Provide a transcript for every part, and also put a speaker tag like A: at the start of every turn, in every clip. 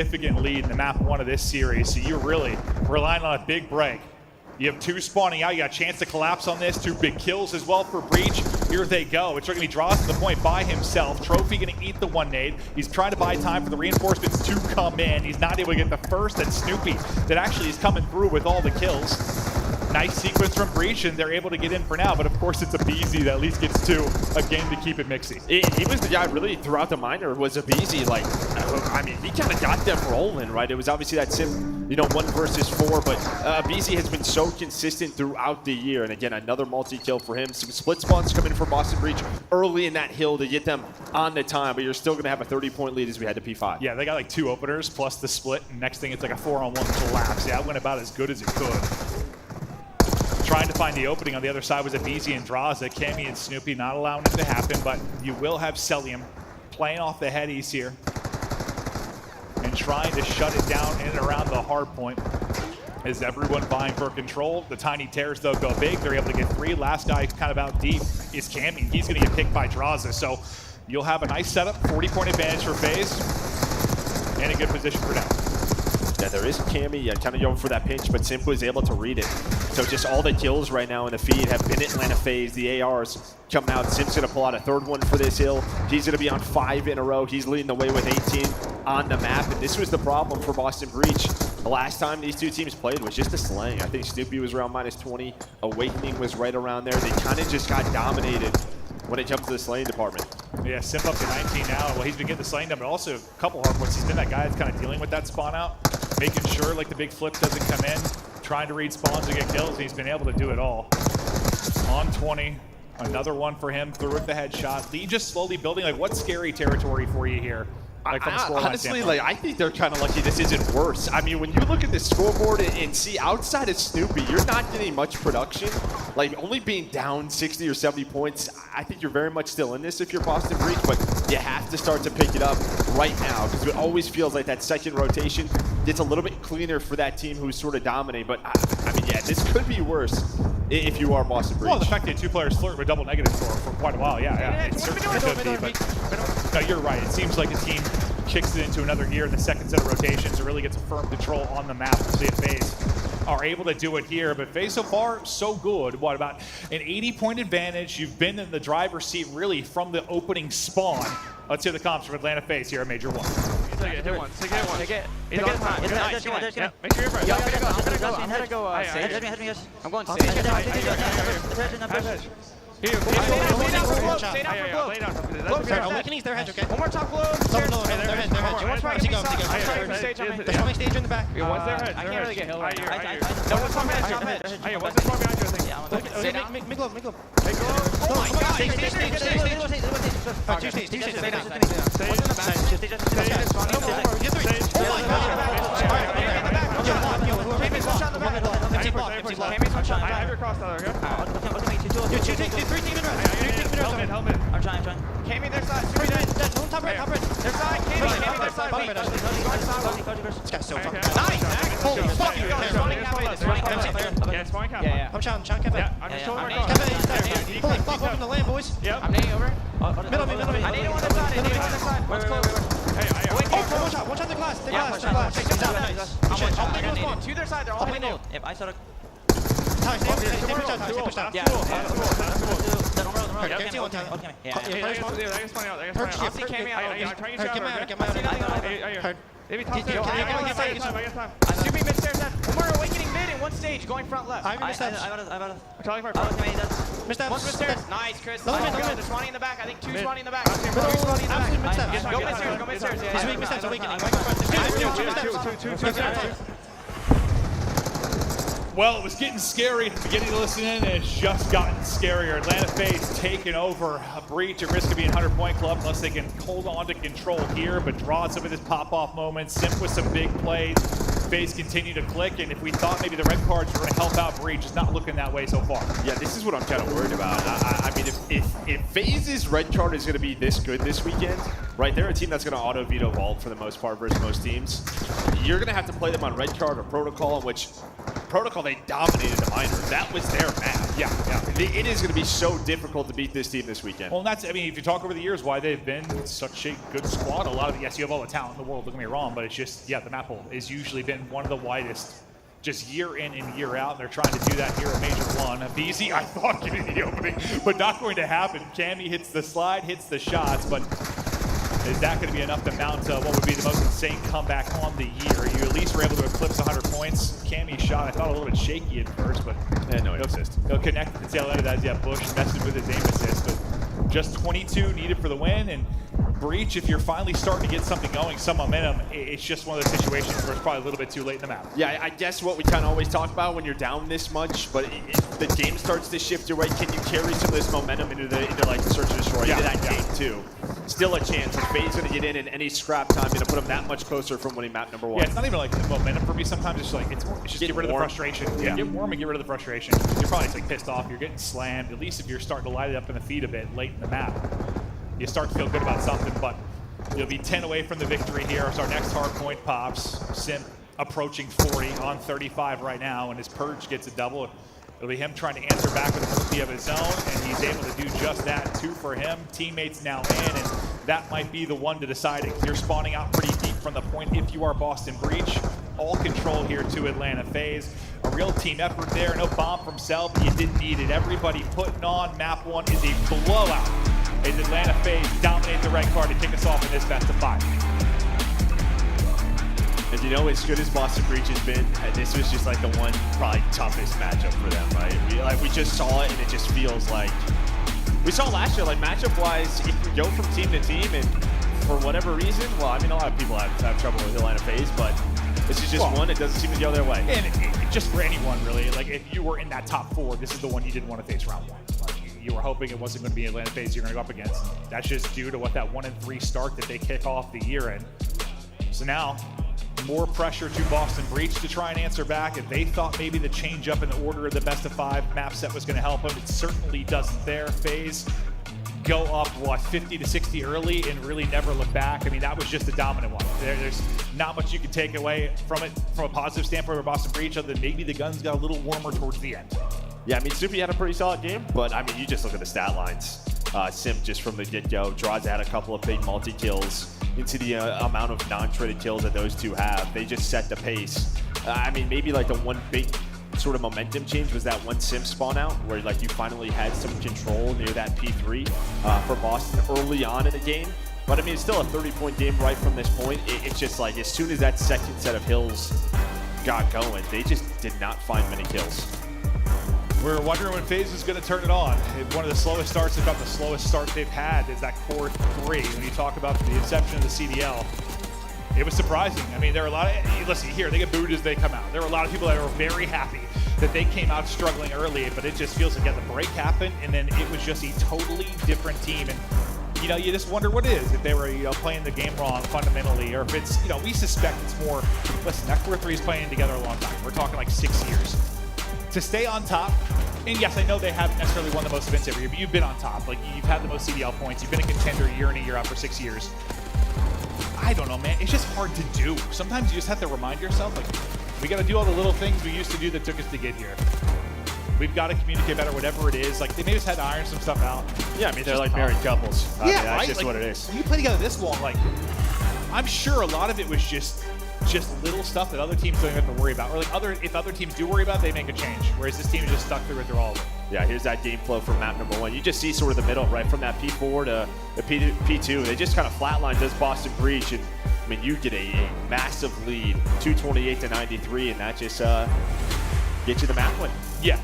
A: significant lead in the map 1 of this series, so you're really relying on a big break. You have 2 spawning out. You got a chance to collapse on this. 2 big kills as well for Breach. Here they go. It's going to be draws to the point by himself. Trophy going to eat the 1 nade. He's trying to buy time for the reinforcements to come in. He's not able to get the first. That's Snoopy that actually is coming through with all the kills. Nice sequence from Breach, and they're able to get in for now, but of course it's Abeezy that at least gets 2 a game to keep it mixy.
B: He was the guy really throughout the minor, was Abeezy. Like, I mean, he kind of got them rolling, right? It was obviously that sim, 1 versus 4, but Abeezy has been so consistent throughout the year. And again, another multi-kill for him. Some split spawns coming for Boston Breach early in that hill to get them on the time, but you're still going to have a 30-point lead as we head to P5.
A: Yeah, they got like 2 openers plus the split, and next thing it's like a 4-on-1 collapse. Yeah, it went about as good as it could. Trying to find the opening on the other side was Abeezy and Draza. Cammy and Snoopy not allowing it to happen, but you will have Celium playing off the headies here and trying to shut it down in and around the hard point. As everyone vying for control, the tiny tears though go big. They're able to get 3. Last guy kind of out deep is Cammy. He's going to get picked by Draza, so you'll have a nice setup, 40-point advantage for FaZe, and a good position for now.
B: Yeah, there is Cammy kind of going for that pinch, but Simp was able to read it. So just all the kills right now in the feed have been Atlanta FaZe. The ARs coming out. Simp's going to pull out a 3rd one for this hill. He's going to be on 5 in a row. He's leading the way with 18 on the map. And this was the problem for Boston Breach. The last time these 2 teams played was just a slaying. I think Snoopy was around -20. Awakening was right around there. They kind of just got dominated when it comes to the slaying department.
A: Yeah, Simp up to 19 now. Well, he's been getting the slaying done, but also a couple hard points. He's been that guy that's kind of dealing with that spawn out, making sure like the big flip doesn't come in, trying to read spawns and get kills. He's been able to do it all. On 20, another one for him through with the headshot. Lead just slowly building. Like, what's scary territory for you here? Like
B: honestly, like, I think they're kind of lucky this isn't worse. I mean, when you look at the scoreboard and see outside of Snoopy, you're not getting much production. Like, only being down 60 or 70 points, I think you're very much still in this if you're Boston Breach, but you have to start to pick it up right now because it always feels like that second rotation gets a little bit cleaner for that team who's sort of dominating. But, I mean, yeah, this could be worse if you are Boston Breach.
A: Well, the fact that 2 players flirt with double negatives for quite a while, yeah. It certainly could be, but no, you're right. It seems like a team kicks it into another gear in the second set of rotations and really gets a firm control on the map. We'll see if FaZe are able to do it here, but FaZe so far, so good. What, about an 80-point advantage? You've been in the driver's seat really from the opening spawn. Let's hear the comps from Atlanta FaZe here at Major 1.
C: Take it one. Take it. He's on time.
D: Make sure you're fresh.
C: I'm going to stage. Here, stay down for globe.
D: We can use their hedge, okay?
C: One more top globe.
D: No, their hedge.
C: One's right stage.
D: There's one stage in the back.
C: One's their hedge. I can't really get hill right here. No, one's one behind you. What's this one behind you, I think?
D: Make globe.
C: Hey, globe. Oh my god.
D: Stage.
C: Stay down. I have your cross down there, okay?
D: Three team in row.
C: Helmet.
D: I'm trying.
C: Cammy, their side.
D: Top right.
C: Their side. Cammy, their side.
D: This guy's so fucking
C: Nice.
D: Holy fuck, you
C: Yeah, spawning cap.
D: Yeah. I'm Sean Cafe.
C: Yeah, I'm just showing my cross.
D: Cafe, holy fuck, welcome to land, boys.
C: Yep.
E: I'm nading over.
D: Middle me.
E: I need one on the side.
C: What's close? Hey,
D: Watch out the glass.
E: I'm gonna to their side. They're all in there.
D: Yep, I saw the...
C: Push down.
E: Yeah. I'll see Cammy out.
C: Maybe top stage. I got time.
E: Snoopy mid-stairs then. One more awakening mid in one stage, going front left.
D: I missed that.
C: I'm telling my friend.
D: Missed that.
E: One's mid-stairs. Nice, Chris.
D: No,
E: Let's
D: no,
E: go.
D: no.
E: There's one in the back. I think 2's running in the back.
D: Absolutely missed that.
E: Go mid-stairs.
D: He's weak, missed that. Awakening.
C: Two.
A: Well, it was getting scary at the beginning to listen in, and it's just gotten scarier. Atlanta FaZe taking over a Breach at risk of being 100-point club unless they can hold on to control here, but draw some of this pop-off moments. Simp with some big plays. FaZe continue to click, and if we thought maybe the red cards were going to help out Breach, it's not looking that way so far.
B: Yeah, this is what I'm kind of worried about. I mean, if FaZe's red card is going to be this good this weekend, right, they're a team that's going to auto-veto vault for the most part versus most teams. You're going to have to play them on red card or protocol, in which Protocol, they dominated the minor. That was their map.
A: Yeah.
B: It is going to be so difficult to beat this team this weekend.
A: Well, and that's, I mean, if you talk over the years why they've been such a good squad, a lot of, yes, you have all the talent in the world, don't get me wrong, but it's just, yeah, the map hole has usually been one of the widest just year in and year out. They're trying to do that here at Major 1. BZ, I thought getting the opening, but not going to happen. Cammy hits the slide, hits the shots, but is that going to be enough to mount what would be the most insane comeback on the year? You at least were able to eclipse 100 points. Cammy's shot, I thought a little bit shaky at first, but
B: no assist.
A: He'll connect at the tail end of that. Yeah, Bush messing with his aim assist, but just 22 needed for the win. And Breach, if you're finally starting to get something going, some momentum, it's just one of those situations where it's probably a little bit too late in the map.
B: Yeah, I guess what we kind of always talk about when you're down this much, but if the game starts to shift your way, can you carry some of this momentum into like the Search and Destroy, into that game too? Still a chance. If FaZe's going to get in and any scrap time, going to put them that much closer from winning map number 1.
A: Yeah, it's not even like the momentum for me. Sometimes it's like, it's just get rid of the frustration. Yeah, get warm and get rid of the frustration. You're probably like pissed off. You're getting slammed. At least if you're starting to light it up in the feed a bit late in the map, you start to feel good about something. But you'll be 10 away from the victory here as our next hard point pops. Simp approaching 40 on 35 right now, and his Purge gets a double. It'll be him trying to answer back with a multi of his own, and he's able to do just that. 2 for him. Teammates now in, and that might be the one to decide it. You're spawning out pretty deep from the point if you are Boston Breach. All control here to Atlanta FaZe. A real team effort there. No bomb from Cell, but you didn't need it. Everybody putting on. Map 1 is a blowout as Atlanta FaZe dominate the red card to kick us off in this best of 5.
B: And you know, as good as Boston Breach has been, this was just like the one probably toughest matchup for them, right? We just saw it, and it just feels like we saw last year. Like matchup-wise, it can go from team to team, and for whatever reason, well, I mean, a lot of people have trouble with Atlanta FaZe, but this is just one. It doesn't seem to go their way.
A: And just for anyone, really, like if you were in that top 4, this is the one you didn't want to face round 1. Like, you were hoping it wasn't going to be Atlanta FaZe you're going to go up against. That's just due to what that 1-3 start that they kick off the year in. So now, more pressure to Boston Breach to try and answer back. If they thought maybe the change up in the order of the best of 5 map set was going to help them, it certainly doesn't there. FaZe go up, 50 to 60 early and really never look back. I mean, that was just a dominant one. There's not much you can take away from it from a positive standpoint for Boston Breach, other than maybe the guns got a little warmer towards the end.
B: Yeah, I mean, Soupy had a pretty solid game, but I mean, you just look at the stat lines. Simp just from the get-go. Draws had a couple of big multi-kills into the amount of non-traded kills that those two have. They just set the pace. I mean, maybe like the one big sort of momentum change was that one Simp spawn out where like you finally had some control near that P3 for Boston early on in the game. But I mean, it's still a 30-point game right from this point. It's just like as soon as that second set of hills got going, they just did not find many kills.
A: We're wondering when FaZe is going to turn it on. One of the slowest starts, if not the slowest start they've had, is that core 3. When you talk about the inception of the CDL, it was surprising. I mean, there are a lot of, listen, here, they get booed as they come out. There were a lot of people that were very happy that they came out struggling early, but it just feels like the break happened, and then it was just a totally different team. And you know, you just wonder what it is, if they were, you know, playing the game wrong fundamentally, or if it's, you know, we suspect it's more, listen, that core 3 is playing together a long time. We're talking like 6 years. To stay on top, and yes, I know they haven't necessarily won the most events every year, but you've been on top. Like, you've had the most CDL points. You've been a contender year in and year out for 6 years. I don't know, man. It's just hard to do. Sometimes you just have to remind yourself, like, we got to do all the little things we used to do that took us to get here. We've got to communicate better, whatever it is. Like, they may just had to iron some stuff out.
B: Yeah, I mean, they're like married couples.
A: Yeah,
B: I mean, that's
A: right?
B: just
A: like,
B: what it is.
A: When you play together this long, like, I'm sure a lot of it was just little stuff that other teams don't have to worry about. Or like if other teams do worry about it, they make a change. Whereas this team is just stuck through all of it.
B: Yeah, here's that game flow from map number 1. You just see sort of the middle, right from that P4 to the P2. They just kind of flatlined this Boston Breach. And I mean, you get a massive lead, 228 to 93, and that just get you the map win.
A: Yeah,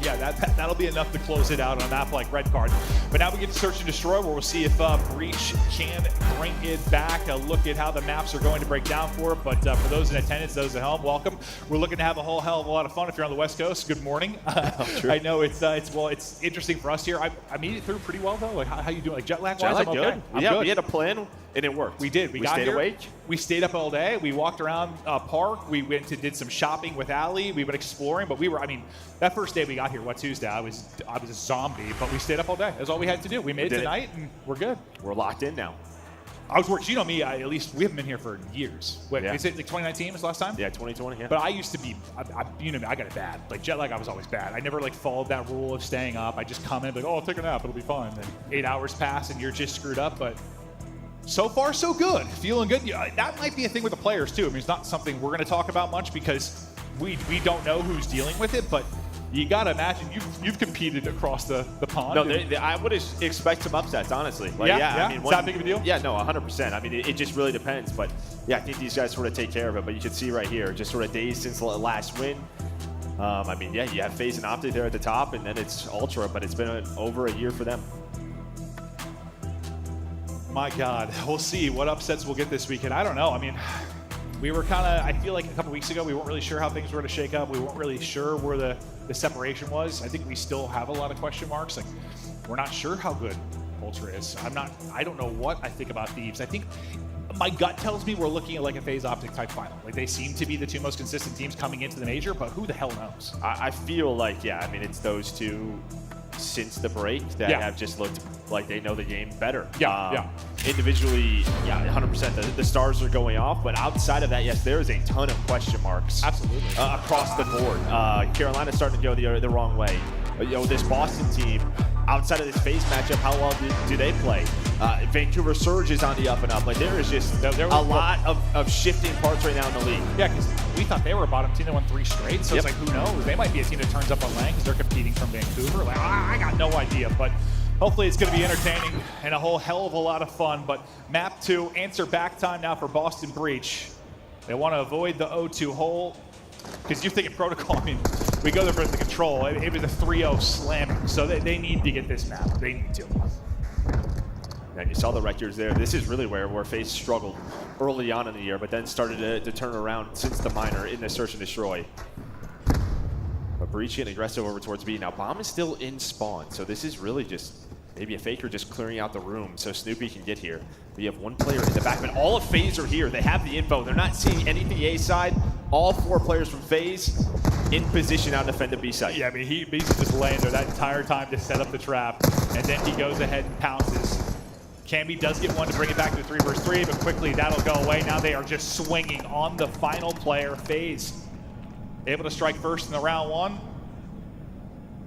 A: that'll be enough to close it out on a map like Red Card. But now we get to Search and Destroy, where we'll see if Breach can bring it back. A look at how the maps are going to break down for it. But for those in attendance, those at home, welcome. We're looking to have a whole hell of a lot of fun. If you're on the West Coast, good morning. I know it's interesting for us here. I made it through pretty well though. Like how you doing? Like jet lag wise, I'm okay.
B: I'm good. We had a plan and it worked.
A: We did. We got
B: stayed
A: here.
B: Awake.
A: We stayed up all day. We walked around park. We did some shopping with Allie. We went exploring. But I mean, that first day we got here, Tuesday, I was a zombie, but we stayed up all day. That's all we had to do. We made it tonight, and we're good.
B: We're locked in now.
A: I was working. You know me. At least we haven't been here for years. Wait,
B: Yeah.
A: is it like 2019 was the last time?
B: Yeah, 2020. Yeah.
A: But I used to be, you know me, I got it bad. Like jet lag, I was always bad. I never like followed that rule of staying up. I just come in, like, oh, I'll take a nap, it'll be fine. Then 8 hours pass and you're just screwed up. But so far, so good. Feeling good. Yeah, that might be a thing with the players too. I mean, it's not something we're going to talk about much because we don't know who's dealing with it. But you got to imagine you've competed across the pond.
B: No, I would expect some upsets, honestly. Like,
A: Yeah?
B: I mean,
A: Is that big of a deal?
B: Yeah, no, 100%. I mean, it just really depends. But yeah, I think these guys sort of take care of it. But you can see right here, just sort of days since the last win. I mean, yeah, you have FaZe and Optic there at the top, and then it's Ultra, but it's been over a year for them.
A: My God, we'll see what upsets we'll get this weekend. I don't know. I mean, we were kind of, I feel like a couple weeks ago, we weren't really sure how things were going to shake up. We weren't really sure where the separation was. I think we still have a lot of question marks. Like, we're not sure how good Ultra is. I don't know what I think about Thieves. I think my gut tells me we're looking at like a FaZe Optic type final. Like, they seem to be the two most consistent teams coming into the major, but who the hell knows?
B: I feel like, yeah, I mean, it's those two since the break that have just looked like they know the game better. Individually, 100%. The stars are going off, but outside of that, yes, there is a ton of question marks.
A: Absolutely.
B: Across the board. Carolina's starting to go the wrong way. This Boston team, outside of this FaZe matchup, how well do they play? Vancouver Surge is on the up and up. Like, there is just a lot of shifting parts right now in the league.
A: Yeah, because we thought they were a bottom team that won 3 straight. So it's like, who knows? They might be a team that turns up a lane because they're competing from Vancouver. Like, I got no idea. But hopefully it's going to be entertaining and a whole hell of a lot of fun. But map 2, answer back time now for Boston Breach. They want to avoid the O2 hole. Because you're thinking protocol, I mean, we go there for the control. It was a 3-0 slamming. So they need to get this map. They need to.
B: And you saw the records there. This is really where FaZe struggled early on in the year, but then started to turn around since the minor in the search and destroy. But Breach getting aggressive over towards B. Now, Bomb is still in spawn, so this is really just maybe a faker just clearing out the room so Snoopy can get here. We have one player in the back, but all of FaZe are here. They have the info. They're not seeing anything A side. All 4 players from FaZe in position now to defend the B side.
A: Yeah, I mean, he's just laying there that entire time to set up the trap, and then he goes ahead and pounces. Camby does get one to bring it back to 3 versus 3, but quickly that'll go away. Now they are just swinging on the final player, FaZe. Able to strike first in the round 1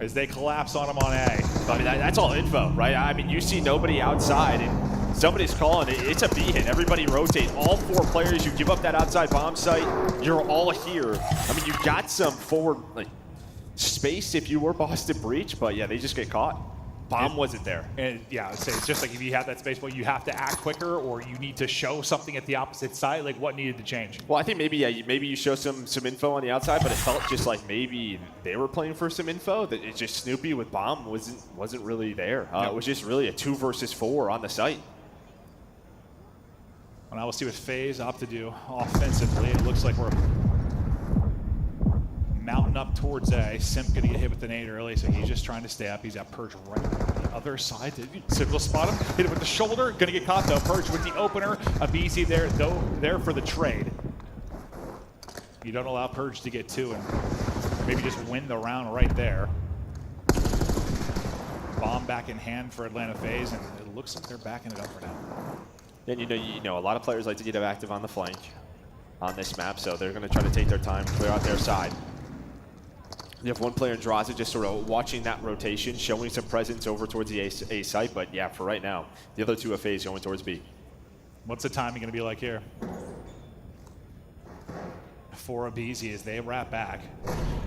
A: as they collapse on him on A.
B: I mean, that's all info, right? I mean, you see nobody outside, and somebody's calling it. It's a B hit. Everybody rotate. All 4 players, you give up that outside bomb site, you're all here. I mean, you got some forward space if you were Boston Breach, but yeah, they just get caught. Bomb wasn't there.
A: And yeah, I'd say it's just like if you have that space, well, you have to act quicker or you need to show something at the opposite side. Like, what needed to change?
B: Well, I think maybe you show some info on the outside, but it felt just like maybe they were playing for some info. That it's just Snoopy with Bomb wasn't really there. It was just really a 2 versus 4 on the site.
A: And I will see what FaZe opt to do offensively. It looks like we're mounting up towards A. Simp gonna get hit with the nade early, so he's just trying to stay up. He's got Purge right on the other side. Simp will spot him, hit it with the shoulder. Gonna get caught though. Purge with the opener. Abisi there for the trade. You don't allow Purge to get 2 and maybe just win the round right there. Bomb back in hand for Atlanta FaZe, and it looks like they're backing it up for now.
B: And you know, a lot of players like to get active on the flank on this map, so they're going to try to take their time, clear out their side. You have one player in Draza just sort of watching that rotation, showing some presence over towards the A site, but yeah, for right now, the other 2 of FaZe going towards B.
A: What's the timing going to be like here? For Abisi as they wrap back.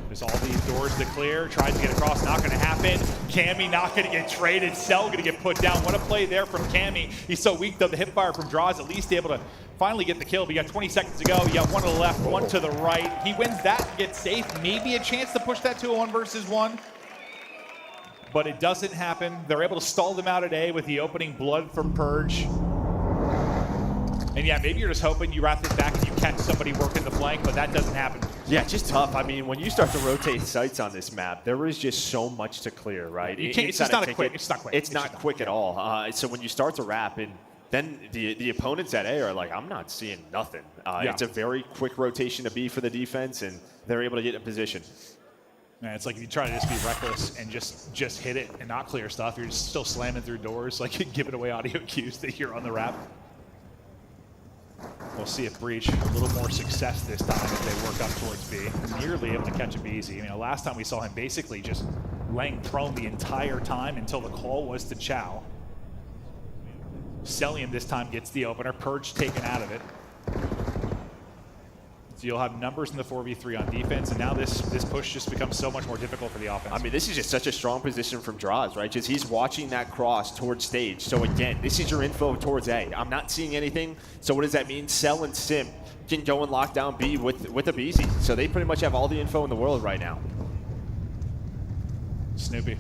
A: There's all these doors to clear. Tries to get across, not going to happen. Cammy not going to get traded. Cell going to get put down. What a play there from Cammy. He's so weak though. The hip fire from Draw is at least able to finally get the kill. But you got 20 seconds to go. You got 1 to the left, 1 to the right. He wins that and gets safe. Maybe a chance to push that to a 1 versus 1. But it doesn't happen. They're able to stall them out at A with the opening blood from Purge. And yeah, maybe you're just hoping you wrap this back and you catch somebody working the flank, but that doesn't happen.
B: Yeah, just tough. I mean, when you start to rotate sites on this map, there is just so much to clear, right?
A: It's just not quick. It's not quick.
B: It's not quick at all. So when you start to wrap, and then the opponents at A are like, I'm not seeing nothing. It's a very quick rotation to B for the defense, and they're able to get in position.
A: Man, it's like if you try to just be reckless and just hit it and not clear stuff, you're just still slamming through doors, like giving away audio cues that you're on the wrap. We'll see if Breach a little more success this time as they work up towards B. Nearly able to catch a BZ. Last time we saw him basically just laying prone the entire time until the call was to Chow. Celium this time gets the opener. Purge taken out of it. So you'll have numbers in the 4v3 on defense, and now this push just becomes so much more difficult for the offense.
B: This is just such a strong position from Draws, right? Just he's watching that cross towards stage. So again, this is your info towards A. I'm not seeing anything. So what does that mean? Cell and Sim can go and lock down B with a BZ. So they pretty much have all the info in the world right now.
A: Snoopy.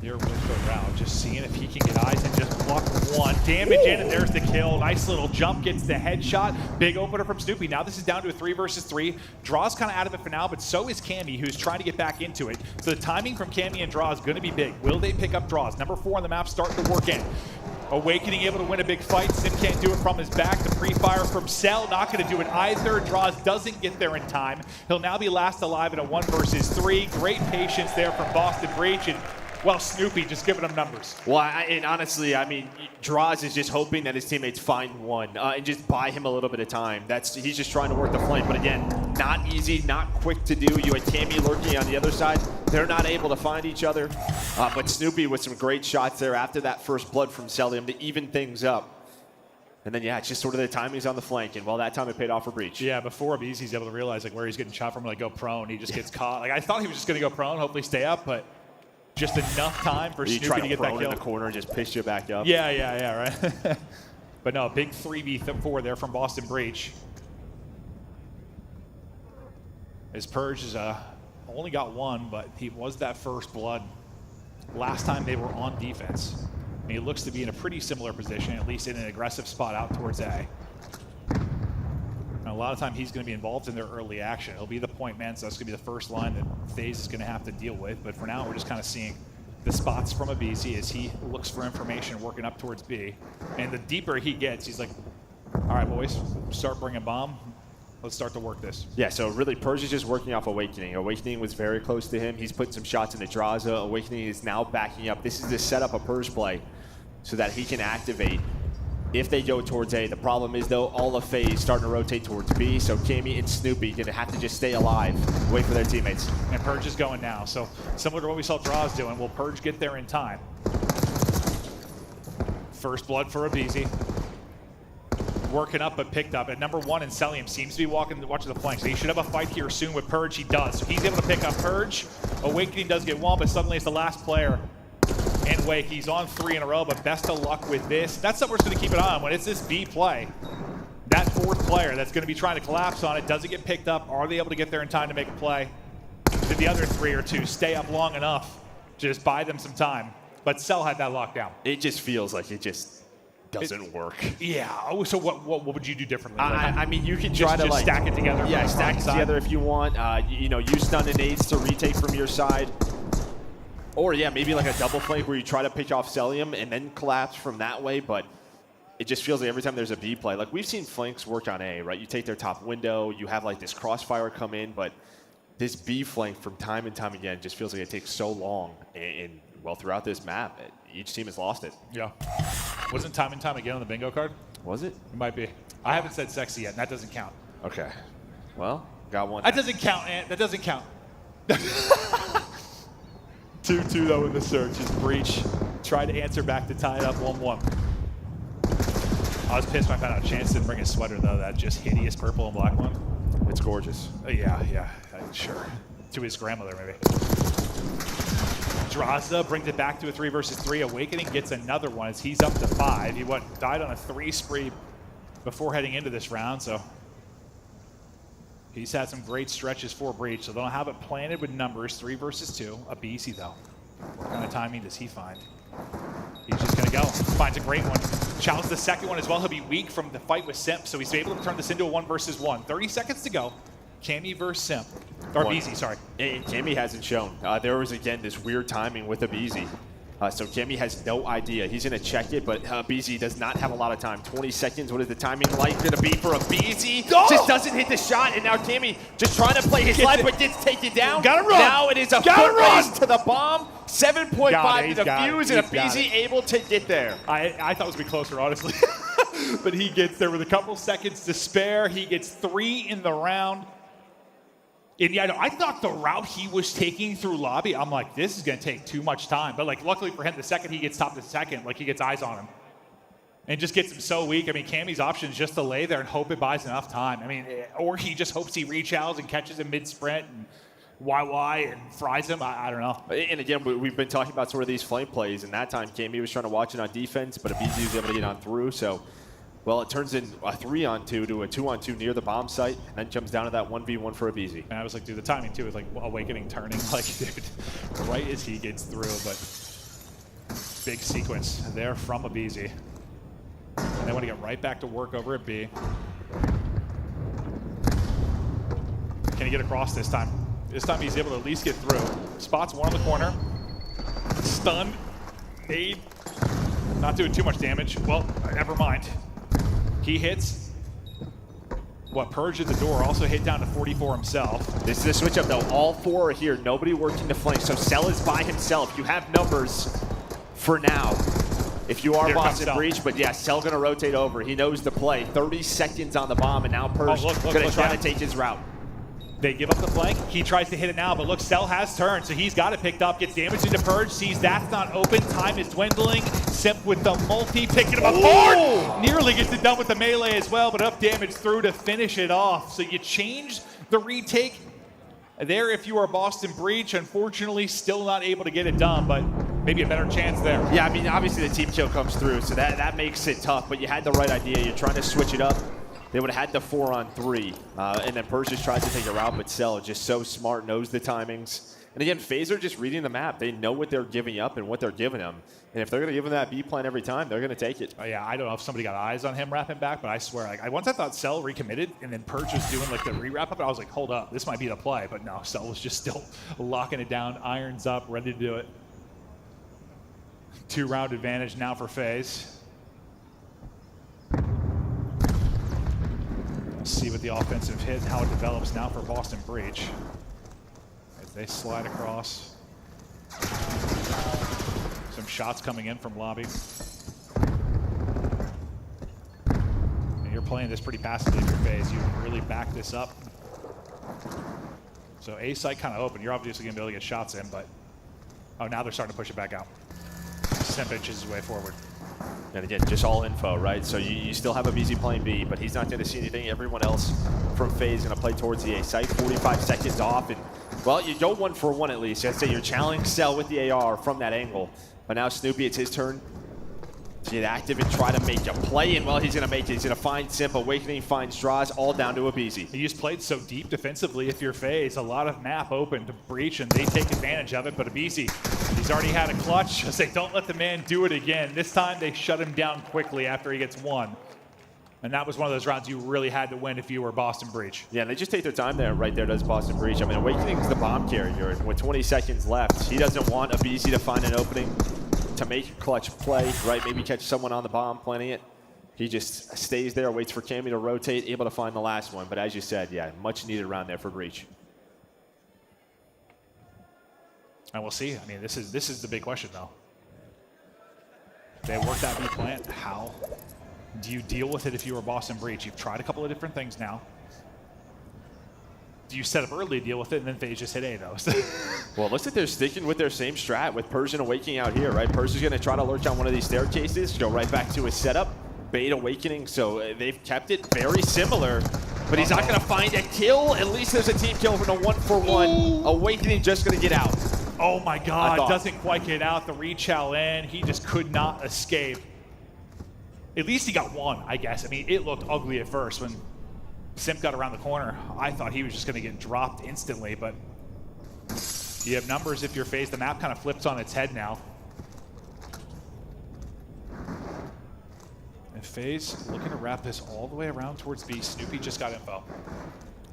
A: Here with the route, just seeing if he can get eyes and just block one. Damage in, and there's the kill. Nice little jump, gets the headshot. Big opener from Snoopy. Now this is down to a 3 versus 3. Draw's kind of out of it for now, but so is Cammy, who's trying to get back into it. So the timing from Cammy and Draw is going to be big. Will they pick up Draws? Number 4 on the map starting to work in. Awakening able to win a big fight. Sim can't do it from his back. The pre-fire from Cell not going to do it either. Draws doesn't get there in time. He'll now be last alive in a 1 versus 3. Great patience there from Boston Breach, and well, Snoopy just giving him numbers.
B: Well, and honestly, Draws is just hoping that his teammates find one and just buy him a little bit of time. He's just trying to work the flank, but again, not easy, not quick to do. You had Cammy lurking on the other side. They're not able to find each other, but Snoopy with some great shots there after that first blood from Celium to even things up. And then, yeah, it's just sort of the timing's on the flank, and well, that time it paid off for Breach.
A: Yeah, before BZ's able to realize where he's getting shot from, go prone, he just gets caught. I thought he was just going to go prone, hopefully stay up, but just enough time for Snoopy to get that kill.
B: In the corner and just piss you back up.
A: Yeah, right. But no, big 3v4 there from Boston Breach. His Purge is only got 1, but he was that first blood last time they were on defense. He looks to be in a pretty similar position, at least in an aggressive spot out towards A. And a lot of time he's going to be involved in their early action. He'll be the point man, so that's going to be the first line that FaZe is going to have to deal with. But for now, we're just kind of seeing the spots from a BZ as he looks for information working up towards B. And the deeper he gets, he's like, all right, boys, start bringing bomb. Let's start to work this.
B: Yeah, so really Purge is just working off Awakening. Awakening was very close to him. He's putting some shots into Draza. Awakening is now backing up. This is to set up a Purge play so that he can activate if they go towards A. The problem is, though, all of FaZe starting to rotate towards B, so Cammy and Snoopy going to have to just stay alive, wait for their teammates.
A: And Purge is going now, so similar to what we saw Draws doing, will Purge get there in time? First blood for Abizi. Working up, but picked up. At number 1 in Celium seems to be watching the flank, so he should have a fight here soon with Purge. He does, so he's able to pick up Purge. Awakening does get 1, but suddenly it's the last player. And Wake, he's on 3 in a row, but best of luck with this. That's something we're just going to keep an eye on. When it's this B play, that 4th player that's going to be trying to collapse on it, does it get picked up? Are they able to get there in time to make a play? Did the other 3 or 2 stay up long enough to just buy them some time? But Cell had that locked down.
B: It just feels like it just doesn't work.
A: Yeah. Oh, so what would you do differently?
B: You can try to
A: just stack it together.
B: Yeah, stack it together if you want. Use stun and nades to retake from your side. Or, yeah, maybe like a double flank where you try to pick off Celium and then collapse from that way, but it just feels like every time there's a B play, like we've seen flanks work on A, right? You take their top window, you have like this crossfire come in, but this B flank from time and time again just feels like it takes so long. And well, throughout this map, each team has lost it.
A: Yeah. Wasn't time and time again on the bingo card?
B: Was it?
A: It might be. I haven't said sexy yet, and that doesn't count.
B: Okay. Well, got one.
A: That doesn't count, Ant. That doesn't count. 2-2 though in the search as Breach tried to answer back to tie it up 1-1. I was pissed when I found out Chance didn't bring his sweater though, that just hideous purple and black one.
B: It's gorgeous.
A: Yeah, sure. To his grandmother maybe. Draza brings it back to a 3 versus 3. Awakening gets another one as he's up to 5. He died on a 3 spree before heading into this round, so he's had some great stretches for Breach, so they don't have it planted with numbers. 3 versus 2. Abizi, though. What kind of timing does he find? He's just going to go. Finds a great one. Chow's the second one as well. He'll be weak from the fight with Simp, so he's able to turn this into a 1 versus 1. 30 seconds to go. Cammy versus Simp. Or Abizi, sorry.
B: And Cammy hasn't shown. There was, again, this weird timing with Abizi. So Cammy has no idea. He's going to check it, but Abizi does not have a lot of time. 20 seconds. What is the timing likely to be for Abizi?
A: Oh!
B: Just doesn't hit the shot, and now Cammy just trying to play his life, but gets taken down.
A: Gotta run.
B: Now it is a foot race to the bomb. 7.5 to the fuse, and
A: Abizi
B: able to get there.
A: I thought it was going to be closer, honestly. But he gets there with a couple seconds to spare. He gets 3 in the round. And yeah, no, I thought the route he was taking through lobby, I'm like, this is going to take too much time. But like, luckily for him, the second he gets top to second, like he gets eyes on him. And just gets him so weak. I mean, Cammy's option is just to lay there and hope it buys enough time. I mean, or he just hopes he reach out and catches him mid-sprint and YY and fries him. I don't know.
B: And again, we've been talking about sort of these flame plays, and that time Cammy was trying to watch it on defense, but Abizi was able to get on through. So, well, it turns in a 3-on-2 to a 2-on-2 near the bomb site, and then comes down to that 1v1 for Abizi.
A: And I was like, dude, the timing too is like awakening, turning, like, dude, right as he gets through. But big sequence there from Abizi. And they want to get right back to work over at B. Can he get across this time? This time he's able to at least get through. Spots one on the corner. Stunned. Aid. Not doing too much damage. Well, never mind. He hits. What, Purge at the door, also hit down to 44 himself.
B: This is a switch up though. All 4 are here. Nobody working the flank. So Cell is by himself. You have numbers for now. If you are Boston Breach, but yeah, Cell gonna rotate over. He knows the play. 30 seconds on the bomb, and now Purge gonna try to take his route.
A: They give up the flank. He tries to hit it now, but look, Cell has turned, so he's got it picked up. Gets damage into Purge, sees that's not open. Time is dwindling. Simp with the multi, picking him apart. Nearly gets it done with the melee as well, but enough damage through to finish it off. So you change the retake there if you are Boston Breach. Unfortunately, still not able to get it done, but maybe a better chance there.
B: Yeah, I mean, obviously the team kill comes through, so that makes it tough, but you had the right idea. You're trying to switch it up. They would have had the 4-on-3, and then Purge just tries to take a route, but Cell just so smart, knows the timings. And again, FaZe are just reading the map. They know what they're giving up and what they're giving them. And if they're going to give him that B plan every time, they're going to take it.
A: Oh, yeah, I don't know if somebody got eyes on him wrapping back, but I swear, like, once I thought Cell recommitted, and then Purge was doing like the re-wrap up, I was like, hold up, this might be the play. But no, Cell was just still locking it down, irons up, ready to do it. 2-round advantage now for FaZe. See what the offensive hit and how it develops now for Boston Breach. As they slide across. Some shots coming in from lobby. And you're playing this pretty passively in your phase. You really back this up. So A site kind of open. You're obviously going to be able to get shots in, but oh, now they're starting to push it back out. Simp inches his way forward.
B: And again, just all info, right? So you still have Abizi playing B, but he's not going to see anything. Everyone else from FaZe going to play towards the A site. 45 seconds off, and well, you go 1 for 1 at least. I'd say you're challenging Cell with the AR from that angle. But now Snoopy, it's his turn to get active and try to make a play. And well, he's going to make it. He's going to find Simp. Awakening finds Draws, all down to Abizi.
A: He just played so deep defensively if you're FaZe. A lot of map open to Breach, and they take advantage of it. But Abizi, he's already had a clutch. I say, don't let the man do it again. This time they shut him down quickly after he gets 1. And that was one of those rounds you really had to win if you were Boston Breach.
B: Yeah, and they just take their time there. Right there does Boston Breach. I mean, Awakening's the bomb carrier. And with 20 seconds left, he doesn't want Abizi to find an opening to make a clutch play, right? Maybe catch someone on the bomb planning it. He just stays there, waits for Cammy to rotate, able to find the last one. But as you said, yeah, much needed round there for Breach.
A: And we'll see. I mean, this is the big question, though. They work that B plan. How do you deal with it if you were Boston Breach? You've tried a couple of different things now. Do you set up early to deal with it, and then FaZe just hit A, though?
B: Well, it looks like they're sticking with their same strat with Persian Awakening out here, right? Persian's going to try to lurch on one of these staircases, go right back to his setup. Bait Awakening, so they've kept it very similar. But he's not going to find a kill. At least there's a team kill for the 1 for 1. Awakening just going to get out.
A: Oh my God, doesn't quite get out. The rechow in, he just could not escape. At least he got 1, I guess. I mean, it looked ugly at first when Simp got around the corner. I thought he was just going to get dropped instantly, but you have numbers if you're FaZe. The map kind of flips on its head now. And FaZe looking to wrap this all the way around towards B. Snoopy just got info.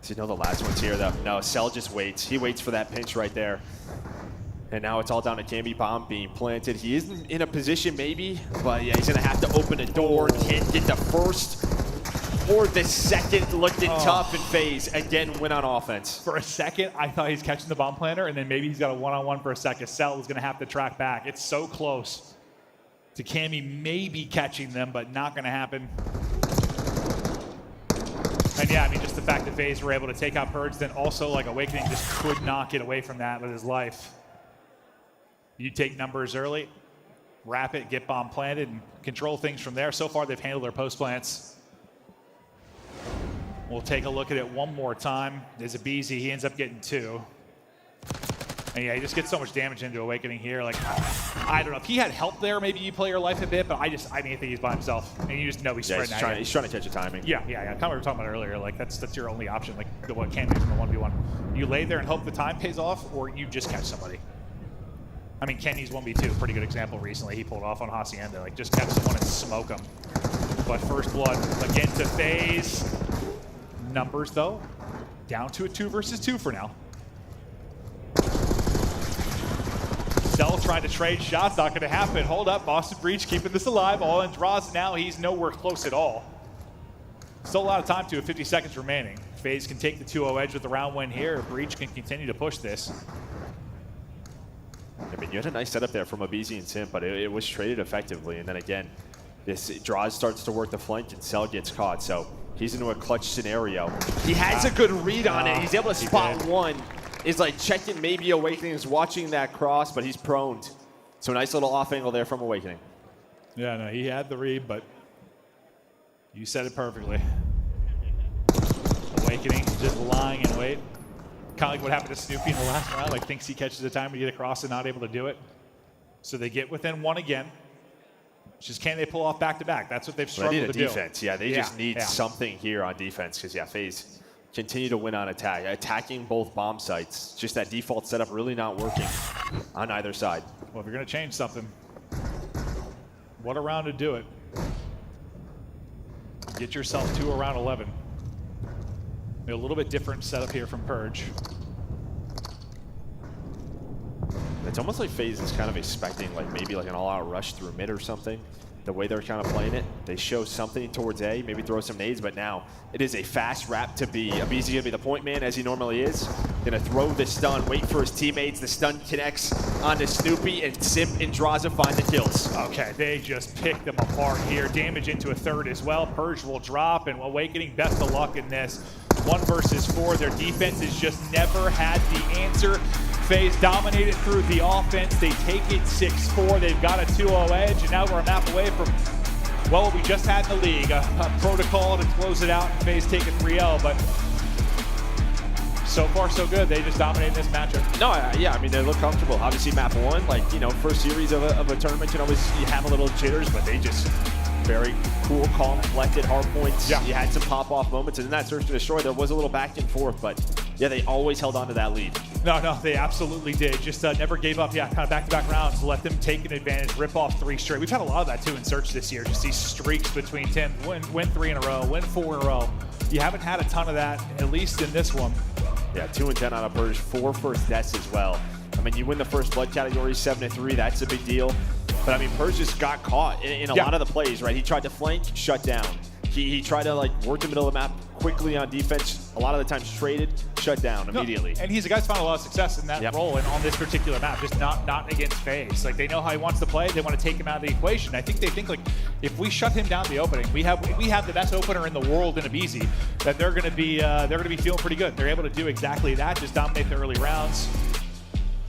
B: So you know the last one's here, though. No, Cell just waits. He waits for that pinch right there. And now it's all down to Cammy bomb being planted. He isn't in a position maybe, but yeah, he's gonna have to open a door. Can't get the first or the second. Looking tough in FaZe. Again, win on offense.
A: For a second, I thought he's catching the bomb planter, and then maybe he's got a one-on-one for a second. Cell is gonna have to track back. It's so close. to Cammy maybe catching them, but not going to happen. And yeah, I mean, just the fact that FaZe were able to take out Purge, then also like Awakening just could not get away from that with his life. You take numbers early, wrap it, get bomb planted, and control things from there. So far, they've handled their post plants. We'll take a look at it one more time. There's a BZ, he ends up getting 2. And yeah, he just gets so much damage into Awakening here. Like, I don't know. If he had help there, maybe you play your life a bit, but I mean, I think he's by himself. And you just know he's spreading out.
B: He's trying to catch a timing.
A: Yeah. Kind of what we were talking about earlier. Like, that's your only option. Like, what can do from the 1v1. You lay there and hope the time pays off, or you just catch somebody. I mean, Kenny's 1v2, pretty good example recently. He pulled off on Hacienda. Like, just catch someone and smoke them. But first blood again to FaZe. Numbers, though, down to a 2 versus 2 for now. Cell trying to trade shots, not going to happen. Hold up, Boston Breach keeping this alive. All in draws now, he's nowhere close at all. Still a lot of time to it, 50 seconds remaining. FaZe can take the 2-0 edge with the round win here. Breach can continue to push this.
B: I mean, you had a nice setup there from Abizi and Simp, but it was traded effectively. And then again, this Draws starts to work the flank and Cell gets caught. So he's into a clutch scenario. He has a good read on it. He's able to spot one. Is like checking maybe Awakening is watching that cross, but he's proned. So nice little off angle there from Awakening.
A: Yeah, no, he had the read, but you said it perfectly. Awakening just lying in wait. Kind of like what happened to Snoopy in the last round. Like, thinks he catches the time to get across and not able to do it. So they get within 1 again. It's just can they pull off back-to-back? That's what they've struggled to do.
B: Defense. Yeah, they just need something here on defense because, yeah, FaZe continue to win on attack. Attacking both bomb sites. Just that default setup really not working on either side.
A: Well, if you're going to change something, what a round to do it. Get yourself to around 11. A little bit different setup here from Purge.
B: It's almost like FaZe is kind of expecting like maybe like an all-out rush through mid or something. The way they're kind of playing it, they show something towards A, maybe throw some nades, but now it is a fast wrap to B. Abizi gonna be the point man as he normally is. Gonna throw the stun, wait for his teammates. The stun connects onto Snoopy, and Simp and Draza find the kills.
A: Okay, they just picked them apart here. Damage into a third as well. Purge will drop, and Awakening, best of luck in this. 1 versus 4. Their defense has just never had the answer. FaZe dominated through the offense. They take it 6-4. They've got a 2-0 edge, and now we're a map away from, well, what we just had in the league. A protocol to close it out, and FaZe take a 3-0, but so far so good. They just dominated this matchup.
B: No, yeah, I mean, they look comfortable. Obviously, map 1, like, you know, first series of a tournament, you have a little jitters, but they just very cool, calm, collected, hard points.
A: Yeah.
B: You had some pop-off moments, and in that search to destroy, there was a little back and forth, but yeah, they always held on to that lead.
A: No, they absolutely did. Just never gave up. Yeah, kind of back-to-back rounds. Let them take an advantage, rip off 3 straight. We've had a lot of that, too, in Search this year. Just these streaks between 10, win 3 in a row, win 4 in a row. You haven't had a ton of that, at least in this one.
B: Yeah, 2 and 10 on a Purge, 4 first deaths as well. I mean, you win the first blood category 7-3, that's a big deal. But I mean, Purge just got caught in a lot of the plays, right? He tried to flank, shut down. He tried to like work the middle of the map quickly on defense. A lot of the times traded, shut down immediately.
A: And he's a guy's found a lot of success in that role and on this particular map, just not against FaZe. Like, they know how he wants to play. They want to take him out of the equation. I think they think, like, if we shut him down the opening, we have the best opener in the world in Abizi, that they're going to be feeling pretty good. They're able to do exactly that, just dominate the early rounds.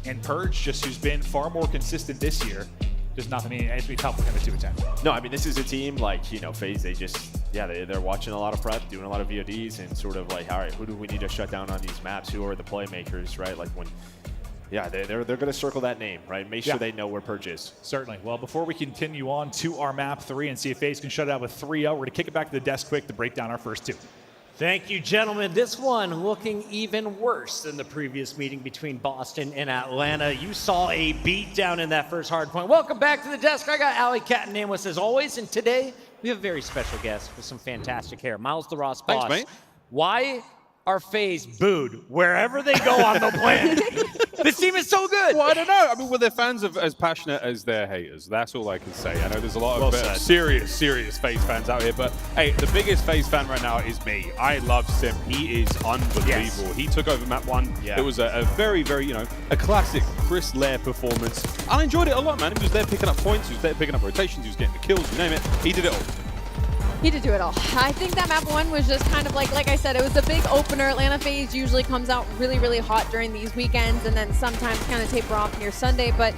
A: And Purge, just who's been far more consistent this year, just not. I mean, it's be tough for him at 2 and 10.
B: No, I mean, this is a team like, you know, FaZe. They just, they're watching a lot of prep, doing a lot of VODs, and sort of like, all right, who do we need to shut down on these maps? Who are the playmakers, right? Like when, they're going to circle that name, right? Make sure they know where Purge is.
A: Certainly. Well, before we continue on to our map 3 and see if FaZe can shut it out with 3-0, we're going to kick it back to the desk quick to break down our first 2.
F: Thank you, gentlemen. This one looking even worse than the previous meeting between Boston and Atlanta. You saw a beatdown in that first hard point. Welcome back to the desk. I got Alley Cat and Nameless as always, and today we have a very special guest with some fantastic hair. Miles the Ross Boss.
D: Thanks, mate.
F: Why are FaZe booed wherever they go on the planet. This team is so good.
G: Well, I don't know. I mean, well, they're fans of as passionate as their haters. That's all I can say. I know there's a lot of serious FaZe fans out here, but hey, the biggest FaZe fan right now is me. I love Sim. He is unbelievable.
F: Yes.
G: He took over map 1. Yeah. It was a very, very, a classic Chris Lair performance. I enjoyed it a lot, man. He was there picking up points. He was there picking up rotations. He was getting the kills. You name it. He did it all.
H: He did do it all. I think that map 1 was just kind of like I said, it was a big opener. Atlanta FaZe usually comes out really, really hot during these weekends and then sometimes kind of taper off near Sunday. But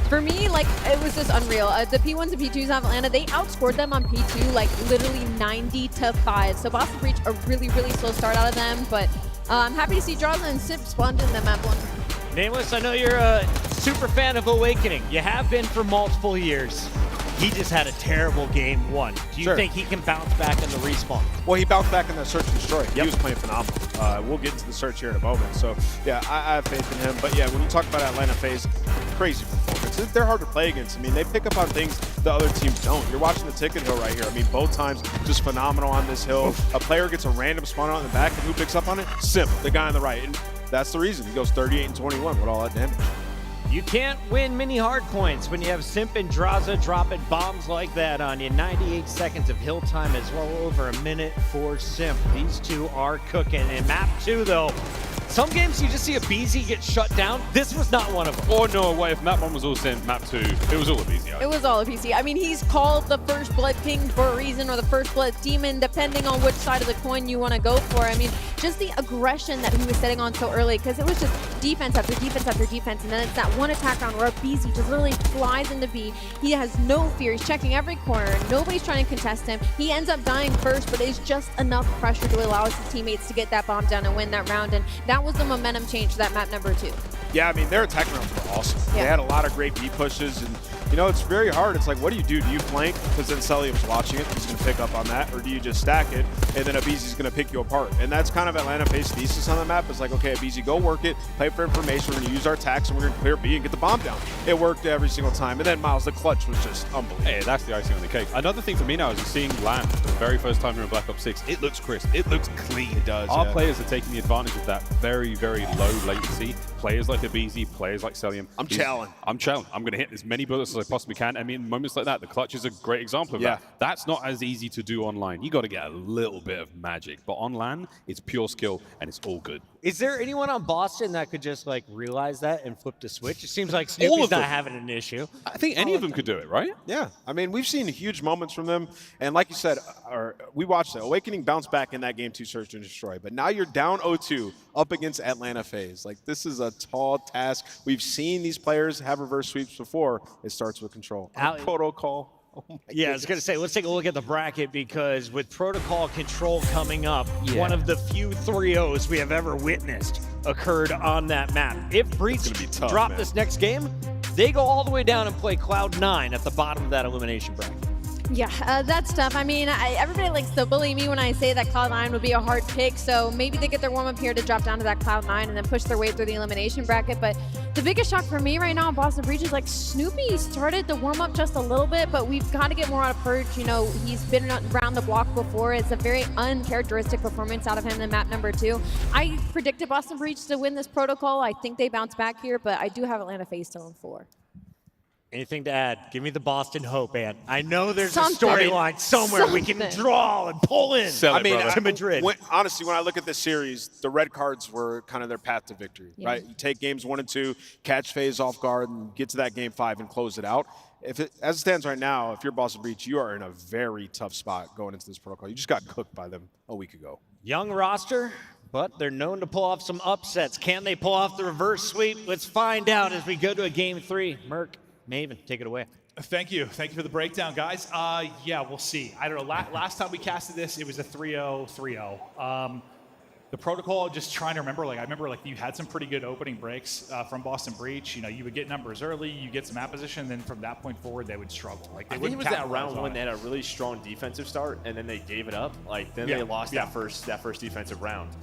H: for me, like, it was just unreal. The P1s and P2s of Atlanta, they outscored them on P2 like literally 90-5. So Boston Breach, a really, really slow start out of them. But I'm happy to see Draza and Sip sponge in the map 1.
F: Nameless, I know you're a super fan of Awakening. You have been for multiple years. He just had a terrible game 1. Do you think he can bounce back in the respawn?
I: Well, he bounced back in the search and destroy. He was playing phenomenal. We'll get into the search here in a moment. So, yeah, I have faith in him. But, yeah, when you talk about Atlanta FaZe, crazy performance. They're hard to play against. I mean, they pick up on things the other teams don't. You're watching the ticket hill right here. I mean, both times just phenomenal on this hill. A player gets a random spawn out in the back, and who picks up on it? Sim, the guy on the right. And that's the reason. He goes 38-21 with all that damage.
F: You can't win many hard points when you have Simp and Draza dropping bombs like that on you. 98 seconds of hill time as well over a minute for Simp. These two are cooking. In map 2, though, some games you just see a BZ get shut down. This was not one of them.
G: Oh, no way. If map 1 was all Simp, map 2, it was all a BZ.
H: It was all a PC. I mean, he's called the First Blood King for a reason, or the First Blood Demon, depending on which side of the coin you want to go for. I mean, just the aggression that he was setting on so early, because it was just defense after defense after defense, and then it's that one attack round where BZ just literally flies into B. He has no fear. He's checking every corner. Nobody's trying to contest him. He ends up dying first, but it's just enough pressure to allow his teammates to get that bomb down and win that round, and that was the momentum change for that map number 2.
I: Yeah, I mean, their attack rounds were awesome. Yeah. They had a lot of great B pushes, and it's very hard. It's like, what do? Do you flank? Because then Celium's watching it. He's going to pick up on that. Or do you just stack it, and then Abizi's going to pick you apart? And that's kind of Atlanta FaZe thesis on the map. It's like, okay, Abizi, go work it, play for information. We're going to use our attacks, and we're going to clear B and get the bomb down. It worked every single time. And then Miles, the clutch was just unbelievable.
G: Hey, that's the icing on the cake. Another thing for me now is seeing land for the very first time in Black Ops 6. It looks crisp. It looks clean.
I: It does.
G: Our players are taking the advantage of that very, very low latency. Players like Abizi, players like Celium.
I: I'm challenging.
G: I'm going to hit as many bullets as I possibly can. I mean, moments like that, the clutch is a great example of that. That's not as easy to do online. You got to get a little bit of magic. But on LAN, it's pure skill, and it's all good.
F: Is there anyone on Boston that could just realize that and flip the switch? It seems like Snoopy's not having an issue.
G: I think any of them could do it, right?
I: Yeah. I mean, we've seen huge moments from them. And like you said, we watched it. Awakening bounced back in that game 2 search and destroy. But now you're down 0-2 up against Atlanta FaZe. Like, this is a tall task. We've seen these players have reverse sweeps before. It starts with control. Protocol. Oh
F: I was going to say, let's take a look at the bracket, because with Protocol Control coming up, one of the few 3-0s we have ever witnessed occurred on that map. If Breach drop this next game, they go all the way down and play Cloud9 at the bottom of that elimination bracket.
H: Yeah, that's tough. I mean, everybody likes to bully me when I say that Cloud9 would be a hard pick, so maybe they get their warm-up here to drop down to that Cloud9 and then push their way through the elimination bracket. But the biggest shock for me right now in Boston Breach is, Snoopy started the warm-up just a little bit, but we've got to get more out of Purge. He's been around the block before. It's a very uncharacteristic performance out of him in map number 2. I predicted Boston Breach to win this Protocol. I think they bounce back here, but I do have Atlanta FaZe still in 4.
F: Anything to add? Give me the Boston hope, Ann. I know there's a storyline somewhere we can draw and pull in. To Madrid.
I: Honestly, when I look at this series, the red cards were kind of their path to victory, right? You take games 1 and 2, catch FaZe off guard, and get to that game 5 and close it out. As it stands right now, if you're Boston Breach, you are in a very tough spot going into this Protocol. You just got cooked by them a week ago.
F: Young roster, but they're known to pull off some upsets. Can they pull off the reverse sweep? Let's find out as we go to a game 3. Merc, Maven, take it away.
A: Thank you. Thank you for the breakdown, guys. We'll see. I don't know. Last time we casted this, it was a 3-0, 3-0. The Protocol, just trying to remember, I remember you had some pretty good opening breaks from Boston Breach. You would get numbers early, you get some map position, and then from that point forward, they would struggle. I
B: think it was that round when they had a really strong defensive start, and then they gave it up. They lost that first defensive round.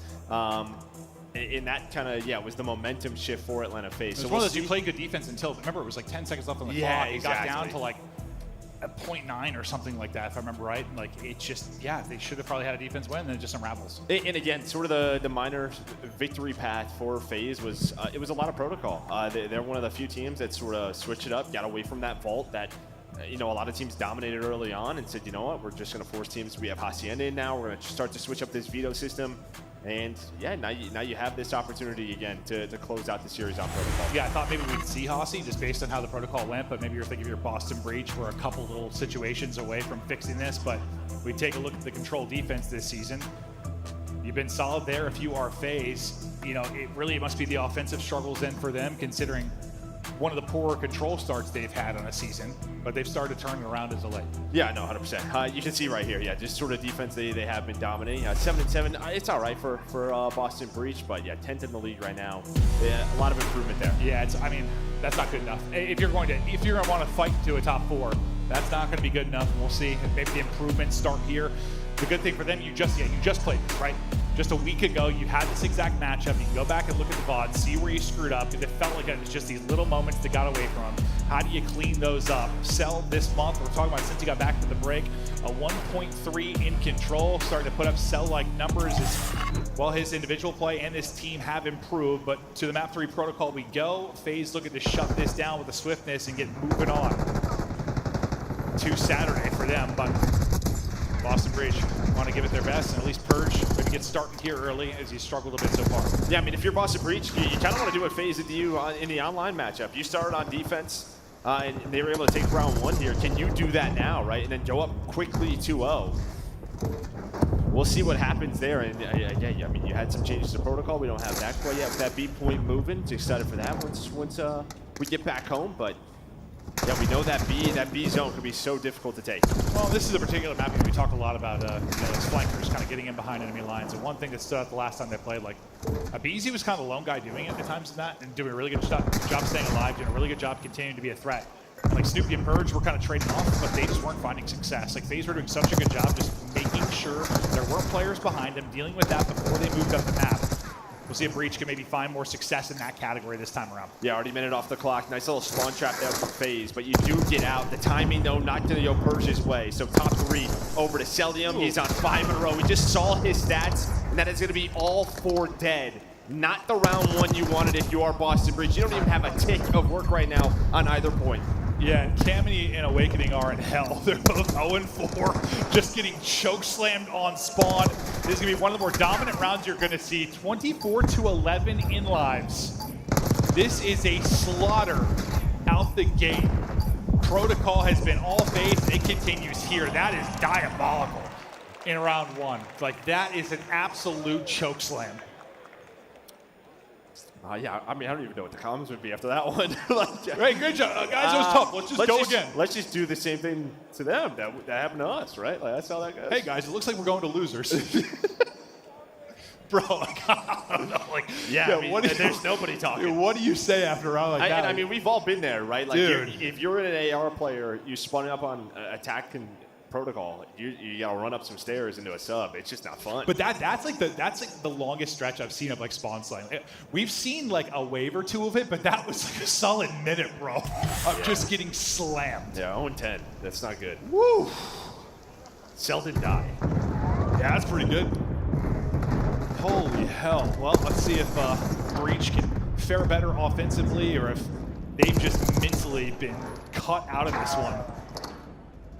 B: And that kind of, was the momentum shift for Atlanta FaZe.
A: So one of those, you played good defense until, remember, it was 10 seconds left on the clock. It got down to a 0.9 or something like that, if I remember right. Like, it's just, yeah, they should have probably had a defense win, and then it just unravels.
B: And again, sort of the minor victory path for FaZe was, it was a lot of protocol. They're one of the few teams that sort of switched it up, got away from that vault that, you know, a lot of teams dominated early on and said, you know what, we're just going to force teams. We have Hacienda in now. We're going to start to switch up this veto system. And yeah, now you have this opportunity again to close out the series on protocol.
A: Yeah, I thought maybe we'd see Hossie just based on how the protocol went, but maybe you're thinking of your Boston Breach. We're a couple little situations away from fixing this, but we take a look at the control defense this season. You've been solid there. If you are FaZe, you know, it must be the offensive struggles then for them, considering one of the poorer control starts they've had on a season, but they've started turning around as of late.
B: Yeah, no, 100%. You can see right here, yeah, just sort of defense they have been dominating. 7-7, it's all right for Boston Breach, but yeah, 10th in the league right now. Yeah, a lot of improvement there.
A: Yeah, I mean, that's not good enough. If you're going to want to fight to a top 4, that's not going to be good enough. We'll see. Maybe the improvements start here. The good thing for them, you just played this, right? Just a week ago, you had this exact matchup. You can go back and look at the VOD, see where you screwed up. It felt like it was just these little moments that got away from them. How do you clean those up? Cell this month, we're talking about since he got back to the break, a 1.3 in control, starting to put up Cell-like numbers as well. His individual play and his team have improved, but to the map 3 protocol we go. FaZe looking to shut this down with the swiftness and get moving on to Saturday for them, but Boston Breach want to give it their best and at least purge, maybe get started here early as he struggled a bit so far.
B: Yeah, I mean, if you're Boston Breach, you kind of want to do what FaZe did to you in the online matchup. You started on defense, and they were able to take round 1 here. Can you do that now, right? And then go up quickly 2-0. We'll see what happens there. And yeah, I mean, you had some changes to protocol. We don't have that quite yet. With that B point moving, just excited for that once we get back home. But yeah, we know that B zone can be so difficult to take.
A: Well, this is a particular map we talk a lot about, those flankers kind of getting in behind enemy lines. And one thing that stood out the last time they played, like, BZ was kind of the lone guy doing it at times in that, and doing a really good job staying alive, doing a really good job continuing to be a threat. Like, Snoopy and Purge were kind of trading off, but they just weren't finding success. Like, FaZe were doing such a good job just making sure there were players behind them, dealing with that before they moved up the map. We'll see if Breach can maybe find more success in that category this time around.
B: Yeah, already a minute off the clock. Nice little spawn trap there for FaZe, but you do get out. The timing, though, not going to go Purge's way. So top 3 over to Celium. He's on 5 in a row. We just saw his stats, and that is going to be all 4 dead. Not the round 1 you wanted if you are Boston Breach. You don't even have a tick of work right now on either point.
A: Yeah, and Cammy and Awakening are in hell. They're both 0-4, just getting choke-slammed on spawn. This is going to be one of the more dominant rounds you're going to see. 24-11 in lives. This is a slaughter out the gate. Protocol has been all FaZe. It continues here. That is diabolical in round 1. Like, that is an absolute chokeslam.
B: Yeah, I mean, I don't even know what the comments would be after that one. Like,
A: Hey, good job. Guys, it was tough. Let's go again.
B: Let's just do the same thing to them that happened to us, right? Like, that's how that goes.
A: Hey, guys, it looks like we're going to losers. Bro, like, I don't know. Like,
B: yeah, I mean, there's nobody talking.
A: What do you say after a round like that?
B: And I mean, we've all been there, right? Like, if you're an AR player, you spun up on attack and protocol, you gotta run up some stairs into a sub. It's just not fun.
A: But that's like the longest stretch I've seen of like spawn slaying. We've seen like a wave or 2 of it, but that was like a solid minute, bro, of just getting slammed.
B: Yeah, 0-10. That's not good.
A: Woo!
B: Cell didn't die.
A: Yeah, that's pretty good. Holy hell. Well, let's see if Breach can fare better offensively or if they've just mentally been cut out of this one.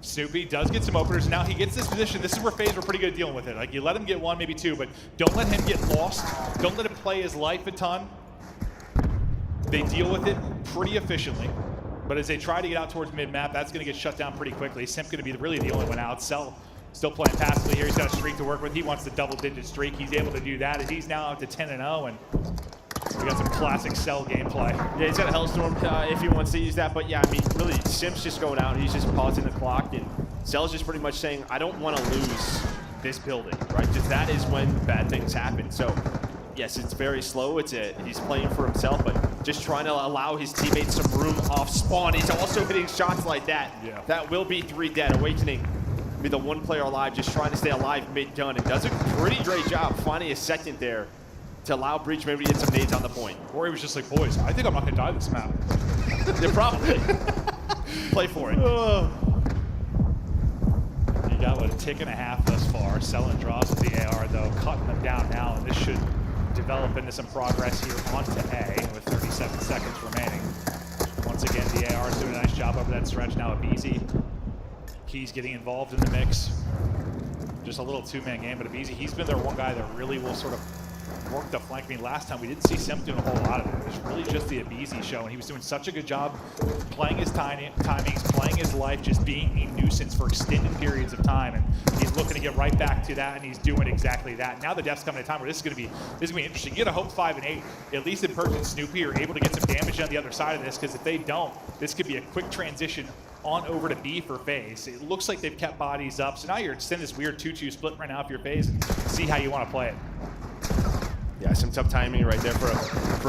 A: Snoopy does get some openers. Now he gets this position. This is where FaZe were pretty good at dealing with it. Like, you let him get 1, maybe 2, but don't let him get lost. Don't let him play his life a ton. They deal with it pretty efficiently. But as they try to get out towards mid-map, that's going to get shut down pretty quickly. Simp's going to be really the only one out. Cell still playing passively here. He's got a streak to work with. He wants the double-digit streak. He's able to do that. And he's now up to 10-0, and we got some classic Cell gameplay.
B: Yeah, he's got a Hellstorm if he wants to use that. But yeah, I mean, really, Sim's just going out. He's just pausing the clock. And Cell's just pretty much saying, I don't want to lose this building, right? Because that is when bad things happen. So, yes, it's very slow. He's playing for himself, but just trying to allow his teammates some room off spawn. He's also hitting shots like that.
A: Yeah.
B: That will be 3 dead. Awakening be the 1 player alive, just trying to stay alive mid-gun. And does a pretty great job finding a second there to allow Breach maybe to get some nades on the point.
A: Or he was just like, boys, I think I'm not going to die this map.
B: Yeah, probably. Play for it.
A: got a tick and a half thus far. Selling draws with the AR though, cutting them down now, and this should develop into some progress here onto A with 37 seconds remaining. Once again, the AR is doing a nice job over that stretch now. Abizi, Key's getting involved in the mix. Just a little two-man game, but Abizi, he's been their one guy that really will sort of work the flank. I mean, last time we didn't see Simp doing a whole lot of it. It was really just the Abizi show, and he was doing such a good job playing his timings, playing his life, just being a nuisance for extended periods of time. And he's looking to get right back to that, and he's doing exactly that. Now the Def's coming at a time where this is going to be interesting. You got to hope 5 and 8, at least in Perch and Snoopy, are able to get some damage on the other side of this, because if they don't, this could be a quick transition on over to B for FaZe. It looks like they've kept bodies up, so now you're in this weird 2-2 split right now if you're FaZe, and see how you want to play it.
B: Yeah, some tough timing right there for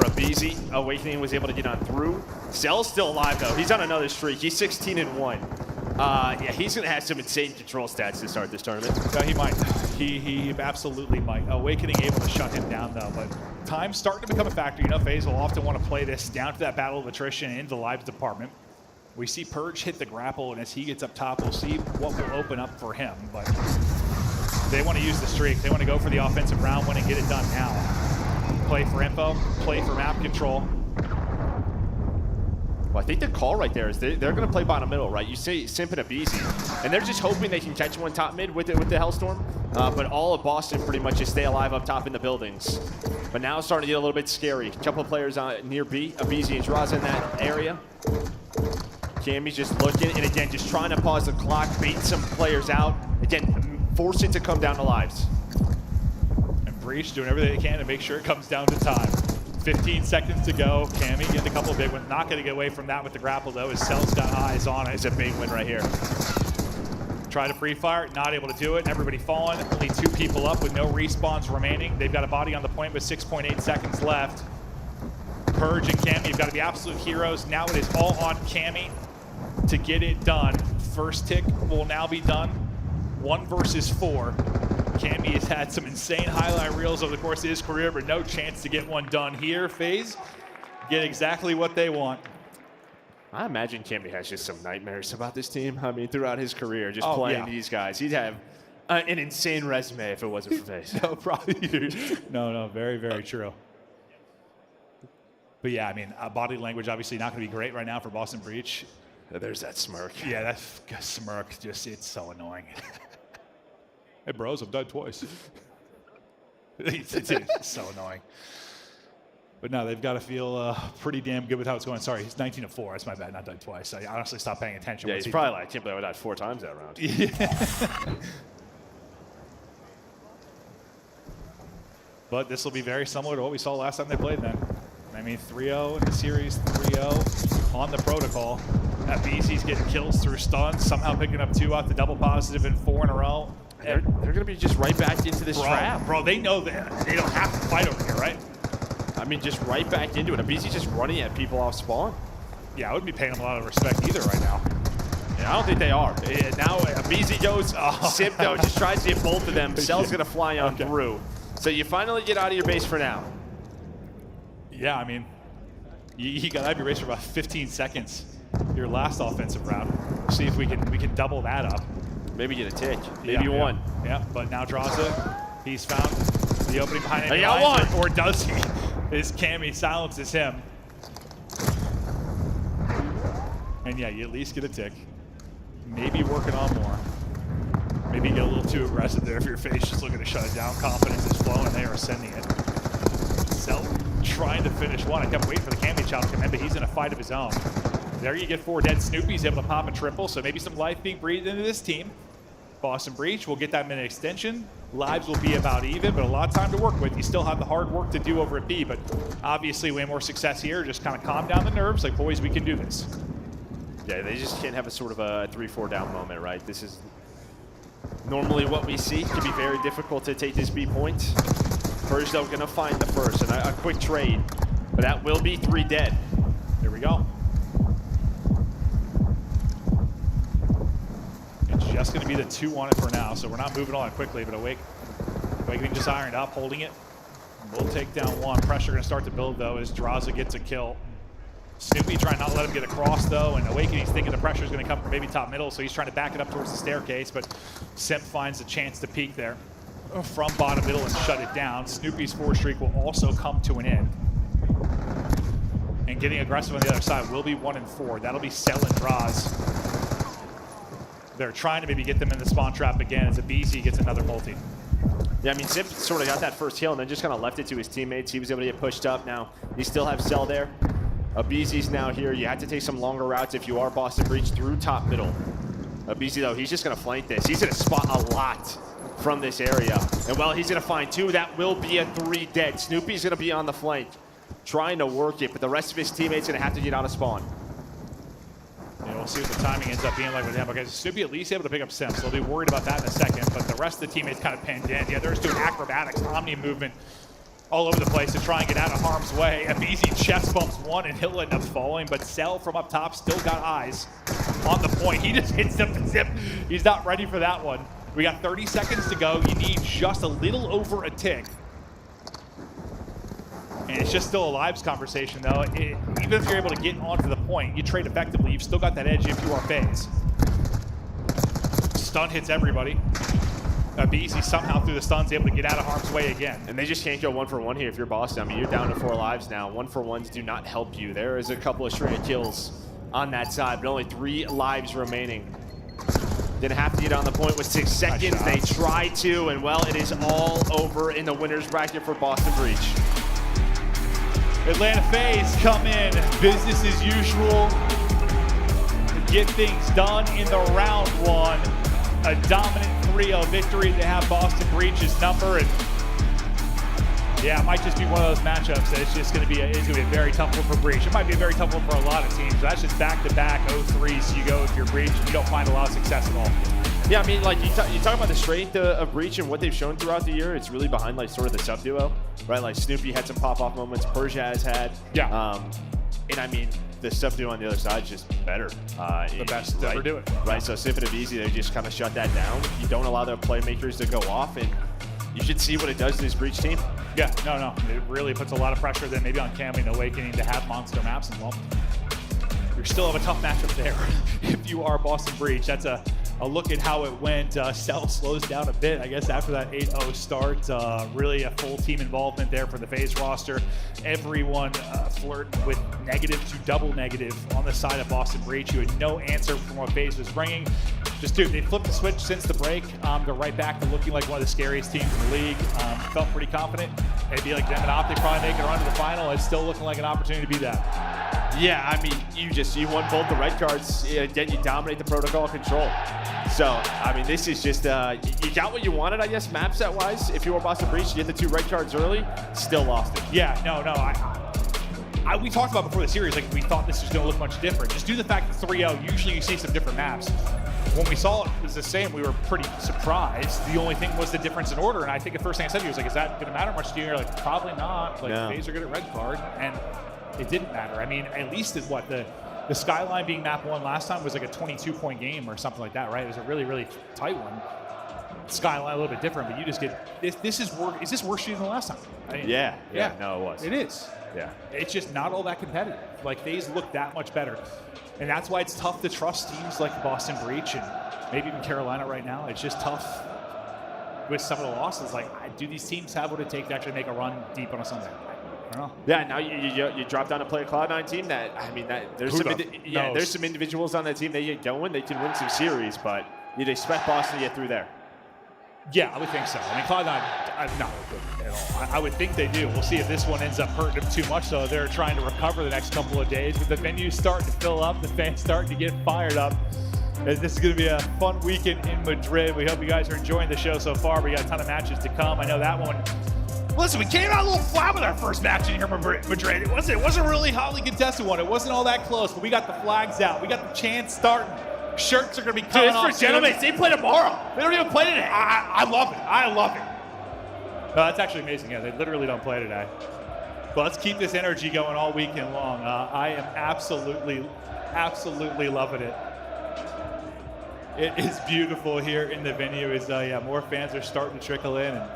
B: Abizi. Awakening was able to get on through. Cell's still alive though. He's on another streak. He's 16-1. Yeah, he's gonna have some insane control stats to start this tournament.
A: He might. He absolutely might. Awakening able to shut him down though, but time's starting to become a factor. You know, FaZe will often want to play this down to that battle of attrition into the lives department. We see Purge hit the grapple, and as he gets up top, we'll see what will open up for him. But they want to use the streak. They want to go for the offensive round win and get it done now. Play for info, play for map control.
B: Well, I think the call right there is they're going to play bottom middle, right? You say Simp and Abizi, and they're just hoping they can catch one top mid with the Hellstorm. But all of Boston pretty much just stay alive up top in the buildings. But now it's starting to get a little bit scary. A couple of players near B, Abizi and Draza in that area. Cammy's just looking, and again, just trying to pause the clock, bait some players out. Again, force it to come down to lives.
A: And Breach doing everything they can to make sure it comes down to time. 15 seconds to go. Cammy getting a couple of big ones. Not going to get away from that with the grapple, though, as Cell's got eyes on it.
B: It's a big win right here.
A: Try to pre-fire, not able to do it. Everybody falling. Only 2 people up with no respawns remaining. They've got a body on the point with 6.8 seconds left. Purge and Cammy have got to be absolute heroes. Now it is all on Cammy to get it done. First tick will now be done. 1 versus 4. Cammy has had some insane highlight reels over the course of his career, but no chance to get one done here. FaZe get exactly what they want.
B: I imagine Cammy has just some nightmares about this team. I mean, throughout his career, just playing these guys. He'd have an insane resume if it wasn't for FaZe.
A: No, probably. No, very, very true. But yeah, I mean, body language obviously not going to be great right now for Boston Breach.
B: There's that smirk.
A: Yeah, that smirk, just, it's so annoying. Hey, bros, I've died twice. it's so annoying. But no, they've got to feel pretty damn good with how it's going. Sorry, he's 19-4. That's my bad, not died twice. I honestly stopped paying attention.
B: Yeah, he's probably like, I can't believe I died 4 times that round.
A: Yeah. But this will be very similar to what we saw last time they played then. I mean, 3-0 in the series, 3-0 on the protocol. Abizi's getting kills through stuns, somehow picking up 2 off the double positive in 4 in a row.
B: They're going to be just right back into this trap.
A: Bro, they know that they don't have to fight over here, right?
B: I mean, just right back into it. Abizi's just running at people off spawn.
A: Yeah, I wouldn't be paying them a lot of respect either right now.
B: Yeah, I don't think they are. Now Abizi goes, Simp though, just tries to get both of them. Cell's going to fly on through. So you finally get out of your base for now.
A: Yeah, I mean, you got out of your base for about 15 seconds. Your last offensive round. See if we can double that up.
B: Maybe get a tick. Maybe one.
A: Yeah, but now Draza, he's found the opening behind him.
B: He got one.
A: Or does he? His Cammy silences him. And yeah, you at least get a tick. Maybe working on more. Maybe you get a little too aggressive there if your FaZe just looking to shut it down. Confidence is flowing, they are sending it. Cell trying to finish one. I kept waiting for the Cammy shot to come in, but he's in a fight of his own. There you get 4 dead. Snoopy's able to pop a triple, so maybe some life being breathed into this team. Boston Breach will get that minute extension. Lives will be about even, but a lot of time to work with. You still have the hard work to do over at B, but obviously way more success here. Just kind of calm down the nerves, like, boys, we can do this.
B: Yeah, they just can't have a sort of a 3-4 down moment, right? This is normally what we see. It can be very difficult to take this B point. Purge, though, going to find the first, and a quick trade. But that will be 3 dead.
A: Here we go. It's just going to be the 2 on it for now, so we're not moving all that quickly, but Awakening just ironed up, holding it. We'll take down 1. Pressure going to start to build, though, as Draza gets a kill. Snoopy trying not to let him get across, though, and Awakening's thinking the pressure is going to come from maybe top middle, so he's trying to back it up towards the staircase, but Simp finds a chance to peek there from bottom middle and shut it down. Snoopy's 4 streak will also come to an end. And getting aggressive on the other side will be 1 and 4. That'll be Cell and Draws. They're trying to maybe get them in the spawn trap again as BZ gets another multi.
B: Yeah, I mean, Zip sort of got that first kill and then just kind of left it to his teammates. He was able to get pushed up. Now, you still have Cell there. BZ's now here. You have to take some longer routes if you are Boston Breach through top middle. BZ, though, he's just going to flank this. He's going to spot a lot from this area. And, well, he's going to find 2. That will be a 3 dead. Snoopy's going to be on the flank trying to work it, but the rest of his teammates going to have to get out of spawn.
A: Yeah, we'll see what the timing ends up being like with him. Okay, Snoopy at least able to pick up Sims. They'll be worried about that in a second, but the rest of the teammates kind of pinned in. Yeah, they're just doing acrobatics, omni movement all over the place to try and get out of harm's way. BZ chest bumps 1 and he'll end up falling, but Cell from up top still got eyes on the point. He just hits up the Zip. He's not ready for that one. We got 30 seconds to go. You need just a little over a tick. And it's just still a lives conversation, though. Even if you're able to get onto the point, you trade effectively. You've still got that edge if you are FaZe. Stun hits everybody. BZ somehow through the stuns able to get out of harm's way again.
B: And they just can't go 1 for 1 here if you're Boston. I mean, you're down to 4 lives now. 1 for 1s do not help you. There is a couple of straight kills on that side, but only 3 lives remaining. Didn't have to get on the point with 6 seconds. They tried to, and well, it is all over in the winner's bracket for Boston Breach.
A: Atlanta FaZe come in, business as usual. Get things done in the round 1. A dominant 3-0 victory. They have Boston Breach's number, and yeah, it might just be one of those matchups that it's just going to be a very tough one for Breach. It might be a very tough one for a lot of teams. But that's just back-to-back 0-3s. You go if you're Breach, and you don't find a lot of success at all.
B: Yeah, I mean, like you talk about the strength of Breach and what they've shown throughout the year. It's really behind like sort of the sub duo, right? Like Snoopy had some pop-off moments. Persia has had.
A: Yeah.
B: And I mean, the sub duo on the other side is just better.
A: The best to ever do it.
B: Right. So Sif and Avizi, they just kind of shut that down. You don't allow their playmakers to go off, and you should see what it does to this Breach team.
A: Yeah. No. It really puts a lot of pressure then maybe on Cammy and Awakening to have monster maps, and well, you still have a tough matchup there if you are Boston Breach. That's a look at how it went. Cell slows down a bit, I guess, after that 8-0 start. Really a full team involvement there for the FaZe roster. Everyone flirting with negative to double negative on the side of Boston Breach. You had no answer from what FaZe was bringing. Just, dude, they flipped the switch since the break. They're right back to looking like one of the scariest teams in the league. Felt pretty confident. It'd be like them and Optic probably make a run to the final. It's still looking like an opportunity to be that.
B: Yeah, I mean, you won both the red cards, yet you dominate the protocol control. So, I mean, this is just, you got what you wanted, I guess, map set wise. If you were Boston Breach, you get the 2 red cards early, still lost it.
A: Yeah, no, we talked about before the series, like we thought this was going to look much different. Just due to the fact that 3-0, usually you see some different maps. When we saw it was the same, we were pretty surprised. The only thing was the difference in order, and I think the first thing I said to you was like, is that going to matter much to you? And you're like, probably not. Like,
B: no.
A: FaZe are good at red card, and it didn't matter. I mean, at least it's what the Skyline being map 1 last time was like a 22-point game or something like that, right? It was a really, really tight one. Skyline a little bit different, but you just get this is worse. Is this worse for you than the last time? I mean,
B: yeah, no, it was.
A: It is.
B: Yeah.
A: It's just not all that competitive. Like, FaZe look that much better. And that's why it's tough to trust teams like Boston Breach and maybe even Carolina right now. It's just tough with some of the losses. Like, do these teams have what it takes to actually make a run deep on a Sunday? I don't know.
B: Yeah, now you drop down to play a Cloud9 team that, I mean, there's some individuals on that team that get going. They can win some series, but you'd expect Boston to get through there.
A: Yeah, I would think so. I mean, Cloud9, not good at all. I would think they do. We'll see if this one ends up hurting them too much, so they're trying to recover the next couple of days. But the venue's starting to fill up, the fans starting to get fired up. This is going to be a fun weekend in Madrid. We hope you guys are enjoying the show so far. We got a ton of matches to come. I know that one. Listen, we came out a little flat with our first match in here in Madrid. It wasn't really hotly contested one. It wasn't all that close, but we got the flags out. We got the chants starting. Shirts are going to be coming off.
B: For gentlemen, they play tomorrow. They don't even play today.
A: I love it. I love it. No, that's actually amazing. Yeah, they literally don't play today. But let's keep this energy going all weekend long. I am absolutely loving it. It is beautiful here in the venue. More fans are starting to trickle in. And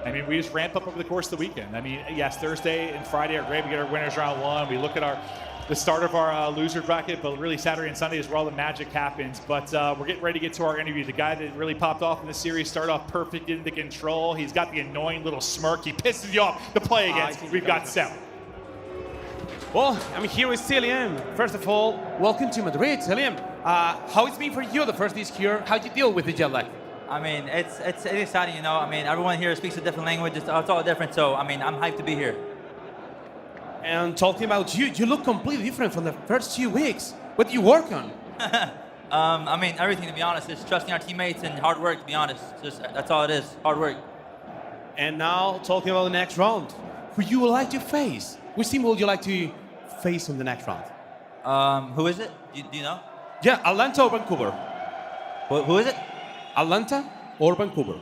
A: I mean, we just ramp up over the course of the weekend. I mean, yes, Thursday and Friday are great. We get our winners round 1. We look at our the start of our loser bracket, but really Saturday and Sunday is where all the magic happens. But we're getting ready to get to our interview. The guy that really popped off in the series started off perfect into control. He's got the annoying little smirk. He pisses you off to play against. We've got Sel.
C: Well, I'm here with Selim. First of all, welcome to Madrid, Selim. How it's been for you the first days here? How'd you deal with the jet lag?
J: I mean, it's exciting, you know. I mean, everyone here speaks a different language. It's all different. So, I mean, I'm hyped to be here.
C: And talking about you, you look completely different from the first 2 weeks. What do you work on?
J: I mean, everything, to be honest. Just trusting our teammates and hard work, to be honest. Just that's all it is, hard work.
C: And now, talking about the next round. Who you would like to face? Which team would you like to face in the next round?
J: Who is it? Do you know?
C: Yeah, Atlanta or Vancouver?
J: Who is it?
C: Atlanta or Vancouver?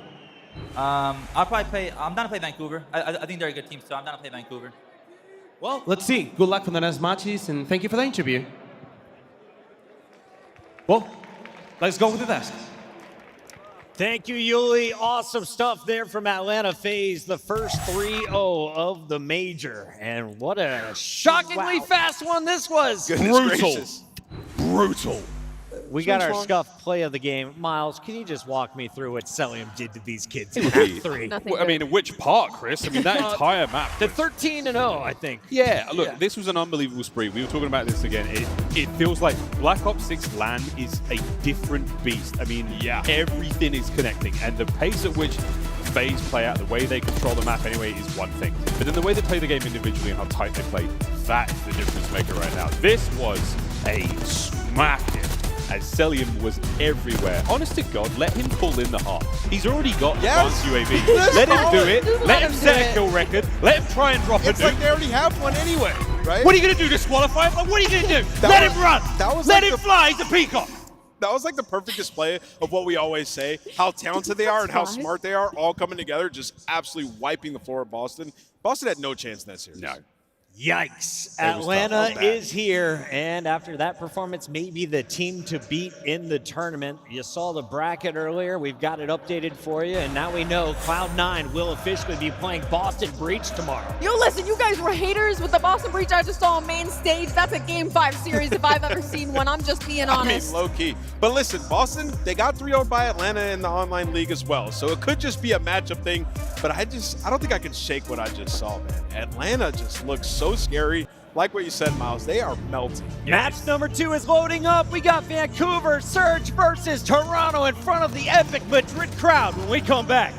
J: I'm down to play Vancouver. I think they're a good team, so I'm down to play Vancouver.
C: Well, let's see. Good luck for the next matches, and thank you for the interview. Well, let's go with the desk.
F: Thank you, Yuli. Awesome stuff there from Atlanta FaZe, the first 3-0 of the major. And what a shockingly fast one this was.
G: Brutal.
F: We got our scuff play of the game. Miles, can you just walk me through what Celium did to these kids in half 3?
G: I mean, which part, Chris? I mean, that entire map.
F: The 13-0, I think.
G: Yeah, look, this was an unbelievable spree. We were talking about this again. It feels like Black Ops 6 LAN is a different beast. I mean, everything is connecting, and the pace at which FaZe play out, the way they control the map anyway, is one thing. But then the way they play the game individually and how tight they play, that is the difference maker right now. This was a smacking, as Celium was everywhere. Honest to God, let him pull in the heart. He's already got advanced UAV. Let him do it. Let him set a kill record. Let him try and drop a nuke.
I: It's like they already have one anyway, right?
G: What are you going to do, disqualify him? Like, what are you going to do? Let him run. Let him fly. He's a peacock.
I: That was like the perfect display of what we always say, how talented they are and how smart they are, all coming together, just absolutely wiping the floor of Boston. Boston had no chance in that series.
G: No.
F: Yikes. Atlanta is here, and after that performance, maybe the team to beat in the tournament. You saw the bracket earlier. We've got it updated for you, and now we know Cloud9 will officially be playing Boston Breach tomorrow.
H: Yo, listen, you guys were haters with the Boston Breach I just saw on main stage. That's a Game 5 series if I've ever seen one. I'm just being honest.
I: I mean, low-key. But listen, Boston, they got 3-0 by Atlanta in the online league as well, so it could just be a matchup thing, but I don't think I can shake what I just saw, man. Atlanta just looks so scary. Like what you said, Miles, they are melting.
F: Match number 2 is loading up. We got Vancouver Surge versus Toronto in front of the epic Madrid crowd when we come back.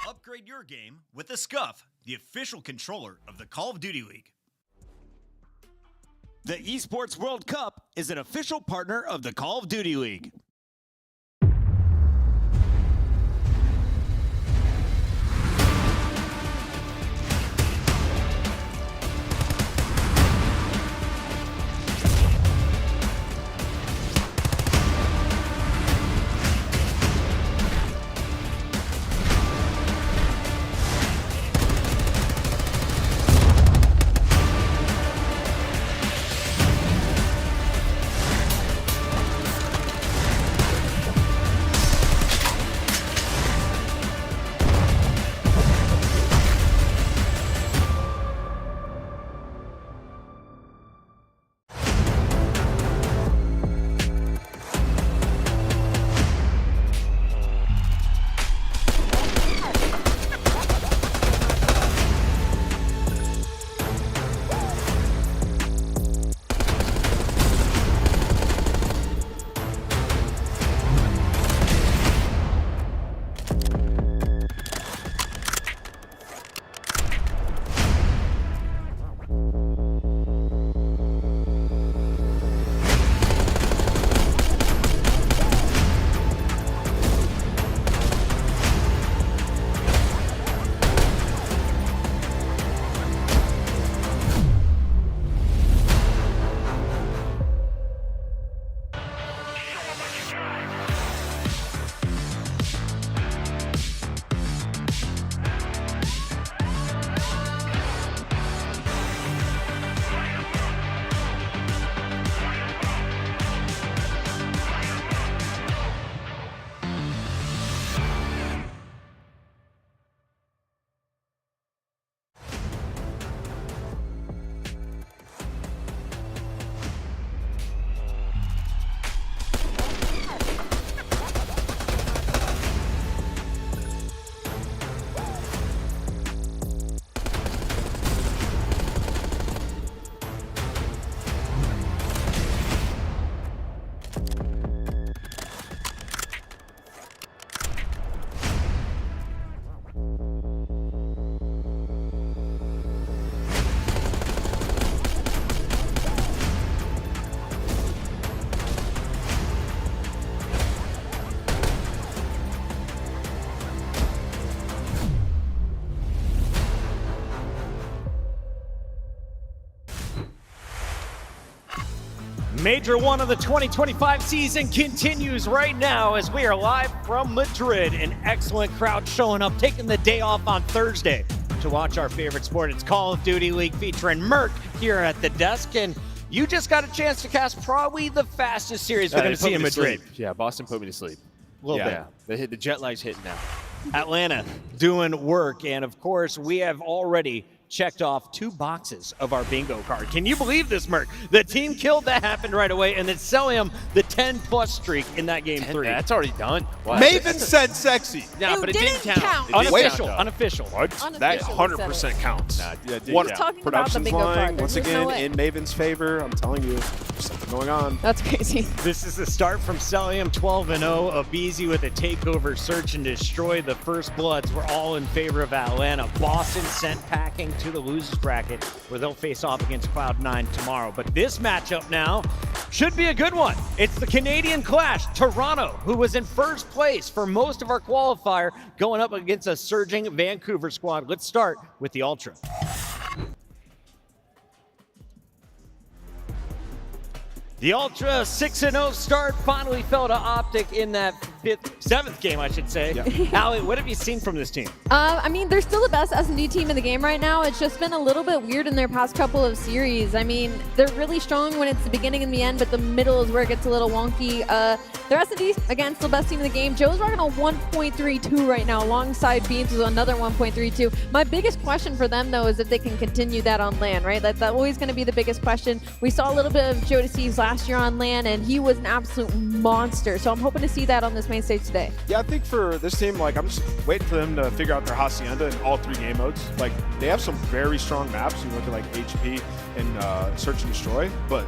K: Upgrade your game with the Scuff, the official controller of the Call of Duty League. The Esports World Cup is an official partner of the Call of Duty League.
F: Major 1 of the 2025 season continues right now as we are live from Madrid. An excellent crowd showing up, taking the day off on Thursday to watch our favorite sport. It's Call of Duty League featuring Merc here at the desk. And you just got a chance to cast probably the fastest series we're going to see in Madrid.
B: Yeah, Boston put me to sleep.
F: A little bit.
B: Yeah, the jet lag's hitting now.
F: Atlanta doing work. And of course, we have already checked off 2 boxes of our bingo card. Can you believe this, Merc? The team killed that happened right away, and then Celium the 10+ streak in that game 3.
B: That's already done. Wow.
I: Maven said sexy.
B: Yeah, but it didn't count.
F: Unofficial. Unofficial.
I: What? That 100% counts.
H: What? Talking about the
I: Production's
H: bingo
I: lying
H: card.
I: once
H: There's no
I: again
H: way.
I: in Maven's favor. I'm telling you, there's something going on.
H: That's crazy.
F: This is the start from Celium 12-0. Abizi with a takeover, search and destroy. The first bloods were all in favor of Atlanta. Boston sent packing to the losers bracket where they'll face off against Cloud9 tomorrow. But this matchup now should be a good one. It's the Canadian Clash. Toronto, who was in first place for most of our qualifier, going up against a surging Vancouver squad. Let's start with the Ultra. The Ultra 6-0 start finally fell to Optic in that 7th game, I should say. Yeah. Allie, what have you seen from this team?
H: I mean, they're still the best S&D team in the game right now. It's just been a little bit weird in their past couple of series. I mean, they're really strong when it's the beginning and the end, but the middle is where it gets a little wonky. Their S&D, again, still best team in the game. Joe's rocking a 1.32 right now, alongside Beans with another 1.32. My biggest question for them, though, is if they can continue that on LAN, right? That's always going to be the biggest question. We saw a little bit of Joe DeCeves last year on LAN, and he was an absolute monster. So I'm hoping to see that on this main stage today.
I: Yeah, I think for this team, like, I'm just waiting for them to figure out their Hacienda in all 3 game modes. Like, they have some very strong maps. You look at like HP and Search and Destroy, but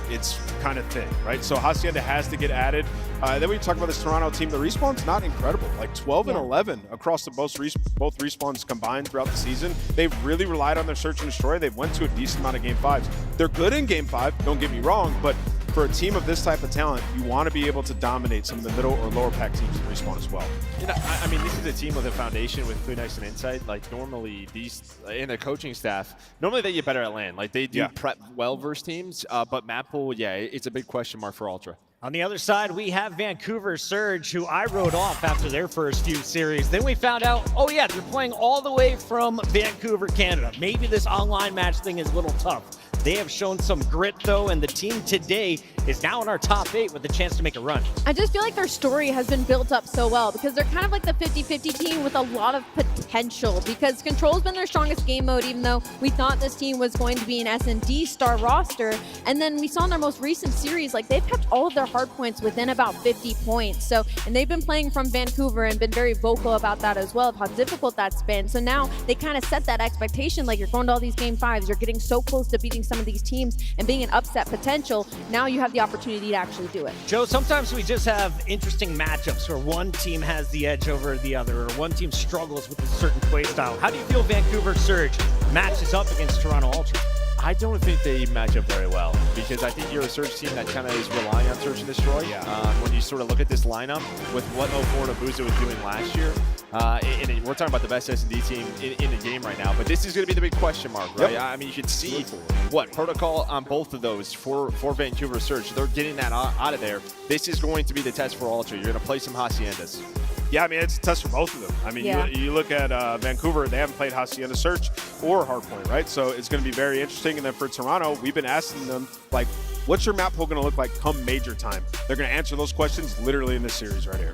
I: it's kind of thin, right? So Hacienda has to get added. Then we talk about this Toronto team. The respawn's not incredible. Like 12 and 11 across the both respawns combined throughout the season. They've really relied on their Search and Destroy. They've went to a decent amount of game 5s. They're good in game 5, don't get me wrong, but for a team of this type of talent, you want to be able to dominate some of the middle or lower pack teams in respawn as well.
B: You know, I mean, this is a team with a foundation with Clunice and Insight. Like, normally, these, in their coaching staff, normally they get better at LAN. Like, they do prep well versus teams, but map pool, yeah, it's a big question mark for Ultra.
F: On the other side, we have Vancouver Surge, who I wrote off after their first few series. Then we found out, oh yeah, they're playing all the way from Vancouver, Canada. Maybe this online match thing is a little tough. They have shown some grit, though, and the team today is now in our top 8 with a chance to make a run.
H: I just feel like their story has been built up so well because they're kind of like the 50-50 team with a lot of potential, because Control's been their strongest game mode, even though we thought this team was going to be an S&D star roster. And then we saw in their most recent series, like, they've kept all of their hard points within about 50 points. So, and they've been playing from Vancouver and been very vocal about that as well, of how difficult that's been. So now they kind of set that expectation, like, you're going to all these game 5s, you're getting so close to beating some of these teams and being an upset potential. Now you have the opportunity to actually do it.
F: Joe, sometimes we just have interesting matchups where one team has the edge over the other, or one team struggles with a certain play style. How do you feel Vancouver Surge matches up against Toronto Ultra?
B: I don't think they match up very well, because I think you're a Surge team that kind of is relying on Search and Destroy. When you sort of look at this lineup with what 04 and Abuza was doing last year, and we're talking about the best S&D team in the game right now, but this is going to be the big question mark, right? Yep. I mean, you can see what protocol on both of those for Vancouver Surge. They're getting that out of there. This is going to be the test for Ultra. You're going to play some Haciendas.
I: Yeah, I mean, it's a test for both of them. I mean, you look at Vancouver, they haven't played Hacienda Search or Hardpoint, right? So it's going to be very interesting. And then for Toronto, we've been asking them, like, what's your map pool going to look like come major time? They're going to answer those questions literally in this series right here.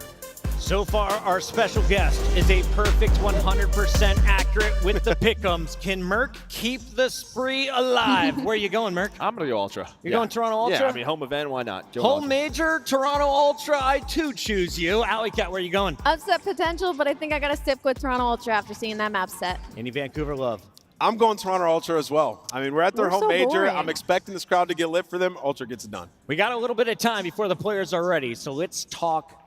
F: So far, our special guest is a perfect 100% accurate with the pick'ems. Can Merc keep the spree alive? Where are you going, Merc?
B: I'm going to go Ultra.
F: You're going Toronto Ultra?
B: Yeah, I mean, home event, why not? Go
F: home
B: Ultra.
F: major, Toronto Ultra, I too choose you. Alley Cat, where are you going?
H: Upset potential, but I think I got to stick with Toronto Ultra after seeing that map set.
F: Any Vancouver love?
I: I'm going Toronto Ultra as well. I mean, we're at their home major.
H: Boring.
I: I'm expecting this crowd to get lit for them. Ultra gets it done.
F: We got a little bit of time before the players are ready, so let's talk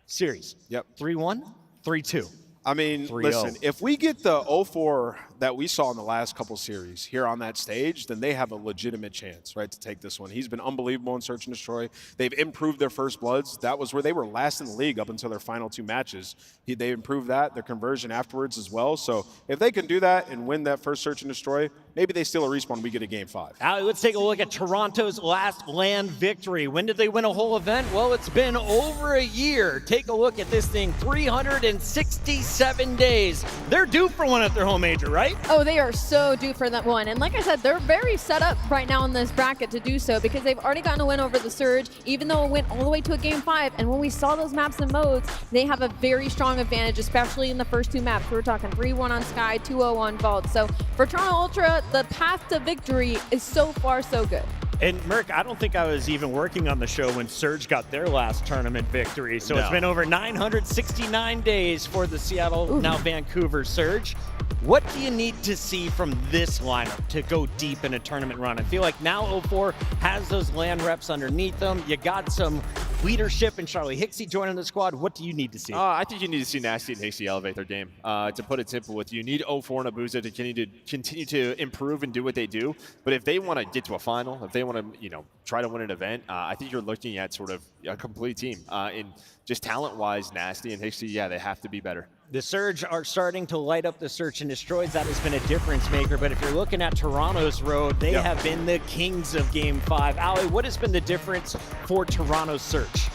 F: series.
I: Yep.
F: 3-1, 3-2.
I: I mean,
F: 3-0.
I: listen, if we get the 04 that we saw in the last couple series here on that stage, then they have a legitimate chance, right, to take this one. He's been unbelievable in Search and Destroy. They've improved their first bloods. That was where they were last in the league up until their final 2 matches. They improved that, their conversion afterwards as well. So if they can do that and win that first Search and Destroy, maybe they steal a respawn and we get a game 5.
F: Allie, let's take a look at Toronto's last LAN victory. When did they win a whole event? Well, it's been over a year. Take a look at this thing, 367 days. They're due for one at their home major, right?
H: Oh, they are so due for that one. And like I said, they're very set up right now in this bracket to do so because they've already gotten a win over the Surge, even though it went all the way to a game 5. And when we saw those maps and modes, they have a very strong advantage, especially in the first 2 maps. We're talking 3-1 on Sky, 2-0 on Vault. So for Toronto Ultra, the path to victory is so far so good.
F: And Merc, I don't think I was even working on the show when Surge got their last tournament victory. So It's been over 969 days for the Seattle, now Vancouver Surge. What do you need to see from this lineup to go deep in a tournament run? I feel like now 04 has those LAN reps underneath them. You got some leadership and Charlie Hixie joining the squad. What do you need to see?
B: I think you need to see Nasty and Hixie elevate their game. To put it simple with you need 04 and Abuza to continue to improve and do what they do. But if they want to get to a final, if they want to try to win an event, I think you're looking at sort of a complete team. In just talent-wise, Nasty and Hixie, yeah, they have to be better.
F: The Surge are starting to light up the Search and Destroys. That has been a difference maker. But if you're looking at Toronto's road, they have been the kings of Game 5. Allie, what has been the difference for Toronto's Search?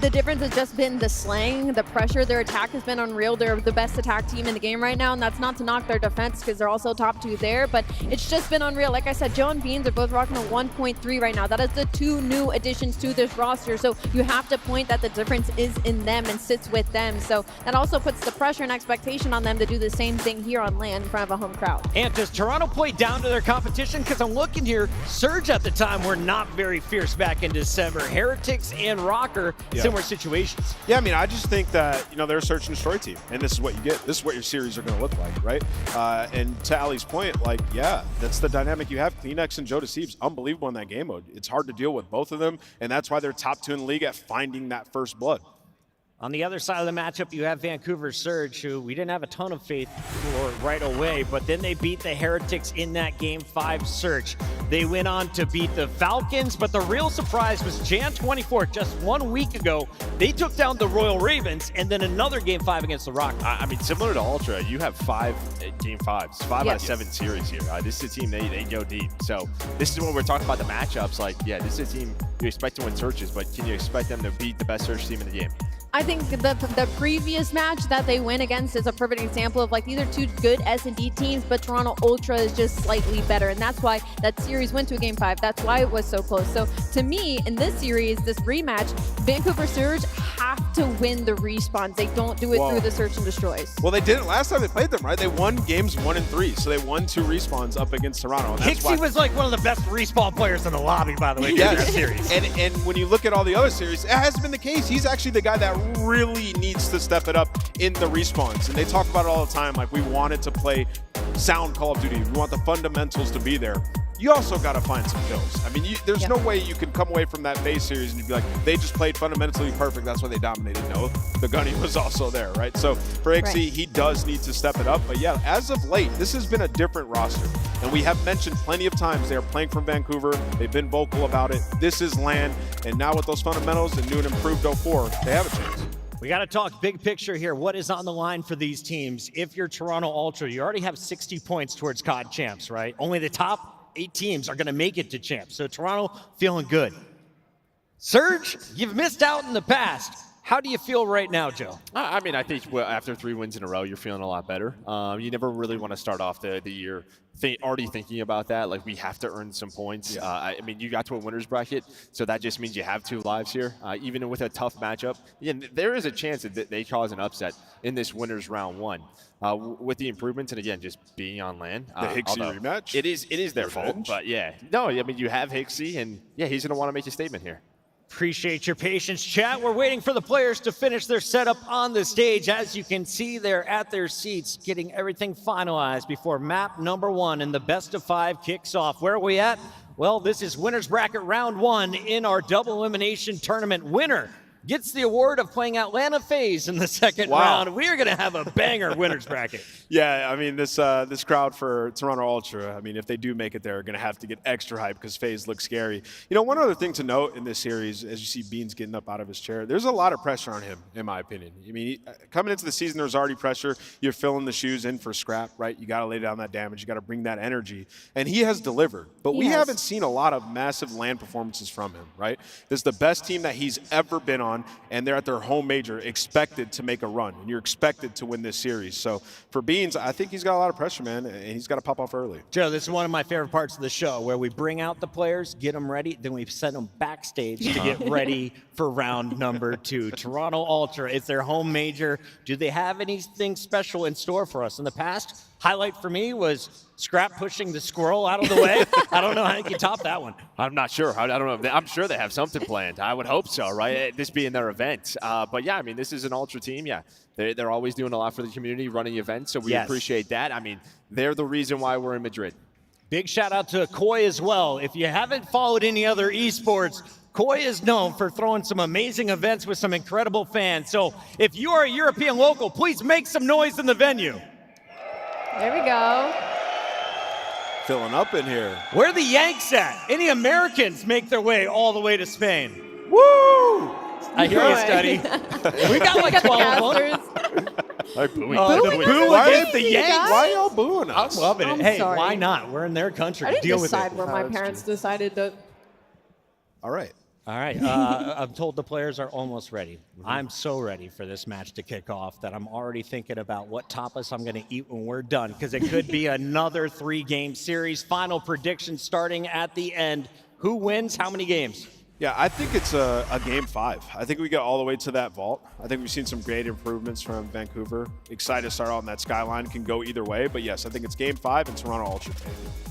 H: The difference has just been the slang, the pressure. Their attack has been unreal. They're the best attack team in the game right now, and that's not to knock their defense because they're also top 2 there, but it's just been unreal. Like I said, Joe and Beans are both rocking a 1.3 right now. That is the 2 new additions to this roster, so you have to point that the difference is in them and sits with them. So that also puts the pressure and expectation on them to do the same thing here on LAN in front of a home crowd.
F: And does Toronto play down to their competition? Because I'm looking here, Surge at the time were not very fierce back in December. Heretics and Rocker, similar situations.
I: Yeah, I mean, I just think that, they're a Search and Destroy team, and this is what you get. This is what your series are going to look like, right? And to Ali's point, that's the dynamic you have. Kleenex and Joe Deceiv's unbelievable in that game mode. It's hard to deal with both of them, and that's why they're top 2 in the league at finding that first blood.
F: On the other side of the matchup, you have Vancouver Surge, who we didn't have a ton of faith for right away, but then they beat the Heretics in that Game 5 Surge. They went on to beat the Falcons, but the real surprise was Jan 24th, just 1 week ago. They took down the Royal Ravens, and then another Game 5 against the Rockets.
B: I mean, similar to Ultra, you have 5 Game 5s, 5 out of 7 series here. This is a team, they go deep. So this is when we're talking about the matchups. This is a team you expect to win Searches, but can you expect them to beat the best Search team in the game?
H: I think the previous match that they win against is a perfect example of these are 2 good S&D teams, but Toronto Ultra is just slightly better, and that's why that series went to a Game 5. That's why it was so close. So to me, in this series, this rematch, Vancouver Surge have to win the respawns. They don't do it through the Search and Destroys.
I: Well, they didn't last time they played them, right? They won games 1 and 3, so they won 2 respawns up against Toronto. And that's
F: Hixie was one of the best respawn players in the lobby, by the way, in that series.
I: And when you look at all the other series, it hasn't been the case. He's actually the guy that really needs to step it up in the respawns. And they talk about it all the time, we wanted to play sound Call of Duty. We want the fundamentals to be there. You also got to find some kills. I mean, there's no way you can come away from that base series and be like, they just played fundamentally perfect. That's why they dominated. No, the gunny was also there, right? So for Ixie, he does need to step it up. But yeah, as of late, this has been a different roster. And we have mentioned plenty of times they are playing from Vancouver. They've been vocal about it. This is LAN. And now with those fundamentals and new and improved 04, they have a chance.
F: We got to talk big picture here. What is on the line for these teams? If you're Toronto Ultra, you already have 60 points towards COD champs, right? Only the top 8 teams are going to make it to champs. So Toronto feeling good. Surge, you've missed out in the past. How do you feel right now, Joe?
B: I mean, I think after 3 wins in a row, you're feeling a lot better. You never really want to start off the year already thinking about that. We have to earn some points. I mean, you got to a winner's bracket, so that just means you have 2 lives here. Even with a tough matchup, there is a chance that they cause an upset in this winner's round 1. With the improvements and again just being on LAN.
I: The Hixie rematch?
B: It is their fault, but no, I mean you have Hixie and he's going to want to make a statement here.
F: Appreciate your patience, chat. We're waiting for the players to finish their setup on the stage. As you can see, they're at their seats, getting everything finalized before map number 1 and the best of 5 kicks off. Where are we at? Well, this is winner's bracket round 1 in our double elimination tournament. Winner gets the award of playing Atlanta FaZe in the second round. We are going to have a banger winners bracket.
I: Yeah, I mean, this crowd for Toronto Ultra, I mean, if they do make it, they're going to have to get extra hype because FaZe looks scary. You know, one other thing to note in this series, as you see Beans getting up out of his chair, there's a lot of pressure on him, in my opinion. I mean, coming into the season, there's already pressure. You're filling the shoes in for scrap, right? You got to lay down that damage. You got to bring that energy. And he has delivered. But we haven't seen a lot of massive LAN performances from him, right? This is the best team that he's ever been on, and they're at their home major, expected to make a run. And you're expected to win this series. So for Beans, I think he's got a lot of pressure, man, and he's got to pop off early.
F: Joe, this is one of my favorite parts of the show, where we bring out the players, get them ready, then we send them backstage to get ready for round number 2. Toronto Ultra, it's their home major. Do they have anything special in store for us? In the past, highlight for me was Scrap pushing the squirrel out of the way. I don't know how you can top that one.
B: I'm not sure. I don't know. I'm sure they have something planned. I would hope so, right? This being their event. But yeah, I mean, this is an Ultra team. Yeah, they're always doing a lot for the community, running events, so we appreciate that. I mean, they're the reason why we're in Madrid.
F: Big shout out to Koi as well. If you haven't followed any other esports, Koi is known for throwing some amazing events with some incredible fans. So if you are a European local, please make some noise in the venue.
H: There we go.
I: Filling up in here.
F: Where are the Yanks at? Any Americans make their way all the way to Spain?
I: Woo!
F: I hear you, Study. We got like 12 of them. Boo against the Yanks?
I: Why are y'all booing us?
F: I'm loving it.
H: I'm
F: Hey,
H: sorry.
F: why not? We're in their country.
H: I didn't
F: Deal with
H: decide
F: it.
H: where my parents decided to.
I: All right.
F: All right. I'm told the players are almost ready. I'm so ready for this match to kick off that I'm already thinking about what tapas I'm going to eat when we're done, because it could be another 3-game series. Final prediction starting at the end. Who wins? How many games?
I: Yeah, I think it's a game 5. I think we get all the way to that vault. I think we've seen some great improvements from Vancouver. Excited to start out on that skyline. Can go either way, but yes, I think it's game 5 and Toronto Ultra.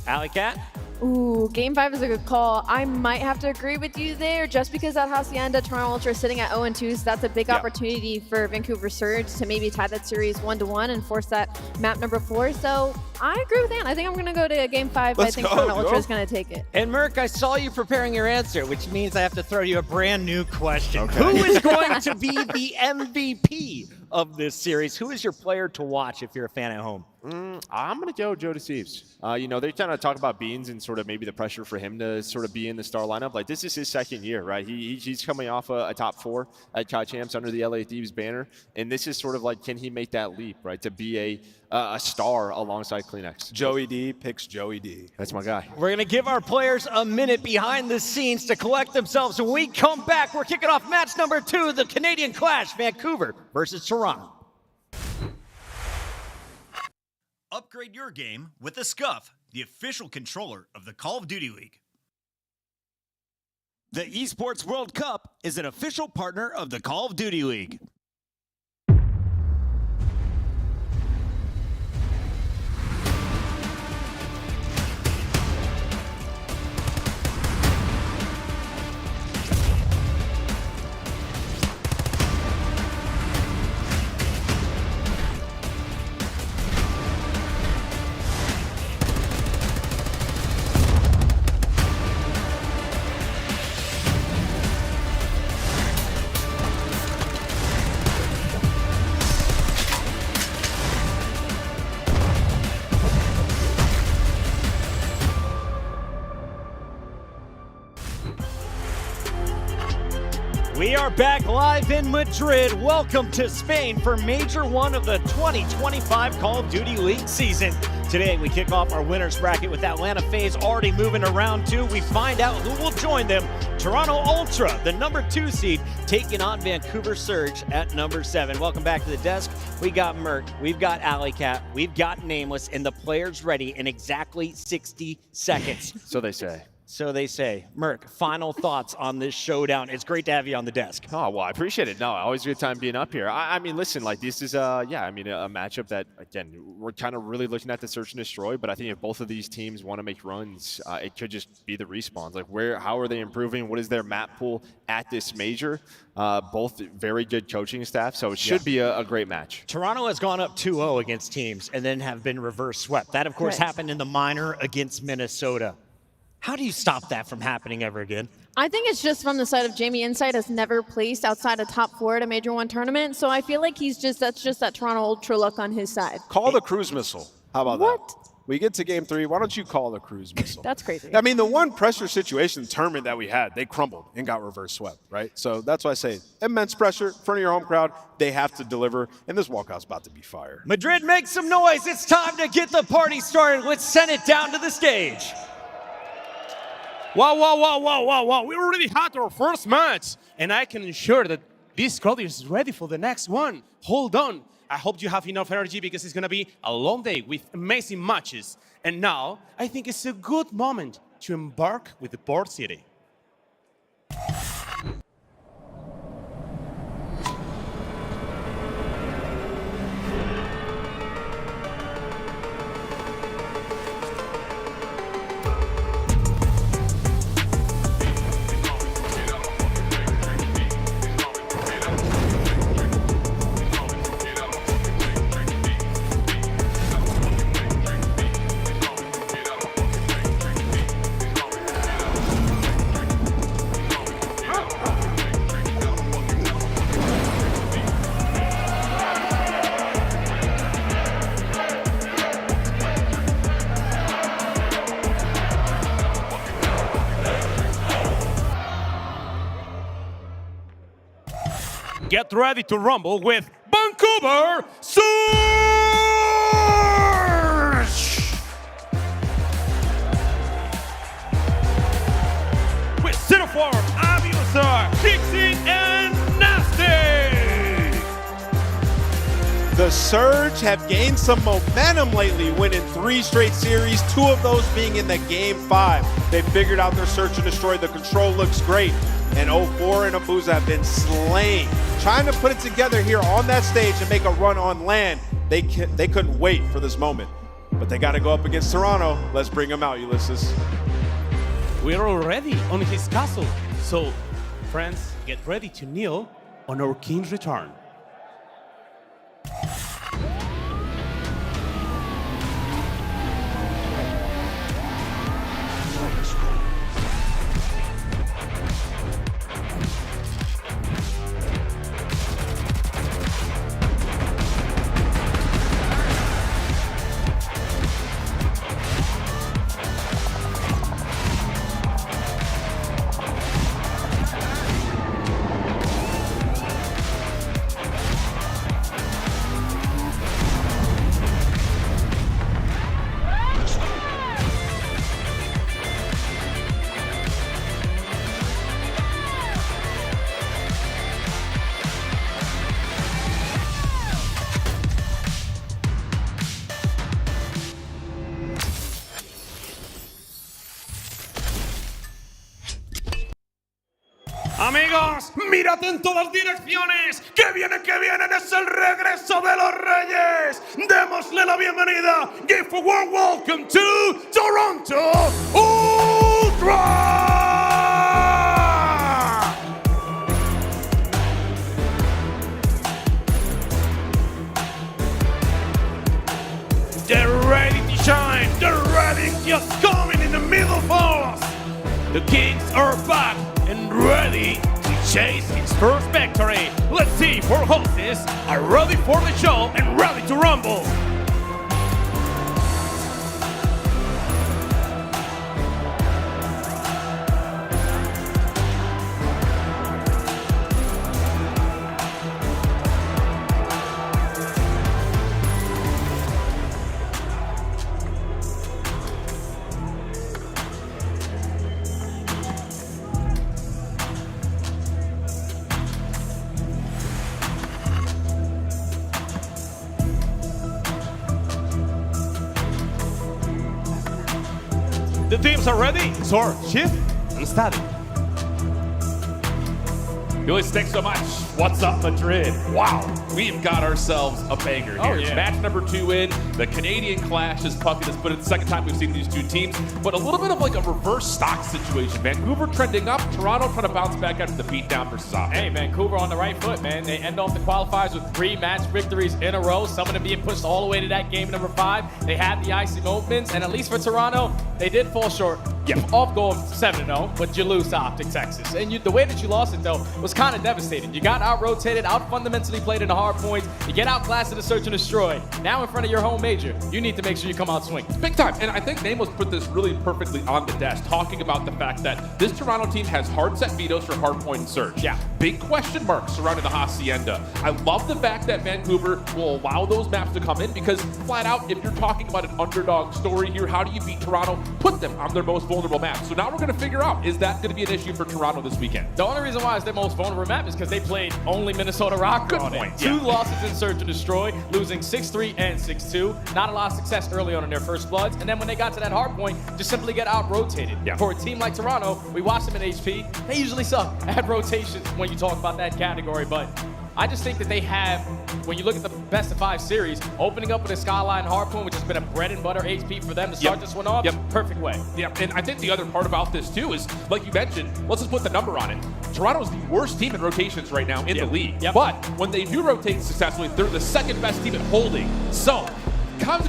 F: Alley Cat?
H: Ooh, game 5 is a good call. I might have to agree with you there, just because that Hacienda Toronto Ultra is sitting at 0-2, so that's a big opportunity for Vancouver Surge to maybe tie that series 1-1 and force that map number 4. So I agree with Ann. I think I'm going to go to game 5. I think Toronto Ultra is going to take it.
F: And Merc, I saw you preparing your answer, which means I have to throw you a brand new question. Who is going to be the MVP of this series? Who is your player to watch if you're a fan at home?
B: I'm going to go Joe DeCeves. You know, they kind of talk about Beans and sort of maybe the pressure for him to sort of be in the star lineup. Like, this is his second year, right? He's coming off a top 4 at Kai Champs under the LA Thieves banner. And this is sort of like, can he make that leap, right, to be a star alongside Kleenex?
I: Joey D picks Joey D.
B: That's my guy.
F: We're going to give our players a minute behind the scenes to collect themselves. When we come back, we're kicking off match number 2, the Canadian Clash, Vancouver versus Toronto.
K: Upgrade your game with the Scuff, the official controller of the Call of Duty League.
L: The Esports World Cup is an official partner of the Call of Duty League.
F: We are back live in Madrid. Welcome to Spain for Major 1 of the 2025 Call of Duty League season. Today, we kick off our winners bracket with Atlanta FaZe already moving to round 2. We find out who will join them. Toronto Ultra, the number 2 seed, taking on Vancouver Surge at number 7. Welcome back to the desk. We got Merc, we've got Alley Cat, we've got Nameless, and the players ready in exactly 60 seconds.
B: So they say.
F: So they say. Merc, final thoughts on this showdown. It's great to have you on the desk.
B: Oh, well, I appreciate it. No, always a good time being up here. I mean, listen, like, this is, a matchup that, again, we're kind of really looking at the search and destroy, but I think if both of these teams want to make runs, it could just be the respawns. Like, how are they improving? What is their map pool at this major? Both very good coaching staff, so it should be a great match.
F: Toronto has gone up 2-0 against teams and then have been reverse swept. That, of course, happened in the minor against Minnesota. How do you stop that from happening ever again?
H: I think it's just from the side of Jamie Insight has never placed outside of top 4 at a Major 1 tournament, so I feel like that's just that Toronto Ultra luck on his side.
I: Call the cruise missile. How about
H: What?
I: that? We get to game 3. Why don't you call the cruise missile?
H: That's crazy.
I: I mean, the one pressure situation tournament that we had, they crumbled and got reverse swept, right? So that's why I say immense pressure in front of your home crowd. They have to deliver, and this walkout's about to be fire.
F: Madrid, make some noise. It's time to get the party started. Let's send it down to the stage.
C: Wow, wow, wow, wow, wow, wow. We already had our first match, and I can ensure that this crowd is ready for the next one. Hold on. I hope you have enough energy because it's going to be a long day with amazing matches. And now, I think it's a good moment to embark with the Port City. Get ready to rumble with Vancouver Surge! With Citiform, Abuser, Pixie, and Nasty!
I: The Surge have gained some momentum lately, winning 3 straight series, 2 of those being in the Game 5. They figured out their search and destroy. The control looks great. And 04 and Abuza have been slain. Trying to put it together here on that stage and make a run on land. They couldn't wait for this moment. But they got to go up against Toronto. Let's bring them out, Ulysses.
C: We're already on his castle. So, friends, get ready to kneel on our king's return. Amigos, mirad en todas direcciones. ¡Que viene, que vienen! ¡Es el regreso de los Reyes! Démosle la bienvenida. Give a warm welcome to Toronto Ultra! They're ready to shine. They're ready just coming in the middle for us. The Kings are back and ready to chase his first victory. Let's see if our hosts are ready for the show and ready to rumble. The teams are ready. Sword, shift, and study.
M: Julius, thanks so much. What's up, Madrid? Wow, we've got ourselves a banger here.
C: Oh, yeah.
M: Match number 2 in. The Canadian clash is puffing us, but it's the second time we've seen these two teams. But a little bit of like a reverse stock situation. Vancouver trending up, Toronto trying to bounce back after the beatdown versus Austin.
E: Hey, Vancouver on the right foot, man. They end off the qualifiers with 3 match victories in a row. Some of them being pushed all the way to that game number 5. They had the icy moments, and at least for Toronto, they did fall short. off goal 7-0, but you lose to Optic Texas. And the way that you lost it, though, was kind of devastating. You got out-rotated, out-fundamentally played in the hard points. You get outclassed in the search and destroy. Now in front of your home major, you need to make sure you come out swinging.
M: Big time. And I think Nameless put this really perfectly on the desk, talking about the fact that this Toronto team has hard set vetoes for hard point and search.
E: Yeah.
M: Big question marks surrounding the Hacienda. I love the fact that Vancouver will allow those maps to come in because flat out, if you're talking about an underdog story here, how do you beat Toronto? Put them on their most vulnerable map. So now we're going to figure out, is that going to be an issue for Toronto this weekend?
E: The only reason why it's their most vulnerable map is because they played only Minnesota Rock on it. Two losses in search and destroy, losing 6-3 and 6-2. Not a lot of success early on in their first bloods. And then when they got to that hard point, just simply get out-rotated. For a team like Toronto, we watched them in HP. They usually suck at rotations when you talk about that category. But I just think that they have, when you look at the best of 5 series, opening up with a Skyline hardpoint, which has been a bread and butter HP for them to start this one off, perfect way.
M: And I think the other part about this too is, like you mentioned, let's just put the number on it. Toronto's the worst team in rotations right now in the league. But when they do rotate successfully, they're the second best team at holding. So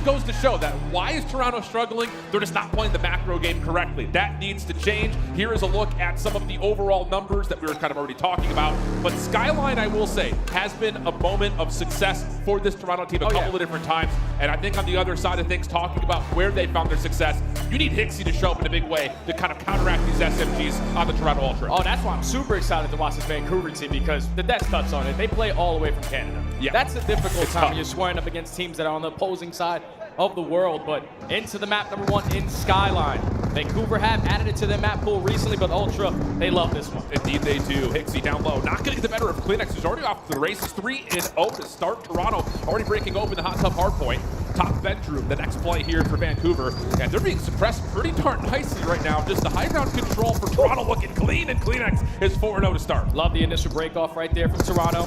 M: goes to show that why is Toronto struggling? They're just not playing the macro game correctly. That needs to change. Here is a look at some of the overall numbers that we were kind of already talking about. But Skyline, I will say, has been a moment of success for this Toronto team a couple of different times. And I think on the other side of things, talking about where they found their success, you need Hixie to show up in a big way to kind of counteract these SMGs on the Toronto Ultra.
E: Oh, that's why I'm super excited to watch this Vancouver team, because the death touch on it, they play all the way from Canada. That's a difficult time when you're squaring up against teams that are on the opposing side of the world. But into the map number 1 in Skyline. Vancouver have added it to their map pool recently, but Ultra, they love this one.
M: Indeed they do. Hixie down low, not getting the better of Kleenex, who's already off to the races. 3-0 to start. Toronto already breaking open the hot tub hard point. Top bedroom, the next play here for Vancouver. And they're being suppressed pretty darn nicely right now. Just the high ground control for Toronto looking clean, and Kleenex is 4-0 to start.
E: Love the initial break off right there from Toronto.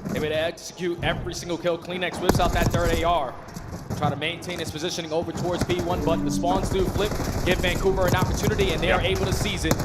E: They would execute every single kill. Kleenex whips out that third AR. Try to maintain his positioning over towards B1, but the spawns do flip, give Vancouver an opportunity, and they are able to seize it.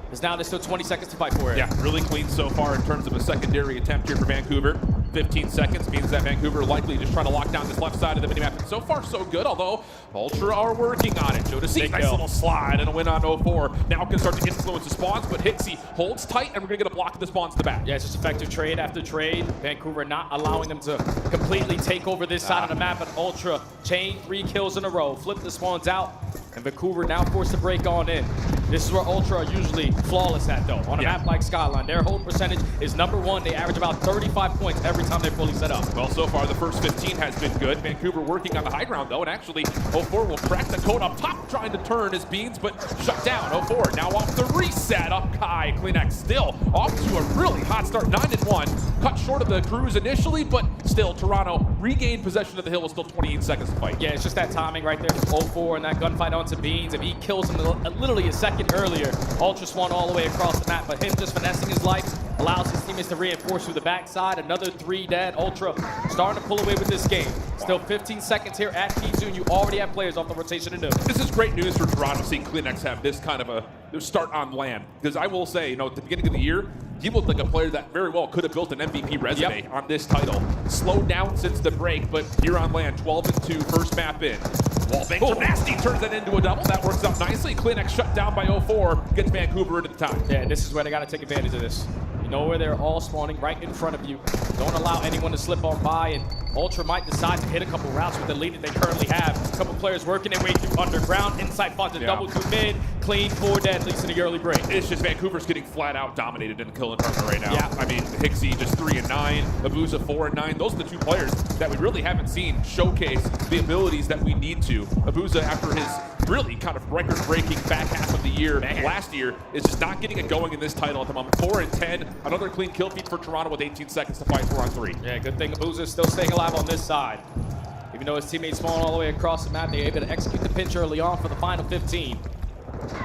E: Because now there's still 20 seconds to fight for it.
M: Yeah, really clean so far in terms of a secondary attempt here for Vancouver. 15 seconds means that Vancouver likely just trying to lock down this left side of the minimap. And so far, so good, although Ultra are working on it. Jodeci, nice little slide and a win on 04. Now can start to influence the spawns, but Hixie holds tight, and we're going to get a block of the spawns to the back.
E: Yeah, it's just effective trade after trade. Vancouver not allowing them to completely take over this side of the map, but Ultra chain 3 kills in a row, flip the spawns out, and Vancouver now forced to break on in. This is where Ultra are usually flawless at, though. On a map like Skyline, their hold percentage is number 1. They average about 35 points every time they're fully set up.
M: Well, so far, the first 15 has been good. Vancouver working on the high ground, though, and actually, 04 will crack the code up top, trying to turn his beans, but shut down. 04 now off the reset. Up high. Kleenex still off to a really hot start, 9-1. Cut short of the cruise initially, but still, Toronto regained possession of the hill with still 28 seconds to fight.
E: Yeah, it's just that timing right there from 04 and that gunfight onto Beans. If he kills him literally a second earlier, Ultra Swan all the way across the map, but him just finessing his life allows his teammates to reinforce through the backside. Another 3 dead. Ultra starting to pull away with this game. Still 15 seconds here at P2, and you already have players off the rotation to do.
M: This is great news for Toronto, seeing Kleenex have this kind of a start on land. Because I will say, at the beginning of the year, he looked like a player that very well could have built an MVP resume on this title. Slowed down since the break, but here on land, 12-2, first map in. Wallbang from Nasty turns that into a double. That works out nicely. Kleenex shut down by 04, gets Vancouver into the top.
E: Yeah, this is where they got to take advantage of this. You know where they're all spawning right in front of you. Don't allow anyone to slip on by, and Ultra might decide to hit a couple routes with the lead that they currently have. A couple players working their way through underground. Insight funds a double to mid. Clean 4 dead, at least in the early break.
M: It's just Vancouver's getting flat out dominated in the kill department right now. I mean, Hixie just 3-9, Abuza 4-9. Those are the 2 players that we really haven't seen showcase the abilities that we need to. Abuza, after his really kind of record-breaking back half of the year last year, is just not getting it going in this title at the moment. 4-10, another clean kill feed for Toronto with 18 seconds to fight 4-on-3.
E: Yeah, good thing Abuza is still staying alive on this side. Even though his teammates spawn all the way across the map, they're able to execute the pinch early on for the final 15.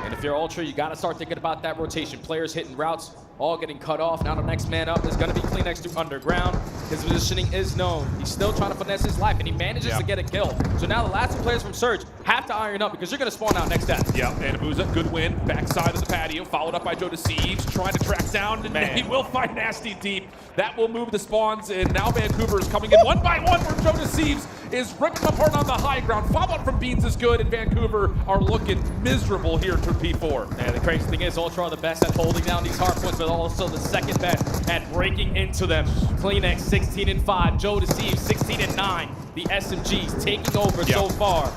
E: And if you're Ultra, you got to start thinking about that rotation. Players hitting routes, all getting cut off. Now the next man up is going to be Kleenex through underground. His positioning is known. He's still trying to finesse his life, and he manages to get a kill. So now the last 2 players from Surge have have to iron up because you're going to spawn out next step.
M: Yeah, and Abuza, good win. Backside of the patio, followed up by Joe Deceives, trying to track down, and he will find Nasty deep. That will move the spawns, and now Vancouver is coming in one by one, where Joe Deceives is ripping them apart on the high ground. Follow-up from Beans is good, and Vancouver are looking miserable here to P4.
E: And the crazy thing is, Ultra are the best at holding down these hard points, but also the second best at breaking into them. Kleenex 16-5, Joe Deceives 16-9. The SMGs taking over so far.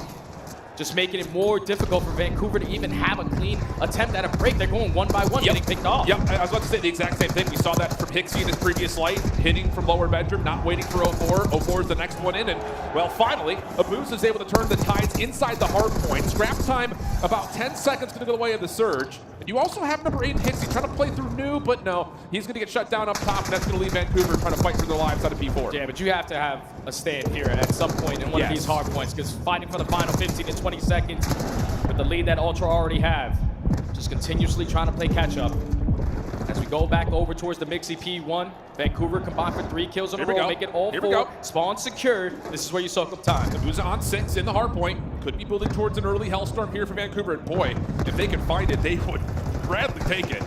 E: Just making it more difficult for Vancouver to even have a clean attempt at a break. They're going one by one, getting picked off.
M: Yep, I was about to say the exact same thing. We saw that from Hixie in his previous light, hitting from lower bedroom, not waiting for 04. 04 is the next one in, and well, finally, Abuz is able to turn the tides inside the hard point. Scrap time, about 10 seconds to go the way of the surge. And you also have number 8 Hixie trying to play through New, but no, he's going to get shut down up top, and that's going to leave Vancouver trying to fight for their lives out of P4.
E: Yeah, but you have to have a stand here at some point in one of these hard points, because fighting for the final 15 to 20 seconds with the lead that Ultra already have, just continuously trying to play catch up. As we go back over towards the Mixie P1, Vancouver combined for 3 kills in a row, make it all 4. Spawn secured. This is where you soak up time.
M: Abuza on 6 in the hard point. Could be building towards an early Hellstorm here for Vancouver. And boy, if they can find it, they would gladly take it.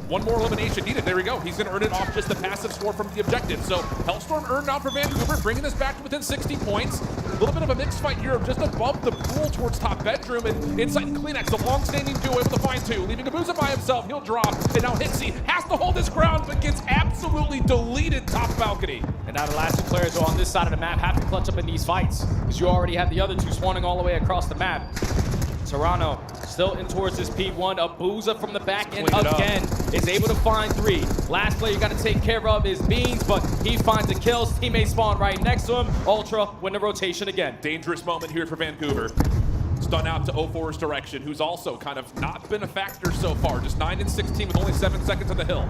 M: One more elimination needed. There we go. He's going to earn it off just the passive score from the objective. So Hellstorm earned out for Vancouver, bringing this back to within 60 points. A little bit of a mixed fight here, just above the pool towards top bedroom. And Insight and Kleenex, the long-standing duo, able to find 2. Leaving Abuza by himself. He'll drop. And now Hixie has to hold his ground, but gets absolutely deleted top balcony.
E: And now the last 2 players are on this side of the map have to clutch up in these fights, because you already have the other 2 spawning all the way across the map. Toronto still in towards this P1. Abuza from the back end again is able to find 3. Last player you got to take care of is Beans, but he finds a kill. His teammate spawn right next to him. Ultra win the rotation again.
M: Dangerous moment here for Vancouver. Stun out to 04's direction, who's also kind of not been a factor so far. Just 9 and 16 with only 7 seconds on the hill.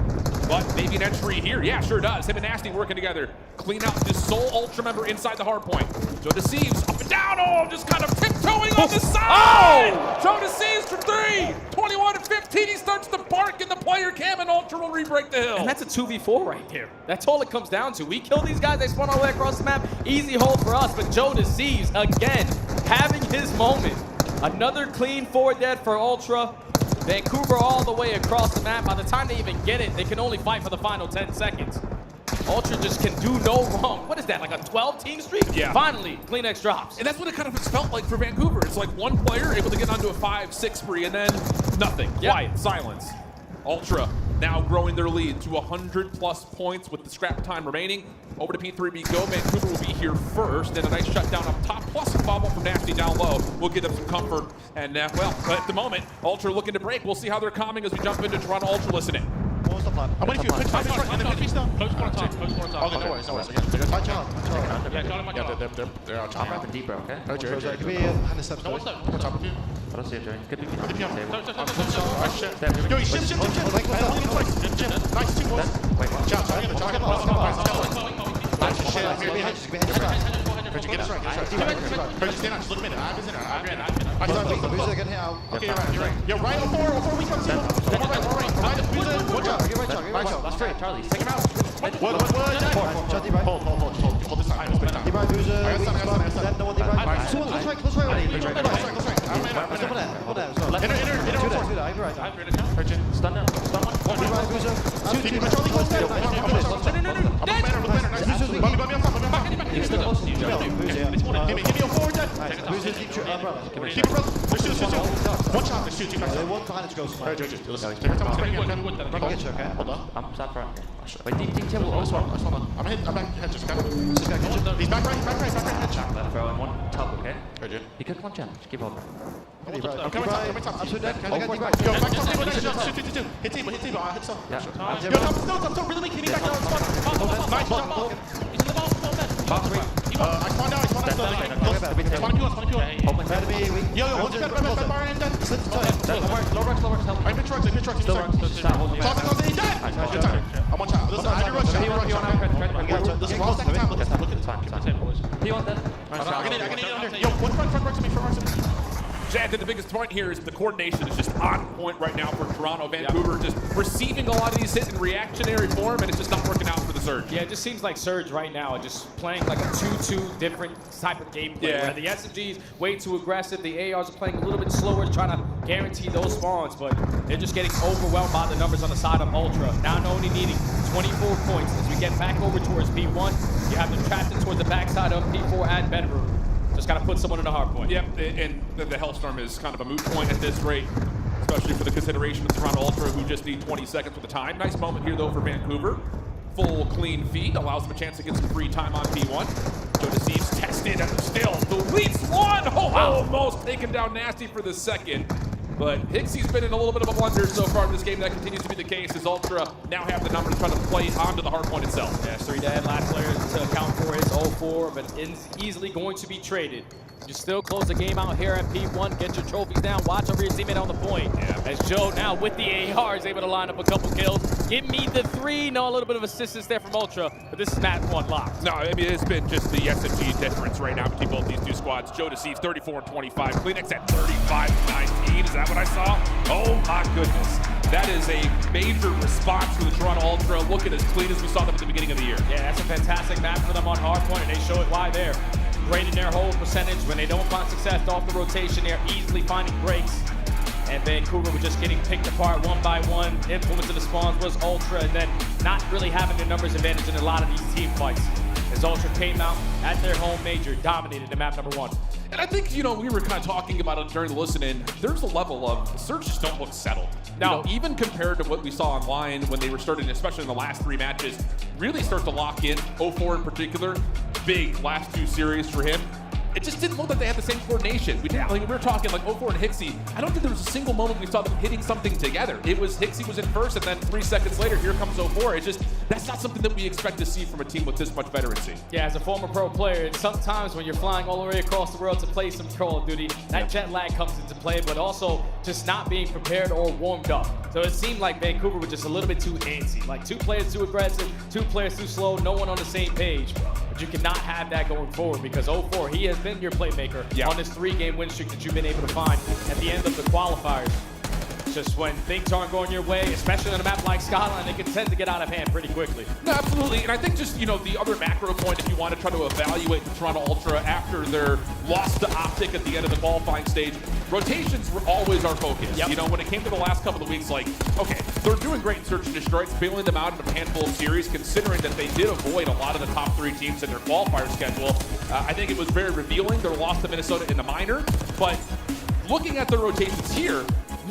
M: But maybe an entry here. Yeah, sure does. Him and Nasty working together. Clean out this sole Ultra member inside the hard point. Joe Deceives up and down. Oh, just kind of tiptoeing on the side. Oh! Joe Deceives for 3. 21 and 15. He starts to bark in the player cam, and Ultra will re-break the hill.
E: And that's a 2v4 right there. That's all it comes down to. We kill these guys. They spawn all the way across the map. Easy hold for us. But Joe Deceives, again, having his moment. Another clean 4 dead for Ultra. Vancouver all the way across the map. By the time they even get it, they can only fight for the final 10 seconds. Ultra just can do no wrong. What is that, like a 12-team streak?
M: Yeah.
E: Finally, Kleenex drops.
M: And that's what it kind of felt like for Vancouver. It's like one player able to get onto a 5-6 spree, and then nothing. Quiet, silence. Ultra now growing their lead to 100+ points with the scrap time remaining. Over to P3 we go. Vancouver will be here first, and a nice shutdown up top, plus a follow from Nasty down low will give them some comfort. And well, at the moment, Ultra looking to break. We'll see how they're calming as we jump into Toronto Ultra listening.
D: What was the plan? I'm waiting for you. Pitch right, and then pitch down. Close one on top. Close one on top. Okay, no worries, no worries. Touch on. Yeah, they're on top. I'm deeper, okay? Oh, Jerry. Give me a hand of steps. No, what's that? On top of you. I don't see it, Jerry. Could be on the table. Yo, shift. Nice, 2 balls. Wait, watch out. Purge, get us right. Purge, stand out. Just look a minute. I have his in there. Okay, you're right. Yo, right on 4 we come to. One right. Watch out. That's straight. Charlie, take him out. What? Hold this time. Close I'm sat front. Wait, I'm back. Just he's back right. Head bro, and 1 top, okay? He could 1 challenge. Keep holding. Okay, top. Yo, back top. Shoot. Hit table. Hit some. Yeah. Yo, top. Really weak. Hit me back down. Nice top. He's in the box. I spawned out. Spawn Q. Yo, hold your back bar and then slip the toe. Low rocks. I'm in trucks. Still rocks. He's dead. Good time. I'm on top. Listen, I did rush. Listen, we're all second time. Look at the time. P1 dead. I can eat under. Yo, one front rocks to me.
M: I think the biggest point here is the coordination is just on point right now for Toronto. Vancouver just receiving a lot of these hits in reactionary form, and it's just not working out for the Surge.
E: Yeah, it just seems like Surge right now are just playing like a 2-2 different type of gameplay.
M: Yeah.
E: Where the SMGs way too aggressive, the ARs are playing a little bit slower, trying to guarantee those spawns, but they're just getting overwhelmed by the numbers on the side of Ultra. Now only needing 24 points. As we get back over towards P1, you have them trapped in towards the backside of P4 and bedroom. Just got to put someone in a hard point.
M: Yep, and the Hellstorm is kind of a moot point at this rate, especially for the consideration of Toronto Ultra, who just need 20 seconds with the time. Nice moment here, though, for Vancouver. Full clean feed allows them a chance to get some free time on P1. Joe Deceives tested and still deletes one. Almost taken down nasty for the second. But Hixie's been in a little bit of a blunder so far in this game. That continues to be the case as Ultra now have the numbers to try to play onto the hard point itself.
E: Yeah, 3 dead, last player to account for is 0-4, but is easily going to be traded. You still close the game out here at P1, get your trophies down, watch over your teammate on the point. Yeah. As Joe now with the AR is able to line up a couple kills. Give me the 3. No, a little bit of assistance there from Ultra, but this is map 1 locked.
M: No, I mean, it's been just the SMG difference right now between both these two squads. Joe Deceives 34 and 25. Kleenex at 35 and 19. Is that what I saw? Oh my goodness. That is a major response for the Toronto Ultra, looking as clean as we saw them at the beginning of the year.
E: Yeah, that's a fantastic map for them on hardpoint, and they show it why there. Great in their hold percentage. When they don't find success off the rotation, they're easily finding breaks. And Vancouver were just getting picked apart one by one. Influence of the spawns was Ultra, and then not really having their numbers advantage in a lot of these team fights. As Ultra came out at their home major, dominated the map number 1.
M: And I think, you know, we were kind of talking about it during the listen-in. There's a level of, the Surge just don't look settled. No. You know, even compared to what we saw online when they were starting, especially in the last 3 matches, really start to lock in. 0-4 in particular, big last 2 series for him. It just didn't look like they had the same coordination. We were talking like 0-4 and Hixie. I don't think there was a single moment we saw them hitting something together. It was Hixie was in first, and then 3 seconds later, here comes 0-4. It's just, that's not something that we expect to see from a team with this much veterancy.
E: Yeah, as a former pro player, and sometimes when you're flying all the way across the world to play some Call of Duty, that jet lag comes into play, but also just not being prepared or warmed up. So it seemed like Vancouver was just a little bit too antsy. Like 2 players too aggressive, 2 players too slow, no one on the same page. But you cannot have that going forward because 0-4, he has been your playmaker on this 3-game win streak that you've been able to find at the end of the qualifiers. Just when things aren't going your way, especially on a map like Scotland, it can tend to get out of hand pretty quickly.
M: No, absolutely, and I think just, you know, the other macro point, if you want to try to evaluate the Toronto Ultra after their loss to Optic at the end of the qualifying stage, rotations were always our focus. You know, when it came to the last couple of weeks, like, okay, they're doing great in Search and Destroy, it's bailing them out in a handful of series, considering that they did avoid a lot of the top 3 teams in their qualifier schedule. I think it was very revealing, their loss to Minnesota in the minor, but looking at the rotations here,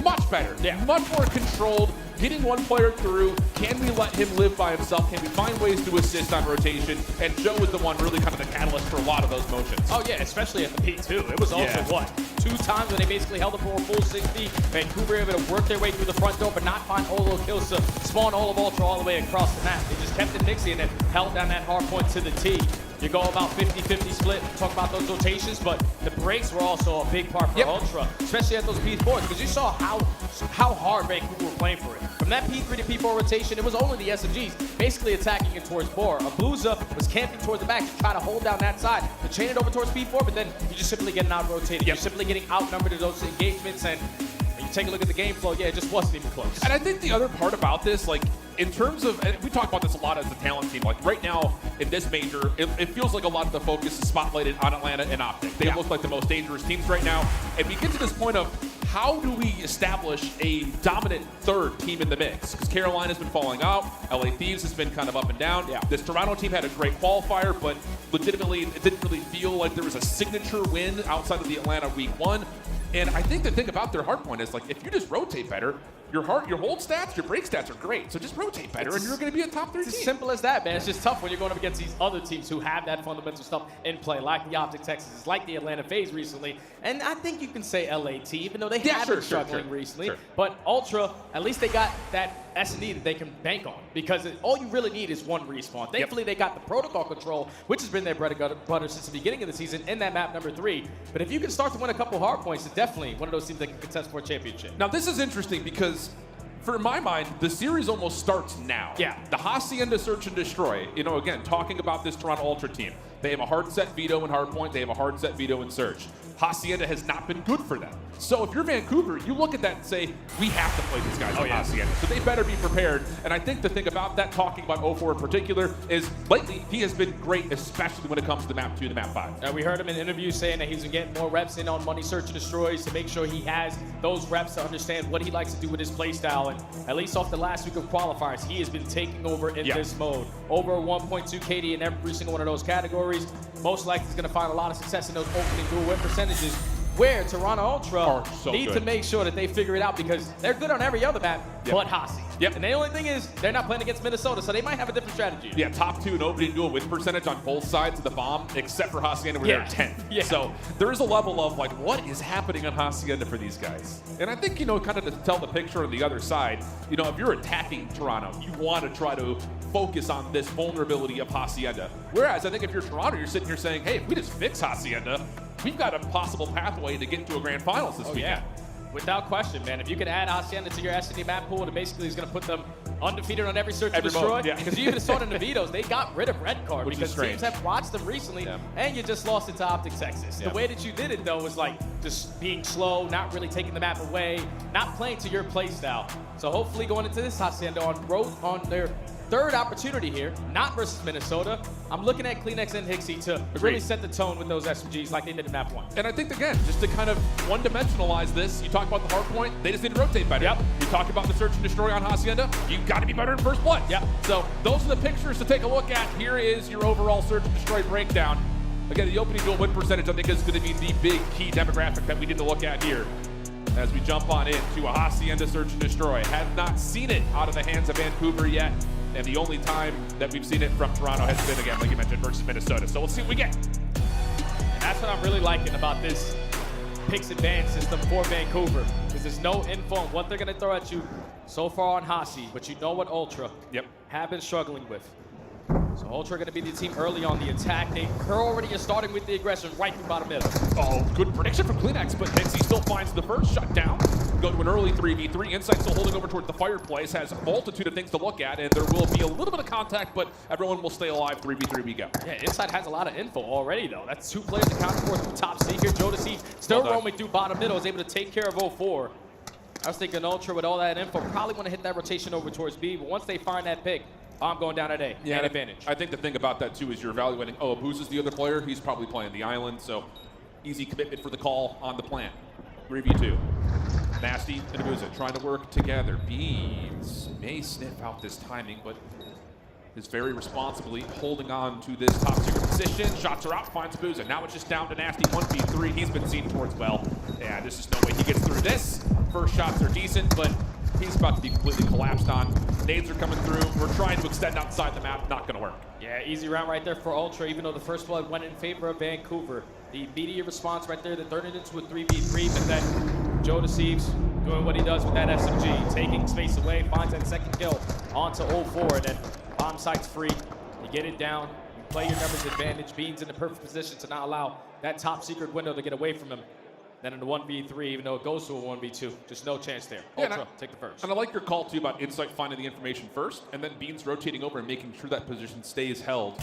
M: much better, much more controlled, getting one player through. Can we let him live by himself? Can we find ways to assist on rotation? And Joe was the one really kind of the catalyst for a lot of those motions.
E: Oh yeah, especially at the P2. It was also, what, 2 times when they basically held it for a full 60. Vancouver able to work their way through the front door, but not find Olo kills to spawn all of Ultra all the way across the map. They just kept it mixy and then held down that hard point to the T. You go about 50-50 split, talk about those rotations, but the breaks were also a big part for Ultra, especially at those P4s, because you saw how hard Vancouver were playing for it. From that P3 to P4 rotation, it was only the SMGs basically attacking it towards Bor. Abuza was camping towards the back to try to hold down that side, to chain it over towards P4, but then you're just simply getting out-rotated. You're simply getting outnumbered in those engagements, and when you take a look at the game flow, it just wasn't even close.
M: And I think the other part about this, like, in terms of, and we talk about this a lot as a talent team, like right now in this major, it feels like a lot of the focus is spotlighted on Atlanta and Optic. They look like the most dangerous teams right now. And we get to this point of how do we establish a dominant 3rd team in the mix? Because Carolina's been falling out, LA Thieves has been kind of up and down. This Toronto team had a great qualifier, but legitimately it didn't really feel like there was a signature win outside of the Atlanta week 1. And I think the thing about their hardpoint is, like, if you just rotate better, your hold stats, your break stats are great. So just rotate better, and you're going to be a top 3 team.
E: It's as simple as that, man. It's just tough when you're going up against these other teams who have that fundamental stuff in play, like the Optic Texans, like the Atlanta FaZe recently. And I think you can say LAT, even though they have been struggling recently. But Ultra, at least they got that S&D that they can bank on, because all you really need is one respawn. Thankfully, they got the protocol control, which has been their bread and butter since the beginning of the season in that map number 3. But if you can start to win a couple hard points, it's definitely one of those teams that can contest for a championship.
M: Now, this is interesting because, for my mind, the series almost starts now. The Hacienda Search and Destroy, you know, again, talking about this Toronto Ultra team. They have a hard set veto in hardpoint. They have a hard set veto in Surge. Hacienda has not been good for them. So if you're Vancouver, you look at that and say, we have to play these guys on Hacienda. So they better be prepared. And I think the thing about that, talking about 0-4 in particular, is lately he has been great, especially when it comes to the map 2 and the map 5.
E: We heard him in interviews saying that he's been getting more reps in on Money Search and Destroys to make sure he has those reps to understand what he likes to do with his playstyle. And at least off the last week of qualifiers, he has been taking over in this mode. Over 1.2 KD in every single one of those categories. Most likely he's going to find a lot of success in those opening dual win percentages, where Toronto Ultra need to make sure that they figure it out, because they're good on every other map but Hasi. And the only thing is, they're not playing against Minnesota, so they might have a different strategy.
M: Yeah, top 2 in opening dual win percentage on both sides of the bomb, except for Hacienda, where they're 10th. So there is a level of, like, what is happening on Hacienda for these guys? And I think, you know, kind of to tell the picture on the other side, you know, if you're attacking Toronto, you want to try to focus on this vulnerability of Hacienda. Whereas I think if you're Toronto, you're sitting here saying, hey, if we just fix Hacienda, we've got a possible pathway to get to a grand finals this weekend.
E: Without question, man. If you can add Hacienda to your S&D map pool, it basically is going to put them undefeated on every search and destroy. Because you even saw it in the vetoes, they got rid of red card because teams have watched them recently, and you just lost it to Optic Texas. The way that you did it, though, was like just being slow, not really taking the map away, not playing to your play style. So hopefully going into this Hacienda on their third opportunity here, not versus Minnesota, I'm looking at Kleenex and Hixie to really set the tone with those SMGs like they did in map 1.
M: And I think, again, just to kind of one-dimensionalize this, you talk about the hard point, they just need to rotate better. You talk about the search and destroy on Hacienda, you've got to be better in first blood. So those are the pictures to take a look at. Here is your overall search and destroy breakdown. Again, the opening dual win percentage, I think, is going to be the big key demographic that we need to look at here as we jump on into a Hacienda search and destroy. Have not seen it out of the hands of Vancouver yet. And the only time that we've seen it from Toronto has been, again, like you mentioned, versus Minnesota. So we'll see what we get.
E: And that's what I'm really liking about this Picks Advance system for Vancouver, because there's no info on what they're going to throw at you so far on Hasi, but you know what Ultra have been struggling with. So Ultra are going to be the team early on the attack. They already are starting with the aggression right through bottom middle.
M: Oh, good prediction from Kleenex, but Hixie still finds the first shut down. Go to an early 3v3. Insight still holding over towards the fireplace, has a multitude of things to look at, and there will be a little bit of contact, but everyone will stay alive. 3v3 we go.
E: Yeah, Insight has a lot of info already, though. That's 2 players accounted for through top seeker. Jodeci still roaming through bottom middle, is able to take care of 0-4. I was thinking Ultra with all that info probably want to hit that rotation over towards B, but once they find that pick, I'm going down at A. Yeah, advantage.
M: I think the thing about that, too, is you're evaluating, oh, Abuz is the other player. He's probably playing the island, so easy commitment for the call on the plant. 3v2. Nasty and Abuza trying to work together. Beans may sniff out this timing, but is very responsibly holding on to this top secret position. Shots are out, finds Abuza. Now it's just down to Nasty. 1v3. He's been seen towards well. Yeah, there's just no way he gets through this. First shots are decent, but he's about to be completely collapsed on. Nades are coming through. We're trying to extend outside the map. Not going to work.
E: Yeah, easy round right there for Ultra, even though the first blood went in favor of Vancouver. The immediate response right there, they turned it into a 3v3, but then Joe Deceives doing what he does with that SMG, taking space away, finds that second kill onto 0-4, and then bomb site's free. You get it down, you play your numbers advantage. Beans in the perfect position to not allow that top secret window to get away from him. Then in the 1v3, even though it goes to a 1v2, just no chance there. Ultra, take the first.
M: And I like your call, too, about Insight finding the information first, and then Beans rotating over and making sure that position stays held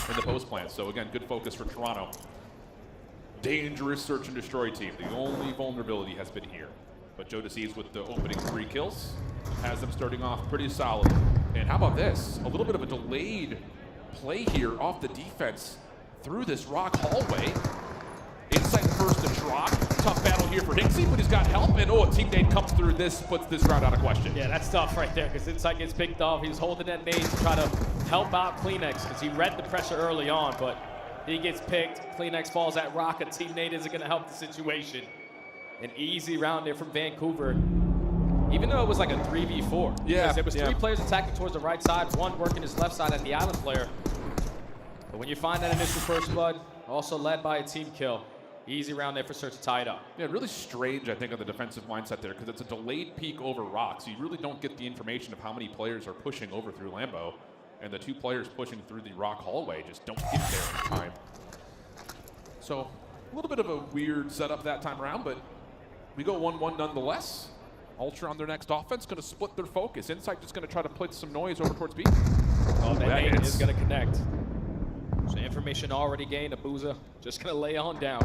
M: in the post plant. So, again, good focus for Toronto. Dangerous search and destroy team. The only vulnerability has been here. But Joe Deceives with the opening 3 kills has them starting off pretty solid. And how about this? A little bit of a delayed play here off the defense through this rock hallway. Insight first to drop. Tough battle here for Hixie, but he's got help. And a teammate comes through this, puts this round out of question.
E: Yeah, that's tough right there, because Insight gets picked off. He was holding that nade to try to help out Kleenex, because he read the pressure early on, but he gets picked. Kleenex falls at rock. A team nade isn't going to help the situation. An easy round there from Vancouver, even though it was like a 3v4.
M: Yeah.
E: Because there was 3 players attacking towards the right side, 1 working his left side at the island player. But when you find that initial first blood, also led by a team kill, easy round there for Search to tie it up.
M: Yeah, really strange, I think, on the defensive mindset there, because it's a delayed peek over rock, so you really don't get the information of how many players are pushing over through Lambo, and the 2 players pushing through the rock hallway just don't get there in time. So, a little bit of a weird setup that time around, but we go 1-1 nonetheless. Ultra on their next offense, going to split their focus. Insight just going to try to put some noise over towards B.
E: Oh, that nade is going to connect. So information already gained. Abuza just gonna lay on down.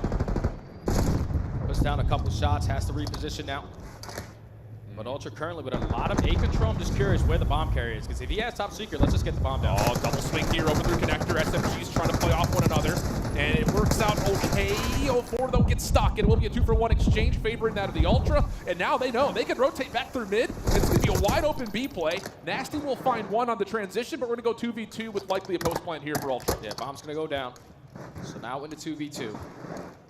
E: Puts down a couple shots, has to reposition now. But Ultra currently with a lot of A control. I'm just curious where the bomb carrier is, because if he has top secret, let's just get the bomb down.
M: Oh, double swing here over through connector. SMG's trying to play off one another, and it works out okay. 04 though gets stuck. It will be a 2-for-1 exchange favoring that of the Ultra, and now they know they can rotate back through mid. It's going to be a wide open B play. Nasty will find one on the transition, but we're going to go 2v2 with likely a post plant here for Ultra.
E: Yeah, bomb's going to go down. So now into 2v2.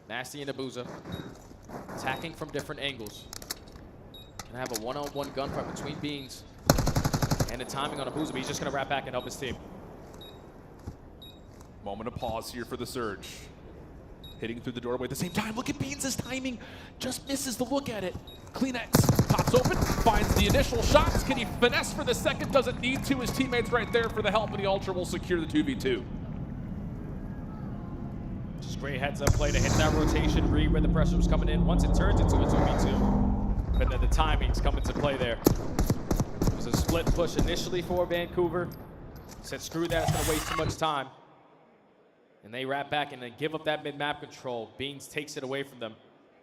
E: Nasty and Abuza attacking from different angles. Gonna have a one-on-one gunfight between Beans. And the timing on Abuza, but he's just gonna wrap back and help his team.
M: Moment of pause here for the Surge. Hitting through the doorway at the same time. Look at Beans' timing. Just misses the look at it. Kleenex pops open, finds the initial shots. Can he finesse for the second? Doesn't need to. His teammates right there for the help, and the Ultra will secure the 2v2.
E: Just great heads-up play to hit that rotation, read where the pressure was coming in. Once it turns into a 2v2. But then the timings come into play there. It was a split push initially for Vancouver. Said, screw that, it's gonna waste too much time. And they wrap back and then give up that mid-map control. Beans takes it away from them.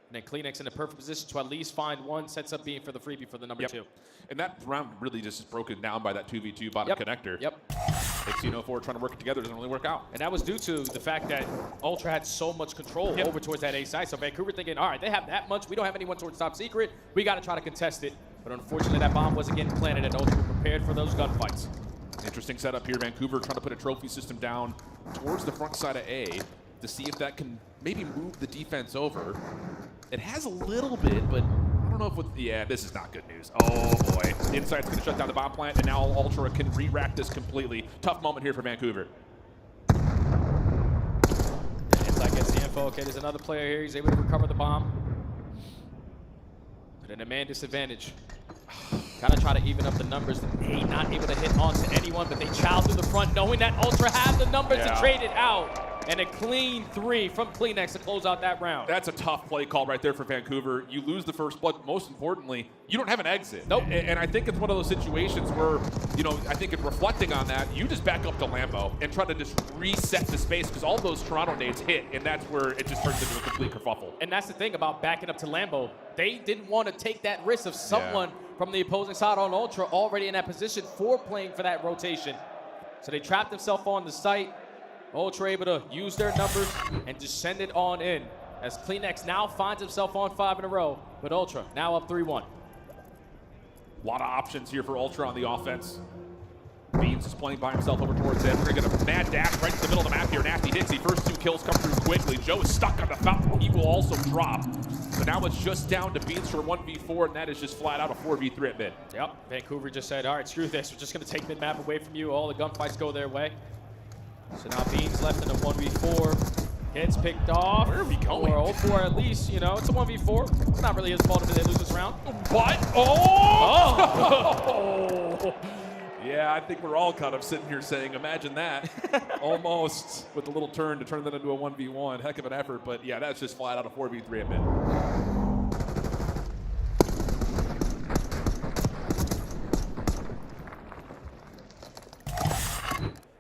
E: And then Kleenex in a perfect position to at least find one, sets up Bean for the freebie for the number 2.
M: And that round really just is broken down by that 2v2 bottom connector.
E: Yep.
M: Xeno 04 trying to work it together, doesn't really work out.
E: And that was due to the fact that Ultra had so much control over towards that A side. So Vancouver thinking, all right, they have that much. We don't have anyone towards top secret. We got to try to contest it. But unfortunately, that bomb wasn't getting planted, and Ultra were prepared for those gunfights.
M: Interesting setup here. Vancouver trying to put a trophy system down towards the front side of A to see if that can maybe move the defense over. It has a little bit, but I don't know if with, yeah, this is not good news. Oh boy. Inside's gonna shut down the bomb plant, and now Ultra can re-rack this completely. Tough moment here for Vancouver.
E: Inside gets the info. Okay, there's another player here. He's able to recover the bomb. But in a man disadvantage. Gotta try to even up the numbers. A not able to hit onto anyone, but they chow through the front, knowing that Ultra have the numbers to trade it out. And a clean 3 from Kleenex to close out that round.
M: That's a tough play call right there for Vancouver. You lose the first blood, but most importantly, you don't have an exit.
E: Nope.
M: And I think it's one of those situations where, you know, I think in reflecting on that, you just back up to Lambo and try to just reset the space, because all those Toronto nades hit, and that's where it just turns into a complete kerfuffle.
E: And that's the thing about backing up to Lambo. They didn't want to take that risk of someone from the opposing side on Ultra already in that position for playing for that rotation. So they trapped themselves on the site. Ultra able to use their numbers and just send it on in, as Kleenex now finds himself on 5 in a row, but Ultra now up 3-1.
M: A lot of options here for Ultra on the offense. Beans is playing by himself over towards it. We're going to get a mad dash right to the middle of the map here. Nasty hits. The first 2 kills come through quickly. Joe is stuck on the fountain. He will also drop. So now it's just down to Beans for 1v4, and that is just flat out a 4v3 at mid.
E: Yep, Vancouver just said, all right, screw this. We're just going to take mid-map away from you. All the gunfights go their way. So now Beans left in a 1v4. Gets picked off.
M: Where are we going?
E: Or 0-4 at least, you know, it's a 1v4. It's not really his fault if they lose this round.
M: But, oh! Yeah, I think we're all kind of sitting here saying, imagine that. Almost with a little turn to turn that into a 1v1. Heck of an effort, but yeah, that's just flat out a 4v3 at mid.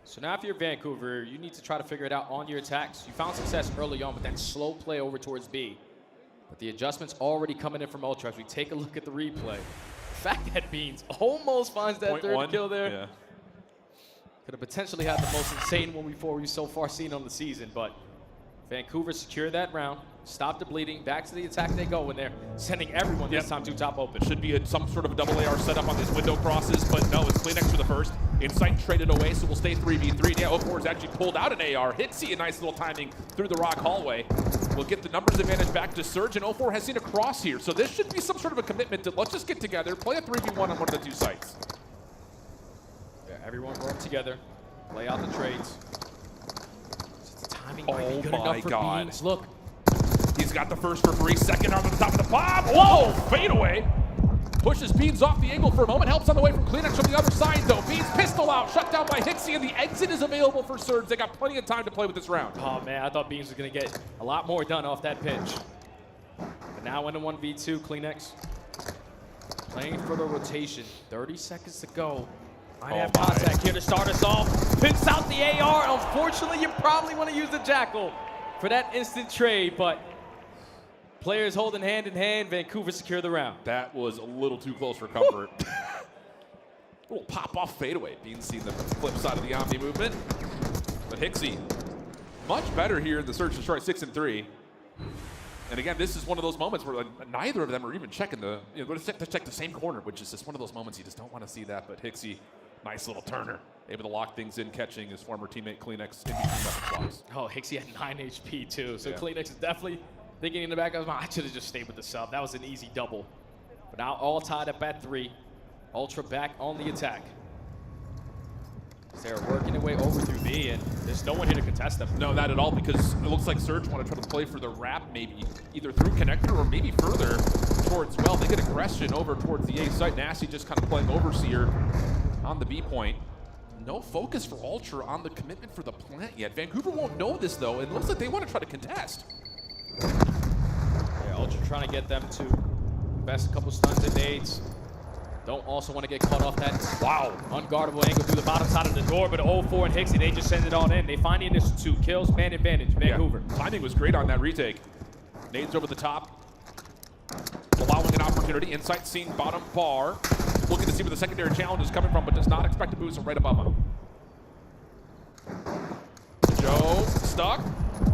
E: So now if you're Vancouver, you need to try to figure it out on your attacks. You found success early on with that slow play over towards B. But the adjustments already coming in from Ultra as we take a look at the replay. The fact that Beans almost finds that third kill there. Could have potentially had the most insane 1v4 we've so far seen on the season, but Vancouver secured that round, stopped the bleeding, back to the attack they go when they're sending everyone this time to top open.
M: Should be some sort of a double AR setup on these window crosses, but no, it's Kleenex for the first. Insight traded away, so we'll stay 3v3. Yeah, 04 is actually pulled out an AR. Hitsy a nice little timing through the rock hallway. We'll get the numbers advantage back to Surge, and 04 has seen a cross here. So this should be some sort of a commitment to let's just get together, play a 3v1 on one of the 2 sites.
E: Yeah, everyone work together, play out the trades. Timing
M: might be good enough for Beans.
E: Look.
M: He's got the first for free. Second on the top of the bomb. Whoa! Fade away. Pushes Beans off the angle for a moment. Helps on the way from Kleenex from the other side, though. Beans pistol out. Shut down by Hixie, and the exit is available for Surge. They got plenty of time to play with this round.
E: Oh, man. I thought Beans was going to get a lot more done off that pitch. But now in a 1v2, Kleenex playing for the rotation. 30 seconds to go. Might have contact here to start us off. Picks out the AR. Unfortunately, you probably want to use the Jackal for that instant trade, but players holding hand in hand. Vancouver secure the round.
M: That was a little too close for comfort. Little pop-off fadeaway. Being seen the flip side of the Omni movement. But Hixie, much better here in the search and destroy 6 and 3. And again, this is one of those moments where neither of them are even checking the, they check the same corner, which is just one of those moments you just don't want to see that. But Hixie, nice little turner, able to lock things in, catching his former teammate Kleenex in between weapon blocks.
E: Oh, Hixie had 9 HP too, so Kleenex is definitely thinking in the back of his mind, I should have just stayed with the sub. That was an easy double. But now all tied up at 3. Ultra back on the attack. They're working their way over through B, and there's no one here to contest them.
M: No, not at all, because it looks like Surge want to try to play for the wrap, maybe either through connector or maybe further towards, well, they get aggression over towards the A site. Nasty just kind of playing Overseer on the B point. No focus for Ultra on the commitment for the plant yet. Vancouver won't know this, though, and it looks like they want to try to contest.
E: Yeah, Ultra trying to get them to invest a couple stuns and nades. Don't also want to get caught off that, wow, unguardable angle through the bottom side of the door, but 0-4 and Hixie, they just send it on in. They find the initial 2 kills, man advantage, Vancouver.
M: Yeah. Timing was great on that retake. Nades over the top, allowing an opportunity. Insight seen bottom bar, looking to see where the secondary challenge is coming from, but does not expect to boost him right above him. Joe stuck,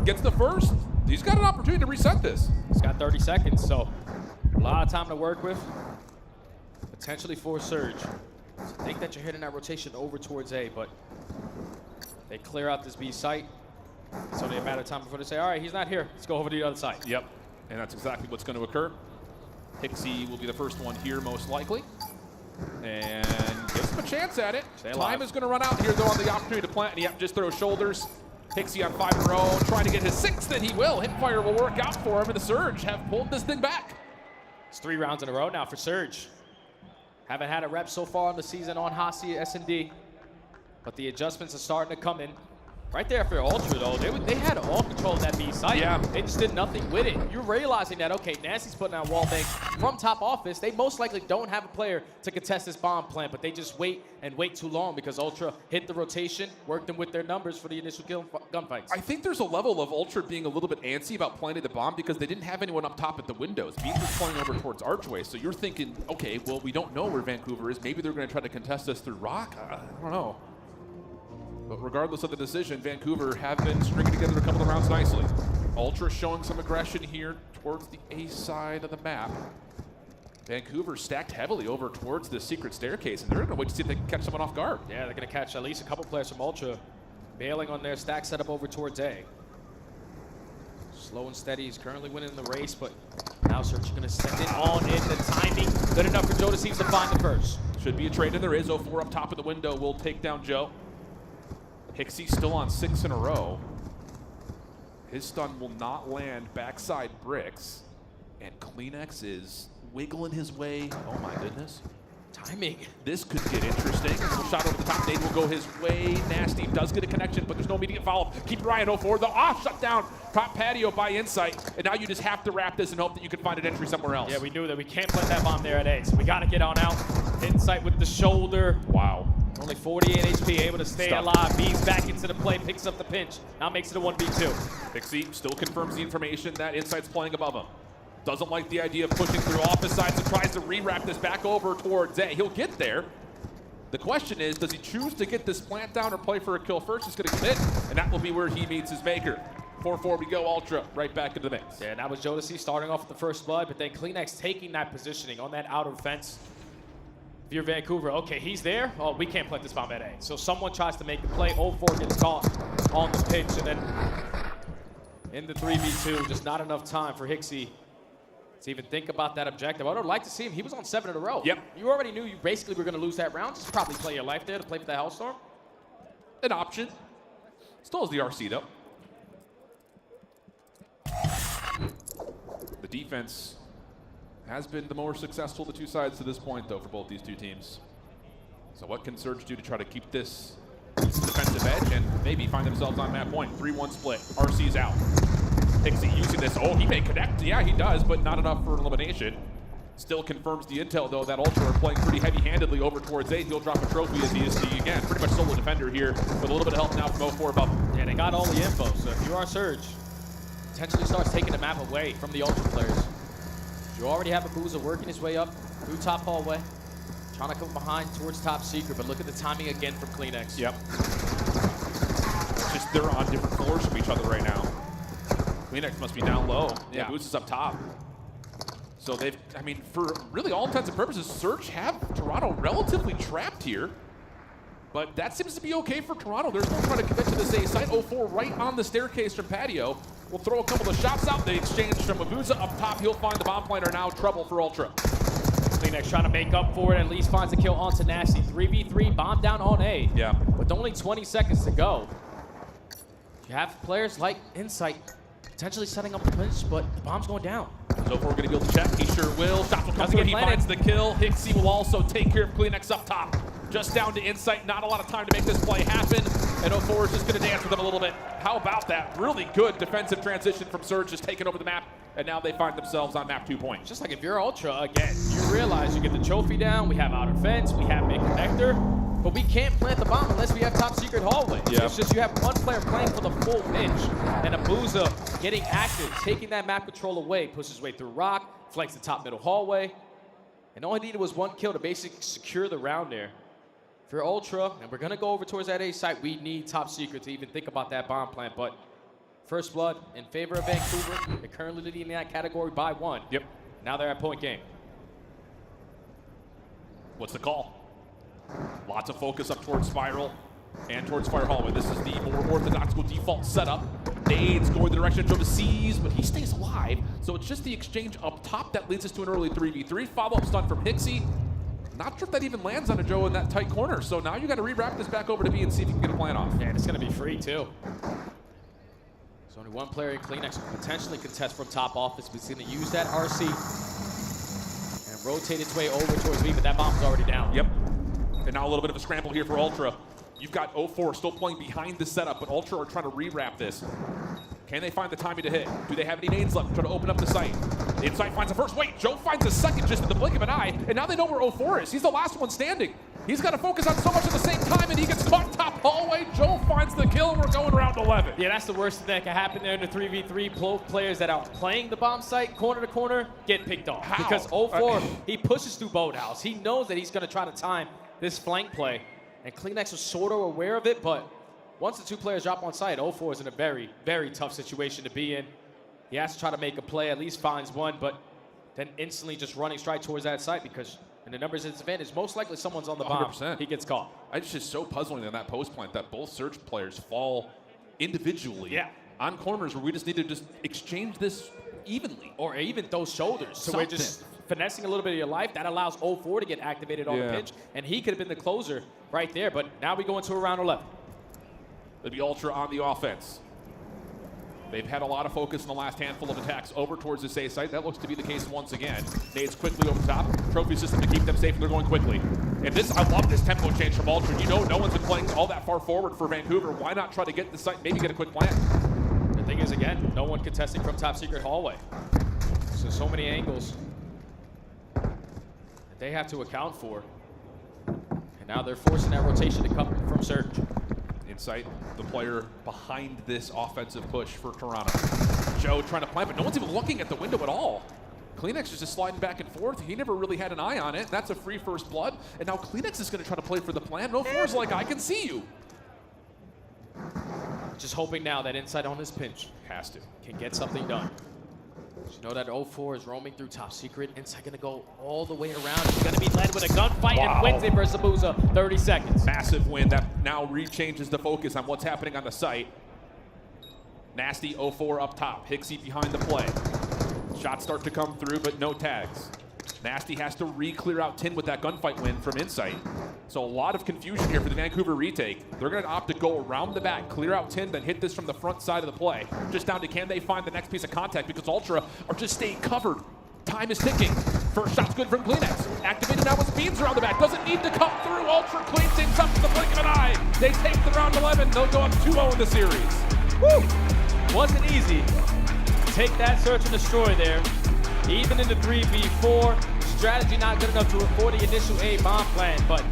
M: gets the first. He's got an opportunity to reset this.
E: He's got 30 seconds, so a lot of time to work with. Potentially for Surge. So think that you're hitting that rotation over towards A, but they clear out this B site. It's only a matter of time before they say, all right, he's not here. Let's go over to the other side.
M: Yep, and that's exactly what's going to occur. Hixie will be the first one here, most likely. And gives him a chance at it. Time is going to run out here, though, on the opportunity to plant, and yep, just throws shoulders. Hixie on 5 in a row, trying to get his 6th, and he will. Hipfire will work out for him, and the Surge have pulled this thing back.
E: It's 3 rounds in a row now for Surge. Haven't had a rep so far in the season on Hasi S&D, but the adjustments are starting to come in. Right there for Ultra, though, they had all control of that B site.
M: Yeah.
E: They just did nothing with it. You're realizing that, okay, Nasty's putting out wall banks from top office. They most likely don't have a player to contest this bomb plant, but they just wait and wait too long because Ultra hit the rotation, worked them with their numbers for the initial gunfights.
M: I think there's a level of Ultra being a little bit antsy about planting the bomb because they didn't have anyone up top at the windows. Beans was playing over towards Archway, so you're thinking, okay, well, we don't know where Vancouver is. Maybe they're going to try to contest us through Rock. I don't know. But regardless of the decision, Vancouver have been stringing together a couple of rounds nicely. Ultra showing some aggression here towards the A side of the map. Vancouver stacked heavily over towards the secret staircase, and they're going to wait to see if they can catch someone off guard.
E: Yeah, they're going to catch at least a couple players from Ultra bailing on their stack setup over towards A. Slow and steady, he's currently winning the race, but now Surge going to send it on in. The timing good enough for Joe to seem to find the first.
M: Should be a trade, and there is. 0-4 up top of the window will take down Joe. Hixie still on 6 in a row. His stun will not land backside bricks. And Kleenex is wiggling his way. Oh my goodness.
E: Timing.
M: This could get interesting. A little shot over the top. Nade will go his way. Nasty does get a connection, but there's no immediate follow-up. Keep your eye on 0-4. The off shut down. Top patio by Insight. And now you just have to wrap this and hope that you can find an entry somewhere else.
E: Yeah, we knew that we can't plant that bomb there at A, so we got to get on out. Insight with the shoulder.
M: Wow.
E: Only 48 HP, able to stay alive. B's back into the play, picks up the pinch. Now makes it a 1v2.
M: Hixie still confirms the information that Insight's playing above him. Doesn't like the idea of pushing through office sides and tries to re-wrap this back over towards A. He'll get there. The question is, does he choose to get this plant down or play for a kill first? He's going to commit, and that will be where he meets his maker. 4-4 we go, Ultra right back into the mix.
E: Yeah, that was Jodeci starting off with the first blood, but then Kleenex taking that positioning on that outer fence. If you're Vancouver, okay, he's there. Oh, we can't plant this bomb at A. So someone tries to make the play. 0-4 gets caught on the pitch, and then in the 3v2, just not enough time for Hixie to even think about that objective. I would like to see him. He was on 7 in a row.
M: Yep.
E: You already knew you basically were going to lose that round. Just probably play your life there to play for the Hellstorm.
M: An option. Still has the RC, though. The defense has been the more successful of the two sides to this point, though, for both these two teams. So what can Surge do to try to keep this defensive edge and maybe find themselves on that point? 3-1 split. RC's out. Hixie using this. Oh, he may connect. Yeah, he does, but not enough for an elimination. Still confirms the intel, though, that Ultra are playing pretty heavy-handedly over towards A. He'll drop a trophy as he is the, again, pretty much solo defender here with a little bit of help now from 04 Bubble.
E: Yeah, they got all the info, so if you are Surge, potentially starts taking the map away from the Ultra players. You already have Abuza working his way up through top hallway, trying to come behind towards top secret, but look at the timing again from Kleenex.
M: Yep. Just they're on different floors from each other right now. Kleenex must be down low. Yeah, Boots is up top. So they've, I mean, for really all intents and purposes, Surge have Toronto relatively trapped here. But that seems to be okay for Toronto. There's no trying to commit to this A site. 04 right on the staircase from Patio. We'll throw a couple of shots out. They exchange from Abuza up top. He'll find the bomb planter now. Trouble for Ultra.
E: Kleenex trying to make up for it, at least finds a kill onto Nasty. 3v3, bomb down on A.
M: Yeah.
E: With only 20 seconds to go. You have players like Insight potentially setting up the pinch, but the bomb's going down.
M: So we're going to be able to check. He sure will. Shots will come through. He finds the kill. Hixie will also take care of Kleenex up top. Just down to Insight. Not a lot of time to make this play happen. And 04 is just going to dance with them a little bit. How about that? Really good defensive transition from Surge, just taking over the map. And now they find themselves on map 2 points.
E: Just like if you're Ultra, again, you realize you get the trophy down. We have outer fence. We have mid connector. But we can't plant the bomb unless we have top secret hallway.
M: Yeah.
E: It's just you have one player playing for the full pinch. And Abuza getting active, taking that map control away, pushes his way through rock, flanks the top middle hallway. And all he needed was one kill to basically secure the round there. If you're Ultra, and we're going to go over towards that A site, we need top secret to even think about that bomb plant. But first blood in favor of Vancouver. They're currently leading in that category by 1.
M: Yep.
E: Now they're at point game.
M: What's the call? Lots of focus up towards Spiral and towards Fire Hallway. This is the more orthodox default setup. Nades going the direction of Joe to seize, but he stays alive. So it's just the exchange up top that leads us to an early 3v3. Follow-up stun from Hixie. Not sure if that even lands on a Joe in that tight corner. So now you got to rewrap this back over to B and see if you can get a plan off.
E: Yeah, and it's going to be free too. There's only one player in Kleenex who potentially contest from top office, but he's going to use that RC and rotate its way over towards B, but that bomb's already down.
M: Yep. And now a little bit of a scramble here for Ultra. You've got 04 still playing behind the setup, but Ultra are trying to rewrap this. Can they find the timing to hit? Do they have any nades left to try to open up the site? Insight finds the first. Wait, Joe finds the second just in the blink of an eye, and now they know where 04 is. He's the last one standing. He's got to focus on so much at the same time, and he gets caught top hallway. Joe finds the kill, and we're going round 11.
E: Yeah, that's the worst thing that can happen there in the 3v3. Both players that are playing the bomb site, corner to corner, get picked off.
M: How?
E: Because 04, he pushes through Boathouse. He knows that he's going to try to time this flank play. And Kleenex was sort of aware of it, but once the two players drop on site, 04 is in a very, very tough situation to be in. He has to try to make a play, at least finds one, but then instantly just running straight towards that site because in the numbers at his advantage, most likely someone's on the bomb.
M: 100%.
E: He gets caught.
M: It's just so puzzling in that post plant that both Surge players fall individually on corners where we just need to just exchange this evenly.
E: Or even those shoulders. So we're just finessing a little bit of your life. That allows 04 to get activated on the pitch, and he could have been the closer right there. But now we go into a round 11.
M: It'll be Ultra on the offense. They've had a lot of focus in the last handful of attacks over towards this A site. That looks to be the case once again. Nades quickly over top. Trophy system to keep them safe. They're going quickly. And this, I love this tempo change from Ultra. You know, no one's been playing all that far forward for Vancouver. Why not try to get the site, maybe get a quick plant?
E: The thing is, again, no one contesting from top secret hallway. So many angles that they have to account for. And now they're forcing that rotation to come from Surge.
M: Insight, the player behind this offensive push for Toronto. Joe trying to plant, but no one's even looking at the window at all. Kleenex is just sliding back and forth. He never really had an eye on it. That's a free first blood. And now Kleenex is going to try to play for the plan. 04's like, I can see you.
E: Just hoping now that Insight on this pinch
M: has to
E: can get something done. You know that 04 is roaming through top secret. Insight going to go all the way around. He's going to be led with a gunfight and wins it versus Abuza. 30 seconds.
M: Massive win that now rechanges the focus on what's happening on the site. Nasty 04 up top. Hixie behind the play. Shots start to come through, but no tags. Nasty has to re-clear out Tin with that gunfight win from Insight. So a lot of confusion here for the Vancouver retake. They're going to opt to go around the back, clear out Tin, then hit this from the front side of the play. Just down to can they find the next piece of contact because Ultra are just staying covered. Time is ticking. First shot's good from Kleenex. Activated now with beams around the back. Doesn't need to come through. Ultra clean things up to the blink of an eye. They take the round 11. They'll go up 2-0 in the series.
E: Woo! Wasn't easy. Take that search and destroy there. Even in the 3v4, strategy not good enough to afford the initial A bomb plan, but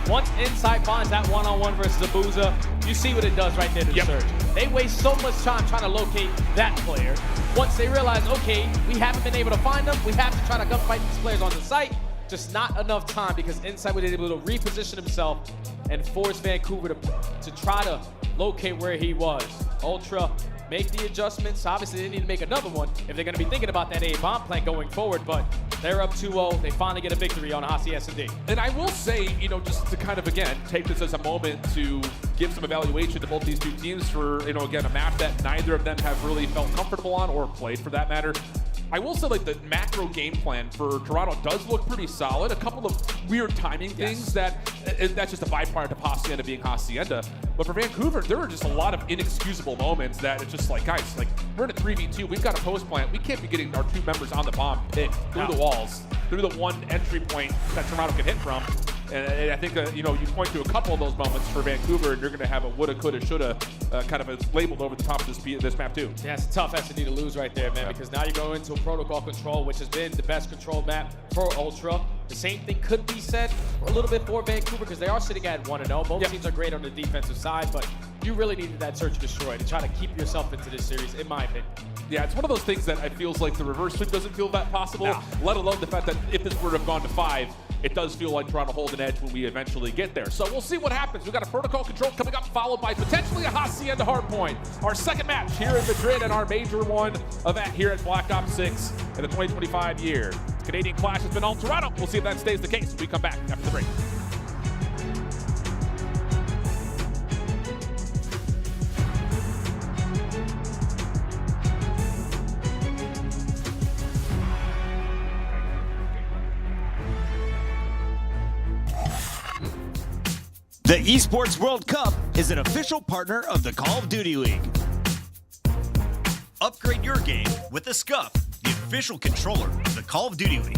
E: once Insight finds that one-on-one versus Abuza, you see what it does right there to the Surge. They waste so much time trying to locate that player. Once they realize, okay, we haven't been able to find them, we have to try to gunfight these players on the site. Just not enough time because Insight was able to reposition himself and force Vancouver to try to locate where he was. Ultra make the adjustments. Obviously, they need to make another one if they're going to be thinking about that A bomb plan going forward, but they're up 2-0. They finally get a victory on Hasi S&D.
M: And I will say, you know, just to kind of, again, take this as a moment to give some evaluation to both these two teams for, you know, again, a map that neither of them have really felt comfortable on or played for that matter. I will say, like, the macro game plan for Toronto does look pretty solid. A couple of weird timing things that's just a byproduct of Hacienda being Hacienda. But for Vancouver, there are just a lot of inexcusable moments that it's just like, guys, like, we're in a 3v2. We've got a post plant. We can't be getting our two members on the bomb picked through the walls, through the one entry point that Toronto can hit from. And I think, you know, you point to a couple of those moments for Vancouver, and you're going to have a woulda, coulda, shoulda kind of labeled over the top of this map, too.
E: Yeah, it's a tough S&D to lose right there, man, because now you're going into a protocol control, which has been the best control map for Ultra. The same thing could be said a little bit for Vancouver, because they are sitting at 1-0. Both teams are great on the defensive side, but you really needed that search and destroy to try to keep yourself into this series, in my opinion.
M: Yeah, it's one of those things that it feels like the reverse sweep doesn't feel that possible, let alone the fact that if this were to have gone to 5, it does feel like Toronto holds an edge when we eventually get there. So we'll see what happens. We've got a protocol control coming up, followed by potentially a Hacienda hardpoint. Our second match here in Madrid and our major one event here at Black Ops 6 in the 2025 year. Canadian Clash has been on Toronto. We'll see if that stays the case when we come back after the break.
L: The Esports World Cup is an official partner of the Call of Duty League.
K: Upgrade your game with the Scuff, the official controller of the Call of Duty League.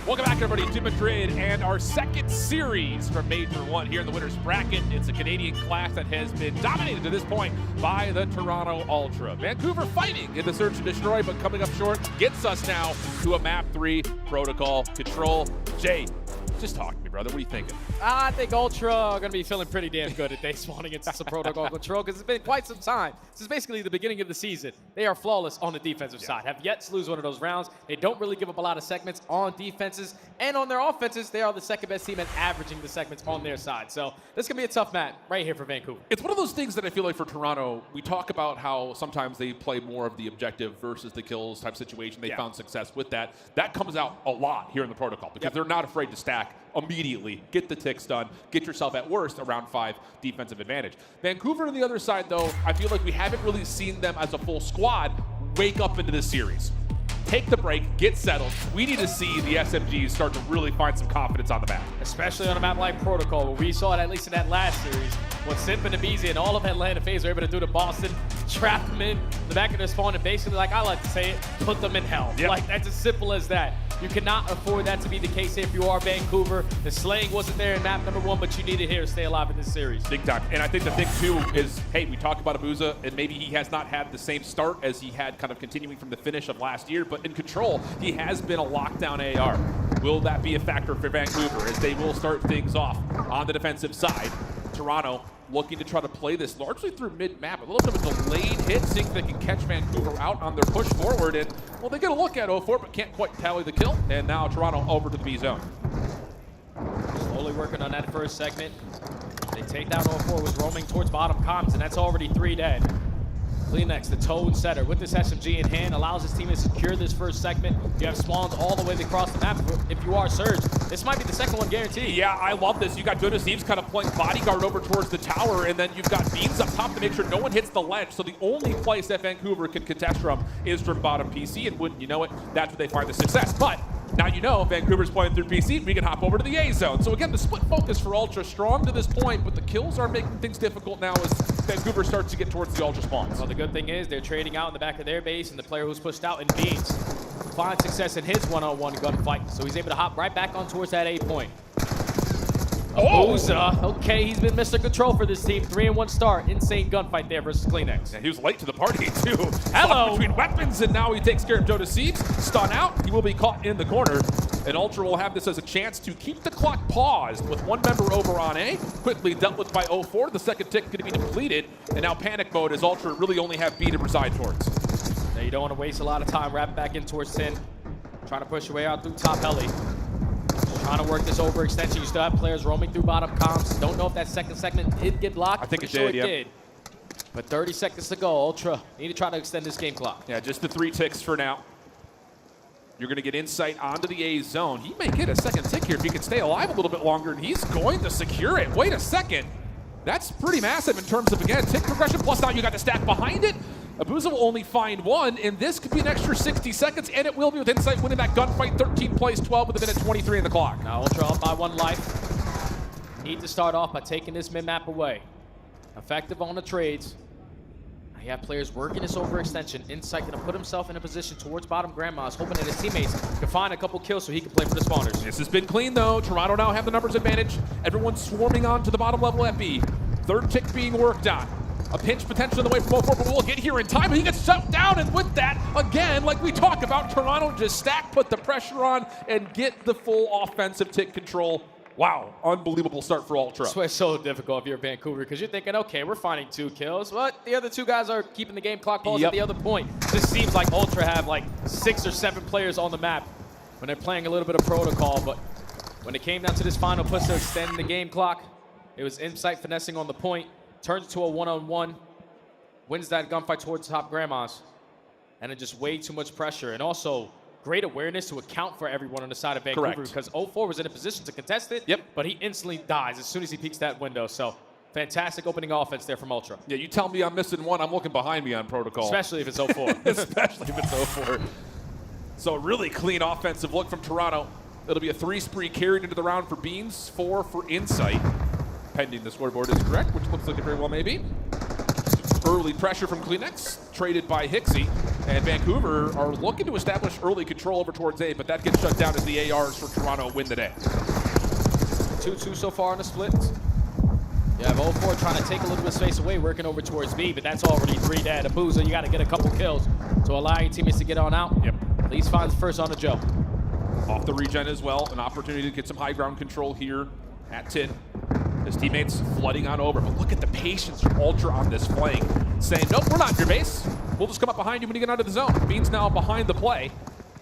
M: Welcome back, everybody, to Madrid and our second series from Major 1 here in the winner's bracket. It's a Canadian clash that has been dominated to this point by the Toronto Ultra. Vancouver fighting in the search and destroy, but coming up short gets us now to a map 3 protocol control. Jay, just talk to me, brother. What are you thinking?
E: I think Ultra are going to be feeling pretty damn good if they spawn against some protocol control, because it's been quite some time. This is basically the beginning of the season. They are flawless on the defensive side, have yet to lose one of those rounds. They don't really give up a lot of segments on defenses, and on their offenses, they are the second best team at averaging the segments on their side. So this is going to be a tough match right here for Vancouver.
M: It's one of those things that I feel like for Toronto, we talk about how sometimes they play more of the objective versus the kills type situation. They found success with that. That comes out a lot here in the protocol because they're not afraid to stack immediately, get the ticks done, get yourself at worst around 5 defensive advantage. Vancouver on the other side, though, I feel like we haven't really seen them as a full squad wake up into this series. Take the break, get settled. We need to see the SMGs start to really find some confidence on the map.
E: Especially on a map like Protocol, where we saw it at least in that last series, what Simp and Abizi and all of Atlanta FaZe were able to do to Boston, trap them in the back of their spawn, and basically, like I like to say it, put them in hell.
M: Yep.
E: Like, that's as simple as that. You cannot afford that to be the case if you are Vancouver. The slaying wasn't there in map number 1, but you need it here to stay alive in this series.
M: Big time. And I think the thing, too, is, hey, we talked about Abuza, and maybe he has not had the same start as he had kind of continuing from the finish of last year, but in control, he has been a lockdown AR. Will that be a factor for Vancouver as they will start things off on the defensive side? Toronto looking to try to play this largely through mid-map. A little bit of a delayed hit, seeing if they can catch Vancouver out on their push forward. And, well, they get a look at 04, but can't quite tally the kill. And now Toronto over to the B zone.
E: Slowly working on that first segment. They take down 04, was roaming towards bottom comms, and that's already 3 dead. Kleenex, the tone setter, with this SMG in hand, allows his team to secure this first segment. You have spawns all the way across the map. If you are Surge, this might be the second one guaranteed.
M: Yeah, I love this. You got Goodness Eves kind of playing bodyguard over towards the tower, and then you've got Beans up top to make sure no one hits the ledge. So the only place that Vancouver can contest from is from bottom PC, and wouldn't you know it, that's where they find the success. But now you know Vancouver's playing through PC, we can hop over to the A zone. So again, the split focus for Ultra strong to this point, but the kills are making things difficult now as Vancouver starts to get towards the Ultra spawns.
E: Well, the good thing is they're trading out in the back of their base, and the player who's pushed out in Beans finds success in his one-on-one gunfight, so he's able to hop right back on towards that A point. Oza, okay, he's been Mr. Control for this team. 3-1 start. Insane gunfight there versus Kleenex.
M: Yeah, he was late to the party, too.
E: Hello.
M: Caught between weapons, and now he takes care of Dota Seeds. Stun out. He will be caught in the corner. And Ultra will have this as a chance to keep the clock paused with one member over on A. Quickly dealt with by 04. The second tick going to be depleted. And now panic mode as Ultra really only have B to reside towards.
E: Now you don't want to waste a lot of time wrapping back in towards 10. Trying to push your way out through top heli. Trying to work this overextension. You still have players roaming through bottom comms. Don't know if that second segment did get locked.
M: I think
E: Pretty
M: it
E: sure
M: did,
E: it did. But 30 seconds to go. Ultra need to try to extend this game clock.
M: Yeah, just the 3 ticks for now. You're going to get insight onto the A zone. He may get a second tick here if he can stay alive a little bit longer, and he's going to secure it. Wait a second. That's pretty massive in terms of, again, tick progression, plus now you got the stack behind it. Abuza will only find 1, and this could be an extra 60 seconds, and it will be with Insight winning that gunfight. 13 plays 12 with a minute 23 in the clock.
E: Now Ultra up by 1 life. Need to start off by taking this mid-map away. Effective on the trades. Now you have players working this overextension. Insight going to put himself in a position towards bottom grandmas, hoping that his teammates can find a couple kills so he can play for the spawners.
M: This has been clean, though. Toronto now have the numbers advantage. Everyone's swarming on to the bottom level at B. Third tick being worked on. A pinch potentially on the way from 04, but we'll get here in time. He gets shut down, and with that, again, like we talk about, Toronto just stack, put the pressure on, and get the full offensive tick control. Wow, unbelievable start for Ultra.
E: That's why it's so difficult if you're Vancouver, because you're thinking, okay, we're finding 2 kills, but the other 2 guys are keeping the game clock paused at the other point. This seems like Ultra have like 6 or 7 players on the map when they're playing a little bit of protocol, but when it came down to this final push to extend the game clock, it was Insight finessing on the point, turns into a one-on-one, wins that gunfight towards top grandmas, and then just way too much pressure. And also, great awareness to account for everyone on the side of Vancouver.
M: Correct.
E: Because 04 was in a position to contest it, but he instantly dies as soon as he peeks that window. So, fantastic opening offense there from Ultra.
M: Yeah, you tell me I'm missing 1, I'm looking behind me on protocol.
E: Especially if it's 04.
M: Especially if it's 04. So, really clean offensive look from Toronto. It'll be a 3 spree carried into the round for Beans, 4 for Insight. Pending the scoreboard is correct, which looks like it very well may be. Early pressure from Kleenex, traded by Hixie. And Vancouver are looking to establish early control over towards A, but that gets shut down as the ARs for Toronto win the day.
E: 2-2 so far in the split. You have 0-4 trying to take a little bit of space away, working over towards B, but that's already 3 dead. Abuza, you got to get a couple kills to allow your teammates to get on out.
M: Yep.
E: At least finds first on the Joe.
M: Off the regen as well, an opportunity to get some high ground control here at 10. His teammates flooding on over, but look at the patience from Ultra on this flank, saying, nope, we're not your base. We'll just come up behind you when you get out of the zone. Beans now behind the play.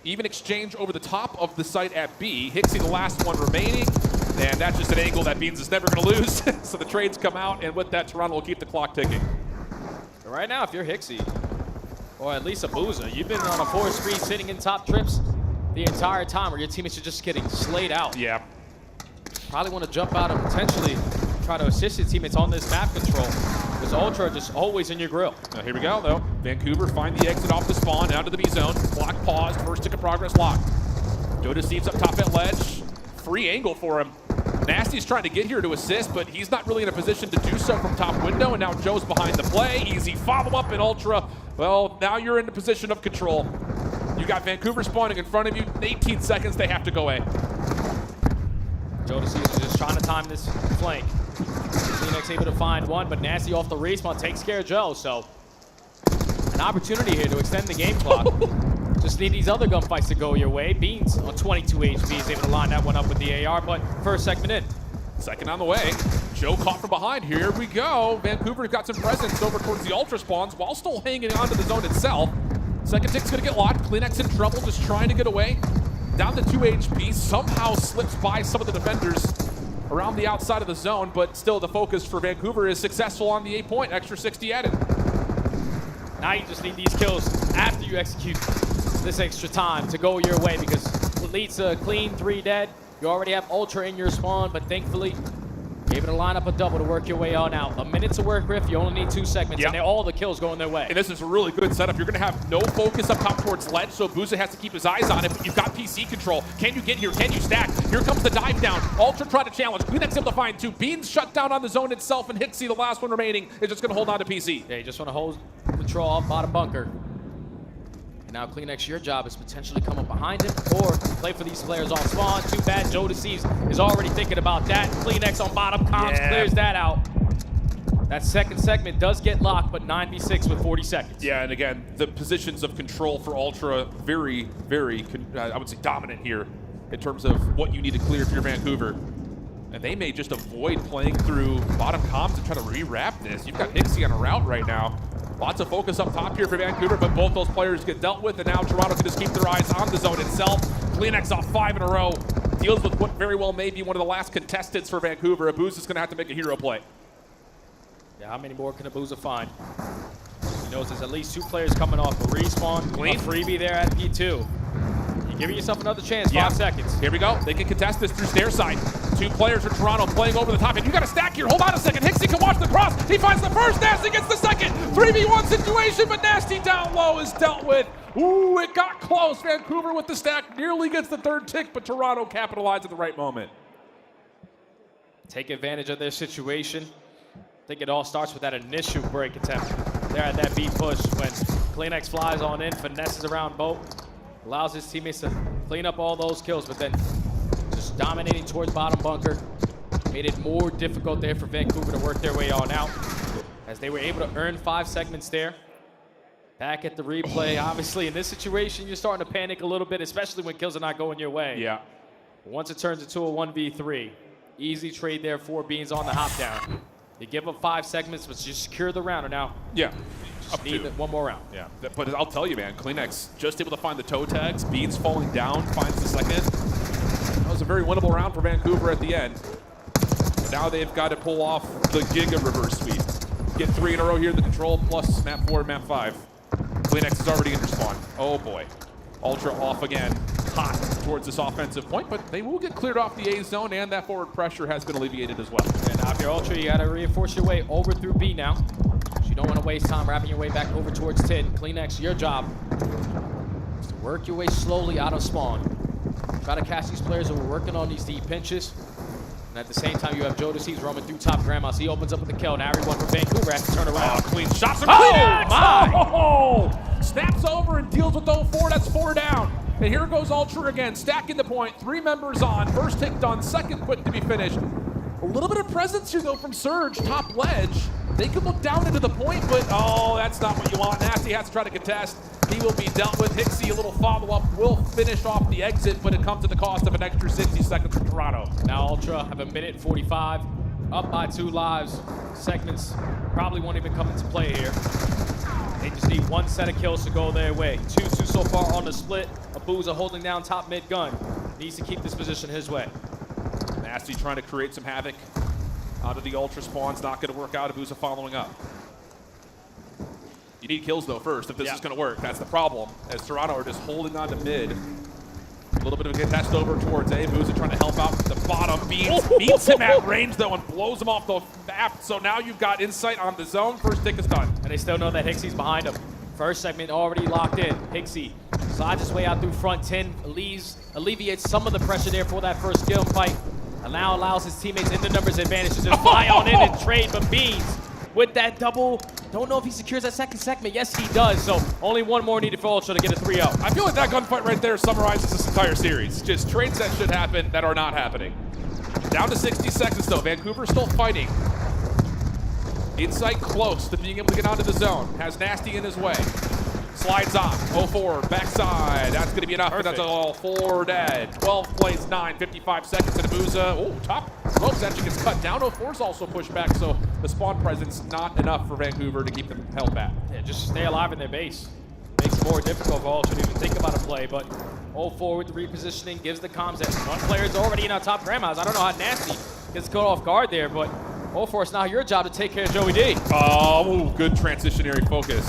M: Even exchange over the top of the site at B. Hixie the last one remaining, and that's just an angle that Beans is never going to lose. So the trades come out, and with that, Toronto will keep the clock ticking.
E: Right now, if you're Hixie, or at least Abuza, you've been on a 4-speed sitting in top trips the entire time where your teammates are just getting slayed out.
M: Yeah.
E: Probably want to jump out and potentially try to assist your teammates on this map control, because Ultra just always in your grill.
M: Now here we go, though. Vancouver find the exit off the spawn, down to the B zone. Block paused, first tick of progress locked. Joe deceives up top at ledge. Free angle for him. Nasty's trying to get here to assist, but he's not really in a position to do so from top window, and now Joe's behind the play. Easy follow-up in Ultra. Well, now you're in the position of control. You got Vancouver spawning in front of you. 18 seconds, they have to go A.
E: Joe is just trying to time this flank. Phoenix able to find one, but Nasty off the respawn takes care of Joe, so an opportunity here to extend the game clock. Just need these other gunfights to go your way. Beans on 22 HP is able to line that one up with the AR, but first segment in.
M: Second on the way. Joe caught from behind. Here we go. Vancouver's got some presence over towards the Ultra spawns while still hanging onto the zone itself. Second tick's gonna get locked. Kleenex in trouble, just trying to get away. Down to 2 HP, somehow slips by some of the defenders around the outside of the zone, but still the focus for Vancouver is successful on the 8-point, extra 60 added.
E: Now you just need these kills after you execute this extra time to go your way, because it leads to a clean 3 dead. You already have Ultra in your spawn, but thankfully you're able to line up a double to work your way on out. A minute to work with, you only need 2 segments, and all the kills going their way.
M: And this is a really good setup. You're going to have no focus up top towards ledge, so Buza has to keep his eyes on it, but you've got PC control. Can you get here? Can you stack? Here comes the dive down. Ultra try to challenge. Kleenex able to find 2. Beans shut down on the zone itself, and Hixie, the last one remaining, is just going to hold on to PC.
E: Yeah, you just want to hold control off bottom bunker. And now Kleenex, your job is potentially come up behind him or play for these players on spawn. Too bad Joe Deceives is already thinking about that. Kleenex on bottom, comms clears that out. That second segment does get locked, but 9v6 with 40 seconds.
M: Yeah, and again, the positions of control for Ultra very, very, I would say, dominant here in terms of what you need to clear if you're Vancouver. And they may just avoid playing through bottom comms and try to rewrap this. You've got Hixie on a route right now. Lots of focus up top here for Vancouver, but both those players get dealt with, and now Toronto can just keep their eyes on the zone itself. Kleenex off 5 in a row. Deals with what very well may be one of the last contestants for Vancouver. Abuza's going to have to make a hero play.
E: Yeah, how many more can Abuza find? He knows there's at least 2 players coming off a respawn. Clean. A freebie there at P2. You're giving yourself another chance, 5 seconds.
M: Here we go. They can contest this through stair side. 2 players for Toronto playing over the top, and you got a stack here. Hold on a second. Hixie can watch the cross. He finds the first. Nasty gets the second. 3v1 situation, but Nasty down low is dealt with. Ooh, it got close. Vancouver with the stack nearly gets the 3rd tick, but Toronto capitalized at the right moment.
E: Take advantage of their situation. I think it all starts with that initial break attempt there at that B push when Kleenex flies on in, finesses around boat, allows his teammates to clean up all those kills, but then just dominating towards bottom bunker made it more difficult there for Vancouver to work their way on out, as they were able to earn 5 segments there. Back at the replay, obviously in this situation, you're starting to panic a little bit, especially when kills are not going your way.
M: Yeah.
E: Once it turns into a 1v3, easy trade there for Beans on the hop down. You give up 5 segments, but you secure the round, and now
M: up
E: need
M: to
E: 1 more round.
M: Yeah, but I'll tell you, man, Kleenex just able to find the toe tags. Beans falling down, finds the second. That was a very winnable round for Vancouver at the end. Now they've got to pull off the Giga reverse sweep. Get 3 in a row here, the control, plus map 4 and map 5. Kleenex is already in respawn. Oh boy. Ultra off again, hot towards this offensive point, but they will get cleared off the A zone, and that forward pressure has been alleviated as well.
E: And now if you're Ultra, you got to reinforce your way over through B now. So you don't want to waste time wrapping your way back over towards 10. Kleenex, your job is to work your way slowly out of spawn. Try to catch these players who are working on these deep pinches. And at the same time, you have Joe Deceives roaming through top grandmas. He opens up with the kill. Now everyone from Vancouver has to turn around.
M: Clean shots from
E: Kleenex!
M: my! Oh! Snaps over and And here goes Ultra again, stacking the point. 3 members on. First hit done, second quick to be finished. A little bit of presence here, though, from Surge, top ledge. They could look down into the point, but oh, that's not what you want. Nasty has to try to contest. He will be dealt with. Hixie, a little follow-up, will finish off the exit, but it comes at the cost of an extra 60 seconds for Toronto.
E: Now Ultra have a minute 45, up by 2 lives. Segments probably won't even come into play here. They just need 1 set of kills to go their way. 2-2 so far on the split. Abuza holding down top mid gun. Needs to keep this position his way.
M: Nasty trying to create some havoc out of the Ultra spawns. Not going to work out. Abuza following up. You need kills, though, first, if this is going to work. That's the problem, as Toronto are just holding on to mid. A little bit of a contest over towards A. Abuza trying to help out the bottom. Beans meets him at range, though, and blows him off the map. So now you've got insight on the zone. First tick is done.
E: And they still know that Hixie's behind him. First segment already locked in. Hixie slides his way out through front 10, alleviates some of the pressure there for that first skill fight. And now allows his teammates in the numbers advantage to just fly on in and trade. But Beans with that double, don't know if he secures that second segment. Yes, he does. So only 1 more needed for Ultra to get a 3-0.
M: I feel like that gunfight right there summarizes this entire series. Just trades that should happen that are not happening. Down to 60 seconds, though. Vancouver still fighting. Insight close to being able to get onto the zone. Has Nasty in his way. Slides on. 0-4, backside. That's going to be enough. But that's all 4 dead. 12 plays 9, 55 seconds. And Abuza, oh, top ropes actually gets cut down. 0-4's also pushed back, so the spawn presence not enough for Vancouver to keep them held back.
E: Yeah, just stay alive in their base. Makes it more difficult for Ultra to even think about a play, but 0-4 with the repositioning gives the comms that 1 player's already in our top grandmas. I don't know how Nasty gets caught off guard there, but 0-4, it's now your job to take care of Joey D.
M: Oh, good transitionary focus.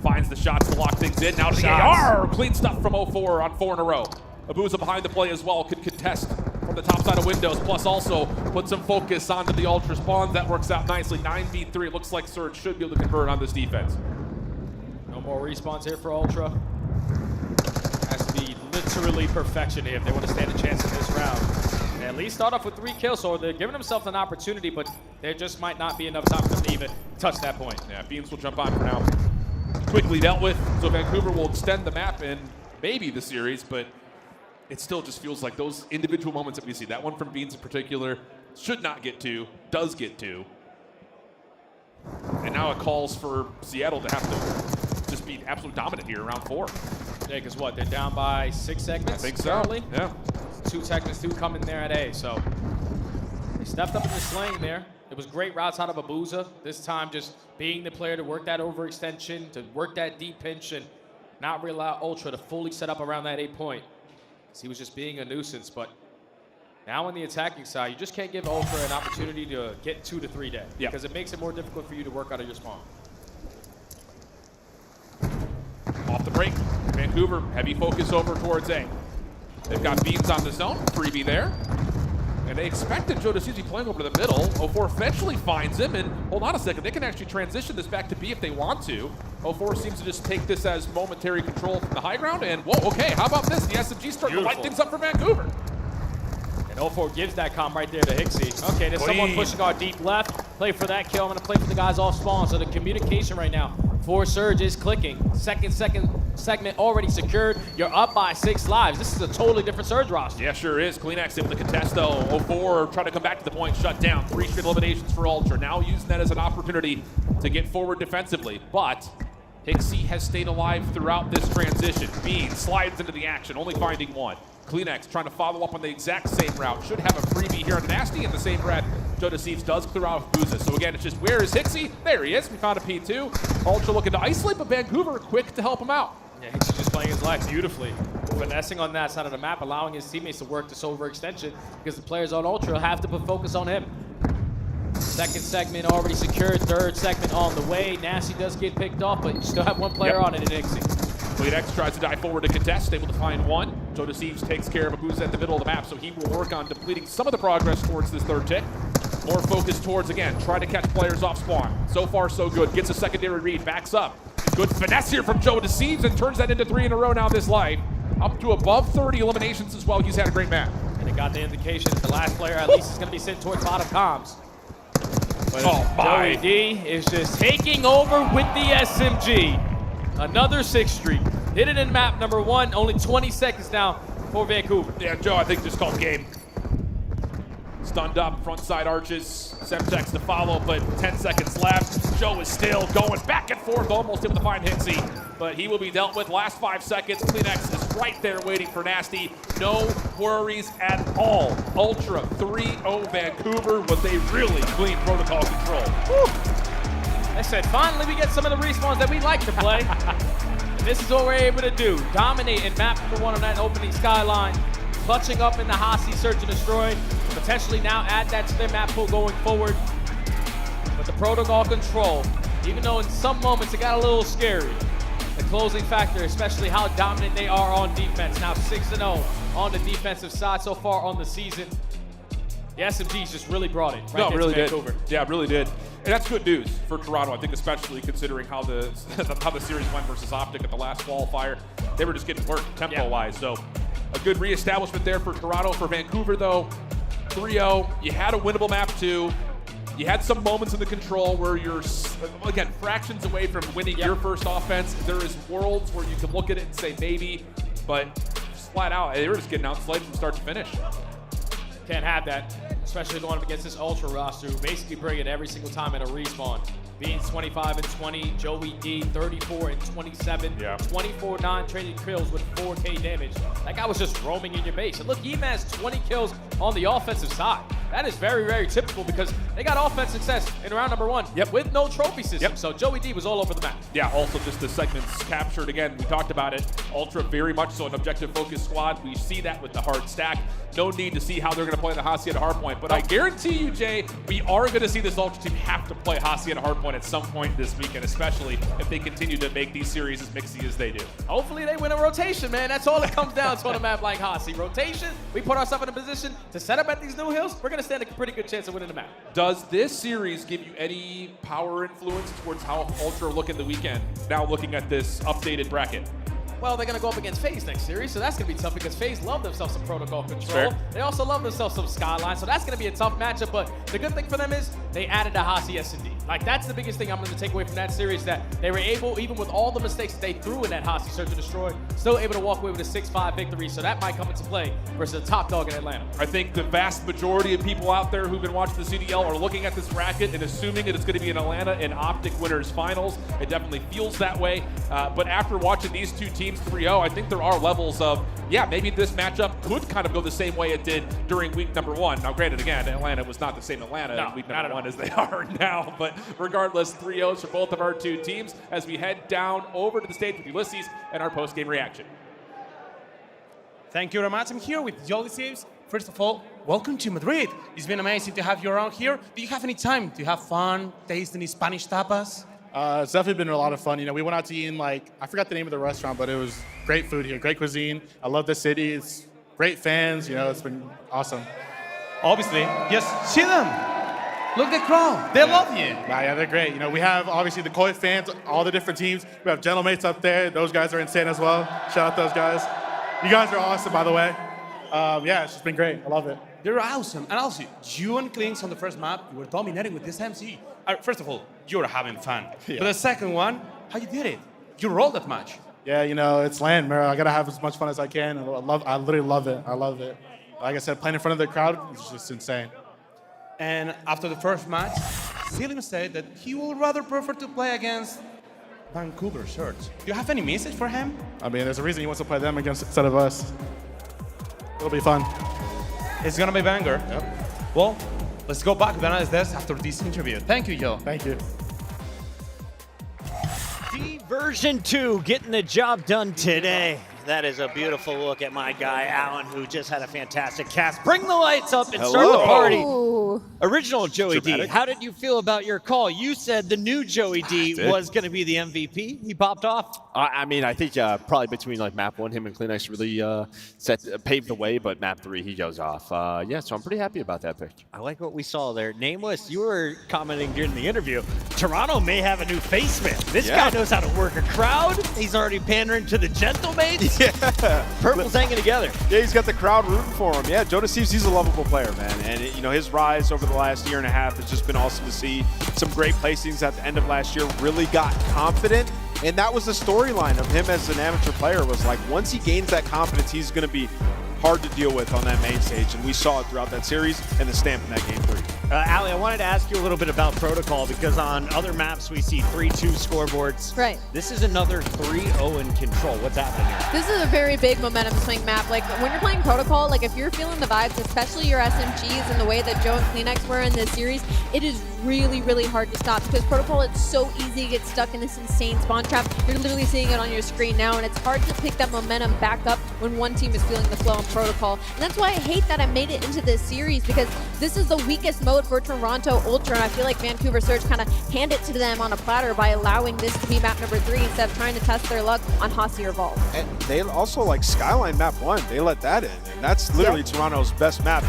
M: Finds the shots to lock things in. Now to the AR. Clean stuff from 0-4 on 4 in a row. Abuza behind the play as well. Could contest from the top side of windows. Plus also put some focus onto the Ultra spawns. That works out nicely. 9v3. Looks like Surge should be able to convert on this defense.
E: No more respawns here for Ultra. Has to be literally perfection here if they want to stand a chance in this round. They at least start off with 3 kills, so they're giving themselves an opportunity, but there just might not be enough time for them to even touch that point.
M: Yeah, Beams will jump on for now. Quickly dealt with, so Vancouver will extend the map and maybe the series, but it still just feels like those individual moments that we see, that one from Beans in particular, should not get 2, does get 2. And now it calls for Seattle to have to just be absolute dominant here around 4.
E: Yeah, because what, they're down by 6 segments?
M: I think so,
E: currently?
M: yeah.
E: 2 segments do come in there at A, so they stepped up in the slaying there. It was great routes out of Abuza. This time just being the player to work that overextension, to work that deep pinch, and not really allow Ultra to fully set up around that 8 point. He was just being a nuisance, but now on the attacking side, you just can't give Ultra an opportunity to get 2 to 3 dead, because it makes it more difficult for you to work out of your spawn.
M: Off the break, Vancouver, heavy focus over towards A. They've got Beans on the zone, freebie there. And they expected Joe to be playing over to the middle. 0-4 eventually finds him, and hold on a second, they can actually transition this back to B if they want to. 0-4 seems to just take this as momentary control from the high ground, and whoa, okay, how about this? The SMG starting to light things up for Vancouver.
E: And 0-4 gives that comm right there to Hixie. Okay, there's someone pushing our deep left. Play for that kill. I'm going to play for the guys off spawn. So the communication right now for Surge is clicking. Second segment already secured. You're up by 6 lives. This is a totally different Surge roster.
M: Yeah, sure is. CleanX able to contest, though. 0-4 trying to come back to the point, shut down. 3 straight eliminations for Ultra. Now using that as an opportunity to get forward defensively. But Hixie has stayed alive throughout this transition. Bean slides into the action, only finding 1. CleanX trying to follow up on the exact same route. Should have a freebie here on Nasty in the same breath. Joe Deceives does clear out Abuza. So again, it's just, where is Hixie? There he is. We found a P2. Ultra looking to isolate, but Vancouver quick to help him out.
E: Yeah, Hixie just playing his life beautifully. Finessing on that side of the map, allowing his teammates to work this overextension because the players on Ultra have to put focus on him. Second segment already secured. Third segment on the way. Nasty does get picked off, but you still have 1 player on it in Hixie.
M: CleanX tries to dive forward to contest, able to find 1. Joe Deceives takes care of Abuza at the middle of the map, so he will work on depleting some of the progress towards this 3rd tick. More focus towards, again, trying to catch players off spawn. So far, so good. Gets a secondary read, backs up. Good finesse here from Joe Deceives and turns that into 3 in a row now this life. Up to above 30 eliminations as well. He's had a great match.
E: And it got the indication that the last player at least is going to be sent towards bottom comms. But
M: oh my.
E: Joey D is just taking over with the SMG. Another 6th streak. Hit it in map number 1. Only 20 seconds now for Vancouver.
M: Yeah, Joe, I think just called game. Stunned up, front side arches. Semtex to follow, but 10 seconds left. Joe is still going back and forth, almost able to find Hintzy, but he will be dealt with. Last 5 seconds. Kleenex is right there waiting for Nasty. No worries at all. Ultra 3-0 Vancouver with a really clean protocol control.
E: Whew. I said, finally we get some of the respawns that we like to play. And this is what we're able to do. Dominate in map number 1 on that opening skyline. Clutching up in the Hasi Search and Destroy. Potentially now add that to their map pool going forward. But the protocol control, even though in some moments it got a little scary, the closing factor, especially how dominant they are on defense. Now 6-0 on the defensive side so far on the season. The SMGs just really brought it right there
M: really
E: to Vancouver.
M: did. Yeah, really did. And that's good news for Toronto, I think, especially considering how the series went versus Optic at the last qualifier. They were just getting worked tempo-wise. So a good reestablishment there for Toronto. For Vancouver, though, 3-0. You had a winnable map, too. You had some moments in the control where you're, again, fractions away from winning your first offense. There is worlds where you can look at it and say maybe, but just flat out, they were just getting outplayed from start to finish.
E: Can't have that, especially going up against this Ultra roster who basically bring it every single time at a respawn. Being 25 and 20, Joey D 34 and 27, 24 non-traded kills with 4K damage. That guy was just roaming in your base. And look, he even has 20 kills on the offensive side. That is very, very typical because they got offense success in round number 1 with no trophy system. So Joey D was all over the map.
M: Yeah, also just the segments captured. Again, we talked about it. Ultra very much so an objective-focused squad. We see that with the hard stack. No need to see how they're going to play the Hasi at a hard point. But I guarantee you, Jay, we are going to see this Ultra team have to play Hasi at a hard point at some point this weekend, especially if they continue to make these series as mixy as they do.
E: Hopefully they win a rotation, man. That's all it comes down to on a map like Hasi. Rotation, we put ourselves in a position to set up at these new hills. We're going to stand a pretty good chance of winning the map.
M: Does this series give you any power influence towards how Ultra look in the weekend, now looking at this updated bracket?
E: Well, they're going to go up against FaZe next series, so that's going to be tough because FaZe love themselves some protocol control. They also love themselves some Skyline, so that's going to be a tough matchup, but the good thing for them is they added a Hasi S&D. Like, that's the biggest thing I'm going to take away from that series, that they were able, even with all the mistakes that they threw in that Hasi Search and Destroy, still able to walk away with a 6-5 victory, so that might come into play versus the top dog in Atlanta.
M: I think the vast majority of people out there who've been watching the CDL are looking at this bracket and assuming that it's going to be an Atlanta and Optic winners finals. It definitely feels that way, but after watching these two teams 3-0, I think there are levels of, yeah, maybe this matchup could kind of go the same way it did during week number 1. Now, granted, again, Atlanta was not the same Atlanta in week number 1 as they are now, but regardless, 3-0s for both of our two teams as we head down over to the stage with Ulysses and our post-game reaction.
C: Thank you very much. I'm here with Ulysses. First of all, welcome to Madrid. It's been amazing to have you around here. Do you have any time to have fun tasting Spanish tapas?
N: It's definitely been a lot of fun. You know, we went out to eat in, like, I forgot the name of the restaurant, but it was great food here, great cuisine. I love the city. It's great fans. You know, it's been awesome.
C: Obviously, just see them. Look at the crowd. They love you.
N: Yeah, they're great. You know, we have obviously the Koi fans, all the different teams. We have Gentlemates up there. Those guys are insane as well. Shout out those guys. You guys are awesome, by the way. Yeah, it's just been great. I love it.
C: They're awesome. And also, you and Klinks on the first map, you were dominating with this MC. First of all, you were having fun.
N: Yeah.
C: But the second one, how you did it? You rolled that much.
N: Yeah, you know, it's land, bro. I gotta have as much fun as I can. I literally love it. I love it. Like I said, playing in front of the crowd is just insane.
C: And after the first match, Selim said that he would rather prefer to play against Vancouver Search. Do you have any message for him?
N: I mean, there's a reason he wants to play them instead of us. It'll be fun.
C: It's gonna be banger.
N: Yep.
C: Well, let's go back to the analyst desk after this interview. Thank you, Joe.
N: Thank you.
F: Version 2 getting the job done today. That is a beautiful look at my guy, Alan, who just had a fantastic cast. Bring the lights up and start the party.
H: Ooh.
F: Original Joey
I: Dramatic.
F: D, how did you feel about your call? You said the new Joey D was going to be the MVP. He popped off.
B: I mean, I think probably between like map 1, him and Kleenex really paved the way, but map 3, he goes off. Yeah, so I'm pretty happy about that pick.
F: I like what we saw there. Nameless, you were commenting during the interview, Toronto may have a new faceman. This guy knows how to work a crowd. He's already pandering to the gentlemates.
B: Yeah.
F: Purple's hanging together.
I: Yeah, he's got the crowd rooting for him. Yeah, Jonas Steves, he's a lovable player, man. And, you know, his rise over the last year and a half has just been awesome to see. Some great placings at the end of last year. Really got confident And that was the storyline of him as an amateur player, was like once he gains that confidence, he's going to be hard to deal with on that main stage. And we saw it throughout that series and the stamp in that game 3.
F: Ali, I wanted to ask you a little bit about protocol, because on other maps we see 3-2 scoreboards.
H: Right.
F: This is another 3-0 in control. What's happening here?
H: This is a very big momentum swing map. Like, when you're playing protocol, like if you're feeling the vibes, especially your SMGs and the way that Joe and Kleenex were in this series, it is really, really hard to stop, because protocol, it's so easy to get stuck in this insane spawn trap. You're literally seeing it on your screen now, and it's hard to pick that momentum back up when one team is feeling the flow in protocol. And that's why I hate that I made it into this series, because this is the weakest mode for Toronto Ultra, and I feel like Vancouver Surge kind of hand it to them on a platter by allowing this to be map number 3 instead of trying to test their luck on Hossie or Vault.
I: And they also, like Skyline map 1, they let that in. And that's literally Toronto's best map.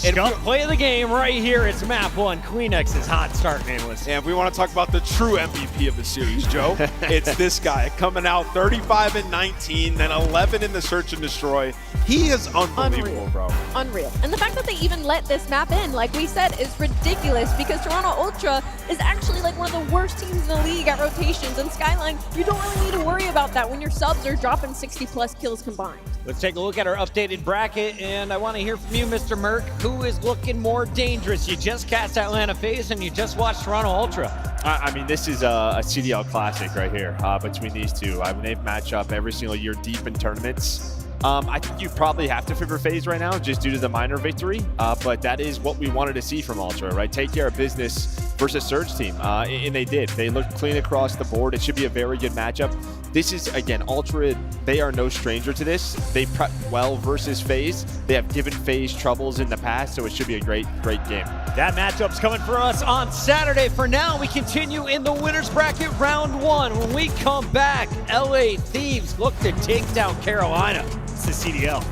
I: And
F: play of the game right here. It's map 1. Kleenex's hot start, Nameless.
I: And if we want to talk about the true MVP of the series, Joe, it's this guy coming out 35 and 19, then 11 in the Search and Destroy. He is unbelievable, bro.
H: Unreal. And the fact that they even let this map in, like we said, is ridiculous, because Toronto Ultra is actually like one of the worst teams in the league at rotations. And Skyline, you don't really need to worry about that when your subs are dropping 60+ kills combined.
F: Let's take a look at our updated bracket, and I want to hear from you, Mr. Merck. Who is looking more dangerous? You just cast Atlanta FaZe and you just watched Toronto Ultra.
B: I mean, this is a CDL classic right here between these two. I mean, they've matched up every single year deep in tournaments. I think you probably have to favor FaZe right now just due to the minor victory, but that is what we wanted to see from Ultra, right? Take care of business versus Surge team, and they did. They looked clean across the board. It should be a very good matchup. This is, again, Ultra, they are no stranger to this. They prep well versus FaZe. They have given FaZe troubles in the past, so it should be a great game.
F: That matchup's coming for us on Saturday. For now, we continue in the winner's bracket round 1. When we come back, LA Thieves look to take down Carolina. It's the CDL.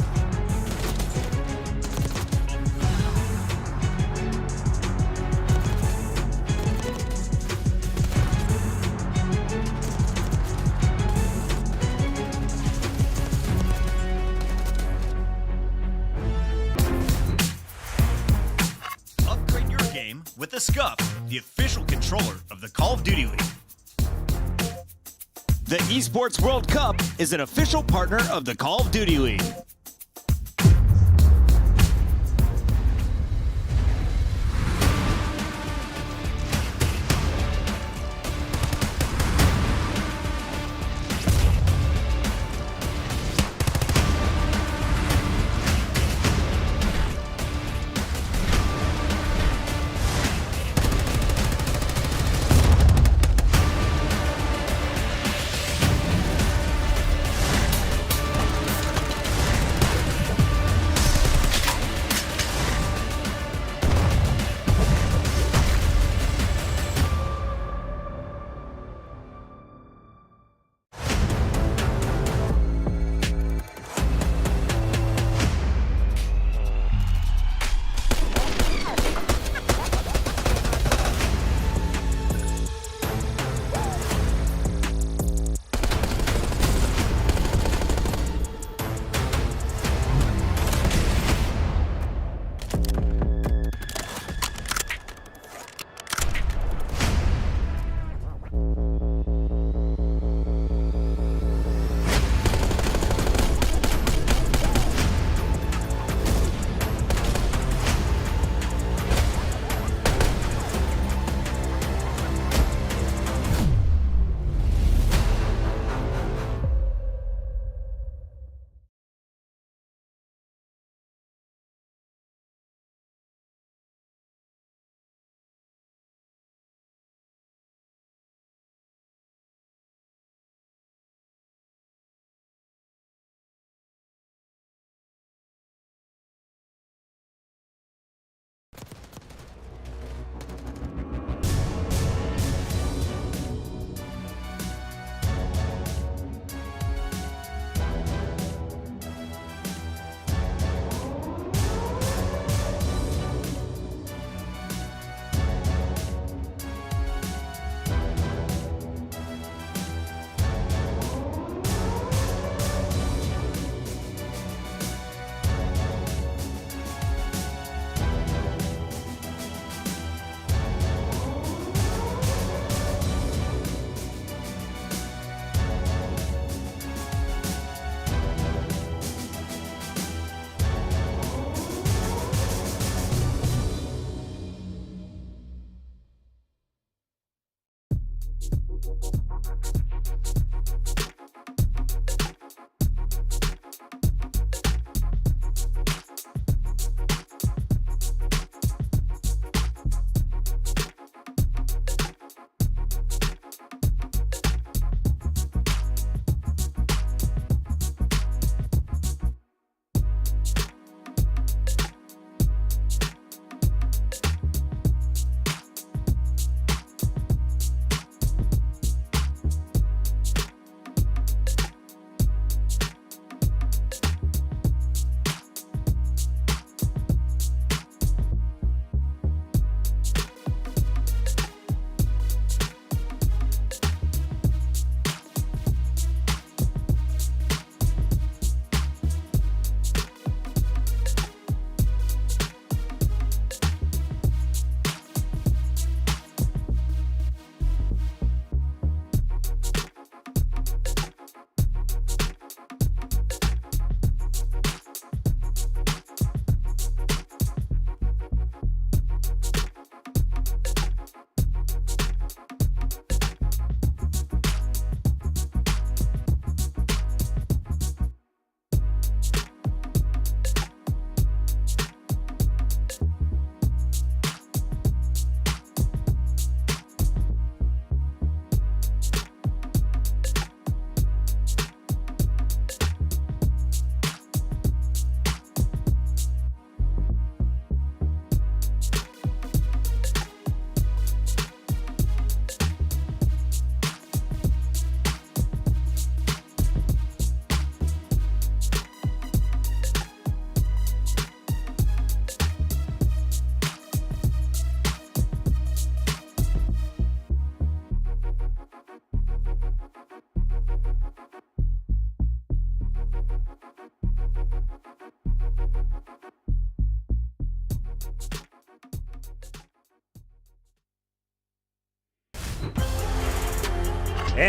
K: Upgrade your game with the Scuff, the official controller of the Call of Duty League.
L: The Esports World Cup is an official partner of the Call of Duty League.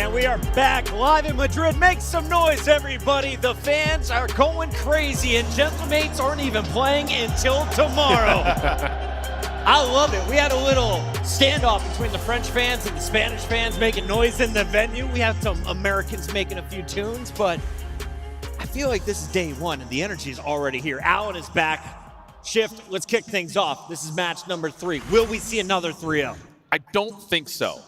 F: And we are back live in Madrid. Make some noise, everybody. The fans are going crazy, and Gentlemates aren't even playing until tomorrow. I love it. We had a little standoff between the French fans and the Spanish fans making noise in the venue. We have some Americans making a few tunes, but I feel like this is day one, and the energy is already here. Alan is back. Shift, let's kick things off. This is match number 3. Will we see another 3-0?
M: I don't think so,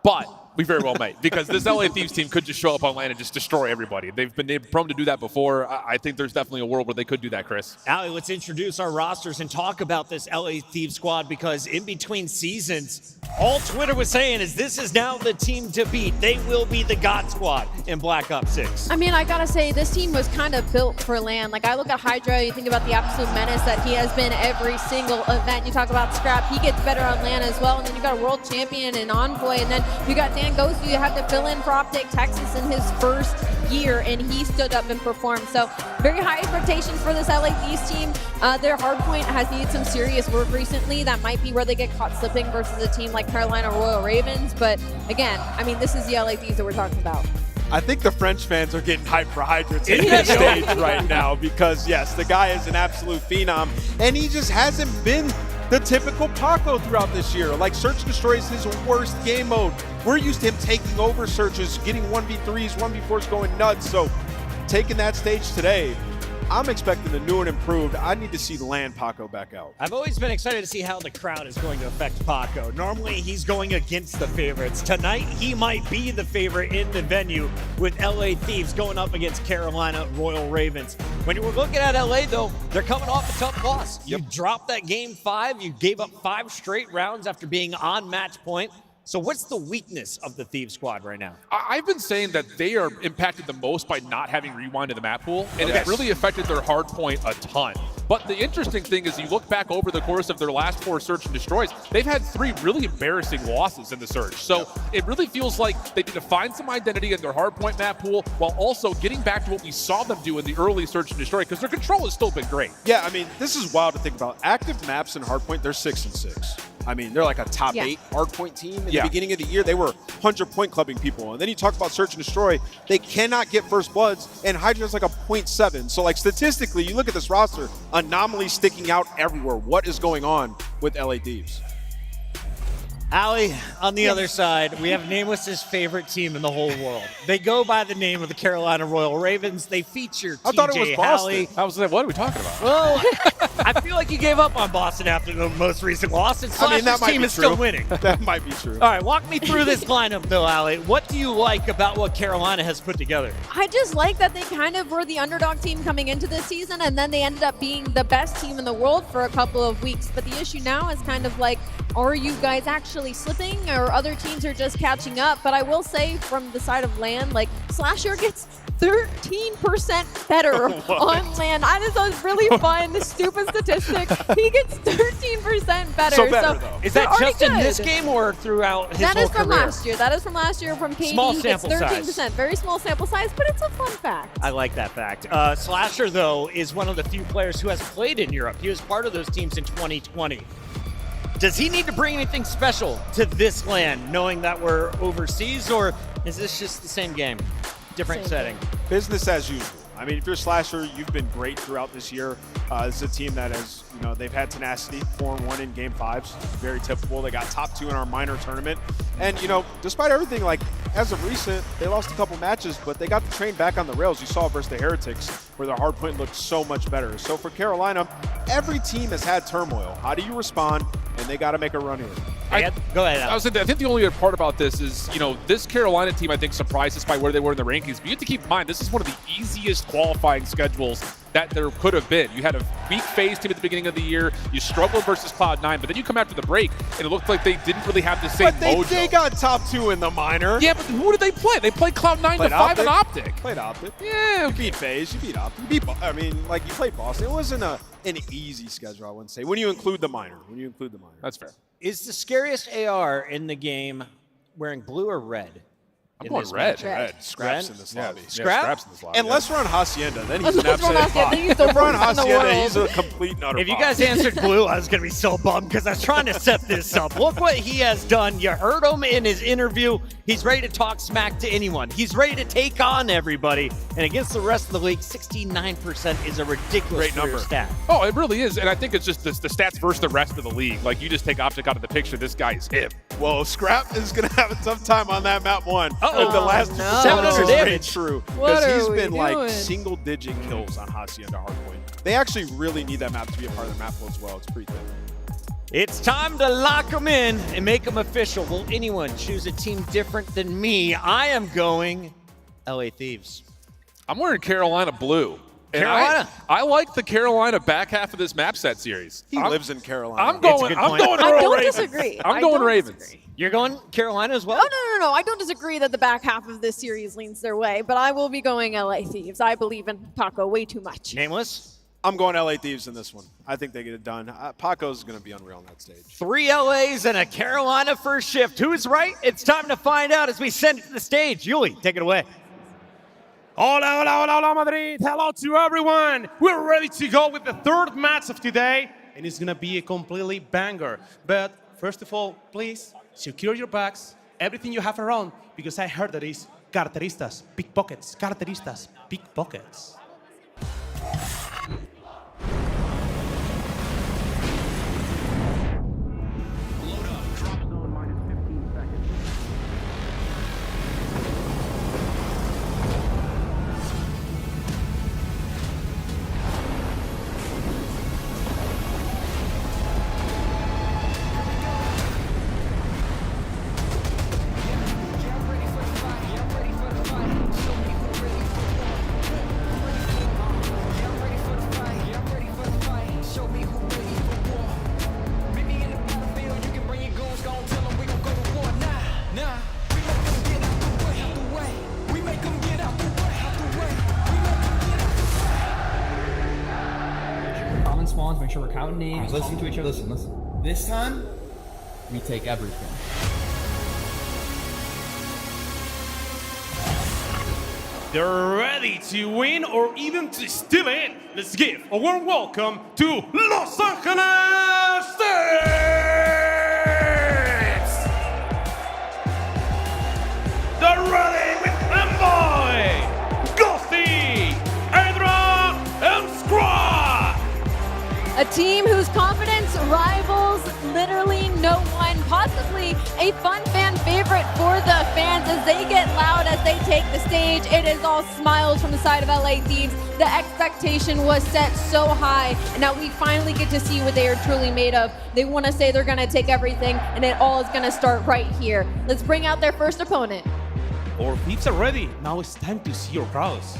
M: but we very well may, because this LA Thieves team could just show up on land and just destroy everybody. They've been prone to do that before. I think there's definitely a world where they could do that, Chris.
F: Allie, let's introduce our rosters and talk about this LA Thieves squad, because in between seasons, all Twitter was saying is this is now the team to beat. They will be the God Squad in Black Ops 6.
H: I mean, I gotta say, this team was kind of built for LAN. Like, I look at Hydra, you think about the absolute menace that he has been every single event. You talk about Scrap, he gets better on LAN as well. And then you got a world champion and Envoy, and then you got Dan Ghost, who you have to fill in for Optic Texas in his first year, and he stood up and performed. So very high expectations for this LA Thieves team. Their hardpoint has needed some serious work recently. That might be where they get caught slipping versus a team like Carolina Royal Ravens. But again, I mean, this is the LA Thieves that we're talking about.
I: I think the French fans are getting hyped for Hydra taking the stage right now because, yes, the guy is an absolute phenom, and he just hasn't been the typical Paco throughout this year. Like, Search and Destroy is his worst game mode. We're used to him taking over searches, getting 1v3s, 1v4s going nuts. So taking that stage today, I'm expecting the new and improved. I need to see LAN Paco back out.
F: I've always been excited to see how the crowd is going to affect Paco. Normally, he's going against the favorites. Tonight, he might be the favorite in the venue with LA Thieves going up against Carolina Royal Ravens. When you were looking at LA, though, they're coming off a tough loss. You dropped that game 5. You gave up 5 straight rounds after being on match point. So what's the weakness of the Thieves squad right now?
M: I've been saying that they are impacted the most by not having rewind in the map pool, and it's really affected their hard point a ton. But the interesting thing is you look back over the course of their last 4 search and destroys, they've had 3 really embarrassing losses in the search. So it really feels like they need to find some identity in their hard point map pool while also getting back to what we saw them do in the early search and destroy, because their control has still been great.
I: Yeah, I mean, this is wild to think about. Active maps in hardpoint, they're 6-6. I mean, they're like a top 8 hardpoint team. In the beginning of the year, they were 100-point clubbing people. And then you talk about Search and Destroy, they cannot get first bloods, and Hydra's like a 0.7. So, like, statistically, you look at this roster, anomalies sticking out everywhere. What is going on with LA Thieves?
F: Allie, on the other side, we have Nameless's favorite team in the whole world. They go by the name of the Carolina Royal Ravens. They feature
I: I thought it was
F: TJ
I: Boston.
F: Halley.
M: I was like, what are we talking about?
F: Well, I feel like you gave up on Boston after the most recent loss, and Slasher's team is still winning.
I: That might be true.
F: All right, walk me through this lineup, though, Allie. What do you like about what Carolina has put together?
H: I just like that they kind of were the underdog team coming into this season, and then they ended up being the best team in the world for a couple of weeks. But the issue now is kind of like, are you guys actually slipping, or other teams are just catching up? But I will say, from the side of LAN, like, Slasher gets 13% better on LAN. That is a really fun, stupid statistic. He gets 13% better.
I: So better, though.
F: Is that just in this game or throughout his
H: That
F: whole
H: is from
F: career?
H: last year. That is from last year from KD.
F: Small
H: He gets
F: sample
H: 13%.
F: size.
H: Very small sample size, but it's a fun fact.
F: I like that fact. Slasher, though, is one of the few players who has played in Europe. He was part of those teams in 2020. Does he need to bring anything special to this LAN, knowing that we're overseas, or is this just the same game, different setting?
I: Business as usual. I mean, if you're Slasher, you've been great throughout this year. This is a team that has, they've had tenacity, 4-1 in Game 5s. Very typical. They got top 2 in our minor tournament. And, despite everything, like, as of recent, they lost a couple matches, but they got the train back on the rails. You saw versus the Heretics, where their hardpoint looked so much better. So for Carolina, every team has had turmoil. How do you respond? And they got to make a run here.
F: Go ahead,
M: I think the only good part about this is, this Carolina team, I think, surprised us by where they were in the rankings. But you have to keep in mind, this is one of the easiest qualifying schedules that there could have been. You had a weak phase team at the beginning of the year. You struggled versus Cloud9, but then you come after the break, and it looked like they didn't really have the same mojo.
I: They got top 2 in the minor.
M: Yeah, but who did they play? They played Cloud9 to 5 in Optic.
I: Played Optic.
M: Yeah.
I: You beat FaZe, you beat Optic. You played Boston. It wasn't an easy schedule, I wouldn't say, when you include the minor.
M: That's fair.
F: Is the scariest AR in the game wearing blue or red?
M: I'm going red.
I: Red. Scraps in this lobby.
F: Scrap?
G: Scraps in this lobby.
I: And let's run Hacienda. Then he's an
H: Let's run
I: absolute
H: Hacienda.
I: pop.
H: He's the
I: If run
H: worst in the
I: Hacienda,
H: world.
I: he's a complete nutter
F: If you
I: pop.
F: guys answered blue, I was going to be so bummed because I was trying to set this up. Look what he has done. You heard him in his interview. He's ready to talk smack to anyone. He's ready to take on everybody. And against the rest of the league, 69% is a ridiculous
I: Great number.
F: stat.
M: Oh, it really is. And I think it's just the stats versus the rest of the league. Like, you just take Optic out of the picture. This guy is him.
I: Well, Scrap is going to have a tough time on that map 1.
F: Uh-oh.
I: The last
H: no.
F: 700 damage.
I: True.
H: What
I: Because he's
H: are we
I: been like
H: doing?
I: single-digit kills on Hacienda Hardpoint. They actually really need that map to be a part of the map pool as well. It's pretty thin.
F: It's time to lock them in and make them official. Will anyone choose a team different than me? I am going LA Thieves.
M: I'm wearing Carolina blue. And
F: Carolina?
M: I like the Carolina back half of this map set series.
I: He lives in Carolina.
M: I'm
F: It's a
M: going
F: good
M: I'm
F: point.
M: going
H: I
M: Royal
H: don't
M: Ravens.
H: disagree.
M: I'm
H: I
M: going
H: don't
M: Ravens.
H: disagree.
F: You're going Carolina as well?
H: Oh, no. I don't disagree that the back half of this series leans their way, but I will be going LA Thieves. I believe in Paco way too much.
F: Nameless?
I: I'm going LA Thieves in this one. I think they get it done. Paco's going to be unreal on that stage.
F: 3 LAs and a Carolina first shift. Who's right? It's time to find out as we send it to the stage. Yuli, take it away.
C: Hola, hola, hola, hola, Madrid. Hello to everyone. We're ready to go with the third match of today, and it's going to be a completely banger. But first of all, please secure your bags, everything you have around, because I heard that is carteristas, pickpockets, carteristas, pickpockets.
O: Common spawns, make sure we're counting names, listening to each other. Listen. This time, we take everything.
C: They're ready to win or even to steal it. Let's give a warm welcome to Los Angeles States! They're ready with Envoy, Ghosty, Adra, and Squad!
H: A team whose confidence rivals literally no one, possibly a fun fan favorite for the fans as they get loud as they take the stage. It is all smiles from the side of LA Thieves. The expectation was set so high, and now we finally get to see what they are truly made of. They want to say they're going to take everything, and it all is going to start right here. Let's bring out their first opponent.
C: Our Thieves are ready. Now it's time to see your prowess.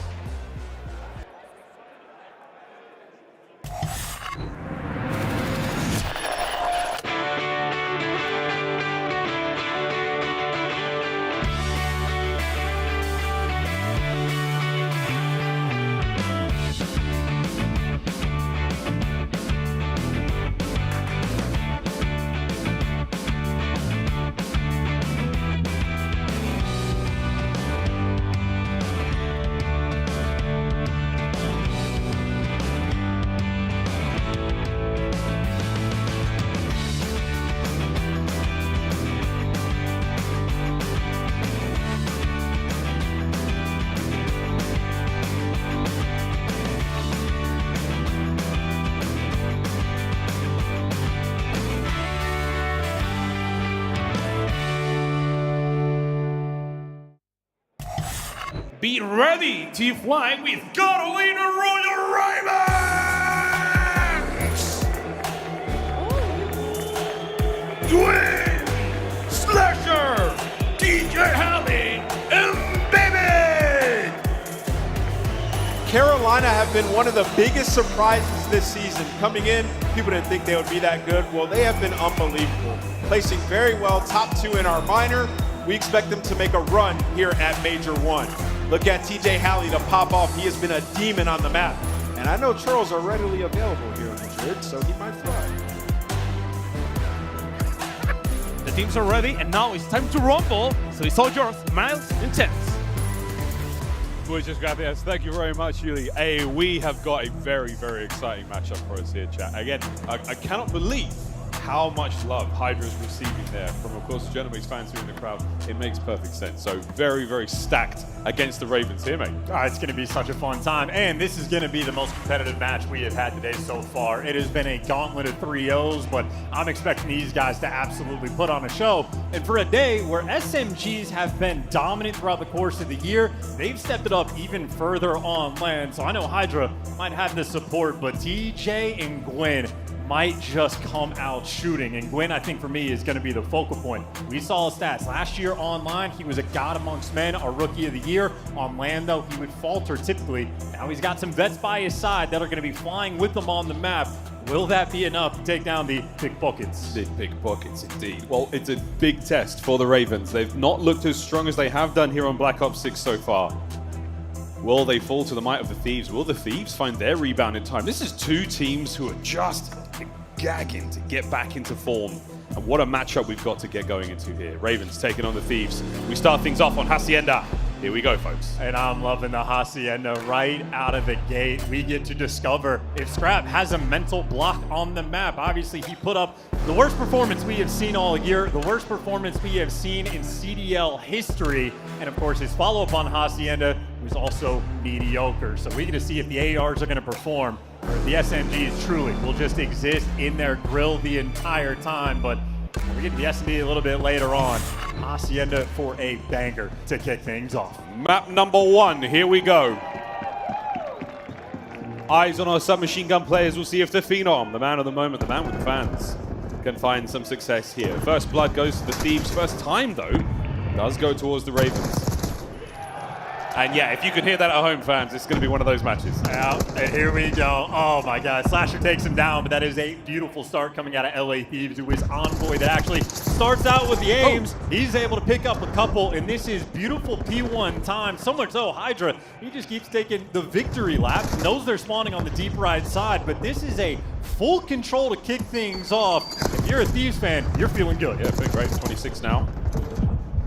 C: Be ready to fly with Carolina Royal Ravens! Dwayne, Slasher, DJ Halley, and Baby!
I: Carolina have been one of the biggest surprises this season. Coming in, people didn't think they would be that good. Well, they have been unbelievable. Placing very well, top 2 in our minor. We expect them to make a run here at Major 1. Look at TJ Halley to pop off. He has been a demon on the map. And I know Churls are readily available here in Madrid, so he might fly.
C: The teams are ready, and now it's time to rumble. So it's all yours, Miles and Tennis.
G: Muchas gracias. Thank you very much, Yuli. Hey, we have got a very, very exciting matchup for us here, chat. Again, I cannot believe how much love Hydra is receiving there from, of course, the Genomates fans who are in the crowd. It makes perfect sense. So very, very stacked against the Ravens here, mate.
P: It's going to be such a fun time, and this is going to be the most competitive match we have had today so far. It has been a gauntlet of 3-0s, but I'm expecting these guys to absolutely put on a show. And for a day where SMGs have been dominant throughout the course of the year, they've stepped it up even further on land. So I know Hydra might have the support, but TJ and Gwen might just come out shooting. And Gwen, I think for me, is going to be the focal point. We saw his stats. Last year online, he was a god amongst men, our rookie of the year. On land, though, he would falter typically. Now he's got some vets by his side that are going to be flying with him on the map. Will that be enough to take down the big buckets?
G: The big buckets, indeed. Well, it's a big test for the Ravens. They've not looked as strong as they have done here on Black Ops 6 so far. Will they fall to the might of the Thieves? Will the Thieves find their rebound in time? This is two teams who are just gagging to get back into form. And what a matchup we've got to get going into here. Ravens taking on the Thieves. We start things off on Hacienda. Here we go, folks.
P: And I'm loving the Hacienda right out of the gate. We get to discover if Scrap has a mental block on the map. Obviously, he put up the worst performance we have seen all year, the worst performance we have seen in CDL history. And of course, his follow-up on Hacienda was also mediocre. So we get to see if the ARs are going to perform, or if the SMGs truly will just exist in their grill the entire time. But we get to the SMG a little bit later on. Hacienda for a banger to kick things off.
G: Map number 1, here we go. Eyes on our submachine gun players. We'll see if the Phenom, the man of the moment, the man with the fans, can find some success here. First blood goes to the Thieves. First time, though, does go towards the Ravens. And yeah, if you can hear that at home, fans, it's going to be one of those matches.
P: Yeah, and here we go. Oh my God, Slasher takes him down, but that is a beautiful start coming out of LA Thieves, who is Envoy that actually starts out with the aims. He's able to pick up a couple, and this is beautiful P1 time. So much so, Hydra, he just keeps taking the victory lap, knows they're spawning on the deep right side, but this is a full control to kick things off. If you're a Thieves fan, you're feeling good.
G: Yeah, big rate, 26 now.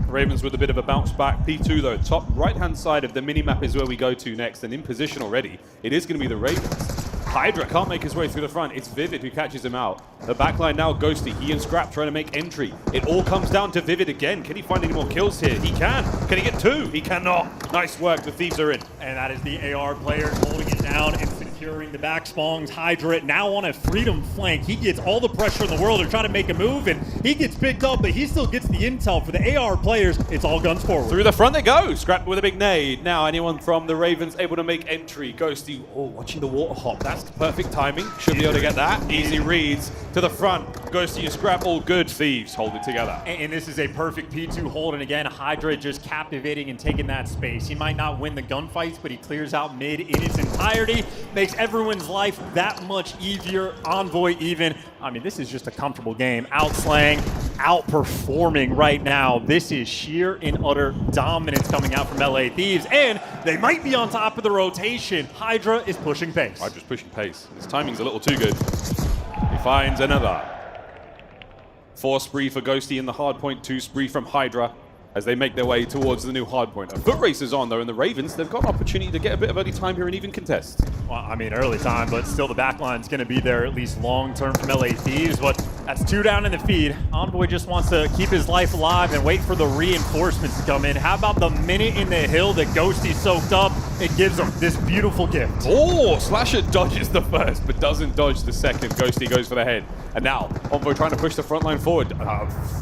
G: Ravens with a bit of a bounce back. P2 though, top right-hand side of the mini-map is where we go to next, and in position already, it is going to be the Ravens. Hydra can't make his way through the front. It's Vivid who catches him out. The backline now, Ghosty. He and Scrap trying to make entry. It all comes down to Vivid again. Can he find any more kills here? He can. Can he get 2? He cannot. Nice work. The Thieves are in.
P: And that is the AR players holding it down and securing the back spawns. Hydra now on a freedom flank. He gets all the pressure in the world to try to make a move, and he gets picked up, but he still gets the intel. For the AR players, it's all guns forward.
G: Through the front they go. Scrap with a big nade. Now anyone from the Ravens able to make entry. Ghosty, watching the water hop. That's perfect timing. Should be able to get that. Easy reads to the front. Ghosty and Scrap all good. Thieves hold it together.
P: And this is a perfect P2 hold, and again, Hydra just captivating and taking that space. He might not win the gunfights, but he clears out mid in its entirety. Makes everyone's life that much easier. Envoy even. I mean, this is just a comfortable game. Outslang, outperforming right now. This is sheer and utter dominance coming out from LA Thieves, and they might be on top of the rotation. Hydra is pushing pace.
G: Hydra's pushing pace. His timing's a little too good. He finds another. 4 spree for Ghosty in the hardpoint, 2 spree from Hydra as they make their way towards the new hardpoint. A foot race is on though, and the Ravens, they've got an opportunity to get a bit of early time here and even contest.
P: Well, I mean, early time, but still the backline's going to be there at least long-term from LA Thieves, but that's 2 down in the feed. Envoy just wants to keep his life alive and wait for the reinforcements to come in. How about the minute in the hill that Ghosty soaked up? It gives him this beautiful gift.
G: Oh, Slasher dodges the first, but doesn't dodge the second. Ghosty goes for the head. And now, Envoy trying to push the front line forward.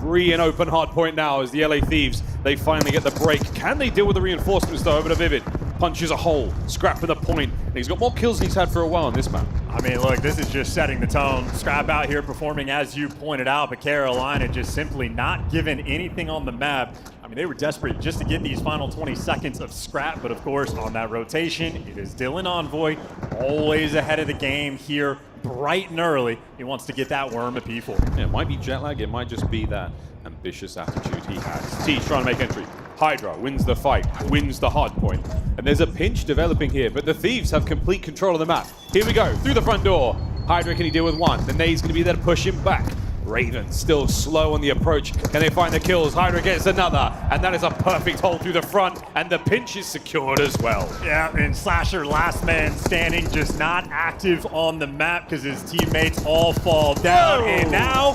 G: Free and open hard point now as the LA Thieves, they finally get the break. Can they deal with the reinforcements though? Over to Vivid. Punches a hole. Scrap for the point. And he's got more kills than he's had for a while on this map.
P: I mean, look, this is just setting the tone. Scrap out here performing as you pointed out, but Carolina just simply not giving anything on the map. I mean, they were desperate just to get these final 20 seconds of Scrap, but of course, on that rotation, it is Dylan Envoy, always ahead of the game here, bright and early. He wants to get that worm a P4.
G: Yeah, it might be jet lag, it might just be that ambitious attitude he has. T's trying to make entry. Hydra wins the fight, wins the hard point. And there's a pinch developing here, but the Thieves have complete control of the map. Here we go, through the front door. Hydra, can he deal with one? The nade's going to be there to push him back. Ravens still slow on the approach. Can they find the kills? Hydra gets another, and that is a perfect hole through the front, and the pinch is secured as well.
P: Yeah, and Slasher, last man standing, just not active on the map because his teammates all fall down. And now,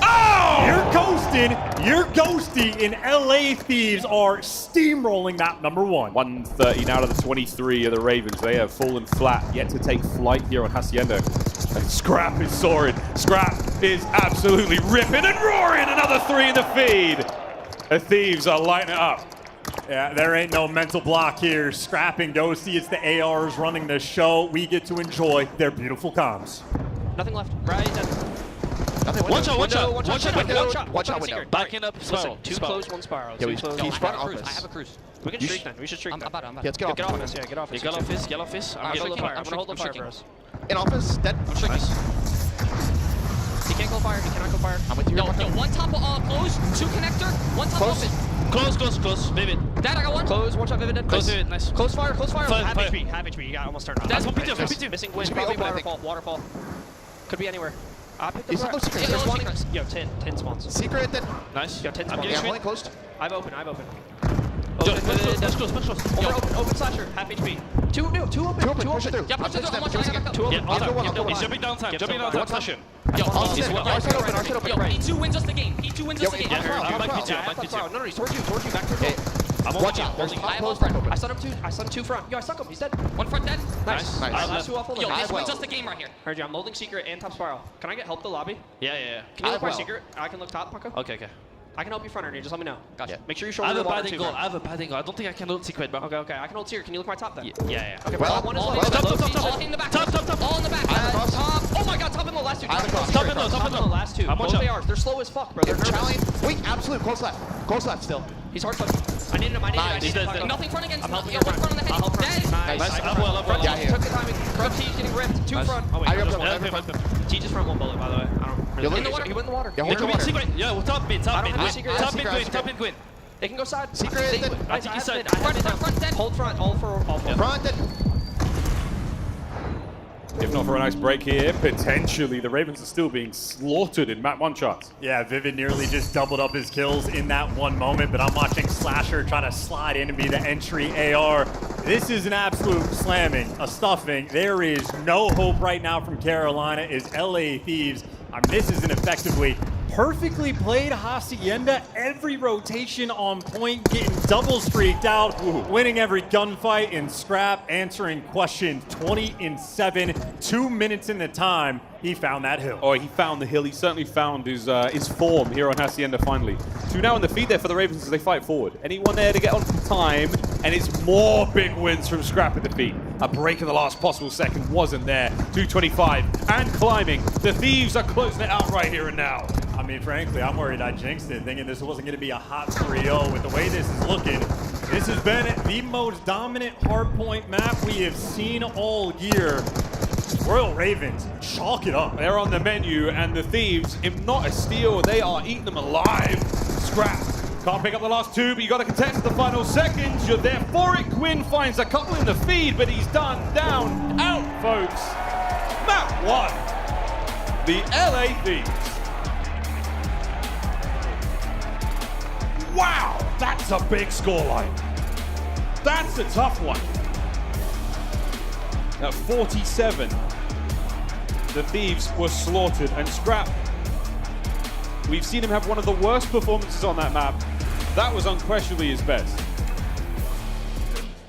P: you're ghosting, and LA Thieves are steamrolling map number 1.
G: 130 now to the 23 of the Ravens. They have fallen flat, yet to take flight here on Hacienda. And Scrap is soaring. Scrap is absolutely ripping and roaring. Another 3 in the feed. The Thieves are lighting it up.
P: Yeah, there ain't no mental block here. Scrap and Ghosty, it's the ARs running the show. We get to enjoy their beautiful comms.
Q: Nothing left. Right.
D: Watch out, watch out,
Q: Watch out, window.
D: Backing up,
Q: Listen, 2 close, 1 spiral.
D: Yeah,
Q: Two close.
D: he's front office.
Q: I have a cruise. We can streak then. We should streak then.
D: I'm about.
Q: Let's get off this. Yeah, get off this.
D: Get off this, get off this.
Q: I'm gonna hold the fire for us.
D: In office, dead. I'm streaking.
Q: He can't go fire. He cannot go fire.
D: I'm with you.
Q: Yo, one top close, 2 connector, 1 top open.
D: Close. Vivid.
Q: Dad, I got 1. Close, 1 shot Vivid. Dead.
D: Close Vivid, nice.
Q: Close fire.
D: Half
Q: HP. You got almost turned on.
D: That's what P2.
Q: Missing wind. Waterfall. Could be anywhere. I picked up
D: He's
Q: secret.
D: there's one.
Q: Yo, 10 spawns.
D: Secret then. Nice.
Q: Yo, 10
D: I'm
Q: spawns.
D: getting closed.
Q: I've open.
D: That's close.
Q: Yo, open Slasher. Half HP. 2 open.
D: Push it through.
Q: Yeah, push it through. I'm watching. I got 2 open.
D: Yeah,
Q: He's
D: jumping down time. Slasher.
Q: Yo,
D: Our side open.
Q: Yo, P2 wins us the game. P2 wins us the game.
D: I'm back P2.
Q: No, he's towards you. Back to the
D: Watch out.
Q: I have 1 front. I stun 2 front. Yo, I stuck him. He's dead. 1 front dead.
D: Nice.
Q: Last 2 off.
D: Yo,
Q: this wins us the game right here. Heard you. I'm loading secret and top spiral. Can I get help the lobby?
D: Yeah.
Q: Can you look my secret? I can look top, Paco.
D: Okay.
Q: I can help you front, Ernie. Just let me know. Gotcha. Make sure you show
D: I
Q: me
D: have
Q: the
D: a
Q: water
D: bad
Q: too,
D: angle.
Q: bro.
D: I have a bad angle. I don't think I can ult secret, bro.
Q: Okay. I can hold secret. Can you look my top then?
D: Yeah.
Q: Okay.
D: Well,
Q: one is
D: top.
Q: All in the back.
D: Top.
Q: All in the back. Top. Oh my God. Top in the last 2. Top in the last 2. Both ARs. They're slow as fuck, bro. They're nervous.
D: Wait, absolute close left still.
Q: He's hard touching. I needed him. Nothing front against him. Yo, 1 front on the head. Dead.
D: Nice. I'm well.
Q: Yeah, took the timing. Front T is getting ripped. 2 front. Oh wait.
D: I got one.
Q: T just front 1 bullet, by the way. I don't really. In the water. He went in the water.
D: Yo, top mid. Top mid, Gwyn.
Q: They can go side.
D: Secret.
Q: I think he's side. Front dead. Hold front. All for.
D: Front dead.
G: If not for a nice break here, potentially the Ravens are still being slaughtered in map 1 charts.
P: Yeah, Vivid nearly just doubled up his kills in that one moment, but I'm watching Slasher try to slide in and be the entry AR. This is an absolute slamming, a stuffing. There is no hope right now from Carolina as LA Thieves. I mean, this is an effectively perfectly played Hacienda. Every rotation on point, getting double streaked out, winning every gunfight in Scrap, answering question 20-7, 2 minutes in the time. He found that hill.
G: Oh, he found the hill. He certainly found his form here on Hacienda finally. 2 now in the feed there for the Ravens as they fight forward. Anyone there to get on time, and it's more big wins from Scrap at the feet. A break in the last possible second wasn't there. 225 and climbing. The Thieves are closing it out right here and now.
P: I mean, frankly, I'm worried I jinxed it, thinking this wasn't going to be a hot 3-0. With the way this is looking, this has been the most dominant hardpoint map we have seen all year. Royal Ravens, chalk it up.
G: They're on the menu, and the Thieves, if not a steal, they are eating them alive. Scrap. Can't pick up the last 2, but you got to contest the final seconds. You're there for it. Gwyn finds a couple in the feed, but he's down, out, folks. Map 1, the LA Thieves. Wow, that's a big scoreline. That's a tough one. At 47, the Thieves were slaughtered, and Scrap, we've seen him have one of the worst performances on that map. That was unquestionably his best.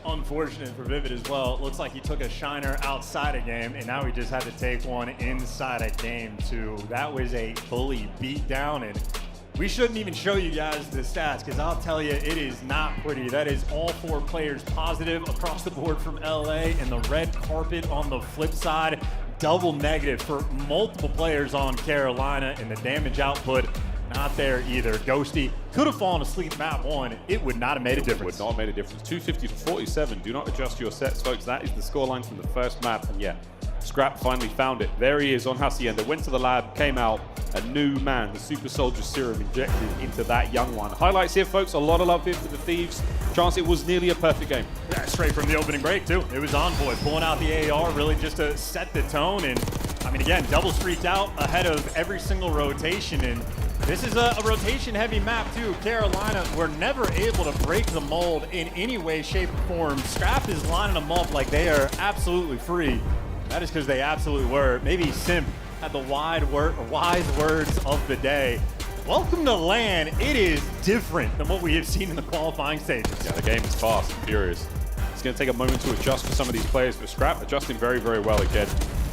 P: Unfortunate for Vivid as well. It looks like he took a shiner outside a game, and now he just had to take one inside a game too. That was a bully beatdown, and we shouldn't even show you guys the stats, because I'll tell you, it is not pretty. That is all 4 players positive across the board from LA, and the red carpet on the flip side, double negative for multiple players on Carolina, and the damage output not there either. Ghosty could have fallen asleep map 1. It would not have made a difference.
G: It would not have made a difference. 250 to 47. Do not adjust your sets, folks. That is the scoreline from the first map. And yeah, Scrap finally found it. There he is on Hacienda. Went to the lab, came out, a new man. The Super Soldier Serum injected into that young one. Highlights here, folks. A lot of love here for the Thieves. Chance, it was nearly a perfect game.
P: Yeah, straight from the opening break, too. It was Envoy pulling out the AR really just to set the tone. And, I mean, again, double streaked out ahead of every single rotation. And This is a rotation-heavy map, too. Carolina were never able to break the mold in any way, shape, or form. Scrap is lining them up like they are absolutely free. That is because they absolutely were. Maybe Simp had the wise words of the day. Welcome to LAN. It is different than what we have seen in the qualifying stages.
G: Yeah, the game is fast and furious. It's going to take a moment to adjust for some of these players, but Scrap adjusting very, very well again.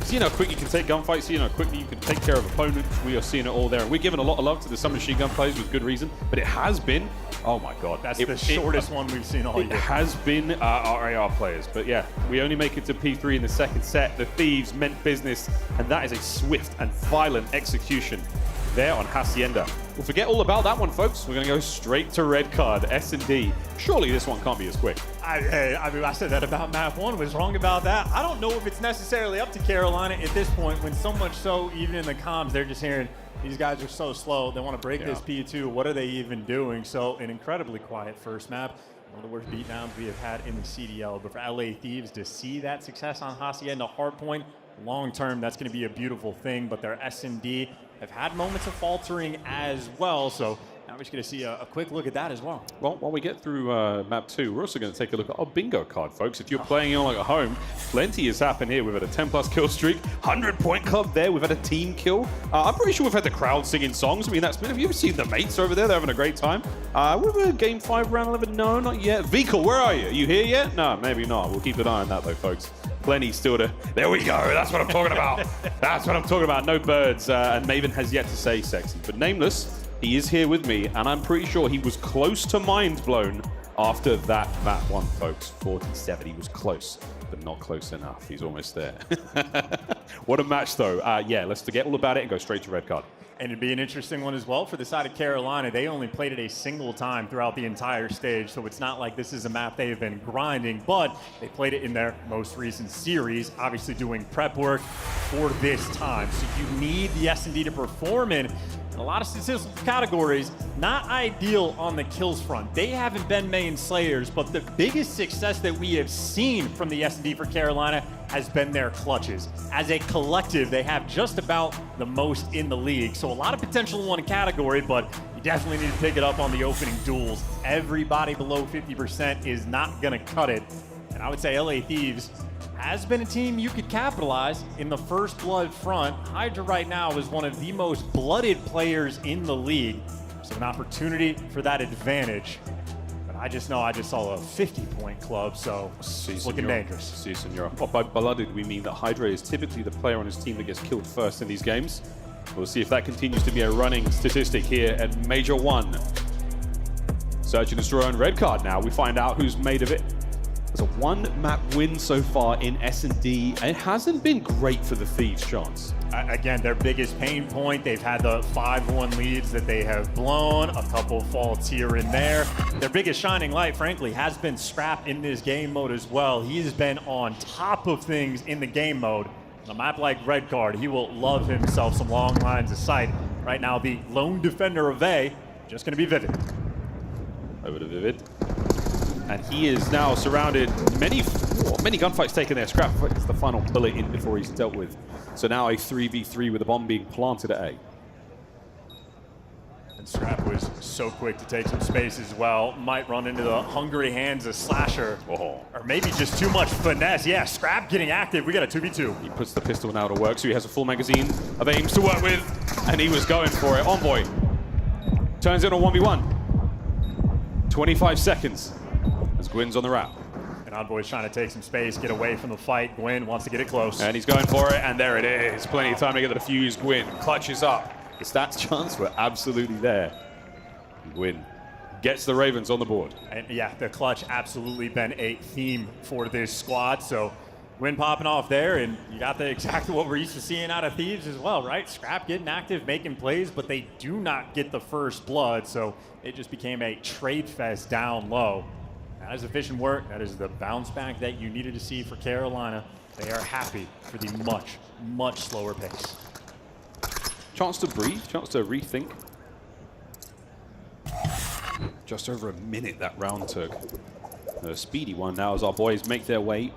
G: Seeing how quick you can take gunfights, seeing how quickly you can take care of opponents, we are seeing it all there. And we're giving a lot of love to the submachine gun players with good reason, but it has been, oh my god.
P: That's the shortest one we've seen all year.
G: It has been our AR players, but yeah, we only make it to P3 in the second set. The Thieves meant business, and that is a swift and violent execution there on Hacienda. We'll forget all about that one, folks. We're going to go straight to red card, S&D. Surely this one can't be as quick.
P: I said that about map 1, was wrong about that. I don't know if it's necessarily up to Carolina at this point, when so much so, even in the comms, they're just hearing, these guys are so slow, they want to break this P2, what are they even doing? So an incredibly quiet first map. One of the worst beatdowns we have had in the CDL, but for LA Thieves to see that success on Hacienda Hardpoint, long term, that's going to be a beautiful thing, but their S&D have had moments of faltering as well, so now we're just going to see a quick look at that as well.
G: Well, while we get through map 2, we're also going to take a look at our bingo card, folks. If you're playing on like at home, plenty has happened here. We've had a 10-plus kill streak, 100-point club there. We've had a team kill. I'm pretty sure we've had the crowd singing songs. I mean, that's been. Have you ever seen the mates over there? They're having a great time. We're a game 5, round 11. No, not yet. Vikal, where are you? Are you here yet? No, maybe not. We'll keep an eye on that though, folks. Plenty still to. There we go. That's what I'm talking about. That's what I'm talking about. No birds. And Maven has yet to say sexy, but Nameless. He is here with me, and I'm pretty sure he was close to mind blown after that map 1, folks. 47. He was close, but not close enough. He's almost there. What a match, though. Yeah, let's forget all about it and go straight to red card.
P: And it'd be an interesting one as well for the side of Carolina. They only played it a single time throughout the entire stage, so it's not like this is a map they have been grinding, but they played it in their most recent series, obviously doing prep work for this time. So you need the S&D to perform in a lot of statistical categories. Not ideal on the kills front. They haven't been main slayers, but the biggest success that we have seen from the S&D for Carolina has been their clutches. As a collective, they have just about the most in the league. So a lot of potential in one category, but you definitely need to pick it up on the opening duels. Everybody below 50% is not gonna cut it. And I would say LA Thieves has been a team you could capitalize in the first blood front. Hydra right now is one of the most blooded players in the league. So an opportunity for that advantage. I just know I just saw a 50-point club, so it's looking dangerous.
G: Si, senor. Well, by blooded, we mean that Hydra is typically the player on his team that gets killed first in these games. We'll see if that continues to be a running statistic here at Major 1. Search and Destroy on red card now. We find out who's made of it. There's a 1-map win so far in S&D. It hasn't been great for the Thieves, Chance.
P: Again, their biggest pain point, they've had the 5-1 leads that they have blown, a couple faults here and there. Their biggest shining light, frankly, has been Scrap in this game mode as well. He has been on top of things in the game mode. On a map like red card, he will love himself some long lines of sight. Right now, the lone defender of A, just going to be Vivid.
G: Over to Vivid. And he is now surrounded. Many gunfights taken there. Scrap gets the final bullet in before he's dealt with. So now a 3v3 with a bomb being planted at A.
P: And Scrap was so quick to take some space as well. Might run into the hungry hands of Slasher.
G: Oh.
P: Or maybe just too much finesse. Yeah, Scrap getting active. We got a 2v2.
G: He puts the pistol now to work, so he has a full magazine of aims to work with. And he was going for it. Envoy turns in a 1v1. 25 seconds. As Gwyn's on the wrap.
P: And Envoy's trying to take some space, get away from the fight. Gwyn wants to get it close.
G: And he's going for it, and there it is. Plenty of time to get the defuse. Gwyn clutches up. The stats chance were absolutely there. Gwyn gets the Ravens on the board.
P: And yeah, the clutch absolutely been a theme for this squad. So Gwyn popping off there, and you got exactly what we're used to seeing out of Thieves as well, right? Scrap getting active, making plays, but they do not get the first blood. So it just became a trade fest down low. That is efficient work. That is the bounce back that you needed to see for Carolina. They are happy for the much, much slower pace.
G: Chance to breathe, chance to rethink. Just over a minute that round took. A speedy one now as our boys make their way.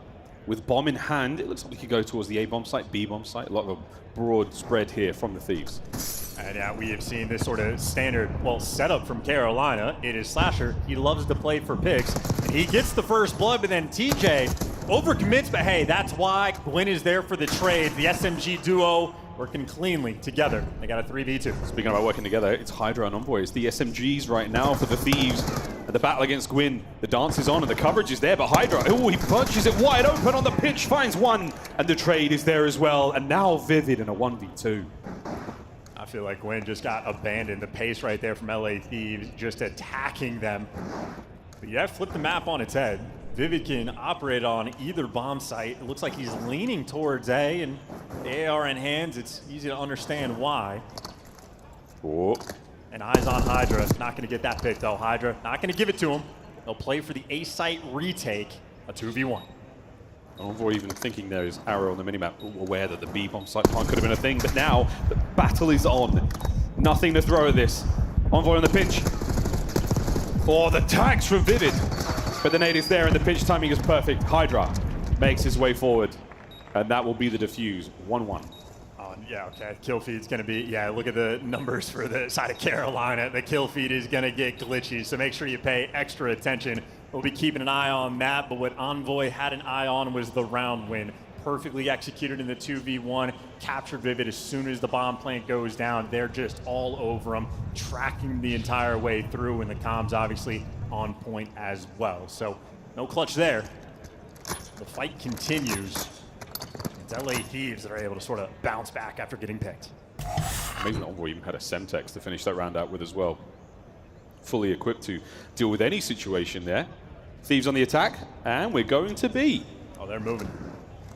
G: With bomb in hand, it looks like we could go towards the A-bomb site, B-bomb site. A lot of broad spread here from the Thieves.
P: And yeah, we have seen this sort of standard, well, setup from Carolina. It is Slasher. He loves to play for picks. And he gets the first blood, but then TJ overcommits, but hey, that's why Gwen is there for the trade. The SMG duo working cleanly together. They got a 3v2.
G: Speaking about working together, it's Hydra and Envoy. It's the SMGs right now for the Thieves. And the battle against Gwyn. The dance is on and the coverage is there, but Hydra, oh, he punches it wide open on the pitch, finds one, and the trade is there as well. And now Vivid in a 1v2.
P: I feel like Gwyn just got abandoned. The pace right there from LA Thieves, just attacking them. But yeah, flip the map on its head. Vivid can operate on either bomb site. It looks like he's leaning towards A, and the AR in hands, it's easy to understand why.
G: Oh.
P: And eyes on Hydra. Not going to get that pick, though. Hydra not going to give it to him. They'll play for the A site retake, a 2v1.
G: Envoy even thinking there is arrow on the minimap, aware that the B bomb site plan could have been a thing, but now the battle is on. Nothing to throw at this. Envoy on the pinch. Oh, the tags from Vivid. But the nade is there and the pinch timing is perfect. Hydra makes his way forward. And that will be the defuse. 1-1.
P: Yeah, okay. Kill feed's going to be, yeah, look at the numbers for the side of Carolina. The kill feed is going to get glitchy, so make sure you pay extra attention. We'll be keeping an eye on that, but what Envoy had an eye on was the round win. Perfectly executed in the 2v1, captured Vivid as soon as the bomb plant goes down. They're just all over him, tracking the entire way through, and the comms obviously on point as well. So no clutch there. The fight continues. It's LA Thieves that are able to sort of bounce back after getting picked.
G: Amazing that Envoy even had a Semtex to finish that round out with as well. Fully equipped to deal with any situation there. Thieves on the attack, and we're going to B.
P: Oh, they're moving.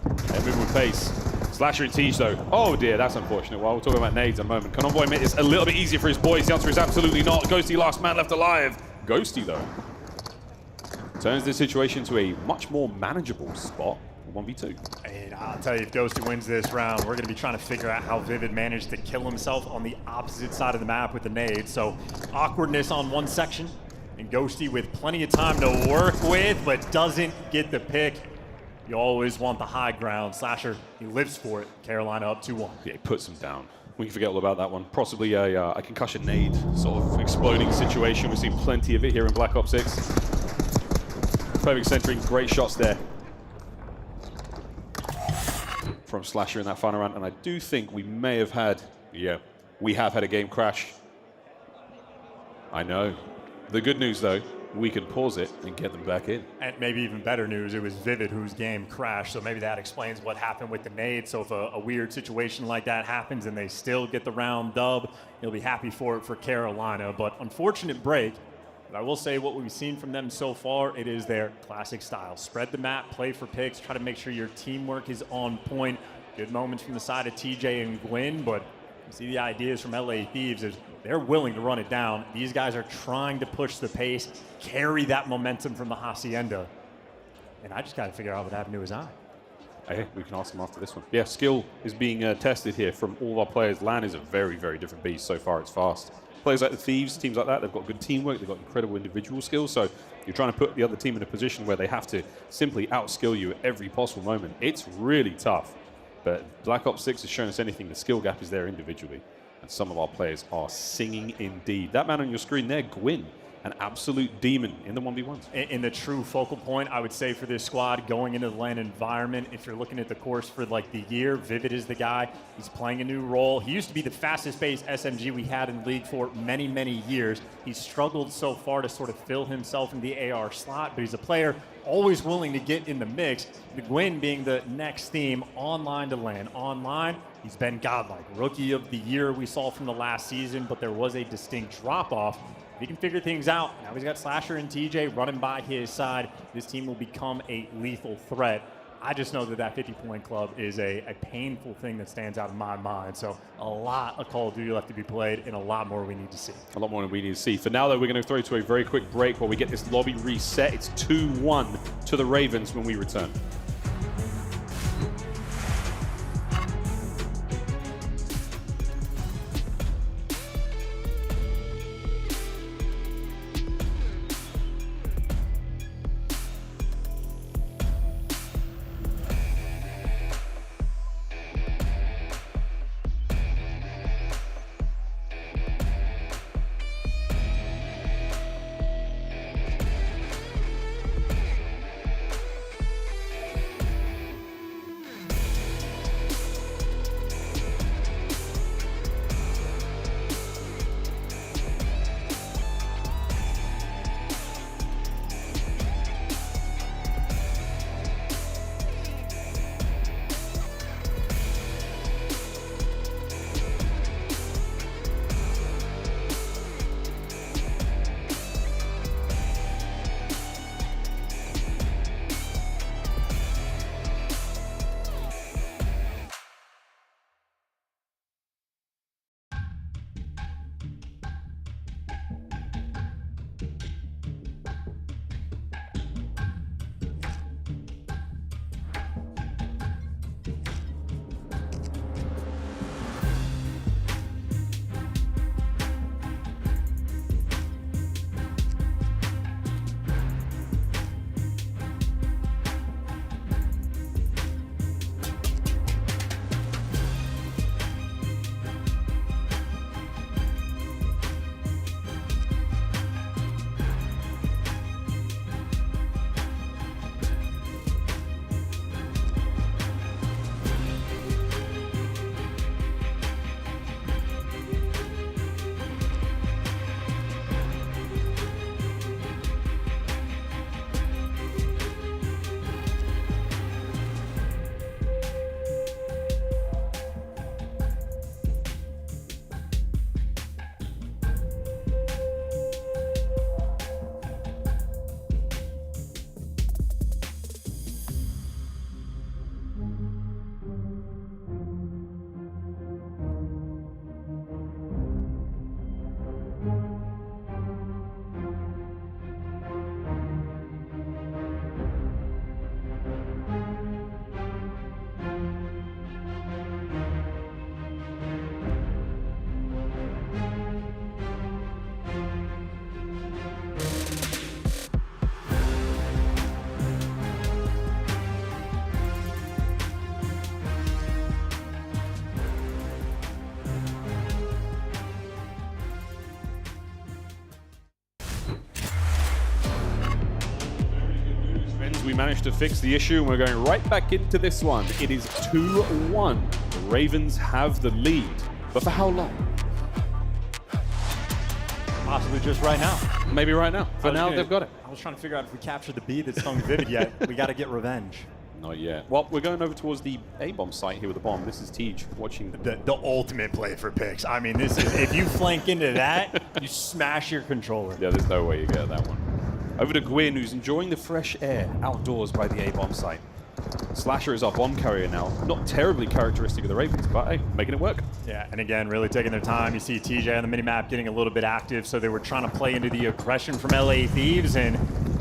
G: They're moving with pace. Slasher and Teach though. Oh dear, that's unfortunate. Well, we're talking about nades in a moment. Can Envoy make this a little bit easier for his boys? The answer is absolutely not. Ghosty last man left alive. Ghosty though turns the situation to a much more manageable spot. 1v2.
P: And I'll tell you, if Ghosty wins this round, we're going to be trying to figure out how Vivid managed to kill himself on the opposite side of the map with the nade. So awkwardness on one section, and Ghosty with plenty of time to work with, but doesn't get the pick. You always want the high ground. Slasher, he lives for it. Carolina up 2-1.
G: Yeah, he puts him down. We can forget all about that one. Possibly a concussion nade sort of exploding situation. We've seen plenty of it here in Black Ops 6. Perfect centering, great shots there from Slasher in that final round, and I do think we may have had, we have had a game crash. I know. The good news though, we can pause it and get them back in.
P: And maybe even better news, it was Vivid whose game crashed, so maybe that explains what happened with the nade. So if a weird situation like that happens and they still get the round dub, you'll be happy for it for Carolina. But unfortunate break. But I will say what we've seen from them so far, it is their classic style. Spread the map, play for picks, try to make sure your teamwork is on point. Good moments from the side of TJ and Gwyn, but you see the ideas from LA Thieves is they're willing to run it down. These guys are trying to push the pace, carry that momentum from the Hacienda. And I just got to figure out what happened to his eye.
G: Hey, we can ask him after this one. Yeah, skill is being tested here from all of our players. LAN is a very, very different beast so far. It's fast. Players like the Thieves, teams like that, they've got good teamwork, they've got incredible individual skills, so you're trying to put the other team in a position where they have to simply outskill you at every possible moment. It's really tough, but Black Ops 6 has shown us anything. The skill gap is there individually, and some of our players are singing indeed. That man on your screen there, Gwyn, an absolute demon in the 1v1s.
P: In the true focal point, I would say, for this squad going into the LAN environment, if you're looking at the course for like the year, Vivid is the guy. He's playing a new role. He used to be the fastest paced SMG we had in the league for many, many years. He's struggled so far to sort of fill himself in the AR slot, but he's a player always willing to get in the mix. The Gwyn being the next theme, online to LAN. Online, he's been godlike. Rookie of the year we saw from the last season, but there was a distinct drop-off. If he can figure things out, now he's got Slasher and TJ running by his side. This team will become a lethal threat. I just know that 50-point club is a painful thing that stands out in my mind. So a lot of Call of Duty left to be played and a lot more we need to see.
G: A lot more than we need to see. For now, though, we're going to throw to a very quick break while we get this lobby reset. It's 2-1 to the Ravens when we return. managed to fix the issue, and we're going right back into this one. It is 2-1. The Ravens have the lead, but for how long?
P: Possibly just right now.
G: Maybe right now. For now, they've got it.
P: I was trying to figure out if we captured the B that stung Vivid yet. We got to get revenge.
G: Not yet. Well, we're going over towards the A-bomb site here with the bomb. This is Tej watching.
P: The ultimate play for picks. I mean, this is if you flank into that, you smash your controller.
G: Yeah, there's no way you get that one. Over to Gwyn, who's enjoying the fresh air outdoors by the A-bomb site. Slasher is our bomb carrier now. Not terribly characteristic of the Ravens, but hey, making it work.
P: Yeah, and again, really taking their time. You see TJ on the minimap getting a little bit active, so they were trying to play into the aggression from LA Thieves, and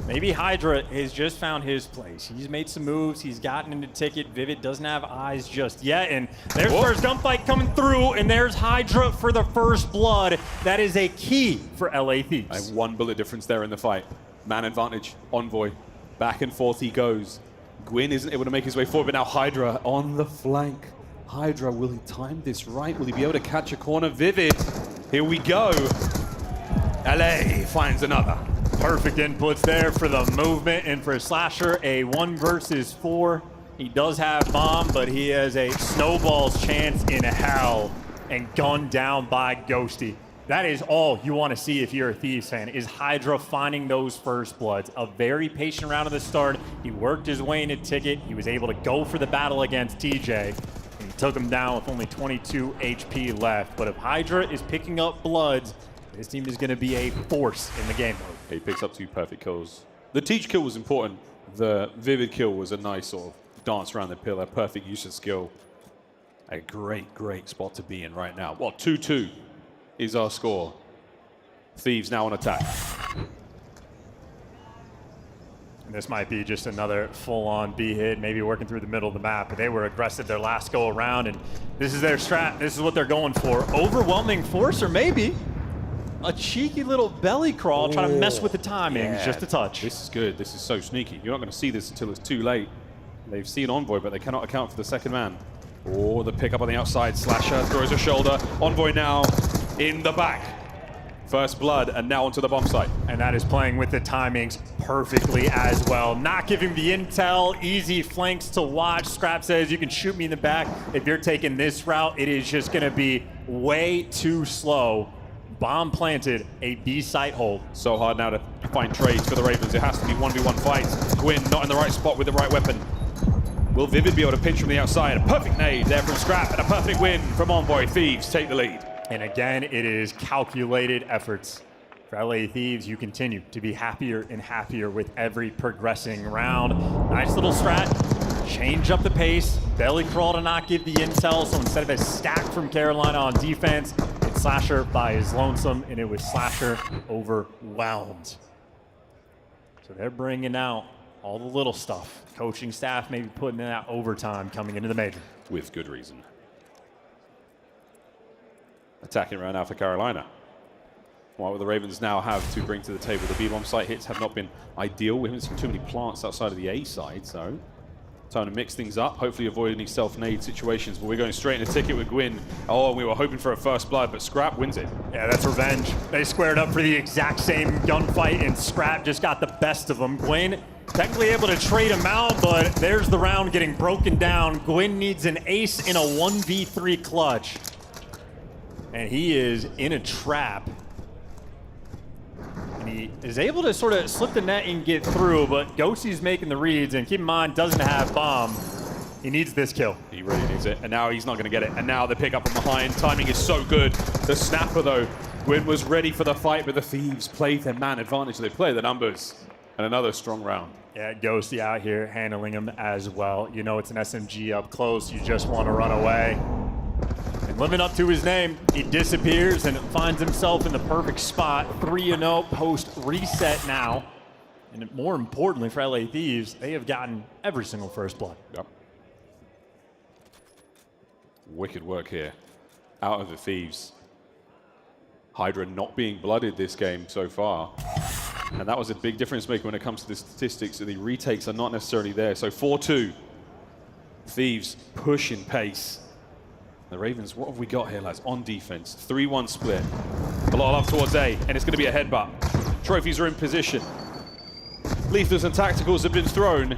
P: maybe Hydra has just found his place. He's made some moves. He's gotten into ticket. Vivid doesn't have eyes just yet, and there's first gunfight coming through, and there's Hydra for the first blood. That is a key for LA Thieves.
G: I have 1 bullet difference there in the fight. Man advantage, Envoy. Back and forth he goes. Gwyn isn't able to make his way forward, but now Hydra on the flank. Hydra, will he time this right? Will he be able to catch a corner? Vivid, here we go. LA finds another.
P: Perfect inputs there for the movement, and for Slasher, a 1 versus 4. He does have bomb, but he has a snowball's chance in hell, and gunned down by Ghosty. That is all you want to see if you're a Thieves fan, is Hydra finding those first bloods. A very patient round at the start. He worked his way into ticket. He was able to go for the battle against TJ. And he took him down with only 22 HP left. But if Hydra is picking up bloods, this team is going to be a force in the game mode.
G: He picks up 2 perfect kills. The Tej kill was important. The Vivid kill was a nice sort of dance around the pillar. Perfect use of skill. A great, great spot to be in right now. Well, 2-2. Is our score. Thieves now on attack.
P: And this might be just another full-on B hit, maybe working through the middle of the map, but they were aggressive their last go around, and this is their strat. This is what they're going for. Overwhelming force, or maybe a cheeky little belly crawl trying to mess with the timings, just a touch.
G: This is good. This is so sneaky. You're not going to see this until it's too late. They've seen Envoy, but they cannot account for the second man. Oh, the pickup on the outside. Slasher throws a shoulder. Envoy now in the back. First blood, and now onto the bomb site.
P: And that is playing with the timings perfectly as well. Not giving the intel, easy flanks to watch. Scrap says, you can shoot me in the back. If you're taking this route, it is just gonna be way too slow. Bomb planted, a B site hold.
G: So hard now to find trades for the Ravens. It has to be 1v1 fights. Gwyn not in the right spot with the right weapon. Will Vivid be able to pinch from the outside? A perfect nade there from Scrap, and a perfect win from Envoy. Thieves take the lead.
P: And again, it is calculated efforts. For LA Thieves, you continue to be happier and happier with every progressing round. Nice little strat. Change up the pace. Belly crawl to not give the intel. So instead of a stack from Carolina on defense, it's Slasher by his lonesome, and it was Slasher overwhelmed. So they're bringing out all the little stuff. Coaching staff maybe putting in that overtime coming into the major.
G: With good reason. Attacking right now for Carolina. What will the Ravens now have to bring to the table? The B-bomb site hits have not been ideal. We haven't seen too many plants outside of the A side, so time to mix things up, hopefully avoid any self-nade situations. But we're going straight into ticket with Gwyn. Oh, we were hoping for a first blood, but Scrap wins it.
P: Yeah, that's revenge. They squared up for the exact same gunfight, and Scrap just got the best of them. Gwyn technically able to trade him out, but there's the round getting broken down. Gwyn needs an ace in a 1v3 clutch. And he is in a trap. And he is able to sort of slip the net and get through, but Ghosty's making the reads, and keep in mind, doesn't have bomb. He needs this kill.
G: He really needs it, and now he's not going to get it. And now the pick up from behind. Timing is so good. The snapper, though, Gwyn was ready for the fight, but the Thieves played their man advantage. They play the numbers. And another strong round.
P: Yeah, Ghosty out here handling him as well. You know it's an SMG up close. You just want to run away. And living up to his name, he disappears and finds himself in the perfect spot. 3-0 post reset now. And more importantly for LA Thieves, they have gotten every single first blood.
G: Yep. Wicked work here. Out of the Thieves. Hydra not being blooded this game so far. And that was a big difference maker when it comes to the statistics. The retakes are not necessarily there. So 4-2. Thieves pushing pace. The Ravens, what have we got here, lads? On defense, 3-1 split. A lot of love towards A, and it's going to be a headbutt. Trophies are in position. Lethals and tacticals have been thrown.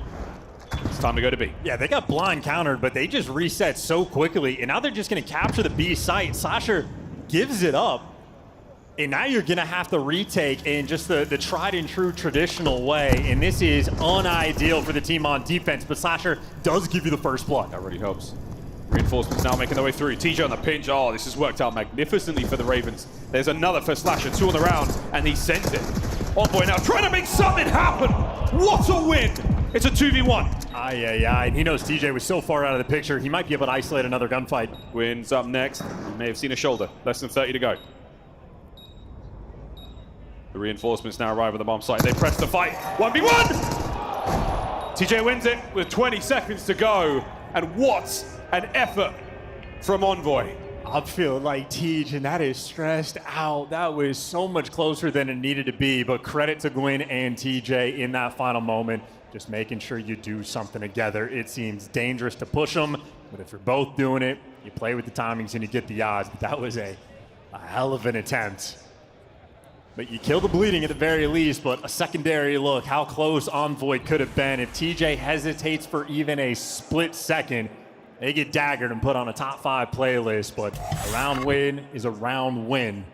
G: It's time to go to B.
P: Yeah, they got blind countered, but they just reset so quickly, and now they're just going to capture the B site. Slasher gives it up, and now you're going to have to retake in just the tried and true traditional way, and this is unideal for the team on defense, but Slasher does give you the first blood.
G: That really helps. Reinforcements now making their way through. TJ on the pinch. Oh, this has worked out magnificently for the Ravens. There's another for Slasher, 2 on the round, and he sends it. Envoy now trying to make something happen. What a win! It's a 2v1.
P: Aye. And he knows TJ was so far out of the picture, he might be able to isolate another gunfight.
G: Gwyn's up next. You may have seen a shoulder. Less than 30 to go. The reinforcements now arrive at the bomb site. They press the fight. 1v1! TJ wins it with 20 seconds to go. And what an effort from Envoy.
P: I'm feeling like Tej, and that is stressed out. That was so much closer than it needed to be, but credit to Gwyn and TJ in that final moment, just making sure you do something together. It seems dangerous to push them, but if you're both doing it, you play with the timings and you get the odds. But that was a hell of an attempt. But you kill the bleeding at the very least, but a secondary look, how close Envoy could have been. If TJ hesitates for even a split second, they get daggered and put on a top 5 playlist, but a round win is a round win.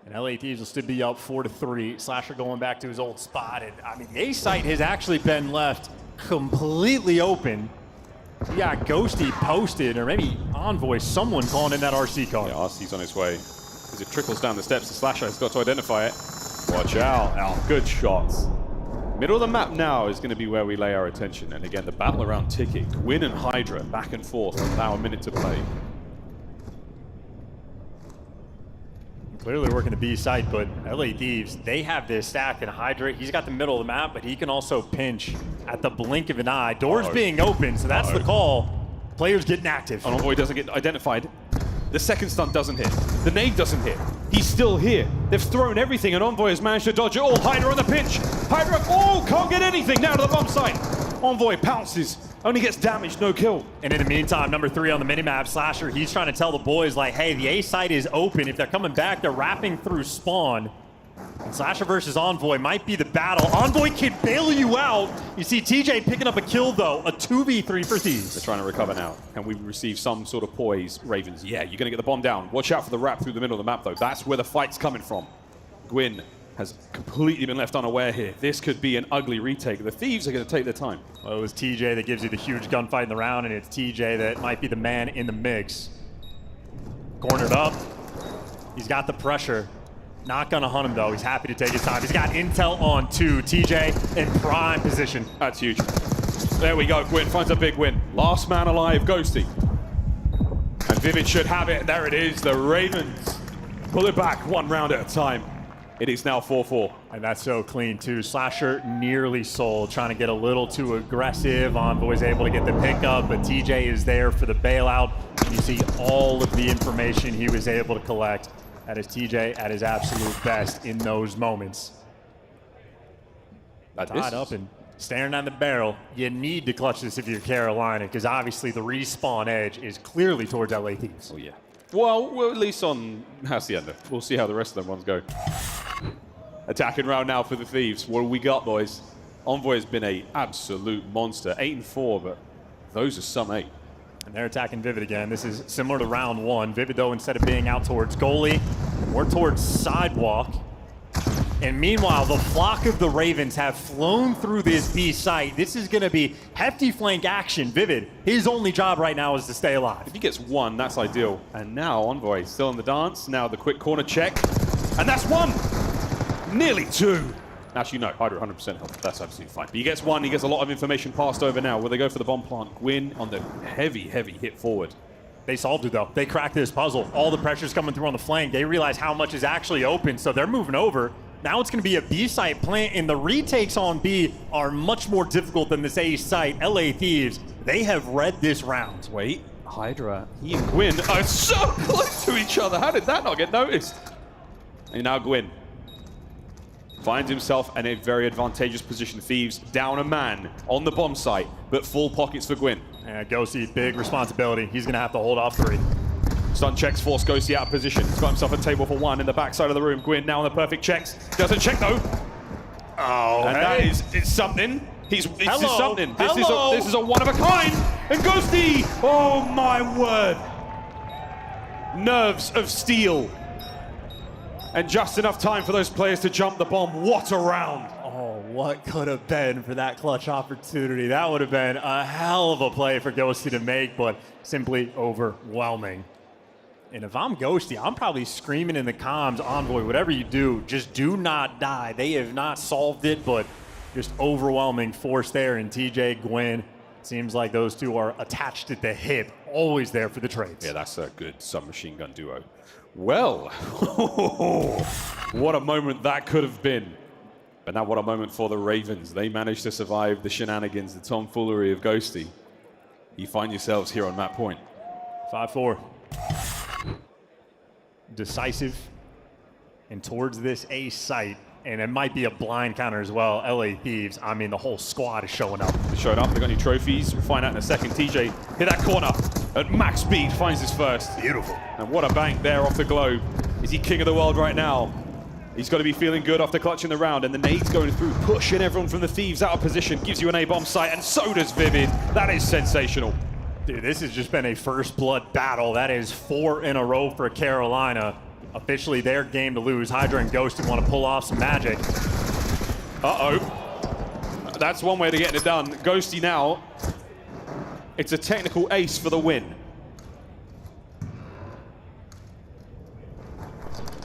P: And LA Thieves will still be up 4-3. Slasher going back to his old spot. And I mean, the A site has actually been left completely open. Yeah, Ghosty posted, or maybe Envoy, someone calling in that RC car.
G: Yeah, RC's on its way. As it trickles down the steps, the Slasher has got to identify it. Watch out. Now, good shots. Middle of the map now is going to be where we lay our attention. And again, the battle around Ticket. Gwyn and Hydra back and forth. Now a minute to play.
P: Clearly working the B site, but LA Thieves, they have this stack, and Hydra, he's got the middle of the map, but he can also pinch at the blink of an eye. Doors being open, so that's the call. Players getting active.
G: And Envoy doesn't get identified. The second stunt doesn't hit. The nade doesn't hit. He's still here. They've thrown everything, and Envoy has managed to dodge it all. Hydra on the pinch. Hydra, can't get anything now to the bomb site. Envoy pounces. Only gets damaged, no kill.
P: And in the meantime, number 3 on the minimap, Slasher, he's trying to tell the boys, like, hey, the A site is open. If they're coming back, they're wrapping through spawn. And Slasher versus Envoy might be the battle. Envoy can bail you out. You see TJ picking up a kill, though. A 2v3 for Thieves.
G: They're trying to recover now. Can we receive some sort of poise, Ravens? Yeah, you're going to get the bomb down. Watch out for the wrap through the middle of the map, though. That's where the fight's coming from. Gwyn has completely been left unaware here. This could be an ugly retake. The Thieves are going to take their time.
P: Well, it was TJ that gives you the huge gunfight in the round, and it's TJ that might be the man in the mix. Cornered up. He's got the pressure. Not going to hunt him, though. He's happy to take his time. He's got intel on 2. TJ in prime position.
G: That's huge. There we go. Gwyn finds a big win. Last man alive, Ghosty. And Vivid should have it. There it is. The Ravens pull it back 1 round at a time. It is now 4-4.
P: And that's so clean, too. Slasher nearly sold, trying to get a little too aggressive. Envoy's able to get the pickup, but TJ is there for the bailout. And you see all of the information he was able to collect. That is TJ at his absolute best in those moments. Tied up and staring down the barrel. You need to clutch this if you're Carolina, because obviously the respawn edge is clearly towards LA Thieves.
G: Oh, yeah. Well, we're at least on Hacienda. We'll see how the rest of them ones go. Attacking round now for the Thieves. What do we got, boys? Envoy has been an absolute monster. 8-4, but those are some 8.
P: And they're attacking Vivid again. This is similar to round 1. Vivid, though, instead of being out towards goalie, more towards sidewalk. And meanwhile, the flock of the Ravens have flown through this B site. This is going to be hefty flank action. Vivid, his only job right now is to stay alive.
G: If he gets 1, that's ideal. And now Envoy still in the dance. Now the quick corner check. And that's 1. Nearly 2. Actually, no, Hydra 100% health. That's absolutely fine. But he gets 1. He gets a lot of information passed over now. Will they go for the bomb plant? Gwyn on the heavy hit forward.
P: They solved it, though. They cracked this puzzle. All the pressure's coming through on the flank. They realize how much is actually open, so they're moving over. Now it's going to be a B site plant, and the retakes on B are much more difficult than this A site. LA Thieves, they have read this round.
G: Wait, Hydra, he and Gwyn are so close to each other. How did that not get noticed? And now Gwyn finds himself in a very advantageous position. Thieves down a man on the bomb site, but full pockets for Gwyn.
P: Yeah, Ghosty, big responsibility. He's going to have to hold off 3.
G: Stun checks force Ghosty out of position. He's got himself a table for 1 in the backside of the room. Gwyn now on the perfect checks. Doesn't check though. Oh, and that is it's something. This is something. This is a one of a kind. And Ghosty, oh my word. Nerves of steel. And just enough time for those players to jump the bomb. What a round.
P: Oh, what could have been for that clutch opportunity? That would have been a hell of a play for Ghosty to make, but simply overwhelming. And if I'm Ghosty, I'm probably screaming in the comms, Envoy, whatever you do, just do not die. They have not solved it, but just overwhelming force there. And TJ, Gwyn, seems like those two are attached at the hip, always there for the trades.
G: Yeah, that's a good submachine gun duo. Well, what a moment that could have been. But now what a moment for the Ravens. They managed to survive the shenanigans, the tomfoolery of Ghosty. You find yourselves here on that point.
P: 5-4. Decisive and towards this A site. And it might be a blind counter as well. LA Thieves, I mean, the whole squad is showing up.
G: They showed up, they got any trophies. We'll find out in a second. TJ hit that corner at max speed, finds his first.
P: Beautiful.
G: And what a bank there off the globe. Is he king of the world right now? He's got to be feeling good after clutching the round. And the nades going through, pushing everyone from the Thieves out of position. Gives you an A-bomb site, and so does Vivid. That is sensational.
P: Dude, this has just been a first blood battle. That is 4 in a row for Carolina. Officially their game to lose. Hydra and Ghosty want to pull off some magic.
G: Uh-oh. That's one way to get it done. Ghosty now, it's a technical ace for the win.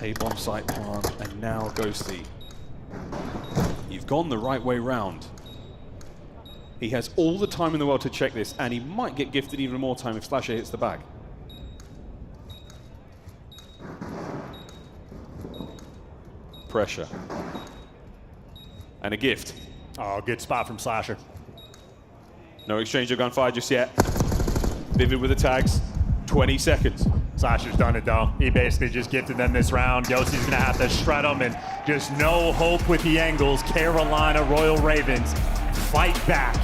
G: A-bomb site plant, and now Ghosty. You've gone the right way round. He has all the time in the world to check this, and he might get gifted even more time if Slasher hits the bag. Pressure. And a gift.
P: Oh, good spot from Slasher.
G: No exchange of gunfire just yet. Vivid with the tags. 20 seconds.
P: Slasher's done it though. He basically just gifted them this round. Ghosty's gonna have to shred them, and just no hope with the angles. Carolina Royal Ravens fight back.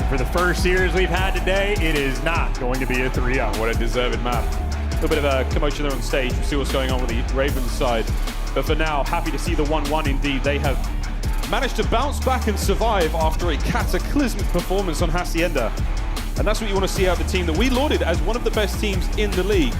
P: And for the first series we've had today, it is not going to be a 3-0.
G: What a deserved map. A little bit of a commotion there on stage. We'll see what's going on with the Ravens side. But for now, happy to see the 1-1 indeed. They have managed to bounce back and survive after a cataclysmic performance on Hacienda. And that's what you want to see out of the team that we lauded as one of the best teams in the league.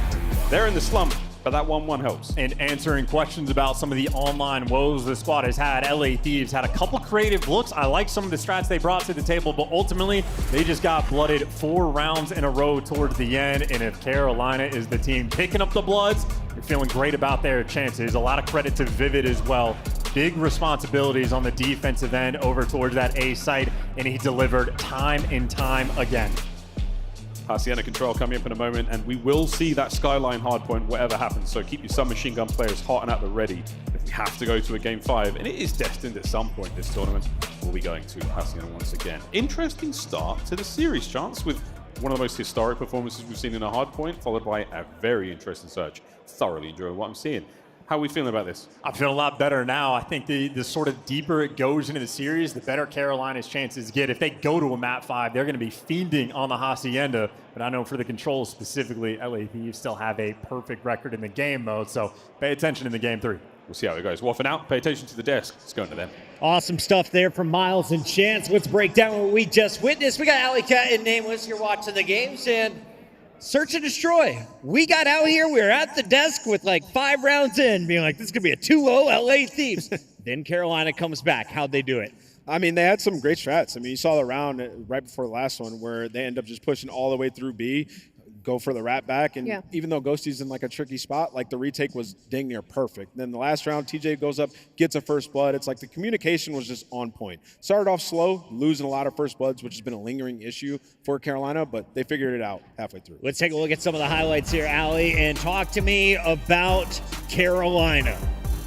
G: They're in the slump, but that 1-1 helps.
P: And answering questions about some of the online woes the squad has had, LA Thieves had a couple creative looks. I like some of the strats they brought to the table, but ultimately they just got blooded 4 rounds in a row towards the end. And if Carolina is the team picking up the bloods, you're feeling great about their chances. A lot of credit to Vivid as well. Big responsibilities on the defensive end over towards that A site, and he delivered time and time again.
G: Hacienda control coming up in a moment, and we will see that Skyline hardpoint, whatever happens. So keep your submachine gun players hot and at the ready if we have to go to a game 5. And it is destined at some point this tournament. We'll be going to Hacienda once again. Interesting start to the series, Chance, with one of the most historic performances we've seen in a hardpoint, followed by a very interesting search. Thoroughly enjoying what I'm seeing. How are we feeling about this?
P: I feel a lot better now. I think the sort of deeper it goes into the series, the better Carolina's chances get. If they go to a map 5, they're going to be fiending on the Hacienda. But I know for the controls specifically, LA Thieves still have a perfect record in the game mode. So pay attention in the game 3.
G: We'll see how it goes. Well, for now, pay attention to the desk. It's going to them.
F: Awesome stuff there from Miles and Chance. Let's break down what we just witnessed. We got Alley Cat and Nameless. You're watching the games, and Search and Destroy. We got out here. We were at the desk with like 5 rounds in, being like, this is going to be a 2-0 LA Thieves. Then Carolina comes back. How'd they do it?
I: I mean, they had some great strats. I mean, you saw the round right before the last one where they end up just pushing all the way through B, go for the rat back. And even though Ghosty's in like a tricky spot, like the retake was dang near perfect. Then the last round, TJ goes up, gets a first blood. It's like the communication was just on point. Started off slow, losing a lot of first bloods, which has been a lingering issue for Carolina, but they figured it out halfway through.
F: Let's take a look at some of the highlights here, Allie, and talk to me about Carolina.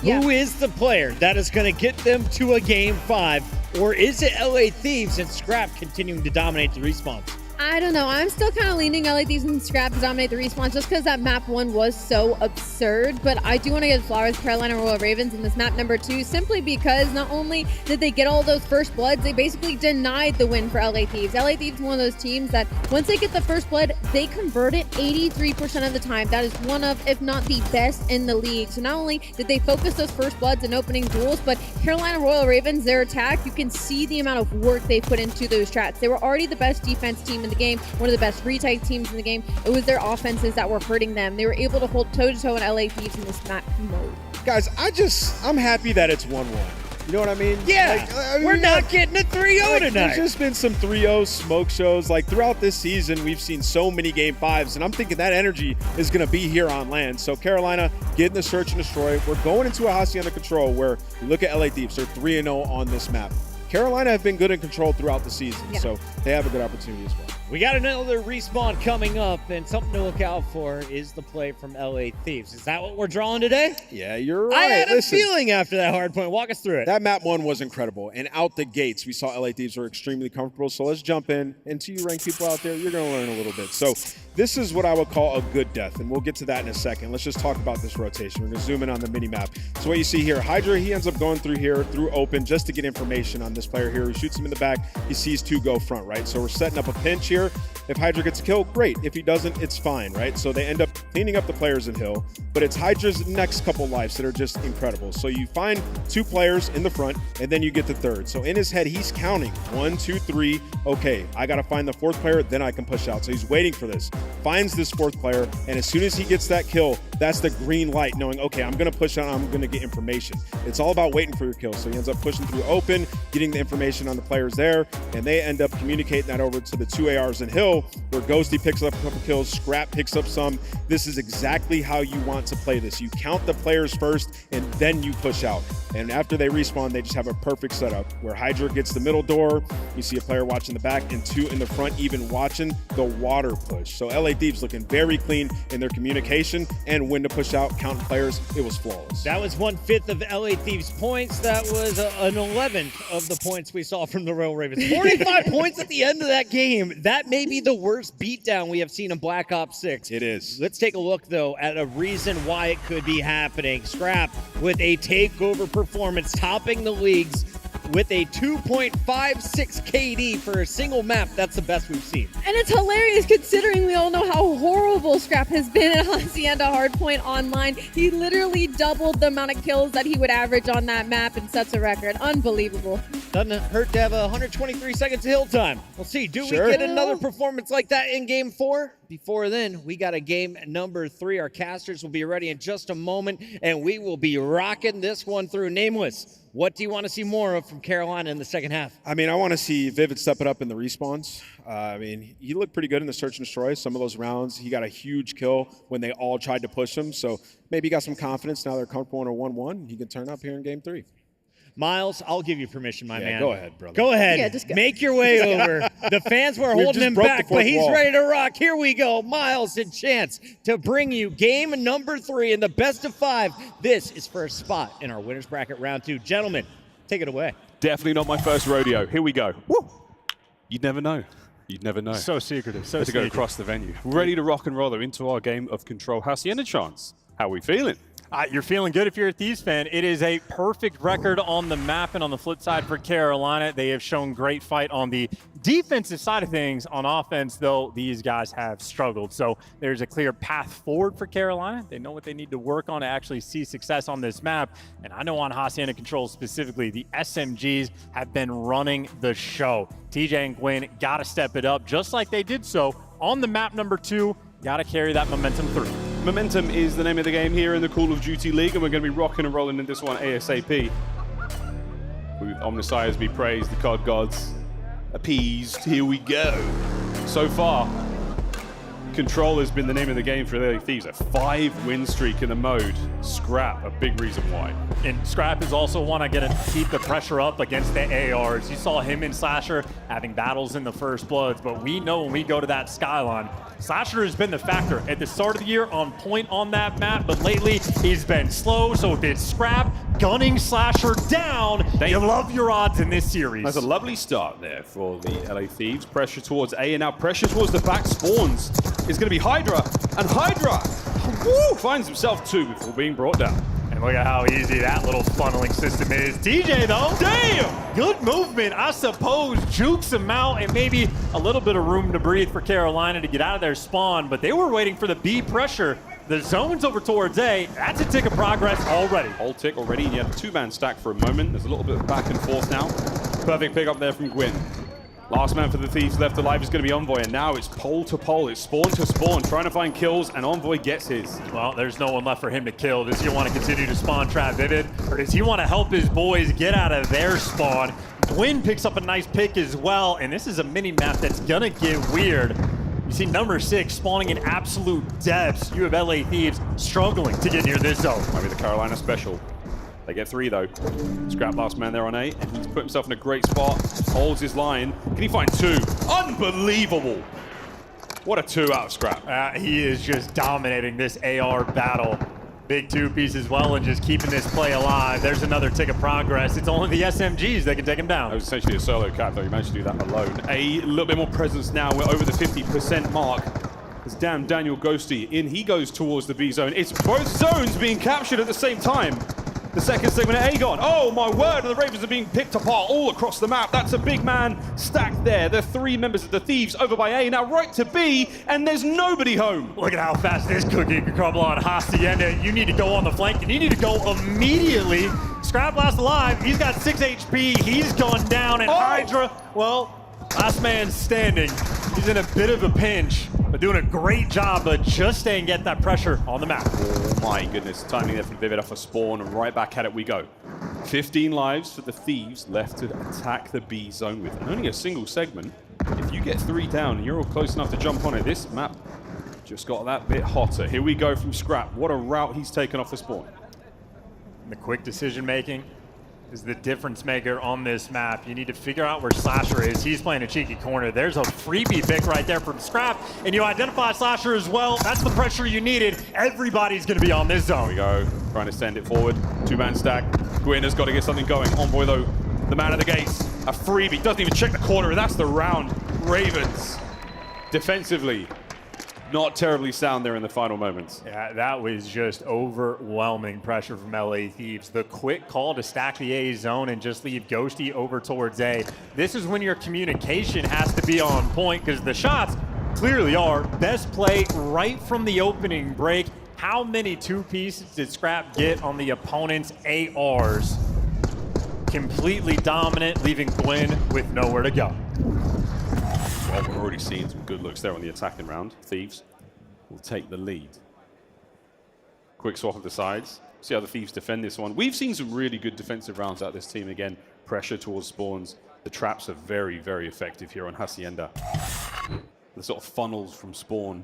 F: Who is the player that is going to get them to a game 5, or is it LA Thieves and Scrap continuing to dominate the respawns?
H: I don't know. I'm still kind of leaning LA Thieves and Scrap to dominate the respawns just because that map 1 was so absurd. But I do want to give flowers to Carolina Royal Ravens in this map number 2 simply because not only did they get all those first bloods, they basically denied the win for LA Thieves. LA Thieves is one of those teams that once they get the first blood, they convert it 83% of the time. That is one of, if not the best in the league. So not only did they focus those first bloods and opening duels, but Carolina Royal Ravens, their attack, you can see the amount of work they put into those strats. They were already the best defense team in the game, one of the best retake teams in the game. It was their offenses that were hurting them. They were able to hold toe-to-toe in LA Thieves in this map mode.
I: Guys, I'm happy that it's 1-1. You know what I mean?
F: Yeah, we're not getting a 3-0 tonight.
I: There's just been some 3-0 smoke shows. Like throughout this season, we've seen so many Game 5s, and I'm thinking that energy is going to be here on land. So Carolina getting the search and destroy. We're going into a Hacienda control where you look at LA Thieves, they're 3-0 on this map. Carolina have been good in control throughout the season, so they have a good opportunity as well.
F: We got another respawn coming up, and something to look out for is the play from LA Thieves. Is that what we're drawing today?
I: Yeah, you're right.
F: I had a feeling after that hard point. Walk us through it.
I: That map 1 was incredible, and out the gates, we saw LA Thieves were extremely comfortable. So let's jump in. And to you rank people out there, you're going to learn a little bit. So this is what I would call a good death, and we'll get to that in a second. Let's just talk about this rotation. We're going to zoom in on the mini map. So what you see here, Hydra, he ends up going through here, through open, just to get information on this player here. He shoots him in the back. He sees 2 go front, right? So we're setting up a pinch here. If Hydra gets a kill, great. If he doesn't, it's fine, right? So they end up cleaning up the players in Hill, but it's Hydra's next couple lives that are just incredible. So you find 2 players in the front, and then you get the third. So in his head, he's counting 1, 2, 3. Okay, I got to find the 4th player, then I can push out. So he's waiting for this, finds this 4th player, and as soon as he gets that kill, that's the green light, knowing, okay, I'm going to push out, I'm going to get information. It's all about waiting for your kill. So he ends up pushing through open, getting the information on the players there, and they end up communicating that over to the 2 ARs in Hill, where Ghosty picks up a couple kills, Scrap picks up some. This is exactly how you want to play this. You count the players first, and then you push out. And after they respawn, they just have a perfect setup where Hydra gets the middle door, you see a player watching the back, and 2 in the front even watching the water push. So LA Thieves looking very clean in their communication and when to push out, counting players. It was flawless.
F: That was 1/5 of LA Thieves' points. That was an 11th of the points we saw from the Royal Ravens. 45 points at the end of that game. That may be the worst beatdown we have seen in Black Ops 6.
I: It is.
F: Let's take a look, though, at a reason why it could be happening. Scrap with a takeover performance, topping the leagues with a 2.56 KD for a single map. That's the best we've seen.
H: And it's hilarious considering we all know how horrible Scrap has been at Hacienda Hardpoint Online. He literally doubled the amount of kills that he would average on that map and sets a record. Unbelievable.
F: Doesn't hurt to have 123 seconds of hill time. We'll see. Do we get another performance like that in Game 4? Before then, we got a game number 3. Our casters will be ready in just a moment, and we will be rocking this one through. Nameless, what do you want to see more of from Carolina in the second half?
I: I mean, I want to see Vivid step it up in the respawns. I mean, he looked pretty good in the search and destroy. Some of those rounds, he got a huge kill when they all tried to push him. So maybe he got some confidence. Now they're comfortable in a 1-1. He can turn up here in Game 3.
F: Miles, I'll give you permission, my man.
I: Go ahead, brother.
F: Go ahead.
H: Yeah, just go.
F: Make your way over. The fans were holding him back, but he's
I: wall.
F: ready to rock. Here we go. Miles and Chance to bring you game number 3 in the best of 5. This is for a spot in our winners bracket round 2. Gentlemen, take it away.
G: Definitely not my first rodeo. Here we go. Woo! You'd never know. You'd never know.
P: So secretive. So
G: Let's go across the venue. We're ready to rock and roll into our game of Control Hacienda Chance. How are we feeling?
P: You're feeling good if you're a Thieves fan. It is a perfect record on the map, and on the flip side for Carolina, they have shown great fight on the defensive side of things. On offense, though, these guys have struggled. So there's a clear path forward for Carolina. They know what they need to work on to actually see success on this map. And I know on Hacienda Control specifically, the SMGs have been running the show. TJ and Gwen got to step it up just like they did so on the map number 2. Got to carry that momentum through.
G: Momentum is the name of the game here in the Call of Duty League, and we're going to be rocking and rolling in this one ASAP. With Omnisires be praised, the COD gods appeased. Here we go. So far, Control has been the name of the game for LA Thieves. A 5-win streak in the mode. Scrap, a big reason why.
P: And Scrap is also one I'm going to keep the pressure up against the ARs. You saw him and Slasher having battles in the First Bloods, but we know when we go to that Skyline, Slasher has been the factor at the start of the year, on point on that map, but lately he's been slow, so did Scrap. gunning Slasher down. You love your odds in this series.
G: That's a lovely start there for the LA Thieves. Pressure towards A, and now pressure towards the back spawns. It's going to be Hydra, and Hydra finds himself 2 before being brought down.
P: And look at how easy that little funneling system is. TJ, though, damn! Good movement, I suppose. Jukes him out, and maybe a little bit of room to breathe for Carolina to get out of their spawn, but they were waiting for the B pressure. The zone's over towards A. That's a tick of progress already.
G: Whole tick already, and you have a 2-man stack for a moment. There's a little bit of back and forth now. Perfect pick up there from Gwyn. Last man for the Thieves left alive is going to be Envoy, and now it's pole to pole. It's spawn to spawn, trying to find kills, and Envoy gets his.
P: Well, there's no one left for him to kill. Does he want to continue to spawn trap Vivid, or does he want to help his boys get out of their spawn? Gwyn picks up a nice pick as well, and this is a mini-map that's going to get weird. You see number 6 spawning in absolute depths. You have LA Thieves struggling to get near this zone.
G: Might be the Carolina special. They get 3 though. Scrap last man there on A, and he's put himself in a great spot. Holds his line. Can he find 2? Unbelievable! What a 2 out of Scrap.
P: He is just dominating this AR battle. Big 2-piece as well, and just keeping this play alive. There's another tick of progress. It's only the SMGs that can take him down.
G: That was essentially a solo cap, though. He managed to do that alone. A little bit more presence now. We're over the 50% mark. As damn Daniel Ghosty in, he goes towards the B zone. It's both zones being captured at the same time. The second segment at Aegon. Oh my word, the Ravens are being picked apart all across the map. That's a big man stacked there. The 3 members of the Thieves over by A, now right to B, and there's nobody home.
P: Look at how fast this cookie can crumble on Hacienda. You need to go on the flank, and you need to go immediately. Scrap last alive, he's got 6 HP, he's gone down, and Hydra, well, last man standing. He's in a bit of a pinch, but doing a great job of just staying, get that pressure on the map.
G: Oh my goodness, timing there from Vivid off a spawn, and right back at it we go. 15 lives for the Thieves left to attack the B zone with, and only a single segment. If you get 3 down and you're all close enough to jump on it, this map just got that bit hotter. Here we go from Scrap. What a route he's taken off the spawn.
P: The quick decision making is the difference maker on this map. You need to figure out where Slasher is. He's playing a cheeky corner. There's a freebie pick right there from Scrap, and you identify Slasher as well. That's the pressure you needed. Everybody's going to be on this zone.
G: Here we go, trying to send it forward. 2-man stack. Gwyn has got to get something going. Envoy, though, the man at the gates. A freebie, doesn't even check the corner, and that's the round. Ravens, defensively, not terribly sound there in the final moments.
P: Yeah, that was just overwhelming pressure from LA Thieves. The quick call to stack the A zone and just leave Ghosty over towards A. This is when your communication has to be on point, because the shots clearly are. Best play right from the opening break. How many 2-pieces did Scrap get on the opponent's ARs? Completely dominant, leaving Gwyn with nowhere to go.
G: Well, we're already seeing some good looks there on the attacking round. Thieves will take the lead. Quick swap of the sides. See how the Thieves defend this one. We've seen some really good defensive rounds out of this team. Again, pressure towards spawns. The traps are very, very effective here on Hacienda. The sort of funnels from spawn.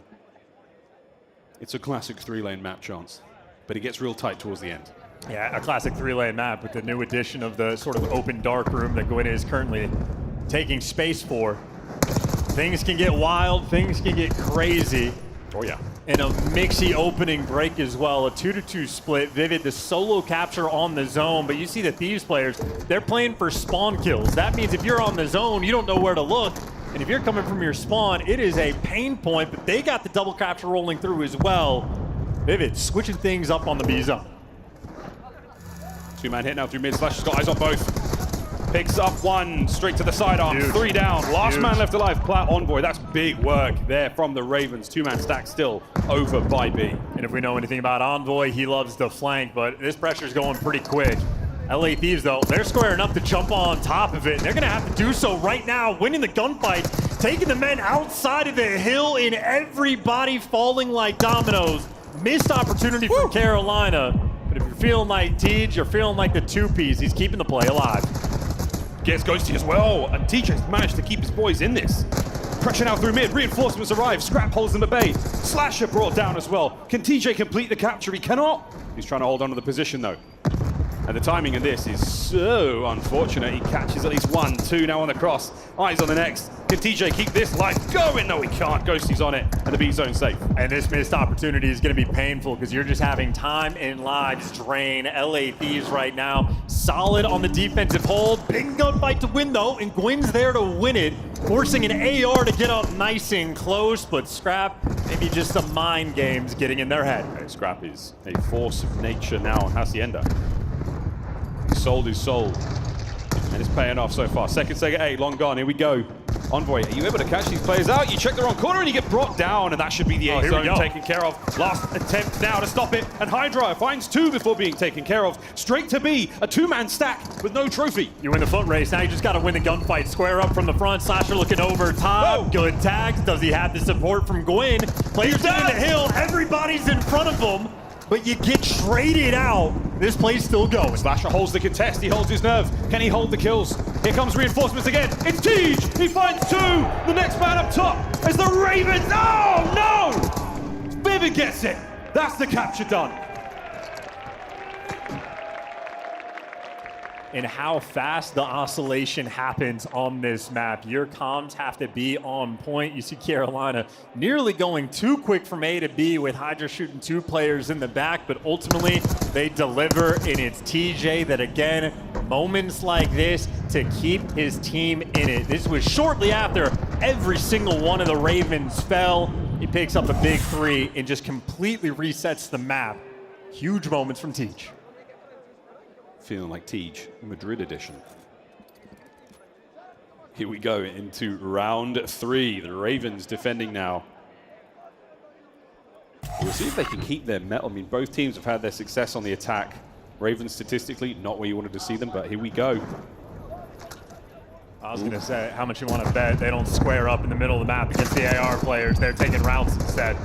G: It's a classic 3-lane map chance, but it gets real tight towards the end.
P: Yeah, a classic 3-lane map with the new addition of the sort of open dark room that Gwyn is currently taking space for. Things can get wild, things can get crazy.
G: Oh yeah.
P: And a mixy opening break as well, a 2-2 split. Vivid, the solo capture on the zone, but you see the Thieves players, they're playing for spawn kills. That means if you're on the zone, you don't know where to look. And if you're coming from your spawn, it is a pain point, but they got the double capture rolling through as well. Vivid switching things up on the B zone.
G: 2-man hit now through mid. Slash has got eyes on both. Picks up 1, straight to the sidearm. 3 down. Last man left alive. Plat Envoy. That's big work there from the Ravens. 2-man stack still over by B.
P: And if we know anything about Envoy, he loves the flank, but this pressure's going pretty quick. LA Thieves, though, they're squaring up to jump on top of it. They're going to have to do so right now, winning the gunfights, taking the men outside of the hill, and everybody falling like dominoes. Missed opportunity from Carolina, but if you're feeling like Tej, you're feeling like the 2-piece. He's keeping the play alive.
G: Gets Ghosty as well, and TJ's managed to keep his boys in this. Pressure now through mid, reinforcements arrive, Scrap holds them at bay. Slasher brought down as well. Can TJ complete the capture? He cannot. He's trying to hold on to the position though. And the timing of this is so unfortunate. He catches at least 1, 2 now on the cross. Eyes on the next. Can TJ keep this life going? No, he can't. Ghosty's on it, and the B zone's safe.
P: And this missed opportunity is going to be painful because you're just having time and lives drain. LA Thieves right now, solid on the defensive hold. Big gunfight to win, though, and Gwyn's there to win it, forcing an AR to get up nice and close, but Scrap, maybe just the mind games getting in their head.
G: Okay, Scrap is a force of nature now on Hacienda. He sold his soul, and it's paying off so far. Second Sega 8, long gone. Here we go. Envoy, are you able to catch these players out? You check the wrong corner and you get brought down, and that should be the A zone taken care of. Last attempt now to stop it, and Hydra finds 2 before being taken care of. Straight to B, a 2-man stack with no trophy.
P: You win the foot race, now you just got to win the gunfight. Square up from the front, Slasher looking over top. Oh. Good tags, does he have the support from Gwyn? Players in the hill, everybody's in front of him, but you get traded out. This play's still going.
G: Slasher holds the contest, he holds his nerve. Can he hold the kills? Here comes reinforcements again. It's Tej! He finds 2! The next man up top is the Ravens. Oh, no! Vivid gets it. That's the capture done.
P: And how fast the oscillation happens on this map. Your comms have to be on point. You see Carolina nearly going too quick from A to B with Hydra shooting 2 players in the back, but ultimately they deliver, and it's TJ that, again, moments like this to keep his team in it. This was shortly after every single one of the Ravens fell. He picks up a big 3 and just completely resets the map. Huge moments from Tej.
G: Feeling like Tej, Madrid edition. Here we go into round 3. The Ravens defending now. We'll see if they can keep their mettle. I mean, both teams have had their success on the attack. Ravens statistically, not where you wanted to see them, but here we go.
P: I was going to say, how much you want to bet they don't square up in the middle of the map against the AR players. They're taking routes instead.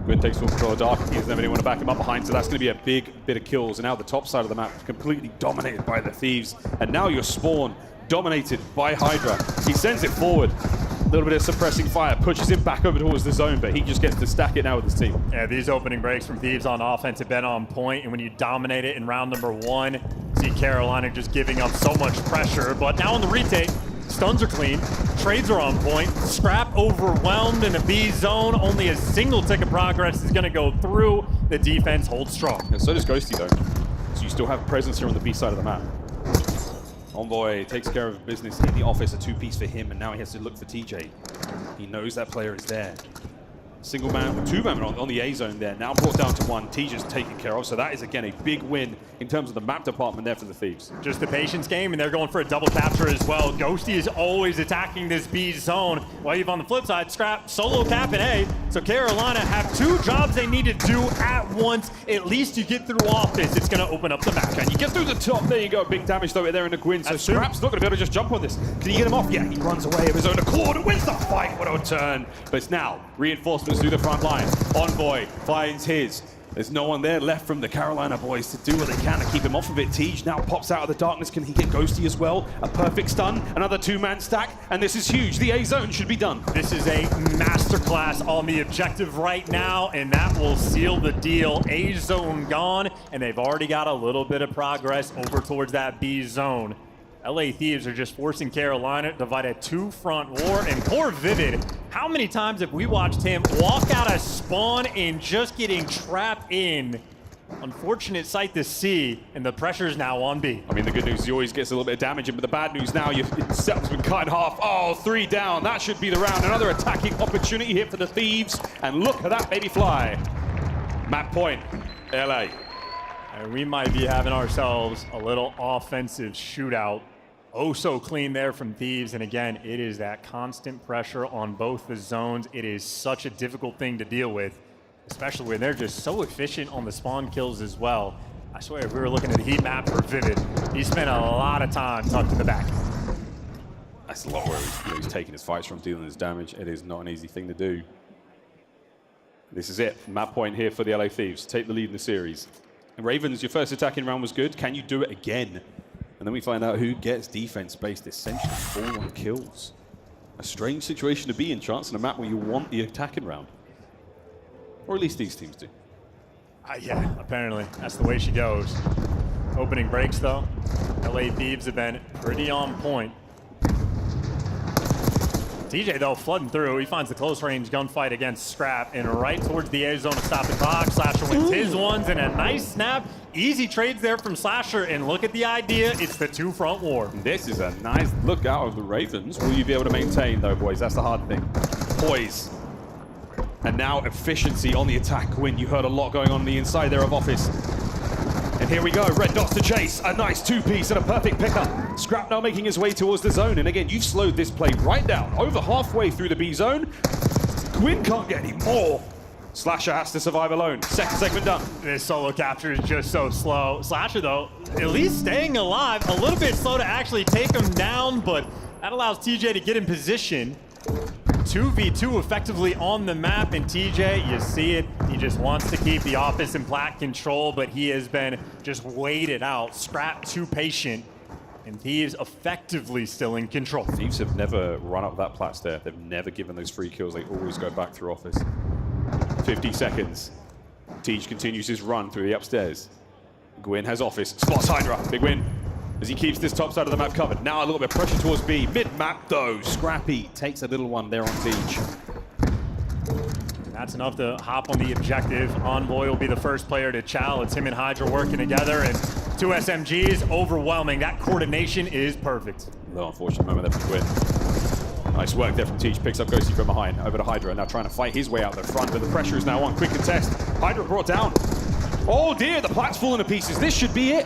G: Gwyn takes full control of Dark. He doesn't have anyone to back him up behind, so that's going to be a big bit of kills. And now the top side of the map is completely dominated by the Thieves. And now your spawn dominated by Hydra. He sends it forward. A little bit of suppressing fire, pushes him back over towards the zone, but he just gets to stack it now with his team.
P: Yeah, these opening breaks from Thieves on offense have been on point, and when you dominate it in round number 1, see Carolina just giving up so much pressure. But now in the retake, stuns are clean, trades are on point, Scrap overwhelmed in a B zone, only a single tick of progress is going to go through. The defense holds strong.
G: Yeah, so does Ghosty though, so you still have presence here on the B side of the map. Envoy takes care of business in the office, a 2-piece for him, and now he has to look for TJ. He knows that player is there. Single man, 2-man on the A zone there, now brought down to 1. TJ's taken care of, so that is again a big win in terms of the map department there for the Thieves.
P: Just the patience game, and they're going for a double capture as well. Ghosty is always attacking this B zone, while you've on the flip side, Scrap solo cap in A. So Carolina have 2 jobs they need to do at once. At least you get through office, it's going to open up the map.
G: Can you get through the top? There you go, big damage though there in the Gwyn. So Scrap's not going to be able to just jump on this. Can you get him off? Yeah, he runs away of his own accord and wins the fight. What a turn. But it's now reinforcements through the front line. Envoy finds his. There's no one there left from the Carolina boys to do what they can to keep him off of it. Tej now pops out of the darkness. Can he get Ghosty as well? A perfect stun, another 2-man stack, and this is huge. The A zone should be done.
P: This is a masterclass on the objective right now, and that will seal the deal. A zone gone, and they've already got a little bit of progress over towards that B zone. LA Thieves are just forcing Carolina to fight a 2-front war, and poor Vivid, how many times have we watched him walk out of spawn and just getting trapped in? Unfortunate sight to see, and the pressure's now on B.
G: I mean, the good news is he always gets a little bit of damage in, but the bad news now, your setup's been cut in half. Oh, 3 down, that should be the round. Another attacking opportunity here for the Thieves, and look at that baby fly. Map point, LA.
P: And we might be having ourselves a little offensive shootout. Oh, so clean there from Thieves. And again, it is that constant pressure on both the zones. It is such a difficult thing to deal with, especially when they're just so efficient on the spawn kills as well. I swear, if we were looking at the heat map for Vivid, he spent a lot of time tucked in the back.
G: That's a lot where he's taking his fights from, dealing his damage. It is not an easy thing to do. This is it. Map point here for the LA Thieves. Take the lead in the series. And Ravens, your first attacking round was good. Can you do it again? And then we find out who gets defense-based, essentially all on kills. A strange situation to be in, Chance, on a map where you want the attacking round. Or at least these teams do.
P: Yeah, apparently. That's the way she goes. opening breaks, though. LA Thieves have been pretty on point. TJ, though, flooding through. He finds the close range gunfight against Scrap and right towards the A zone to stop the clock. Slasher wins his ones and a nice snap. Easy trades there from Slasher, and look at the idea. It's the two-front war.
G: This is a nice look out of the Ravens. Will you be able to maintain, though, boys? That's the hard thing. Poise. And now efficiency on the attack. Quinn, you heard a lot going on the inside there of Office. And here we go, red dots to chase. A nice two-piece and a perfect pickup. Scrap now making his way towards the zone. And again, you've slowed this play right down. Over halfway through the B zone. Quinn can't get any more. Slasher has to survive alone. Second segment done.
P: This solo capture is just so slow. Slasher, though, at least staying alive. A little bit slow to actually take him down, but that allows TJ to get in position. 2v2 effectively on the map, and TJ, you see it, he just wants to keep the Office in plat control, but he has been just waited out. Scrap too patient, and Thieves effectively still in control.
G: Thieves have never run up that plat stair. They've never given those free kills. They always go back through Office. 50 seconds. Tej continues his run through the upstairs. Gwyn has Office, spots Hydra, big win. As he keeps this top side of the map covered. Now a little bit of pressure towards B. Mid-map though, Scrappy takes a little one there on Tej.
P: That's enough to hop on the objective. Envoy will be the first player to chow. It's him and Hydra working together, and 2 SMGs, overwhelming. That coordination is perfect.
G: A little unfortunate moment there for Gwyn. Nice work there from Tej. Picks up Ghosty from behind. Over to Hydra. Now trying to fight his way out the front, but the pressure is now on. Quick contest. Hydra brought down. Oh dear, the plat's falling to pieces. This should be it.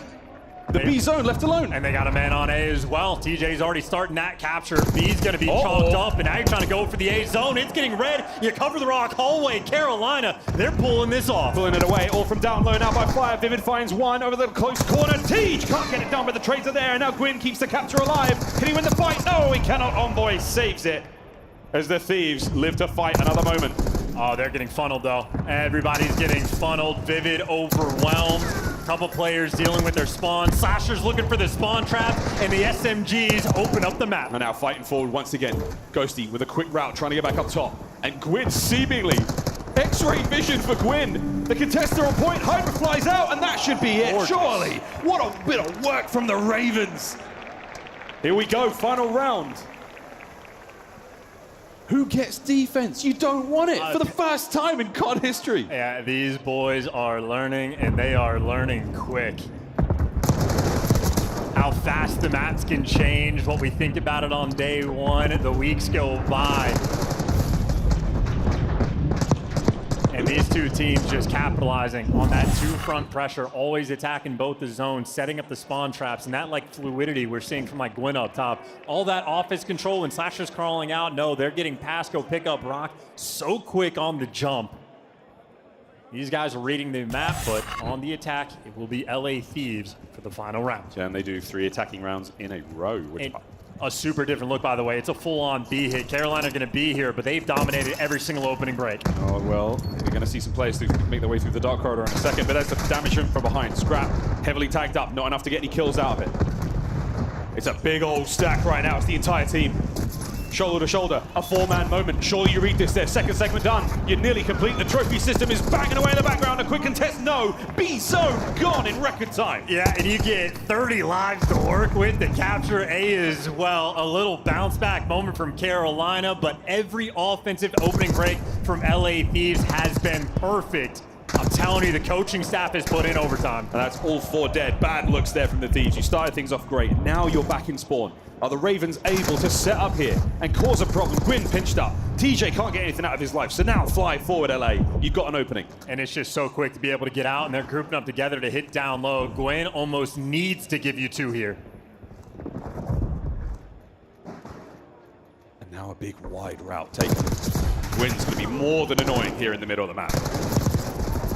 G: The B zone left alone.
P: And they got a man on A as well. TJ's already starting that capture. B's going to be chalked up, and now you're trying to go for the A zone. It's getting red. You cover the rock hallway. Carolina, they're pulling this off.
G: Pulling it away, all from down low now by 5. Vivid finds one over the close corner. Tej can't get it done, but the trades are there. Now Gwyn keeps the capture alive. Can he win the fight? No, he cannot. Envoy saves it as the Thieves live to fight another moment.
P: Oh, they're getting funneled, though. Everybody's getting funneled. Vivid overwhelmed. Couple players dealing with their spawn. Slasher's looking for the spawn trap, and the SMGs open up the map.
G: And now fighting forward once again. Ghosty with a quick route, trying to get back up top. And Gwyn seemingly X-ray vision for Gwyn. The contester on point. Hydra flies out, and that should be it. Gorgeous. Surely. What a bit of work from the Ravens. Here we go, final round. Who gets defense? You don't want it for the first time in COD history.
P: Yeah, these boys are learning, and they are learning quick. How fast the maps can change, what we think about it on day one, the weeks go by. And these two teams just capitalizing on that two-front pressure, always attacking both the zones, setting up the spawn traps, and that like fluidity we're seeing from like Gwyn up top. All that Office control and Slasher's crawling out. No, they're getting Pasco pick up rock so quick on the jump. These guys are reading the map, but on the attack, it will be LA Thieves for the final round.
G: Yeah, and they do 3 attacking rounds in a row. Which
P: a super different look, by the way. It's a full-on B hit. Carolina are going to be here, but they've dominated every single opening break.
G: Oh, well, we're going to see some players make their way through the dark corridor in a second, but there's the damage from behind. Scrap, heavily tagged up, not enough to get any kills out of it. It's a big old stack right now. It's the entire team. Shoulder to shoulder, a 4-man moment. Surely you read this there. Second segment done. You're nearly complete. The trophy system is banging away in the background. A quick contest, no. B zone gone in record time.
P: Yeah, and you get 30 lives to work with. The capture A as well. A little bounce back moment from Carolina, but every offensive opening break from LA Thieves has been perfect. I'm telling you, the coaching staff has put in overtime.
G: And that's all 4 dead. Bad looks there from the Thieves. You started things off great. Now you're back in spawn. Are the Ravens able to set up here and cause a problem? Gwyn pinched up. TJ can't get anything out of his life. So now fly forward, LA. You've got an opening.
P: And it's just so quick to be able to get out, and they're grouping up together to hit down low. Gwyn almost needs to give you 2 here.
G: And now a big wide route taken. Gwyn's going to be more than annoying here in the middle of the map.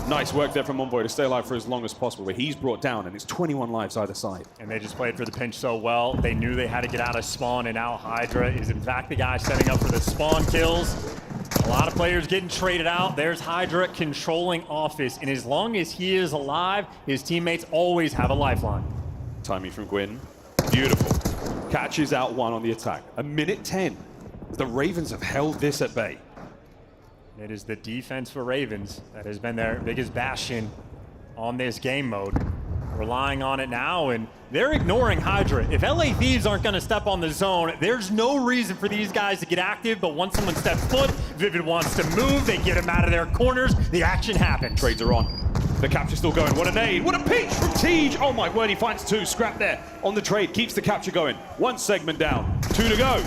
G: Nice work there from Envoy to stay alive for as long as possible, where he's brought down, and it's 21 lives either side.
P: And they just played for the pinch so well. They knew they had to get out of spawn, and now Hydra is in fact the guy setting up for the spawn kills. A lot of players getting traded out. There's Hydra controlling Office, and as long as he is alive, his teammates always have a lifeline.
G: Timing from Gwyn. Beautiful. Catches out one on the attack. A minute 10. The Ravens have held this at bay.
P: It is the defense for Ravens that has been their biggest bastion on this game mode. relying on it now, and they're ignoring Hydra. If LA Thieves aren't going to step on the zone, there's no reason for these guys to get active, but once someone steps foot, Vivid wants to move, they get him out of their corners, the action happens.
G: Trades are on. The capture's still going. What a nade. What a pinch from Tej. Oh my word, he finds 2. Scrap there on the trade. Keeps the capture going. 1 segment down. 2 to go.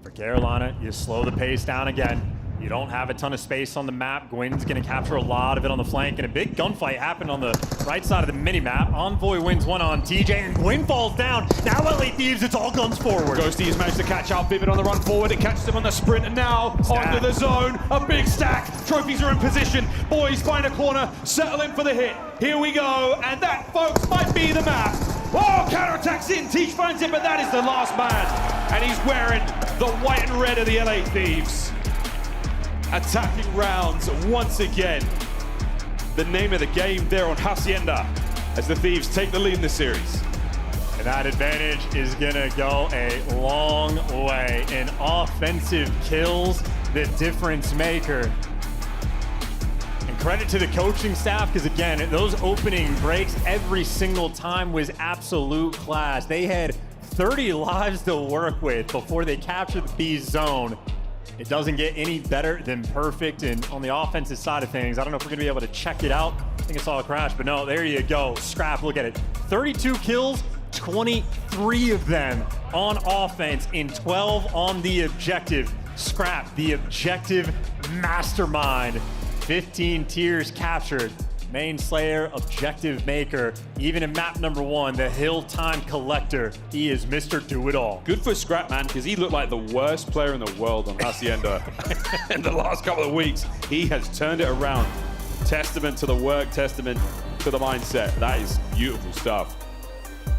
P: For Carolina, you slow the pace down again. You don't have a ton of space on the map. Gwynn's going to capture a lot of it on the flank, and a big gunfight happened on the right side of the mini-map. Envoy wins one on TJ, and Gwynn falls down. Now LA Thieves, it's all guns forward.
G: Ghosty has managed to catch out Vivid on the run forward. It catches him on the sprint, and now onto the zone. A big stack. Trophies are in position. Boys find a corner, settle in for the hit. Here we go, and that, folks, might be the map. Oh, counterattacks in. Tej finds it, but that is the last man. And he's wearing the white and red of the LA Thieves. Attacking rounds once again. The name of the game there on Hacienda as the Thieves take the lead in the series.
P: And that advantage is gonna go a long way. In offensive kills, the difference maker. And credit to the coaching staff, because again, those opening breaks every single time was absolute class. They had 30 lives to work with before they captured the B zone. It doesn't get any better than perfect. And on the offensive side of things, I don't know if we're gonna be able to check it out. I think I saw a crash, but no, there you go. Scrap, look at it. 32 kills, 23 of them on offense and 12 on the objective. Scrap, the objective mastermind. 15 tiers captured. Main Slayer, objective maker. Even in map number 1, the Hill Time Collector. He is Mr. Do-It-All.
G: Good for Scrap, man, because he looked like the worst player in the world on Hacienda in the last couple of weeks. He has turned it around. Testament to the work, testament to the mindset. That is beautiful stuff.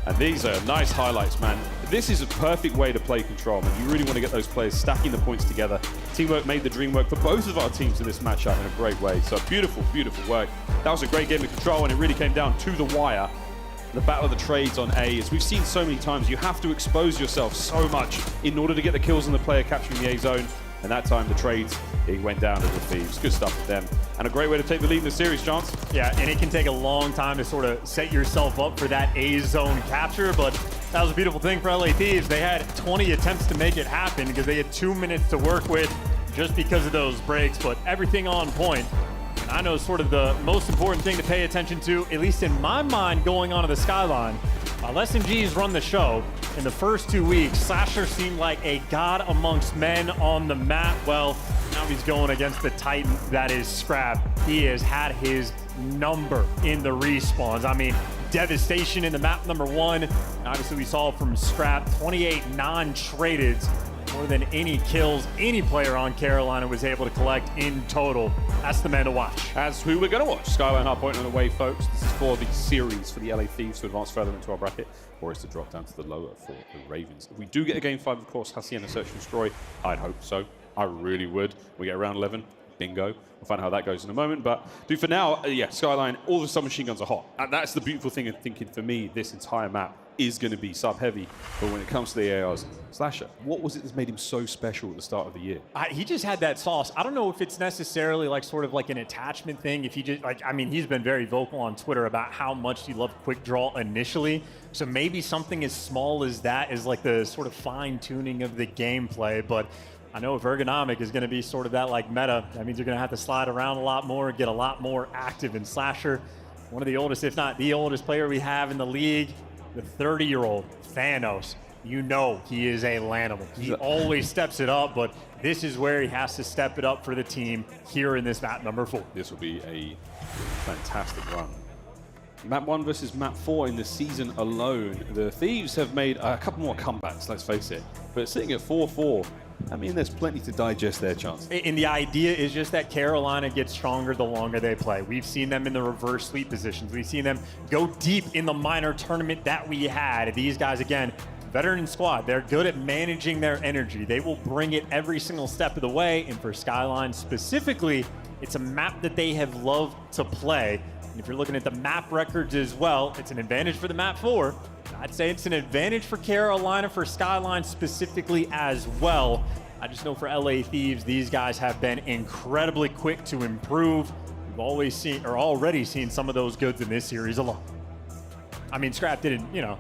G: And these are nice highlights, man. This is a perfect way to play Control, man. You really want to get those players stacking the points together. Teamwork made the dream work for both of our teams in this matchup in a great way. So beautiful, beautiful work. That was a great game of Control, and it really came down to the wire. The battle of the trades on A, as we've seen so many times, you have to expose yourself so much in order to get the kills on the player capturing the A zone. And that time, the trades, it went down to the Thieves. Good stuff with them. And a great way to take the lead in the series, Chance.
P: Yeah, and it can take a long time to sort of set yourself up for that A zone capture, but that was a beautiful thing for LA Thieves. They had 20 attempts to make it happen because they had 2 minutes to work with just because of those breaks, but everything on point. And I know sort of the most important thing to pay attention to, at least in my mind, going on to the Skyline. While SMGs run the show, in the first 2 weeks, Slasher seemed like a god amongst men on the map. Well, now he's going against the Titan that is Scrap. He has had his number in the respawns. I mean, devastation in the map number 1. And obviously, we saw from Scrap 28 non-tradeds. More than any kills any player on Carolina was able to collect in total. That's the man to watch.
G: That's who we're going to watch. Skyline Hardpoint on the way, folks. This is for the series for the LA Thieves to advance further into our bracket, or is to drop down to the lower for the Ravens. If we do get a Game 5, of course, Hacienda Search and Destroy, I'd hope so. I really would. We get around 11, bingo. We'll find out how that goes in a moment. But for now, yeah, Skyline, all the submachine guns are hot. And that's the beautiful thing of thinking, for me, this entire map is going to be sub-heavy. But when it comes to the ARs, Slasher, what was it that made him so special at the start of the year?
P: He just had that sauce. I don't know if it's necessarily like sort of like an attachment thing. If he just like, I mean, he's been very vocal on Twitter about how much he loved Quick Draw initially. So maybe something as small as that is like the sort of fine tuning of the gameplay. But I know if ergonomic is going to be sort of that like meta, that means you're going to have to slide around a lot more, get a lot more active in Slasher. One of the oldest, if not the oldest player we have in the league, the 30-year-old Thanos. You know he is a Lanimal. He always steps it up, but this is where he has to step it up for the team here in this map number 4.
G: This will be a fantastic run. Map 1 versus Map 4 in the season alone. The Thieves have made a couple more comebacks, let's face it. But sitting at 4-4, I mean, there's plenty to digest there, Chance.
P: And the idea is just that Carolina gets stronger the longer they play. We've seen them in the reverse sweep positions. We've seen them go deep in the minor tournament that we had. These guys, again, veteran squad. They're good at managing their energy. They will bring it every single step of the way. And for Skyline specifically, it's a map that they have loved to play. And if you're looking at the map records as well, it's an advantage for the map 4. I'd say it's an advantage for Carolina, for Skyline specifically as well. I just know for LA Thieves, these guys have been incredibly quick to improve. We've already seen some of those goods in this series alone. I mean, Scrap didn't, you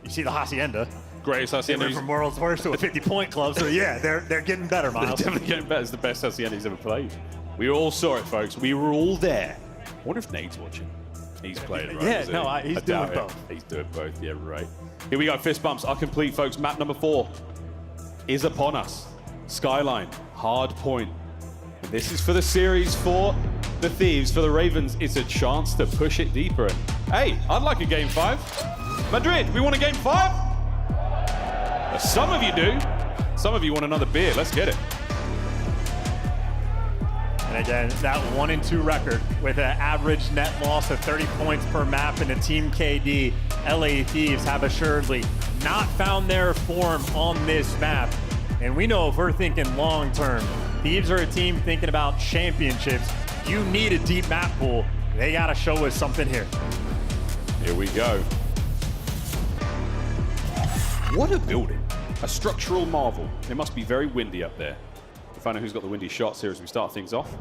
P: see the Hacienda.
G: Greatest
P: They
G: Hacienda.
P: went from world's worst to a 50-point club, so yeah, they're getting better,
G: They're
P: Miles.
G: definitely getting better. It's the best Hacienda he's ever played. We all saw it, folks. We were all there. I wonder if Nate's watching. He's playing it, right?
P: Yeah,
G: isn't
P: no,
G: he?
P: he's
G: I
P: doing
G: doubt it.
P: both.
G: He's doing both, yeah, right. Here we go, fist bumps are complete, folks. Map number 4 is upon us. Skyline, hard point. And this is for the series for the Thieves. For the Ravens, it's a chance to push it deeper. And, hey, I'd like a game 5. Madrid, we want a game 5? Some of you do. Some of you want another beer. Let's get it.
P: And again, that 1-2 record with an average net loss of 30 points per map in a Team KD, LA Thieves have assuredly not found their form on this map. And we know if we're thinking long term, Thieves are a team thinking about championships. You need a deep map pool. They got to show us something here.
G: Here we go. What a building. A structural marvel. It must be very windy up there. We'll find out who's got the windy shots here as we start things off.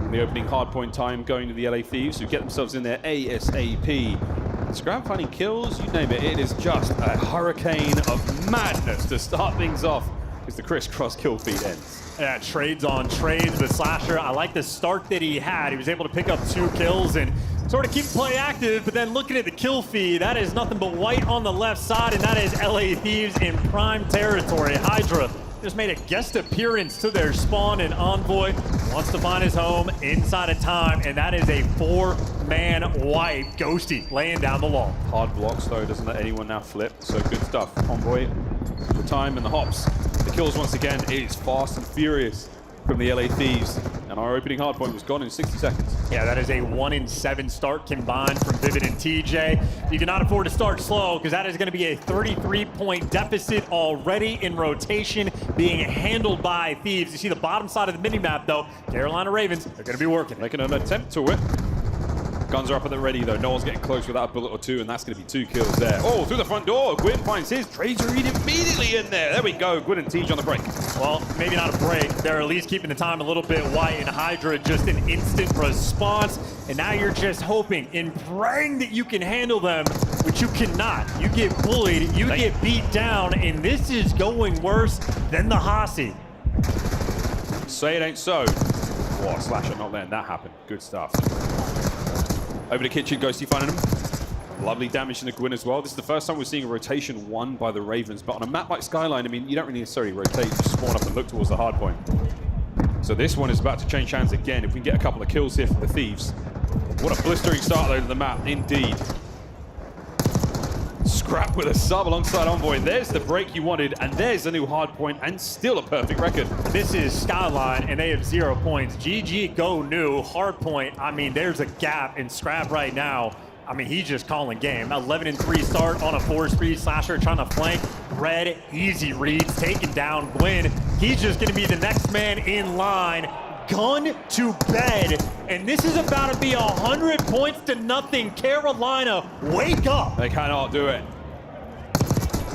G: In the opening hardpoint time going to the LA Thieves, who get themselves in there ASAP. Scram finding kills, you name it. It is just a hurricane of madness to start things off as the crisscross kill feed ends.
P: Yeah, trades on trades with Slasher. I like the start that he had. He was able to pick up 2 kills and sort of keep play active, but then looking at the kill feed, that is nothing but white on the left side, and that is LA Thieves in prime territory. Hydra just made a guest appearance to their spawn, and Envoy wants to find his home inside of time, and that is a 4-man wipe. Ghosty laying down the law.
G: Hard blocks though, doesn't let anyone now flip, so good stuff. Envoy, the time and the hops. The kills once again, it is fast and furious from the LA Thieves, and our opening hardpoint was gone in 60 seconds.
P: Yeah, that is a 1-7 start combined from Vivid and TJ. You cannot afford to start slow because that is going to be a 33-point deficit already in rotation being handled by Thieves. You see the bottom side of the minimap though, Carolina Ravens, they're going to be working.
G: Making an attempt to whip. Guns are up at the ready though. No one's getting close without a bullet or 2, and that's going to be 2 kills there. Oh, through the front door. Gwyn finds his. Trades are immediately in there. There we go. Gwyn and Tej on the break.
P: Well, maybe not a break. They're at least keeping the time a little bit white, and Hydra just an instant response. And now you're just hoping and praying that you can handle them, but you cannot. You get bullied, you get beat down, and this is going worse than the Hasi.
G: Say it ain't so. Oh, Slasher not letting that happen. Good stuff. Over to Kitchen, Ghosty finding him. Lovely damage to the Gwyn as well. This is the first time we're seeing a rotation won by the Ravens, but on a map like Skyline, I mean, you don't really necessarily rotate, you just spawn up and look towards the hard point. So this one is about to change hands again. If we can get a couple of kills here for the Thieves. What a blistering start though to the map, indeed. Scrap with a sub alongside Envoy. There's the break you wanted, and there's a new hard point, and still a perfect record.
P: This is Skyline, and they have 0 points. GG go new, hard point. I mean, there's a gap in Scrap right now. I mean, he's just calling game. 11-3 start on a 4-speed. Slasher trying to flank. Red, easy reads, taking down Gwyn. He's just gonna be the next man in line. Gun to bed, and this is about to be 100 points to nothing. Carolina, wake up.
G: They cannot do it.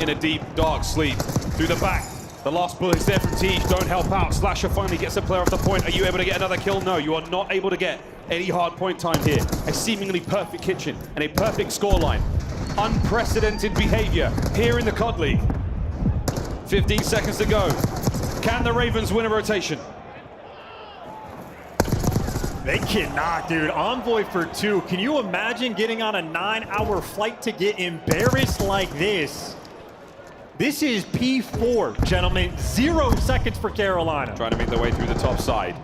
G: In a deep, dark sleep. Through the back. The last bullets there from Tej don't help out. Slasher finally gets a player off the point. Are you able to get another kill? No, you are not able to get any hard point time here. A seemingly perfect kitchen and a perfect scoreline. Unprecedented behavior here in the COD League. 15 seconds to go. Can the Ravens win a rotation?
P: They cannot, dude. Envoy for 2. Can you imagine getting on a 9-hour flight to get embarrassed like this? This is P4, gentlemen. 0 seconds for Carolina.
G: Trying to make their way through the top side.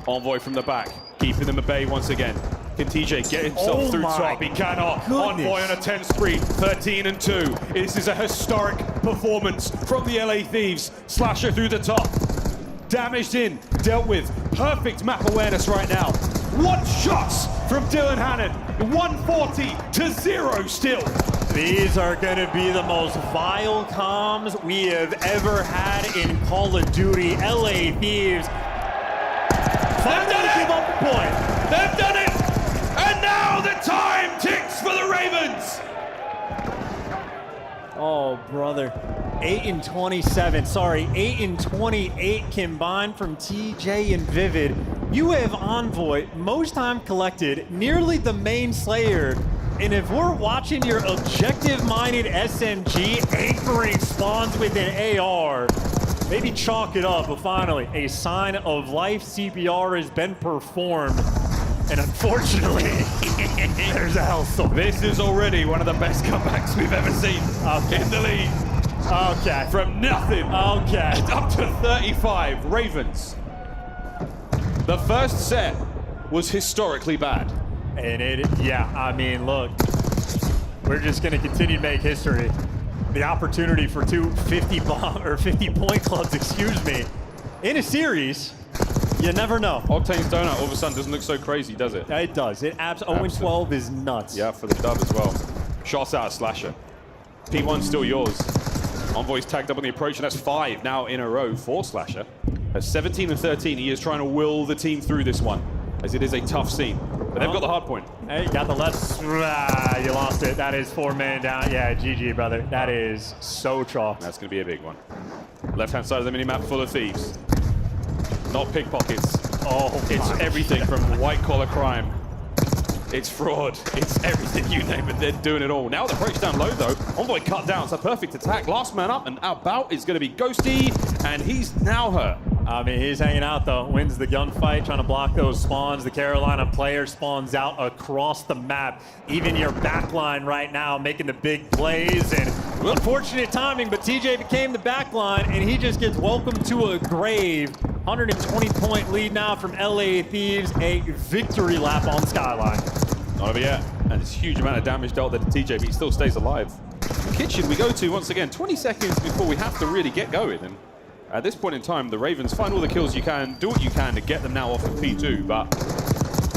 G: Envoy from the back, keeping them at bay once again. Can TJ get himself through top? He cannot.
P: Goodness.
G: Envoy on a 10 spree, 13-2. This is a historic performance from the LA Thieves. Slasher through the top. Damaged in, dealt with. Perfect map awareness right now. 1 shots from Dylan Hannon. 140-0 still.
P: These are going to be the most vile comms we have ever had in Call of Duty. LA Thieves finally give up a point.
G: They've done it! And now the time ticks for the Ravens!
F: Oh, brother.
P: 8-27, sorry, 8-28 combined from TJ and Vivid. You have Envoy, most time collected, nearly the main Slayer. And if we're watching your objective-minded SMG anchoring spawns with an AR, maybe chalk it up, but finally, a sign of life CPR has been performed. And unfortunately, there's a hellstorm.
G: This is already one of the best comebacks we've ever seen in the league.
P: Okay.
G: From nothing.
P: Okay.
G: Up to 35 Ravens. The first set was historically bad.
P: And I mean, look, we're just going to continue to make history. The opportunity for two 50-point clubs, excuse me, in a series, you never know.
G: Octane's donut all of a sudden doesn't look so crazy, does it?
P: It does. It 0-12 is nuts.
G: Yeah, for the dub as well. Shots out of Slasher. P1's still yours. Envoy's tagged up on the approach, and that's 5 now in a row for Slasher. At 17 and 13, he is trying to will the team through this one, as it is a tough scene. But they've got the hard point.
P: Hey, got the left. You lost it. That is 4 men down. Yeah, GG, brother. That is so chalk.
G: That's going to be a big one. Left-hand side of the minimap full of thieves. Not pickpockets. Oh, it's everything from white-collar crime. It's fraud. It's everything, you name it. They're doing it all. Now the approach down low, though. Envoy cut down. It's a perfect attack. Last man up, and about is going to be Ghosty, and he's now hurt.
P: I mean, he's hanging out, though. Wins the gunfight, trying to block those spawns. The Carolina player spawns out across the map. Even your backline right now making the big plays. And unfortunate timing, but TJ became the backline, and he just gets welcomed to a grave. 120-point lead now from LA Thieves. A victory lap on Skyline.
G: Not over yet. And it's a huge amount of damage dealt there to TJ, but he still stays alive. Kitchen we go to once again. 20 seconds before we have to really get going. And at this point in time, the Ravens find all the kills you can, do what you can to get them now off of P2, but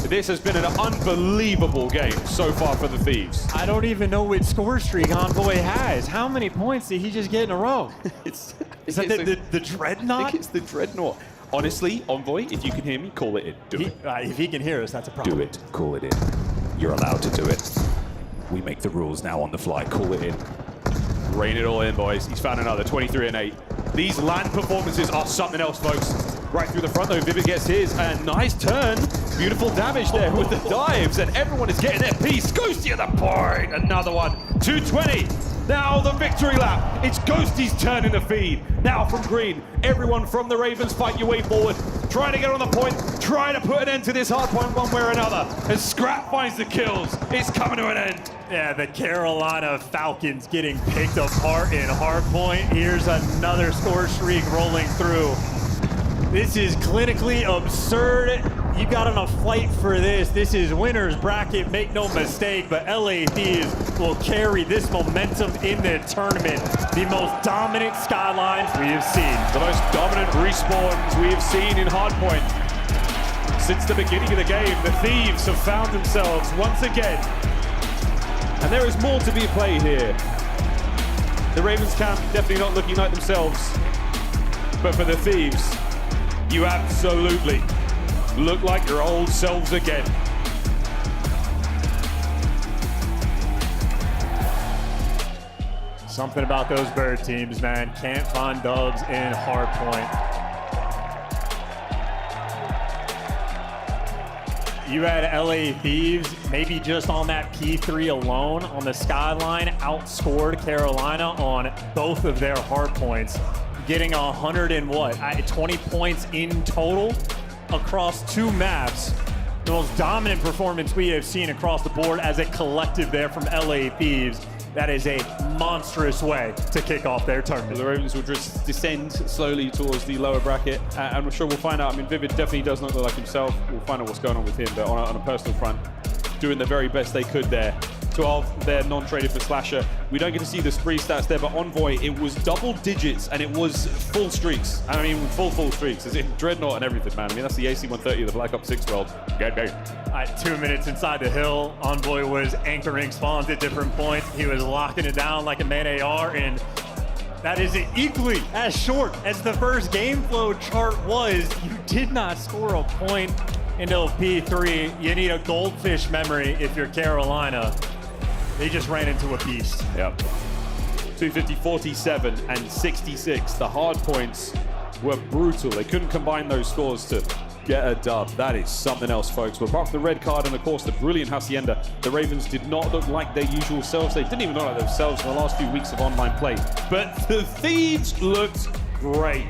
G: this has been an unbelievable game so far for the Thieves.
P: I don't even know which score streak Envoy has. How many points did he just get in a row? Is that the Dreadnought?
G: I think it's the Dreadnought. Honestly, Envoy, if you can hear me, call it in. Do it.
P: If he can hear us, that's a problem.
R: Do it. Call it in. You're allowed to do it. We make the rules now on the fly. Call it in.
G: Rain it all in, boys. He's found another 23 and 8. These land performances are something else, folks. Right through the front, though, Vivid gets his, and nice turn. Beautiful damage there with the dives, and everyone is getting their piece. Ghosty at the point, another one. 220. Now the victory lap. It's Ghosty's turn in the feed. Now from green, everyone from the Ravens fight your way forward. Try to get on the point, try to put an end to this hard point one way or another. As Scrap finds the kills, it's coming to an end.
P: Yeah, the Carolina Falcons getting picked apart in hardpoint. Here's another score streak rolling through. This is clinically absurd. You got on a flight for this. This is winner's bracket, make no mistake, but LA Thieves will carry this momentum in the tournament. The most dominant Skylines we have seen.
G: The most dominant respawns we have seen in hardpoint. Since the beginning of the game, the Thieves have found themselves once again. And there is more to be played here. The Ravens camp definitely not looking like themselves. But for the Thieves, you absolutely look like your old selves again.
P: Something about those bird teams, man. Can't find dubs in hardpoint. You had LA Thieves, maybe just on that P3 alone on the Skyline, outscored Carolina on both of their hardpoints, getting 20 points in total across 2 maps. The most dominant performance we have seen across the board as a collective there from LA Thieves. That is a monstrous way to kick off their tournament.
G: The Ravens will just descend slowly towards the lower bracket, and I'm sure we'll find out. I mean, Vivid definitely does not look like himself. We'll find out what's going on with him, but on a personal front, doing the very best they could there. 12 there, non-traded for Slasher. We don't get to see the spree stats there, but Envoy, it was double digits, and it was full streaks. I mean, full streaks, as in Dreadnought and everything, man. I mean, that's the AC-130 of the Black Ops 6 world. Go.
P: 2 minutes inside the hill, Envoy was anchoring spawns at different points. He was locking it down like a man AR, and that is equally as short as the first game flow chart was. You did not score a point until P3. You need a goldfish memory if you're Carolina. They just ran into a beast.
G: Yep. 250, 47, and 66. The hard points were brutal. They couldn't combine those scores to get a dub. That is something else, folks. But apart from the red card and, of course, the brilliant Hacienda, the Ravens did not look like their usual selves. They didn't even look like themselves in the last few weeks of online play. But the Thieves looked great.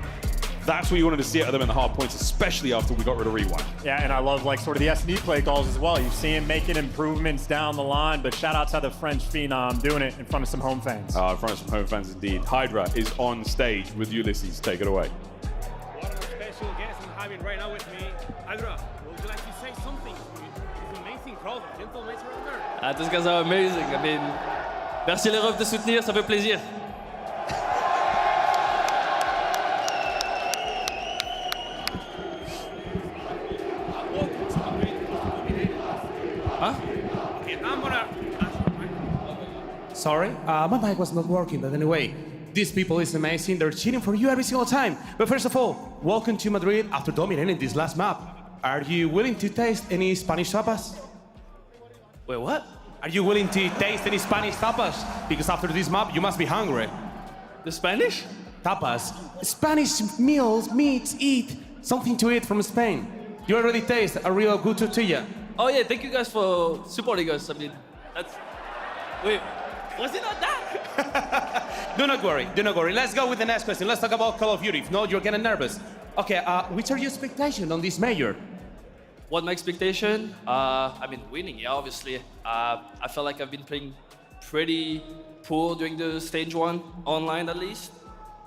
G: That's what you wanted to see out of them in the hard points, especially after we got rid of Rewind.
P: Yeah, and I love like sort of the S&D play calls as well. You see him making improvements down the line, but shout out to the French phenom doing it in front of some home fans.
G: In front of some home fans indeed. Hydra is on stage with Ulysses. Take it away.
C: What a special guest I'm having right now with me. Hydra, would you like to say something to this amazing crowd of gentlemen around there?
E: These guys are amazing. I mean, merci les refs de soutenir, ça fait plaisir.
C: Sorry, my mic was not working, but anyway, these people is amazing. They're cheering for you every single time. But first of all, welcome to Madrid after dominating this last map. Are you willing to taste any Spanish tapas?
E: Wait, what?
C: Are you willing to taste any Spanish tapas? Because after this map, you must be hungry.
E: The Spanish?
C: Tapas. Spanish meals, meats, eat. Something to eat from Spain. You already taste a real good tortilla.
E: Oh yeah, thank you guys for supporting us. I mean, that's... Wait, was it not that?
C: Do not worry. Let's go with the next question. Let's talk about Call of Duty. If not, you're getting nervous. Okay, which are your expectations on this major?
E: What my expectation? I mean, winning, yeah, obviously. I felt like I've been playing pretty poor during the stage 1, online at least.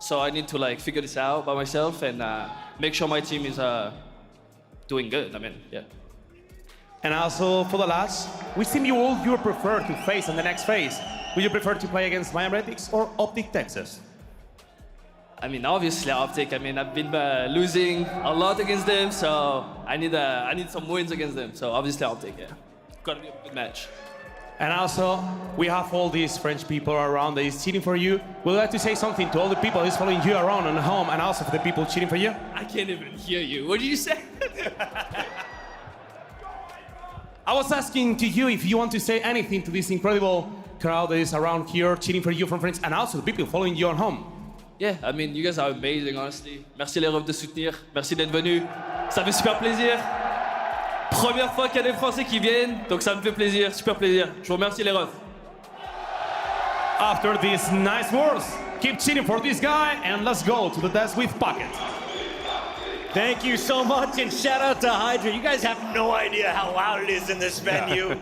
E: So I need to like figure this out by myself and make sure my team is doing good. I mean, yeah.
C: And also for the last, which team you would prefer to face in the next phase? Would you prefer to play against Miami Heretics or Optic Texas?
E: I mean, obviously Optic. I mean, I've been losing a lot against them, so I need some wins against them. So obviously Optic, yeah. Gotta be a good match.
C: And also, we have all these French people around that is cheering for you. Would you like to say something to all the people who's following you around and home, and also for the people cheering for you?
E: I can't even hear you. What did you say?
C: I was asking to you if you want to say anything to this incredible crowd that is around here cheering for you from France, and also the people following you at home.
E: Yeah, I mean, you guys are amazing, honestly. Merci les refs de soutenir. Merci d'être venus. Ça fait super plaisir. Première fois qu'il y a des Français qui viennent, donc ça me fait plaisir, super plaisir. Je vous remercie les refs.
C: After these nice words, keep cheering for this guy, and let's go to the desk with Pocket.
F: Thank you so much, and shout out to Hydra. You guys have no idea how loud it is in this venue.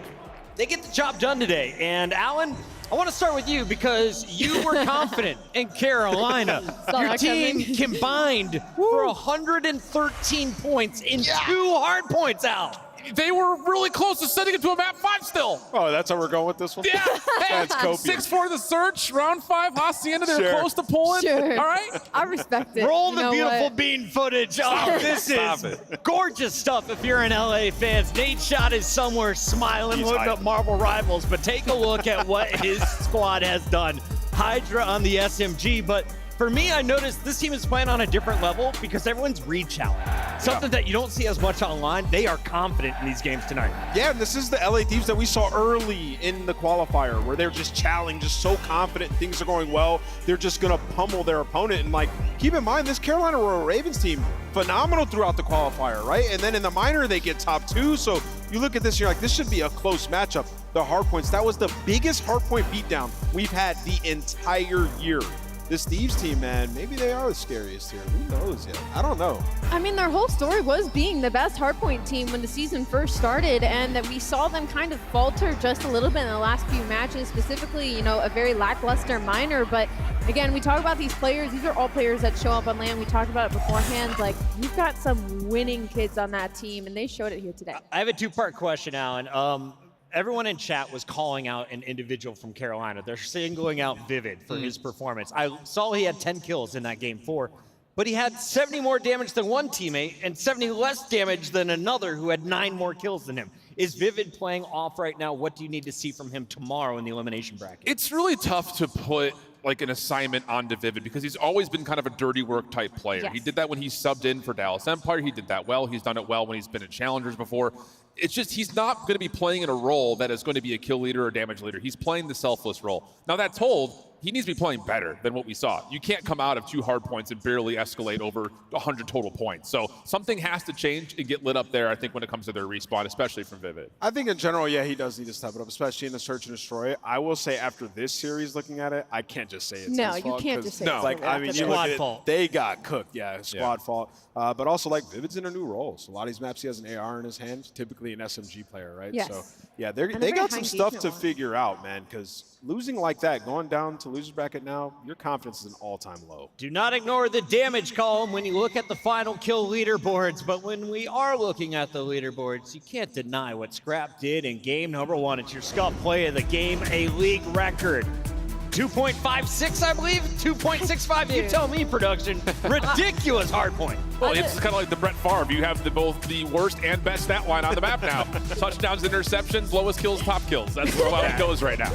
F: They get the job done today. And Alan, I want to start with you because you were confident in Carolina. Your team combined for 113 points in 2 hard points out.
M: They were really close to sending it to a map 5 still.
I: Oh, that's how we're going with this one?
M: Yeah.
I: That's copious.
M: 6-4 the search, round 5, Hacienda, they're close to pulling.
H: Sure.
M: All right?
H: I respect it.
F: Roll
H: You
F: the
H: know
F: beautiful
H: what?
F: bean footage. Oh, this is gorgeous stuff if you're an LA fans. Nate Shot is somewhere smiling, looking up Marvel Rivals, but take a look at what his squad has done. Hydra on the SMG, but for me, I noticed this team is playing on a different level because everyone's re-challenged. Something that you don't see as much online. They are confident in these games tonight.
I: Yeah, and this is the LA Thieves that we saw early in the qualifier where they're just challenged, just so confident things are going well. They're just going to pummel their opponent. And like, keep in mind, this Carolina Royal Ravens team, phenomenal throughout the qualifier, right? And then in the minor, they get top 2. So you look at this, you're like, this should be a close matchup. The hardpoints, that was the biggest hardpoint beatdown we've had the entire year. This Thieves team, man, maybe they are the scariest here. Who knows yet? I don't know.
H: I mean, their whole story was being the best hardpoint team when the season first started, and that we saw them kind of falter just a little bit in the last few matches, specifically, you know, a very lackluster minor. But again, we talk about these players. These are all players that show up on LAN. We talked about it beforehand. Like, you've got some winning kids on that team, and they showed it here today.
F: I have a 2-part question, Alan. Everyone in chat was calling out an individual from Carolina. They're singling out Vivid for his performance. I saw he had 10 kills in that game 4, but he had 70 more damage than one teammate and 70 less damage than another who had 9 more kills than him. Is Vivid playing off right now? What do you need to see from him tomorrow in the elimination bracket?
M: It's really tough to put like an assignment onto Vivid because he's always been kind of a dirty work type player.
H: Yes.
M: He did that when he subbed in for Dallas Empire. He did that well. He's done it well when he's been in Challengers before. It's just he's not going to be playing in a role that is going to be a kill leader or damage leader. He's playing the selfless role. Now, that told, he needs to be playing better than what we saw. You can't come out of 2 hard points and barely escalate over 100 total points. So something has to change and get lit up there, I think, when it comes to their respawn, especially from Vivid.
I: I think in general, yeah, he does need to step it up, especially in the search and destroy. I will say after this series, looking at it, I can't just say it's his fault.
H: No, you can't just say
I: it's like, I mean, you look at it,
F: fault.
I: they got cooked. Yeah, squad fault. But also, like, Vivid's in a new role. So a lot of these maps, he has an AR in his hand, typically an SMG player, right?
H: Yes.
I: So, yeah, they got some stuff to figure out, man, because losing like that, going down to loser's bracket now, your confidence is an all-time low.
F: Do not ignore the damage column when you look at the final kill leaderboards, but when we are looking at the leaderboards, you can't deny what Scrap did in game number 1. It's your Scuff play of the game, a league record. 2.56, I believe? 2.65? You tell me, production. Ridiculous hard point.
M: Well, it's kind of like the Brett Favre. You have both the worst and best stat line on the map now. Touchdowns, interceptions, lowest kills, top kills. That's how it goes right now.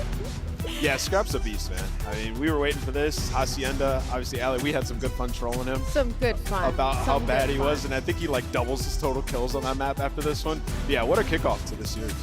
I: Yeah, Scrap's a beast, man. I mean, we were waiting for this. Hacienda, obviously, Ali, we had some good fun trolling him.
H: Some good fun.
I: About how bad he was, and I think he, like, doubles his total kills on that map after this one. Yeah, what a kickoff to this series.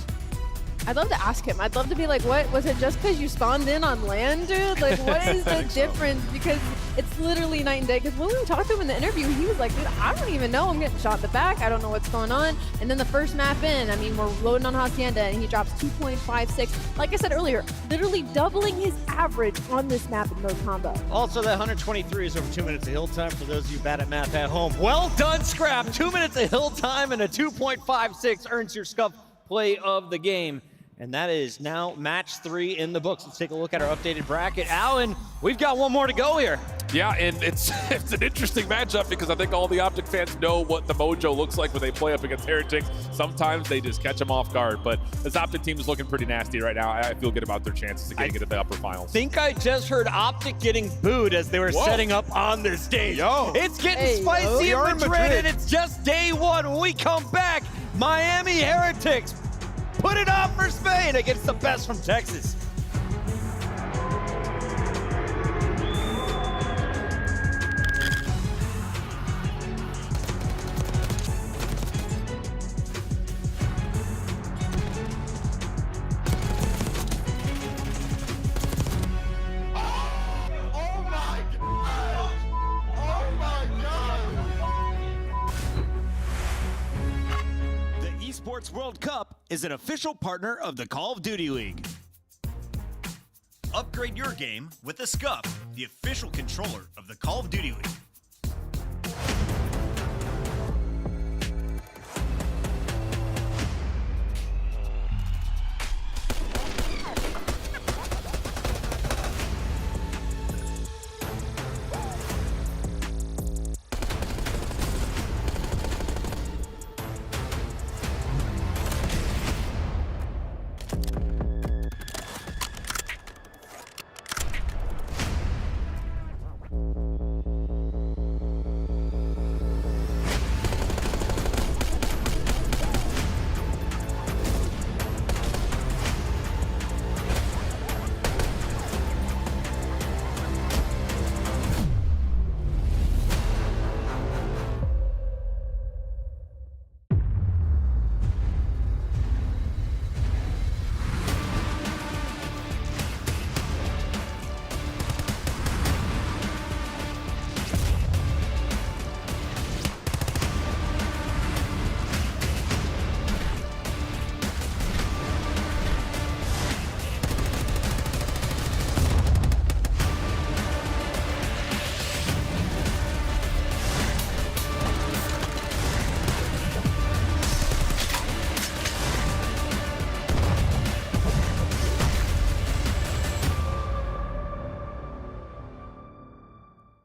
H: I'd love to ask him. I'd love to be like, what? Was it just because you spawned in on land, dude? Like, what is the difference? Because it's literally night and day. Because when we talked to him in the interview, he was like, dude, I don't even know. I'm getting shot in the back. I don't know what's going on. And then the first map in, I mean, we're loading on Hacienda, and he drops 2.56. Like I said earlier, literally doubling his average on this map in mode combo.
F: Also, that 123 is over 2 minutes of hill time for those of you bad at math at home. Well done, Scrap. 2 minutes of hill time and a 2.56 earns your Scuff play of the game. And that is now match 3 in the books. Let's take a look at our updated bracket. Alan, we've got one more to go here.
M: Yeah, and it's an interesting matchup because I think all the Optic fans know what the mojo looks like when they play up against Heretics. Sometimes they just catch them off guard, but this Optic team is looking pretty nasty right now. I feel good about their chances of getting into the upper finals.
F: I think I just heard Optic getting booed as they were setting up on this stage.
I: Yo.
F: It's getting spicy in Madrid, and it's just day 1. When we come back, Miami Heretics put it on for Spain against the best from Texas.
L: Esports World Cup is an official partner of the Call of Duty League.
K: Upgrade your game with the Scuff, the official controller of the Call of Duty League.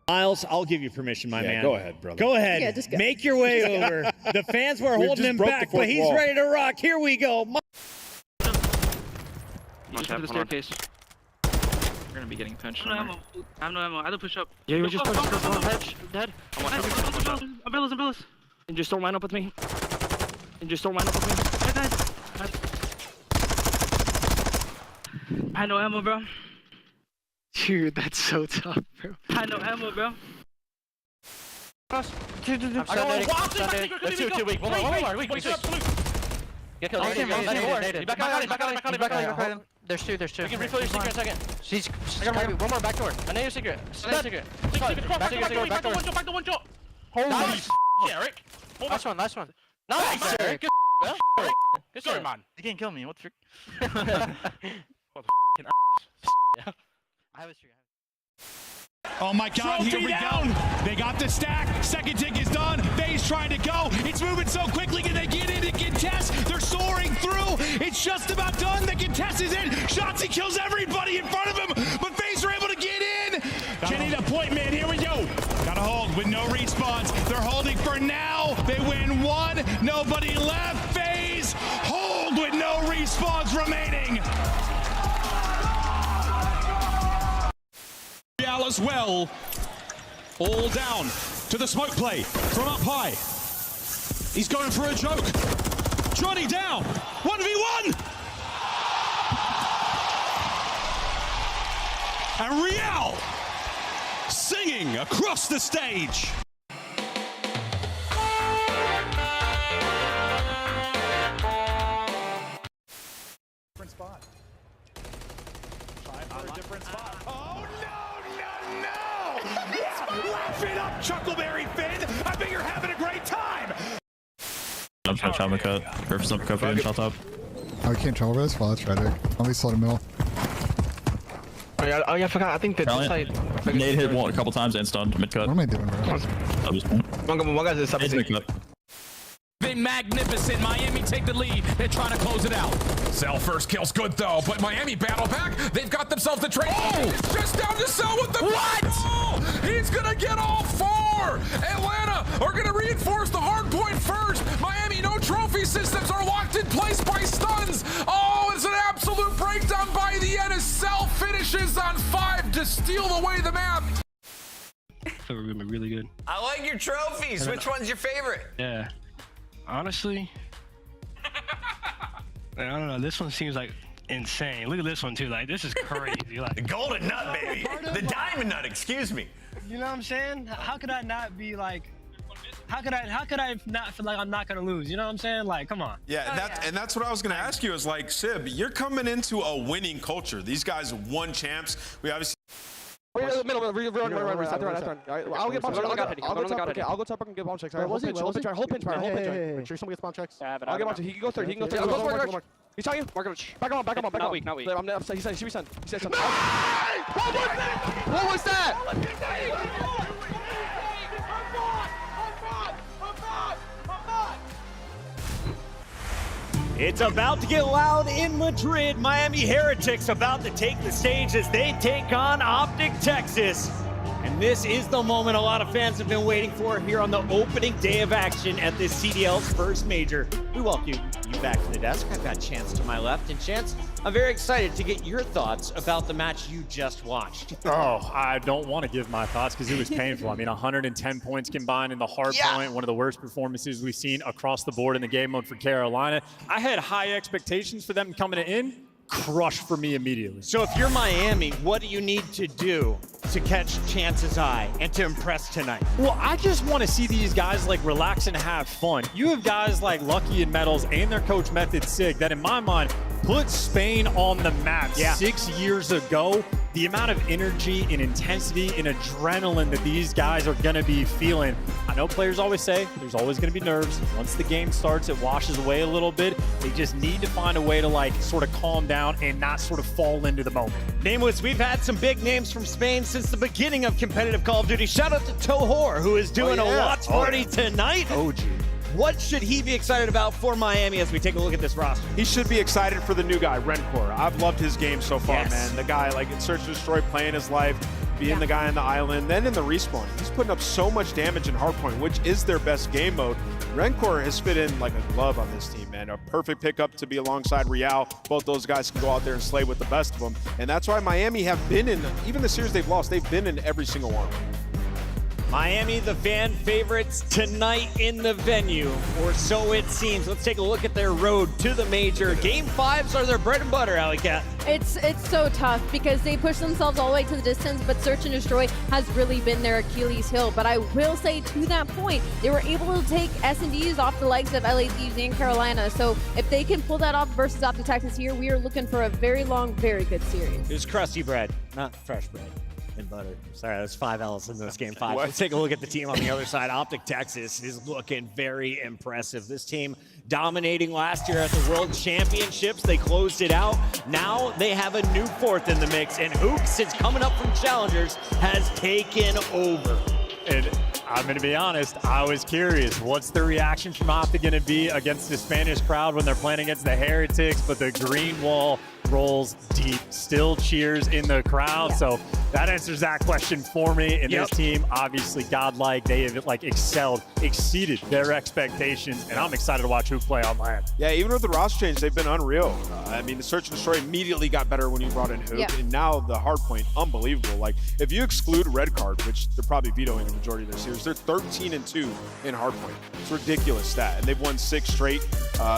F: Miles, I'll give you permission, my man.
I: Go ahead, brother.
F: Go ahead.
H: Yeah, just go.
F: Make your way over. The fans were holding him back, but he's ready to rock. Here we go.
Q: Just under the staircase. We're gonna be getting pinched. I have no ammo. I have to push up. Yeah, you just push. Dead. Umbrellas. And just don't line up with me. I had no ammo, bro. Dude, that's so tough, bro. I had no ammo, bro. I'm standing. Let's do it 2 week. One more. Get killed. He's back out. There's two. You can refill your secret in a second. She's one more back door. I know your secret. Secret. Back door. One shot. Holy Eric. Last one. Nice, Eric. Good story, man. You can't kill me. What the frick? What the f***ing I have a streak.
S: Oh my God, here we go. They got the stack. Second tick is done. FaZe trying to go. It's moving so quickly. Can they get in and contest? They're soaring through. It's just about done. The contest is in. Shotzzy kills everybody in front of him, but FaZe are able to get in. Kenny the point man, here we go. Gotta hold with no respawns. They're holding for now. They win one. Nobody left. FaZe hold with no respawns remaining. As well, all down to the smoke play from up high. He's going for a joke. Johnny down, 1v1. And Real singing across the stage.
A: Different spot. Trying for a different spot. Oh no! Laugh it up, Chuckleberry Finn! I think you're having a great time!
T: I'm trying to travel cut. Purpose up cut and shot up.
U: Oh, we can't travel this? Well, that's right there. At least slow the middle.
Q: Oh yeah, I forgot. I think that this side.
T: Nade hit one a couple times and stunned mid cut.
U: What am I doing, bro?
Q: One guy's a
T: mid cut.
V: Been magnificent. Miami take the lead. They're trying to close it out.
M: Cell first kill's good though, but Miami battle back. They've got themselves the trade. Oh! It's just down to Cell with the what? Oh! He's gonna get all four. Atlanta are gonna reinforce the hard point first. Miami, no trophy systems are locked in place by stuns. Oh, it's an absolute breakdown by the end as Cell finishes on 5 to steal away the map.
Q: I feel we're gonna be really good.
W: I like your trophies. Which one's your favorite?
Q: Yeah. Honestly, I don't know. This one seems like insane. Look at this one too. Like this is crazy. Like
W: the golden nut, baby. The diamond nut. Excuse me.
Q: You know what I'm saying? How could I not be like? How could I not feel like I'm not gonna lose? You know what I'm saying? Like, come on.
I: Yeah, and that's what I was gonna ask you. Is like, Sib, you're coming into a winning culture. These guys won champs. We obviously.
X: Wait, in the middle, run. I'll get bomb checks. I'll go top and get bomb checks. Alright, hold pinch fire. Make sure somebody gets bomb checks. I'll get bomb checks. He can go third. I'll go forward. He's telling you. Back him up. Not weak. He said he should be sent. He said something. What was that?
F: It's about to get loud in Madrid. Miami Heretics about to take the stage as they take on Optic Texas. And this is the moment a lot of fans have been waiting for here on the opening day of action at this CDL's first major. We welcome you back to the desk. I've got Chance to my left. And Chance, I'm very excited to get your thoughts about the match you just watched.
P: Oh, I don't want to give my thoughts because it was painful. I mean, 110 points combined in the hard point, one of the worst performances we've seen across the board in the game mode for Carolina. I had high expectations for them coming in. Crushed for me immediately.
F: So if you're Miami, what do you need to do to catch Chance's eye and to impress tonight?
P: Well, I just want to see these guys like relax and have fun. You have guys like Lucky and Metals and their coach Method Sig that in my mind put Spain on the map 6 years ago. The amount of energy and intensity and adrenaline that these guys are going to be feeling. I know players always say there's always going to be nerves. Once the game starts, it washes away a little bit. They just need to find a way to like sort of calm down and not sort of fall into the moment.
F: Nameless, we've had some big names from Spain since the beginning of competitive Call of Duty. Shout out to Tohor, who is doing a watch party tonight.
P: OG.
F: What should he be excited about for Miami as we take a look at this roster?
I: He should be excited for the new guy, Rencor. I've loved his game so far, man. The guy, like in Search and Destroy, playing his life, being the guy on the island, then in the respawn. He's putting up so much damage in Hardpoint, which is their best game mode. Rencor has fit in like a glove on this team, man. A perfect pickup to be alongside Real. Both those guys can go out there and slay with the best of them. And that's why Miami have been in, even the series they've lost, they've been in every single one.
F: Miami, the fan favorites tonight in the venue, or so it seems. Let's take a look at their road to the major. Game 5s are their bread and butter, Alley Cat.
H: It's so tough because they push themselves all the way to the distance, but Search and Destroy has really been their Achilles heel. But I will say, to that point, they were able to take S&Ds off the likes of LA Thieves and Carolina. So if they can pull that off versus Optic Texas here, we are looking for a very long, very good series.
F: It's crusty bread, not fresh bread and butter. Sorry, that's 5 L's in this game 5. Let's take a look at the team on the other side. Optic Texas is looking very impressive. This team dominating last year at the World Championships. They closed it out. Now they have a new fourth in the mix, and Hook, since coming up from Challengers, has taken over.
P: And I'm going to be honest, I was curious, what's the reaction from Optic going to be against the Spanish crowd when they're playing against the Heretics, but the green wall rolls deep, still cheers in the crowd. Yeah. So that answers that question for me. And this team, obviously godlike, they have excelled, exceeded their expectations, and I'm excited to watch Hook play on land.
I: Yeah, even with the roster change, they've been unreal. I mean, the Search and Destroy immediately got better when you brought in Hook, and now the hard point, unbelievable. Like, if you exclude red card, which they're probably vetoing the majority of their series, they're 13-2 in hard point. It's a ridiculous stat, and they've won 6 straight.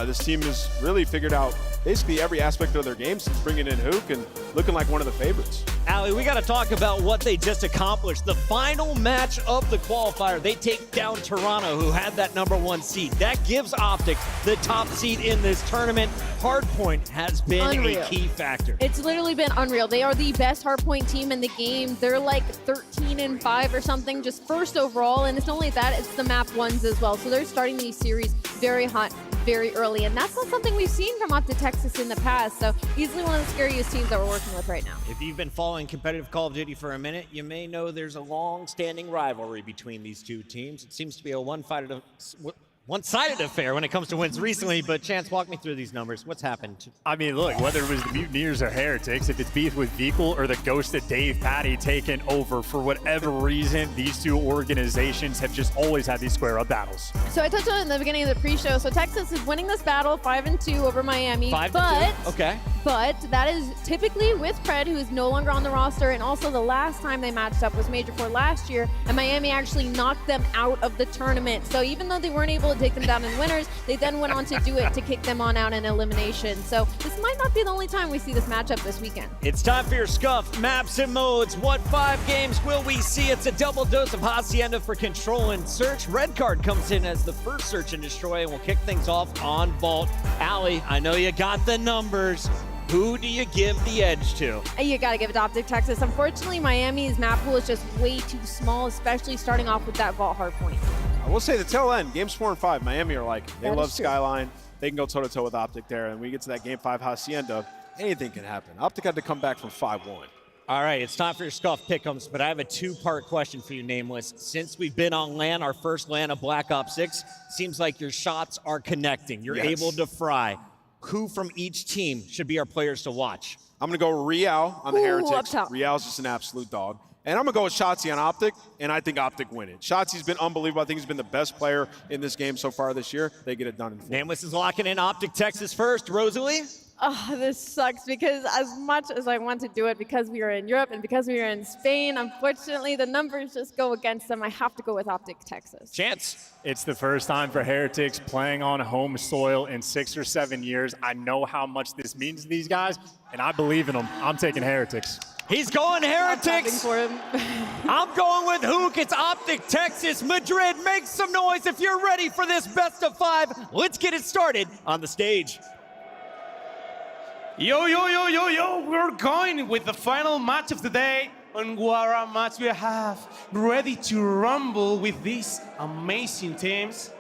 I: This team has really figured out basically every aspect of their game since bringing in Hook and looking like one of the favorites.
F: Allie, we got to talk about what they just accomplished. The final match of the qualifier, they take down Toronto, who had that #1 seed. That gives Optic the top seed in this tournament. Hardpoint has been a key factor.
H: It's literally been unreal. They are the best hardpoint team in the game. They're like 13-5 or something, just first overall. And it's not only that, it's the map ones as well. So they're starting these series very hot, very early, and that's not something we've seen from Optic Texas in the past, so easily one of the scariest teams that we're working with right now.
F: If you've been following competitive Call of Duty for a minute, you may know there's a long-standing rivalry between these two teams. It seems to be a one-sided affair when it comes to wins recently, but Chance, walk me through these numbers. What's happened?
P: I mean, look, whether it was the Mutineers or Heretics, if it's beef with Veecle or the ghost of Dave Patty taken over, for whatever reason, these two organizations have just always had these square-up battles.
H: So I touched on it in the beginning of the pre-show, so Texas is winning this battle 5-2 over Miami.
F: 5-2, okay.
H: But that is typically with Pred, who is no longer on the roster, and also the last time they matched up was Major 4 last year, and Miami actually knocked them out of the tournament. So even though they weren't able to take them down in winners, they then went on to do it to kick them on out in elimination. So this might not be the only time we see this matchup this weekend.
F: It's time for your Scuff maps and modes. What 5 games will we see? It's a double dose of Hacienda for Control and Search. Red card comes in as the first Search and Destroy, and we'll kick things off on Vault. Allie, I know you got the numbers. Who do you give the edge to?
H: You got to give it to Optic Texas. Unfortunately, Miami's map pool is just way too small, especially starting off with that Vault hardpoint.
I: I will say the tail end, games 4 and 5, Miami are like, they love Skyline. They can go toe-to-toe with Optic there, and we get to that game 5 Hacienda, anything can happen. Optic had to come back from 5-1.
F: All right, it's time for your Scuff pick'ems, but I have a 2-part question for you, Nameless. Since we've been on LAN, our first LAN of Black Ops 6, seems like your shots are connecting. You're able to fry. Who from each team should be our players to watch?
I: I'm going to go Real on the Heretics. Real's just an absolute dog. And I'm going to go with Shotzi on Optic, and I think Optic win it. Shotzi's been unbelievable. I think he's been the best player in this game so far this year. They get it done in 4.
F: Nameless is locking in Optic Texas first. Rosalie?
H: Oh, this sucks because as much as I want to do it because we are in Europe and because we are in Spain, unfortunately the numbers just go against them. I have to go with Optic Texas.
F: Chance?
P: It's the first time for Heretics playing on home soil in 6 or 7 years. I know how much this means to these guys, and I believe in them. I'm taking Heretics.
F: He's going Heretics.
H: For him.
F: I'm going with Hook. It's Optic Texas. Madrid, make some noise if you're ready for this best of 5. Let's get it started on the stage.
C: Yo, yo, yo, yo, yo, we're going with the final match of the day. And what a match we have. Ready to rumble with these amazing teams.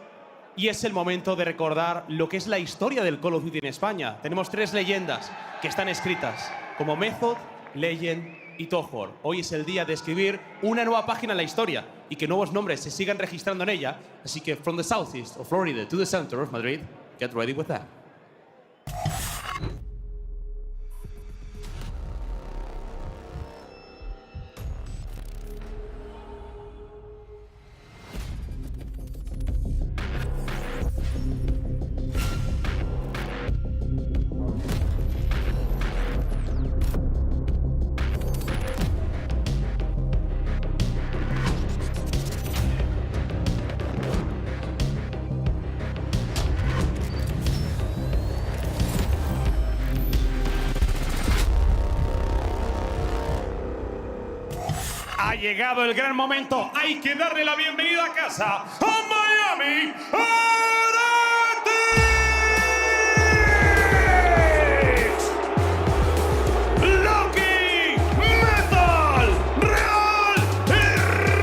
C: Y es el momento de recordar lo que es la historia del Call of Duty en España. Tenemos 3 leyendas que están escritas como Method, Legend y Tohor. Hoy es el día de escribir una nueva página en la historia y que nuevos nombres se sigan registrando en ella. Así que from the southeast of Florida to the center of Madrid, get ready with that. Ha llegado el gran momento. Hay que darle la bienvenida a casa a Miami Heretics. Loki, Metal, Real y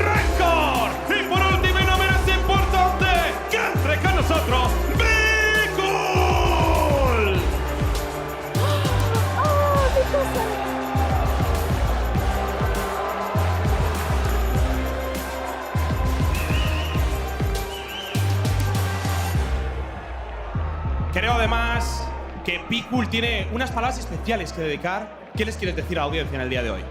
C: Record. Y por último y no menos importante, que entre con nosotros, Bigul. Creo además que Bigul tiene unas palabras especiales que dedicar. ¿Qué les quieres decir a la audiencia en el día de hoy?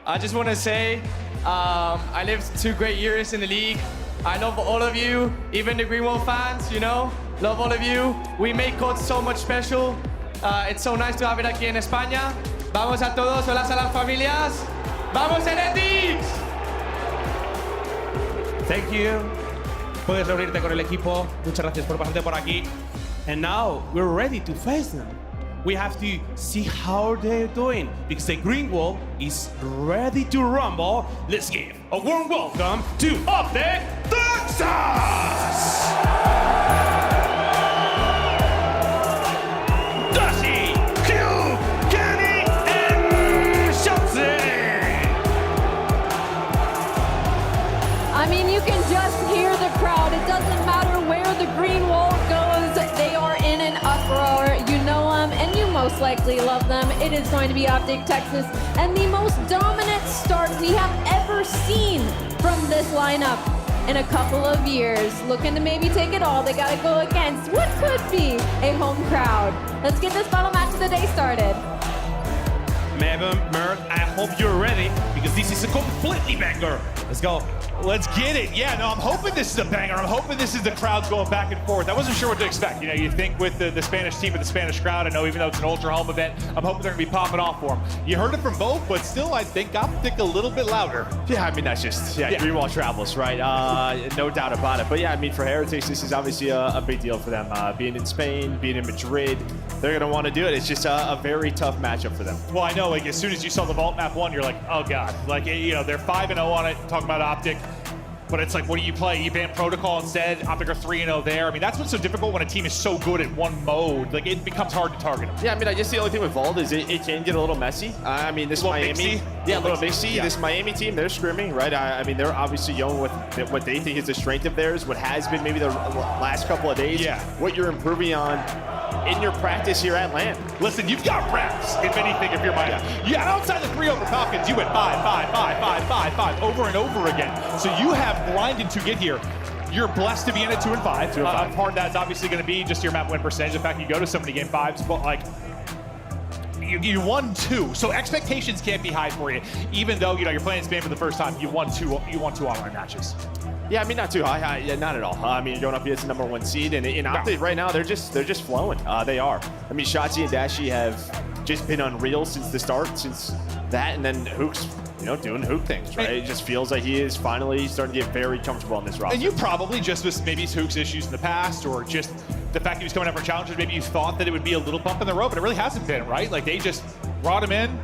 E: I just want to say, I lived 2 great years in the league. I love all of you, even the Greenwald fans, you know. Love all of you. We make COD so much special. It's so nice to have it aquí en España. Vamos a todos, hola a las familias. ¡Vamos Heretics!
C: Thank you. Puedes reunirte con el equipo. Muchas gracias por pasarte por aquí. And now we're ready to face them. We have to see how they're doing because the green wall is ready to rumble. Let's give a warm welcome to Optic Texas! Dashi, Q, Kenny, and Shotzi!
H: I mean, you can just hear the crowd. It doesn't matter where the green wall goes. They are in an uproar. You know them, and you most likely love them. It is going to be Optic Texas, and the most dominant start we have ever seen from this lineup in a couple of years. Looking to maybe take it all. They got to go against what could be a home crowd. Let's get this final match of the day started.
C: Mevin, Mert, I hope you're ready because this is a completely banger. Let's go.
A: Let's get it. Yeah, no, I'm hoping this is a banger. I'm hoping this is the crowds going back and forth. I wasn't sure what to expect. You know, you think with the Spanish team and the Spanish crowd, I know even though it's an ultra home event, I'm hoping they're going to be popping off for them. You heard it from both, but still, I think Optic a little bit louder.
I: Yeah, I mean, that's just, Greenwall travels, right? No doubt about it. But yeah, I mean, for Heretics, this is obviously a big deal for them. Being in Spain, being in Madrid, they're going to want to do it. It's just a very tough matchup for them.
A: Well, I know, like, as soon as you saw the Vault Map 1, you're like, oh, God. Like, you know, they're 5-0 on it, talking about Optic. But it's like, what do you play? You ban Protocol instead. Optic are 3-0 there. I mean, that's what's so difficult when a team is so good at one mode. Like, it becomes hard to target them.
I: Yeah, I mean, I guess the only thing with Vault is it can get a little messy. I mean, this Miami, a little mixy. This Miami team, they're scrimming, right? I mean, they're obviously young with what they think is the strength of theirs, what has been maybe the last couple of days.
A: Yeah.
I: What you're improving on in your practice here at LAN.
A: Listen, you've got reps, if anything, if you're Miami. Yeah, outside the 3 over Falcons, you went 5 over and over again. So you have grinded to get here. You're blessed to be in at 2-5. Part of that's obviously going to be just your map win percentage. The fact you go to so many game 5s, but like, you won 2, so expectations can't be high for you. Even though you're playing Spain for the first time, you won 2 online matches.
I: Yeah, I mean, not too high. Yeah, not at all. I mean, you're going up against the #1 seed, and in Optic right now, they're just flowing. They are. I mean, Shotzi and Dashi have just been unreal since the start, since that, and then Hook's, doing Hook things, right? It just feels like he is finally starting to get very comfortable on this roster.
A: And you probably just with maybe Hook's issues in the past, or just the fact he was coming up for challenges, maybe you thought that it would be a little bump in the road, but it really hasn't been, right? Like, they just brought him in,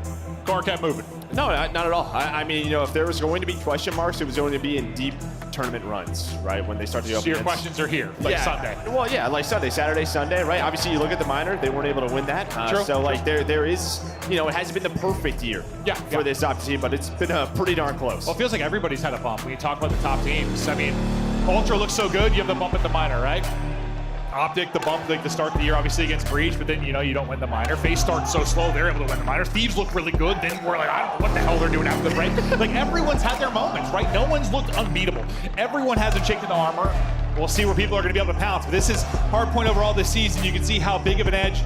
A: car kept moving.
I: No, not at all. I mean, if there was going to be question marks, it was going to be in deep tournament runs, right? When they start to go up.
A: So your questions are here, like Sunday.
I: Well, yeah, like Sunday, Saturday, Sunday, right? Obviously, you look at the minor, they weren't able to win that.
A: True.
I: So, like, there is, it hasn't been the perfect year for this Optic team, but it's been pretty darn close.
A: Well, it feels like everybody's had a bump when you talk about the top teams. I mean, Ultra looks so good, you have the bump at the minor, right? Optic, the bump, like the start of the year, obviously against Breach, but then, you don't win the minor. FaZe starts so slow, they're able to win the minor. Thieves look really good, then we're like, I don't know what the hell they're doing after the break. Like, everyone's had their moments, right? No one's looked unbeatable. Everyone has a chink in the armor. We'll see where people are going to be able to pounce. But this is hardpoint overall this season. You can see how big of an edge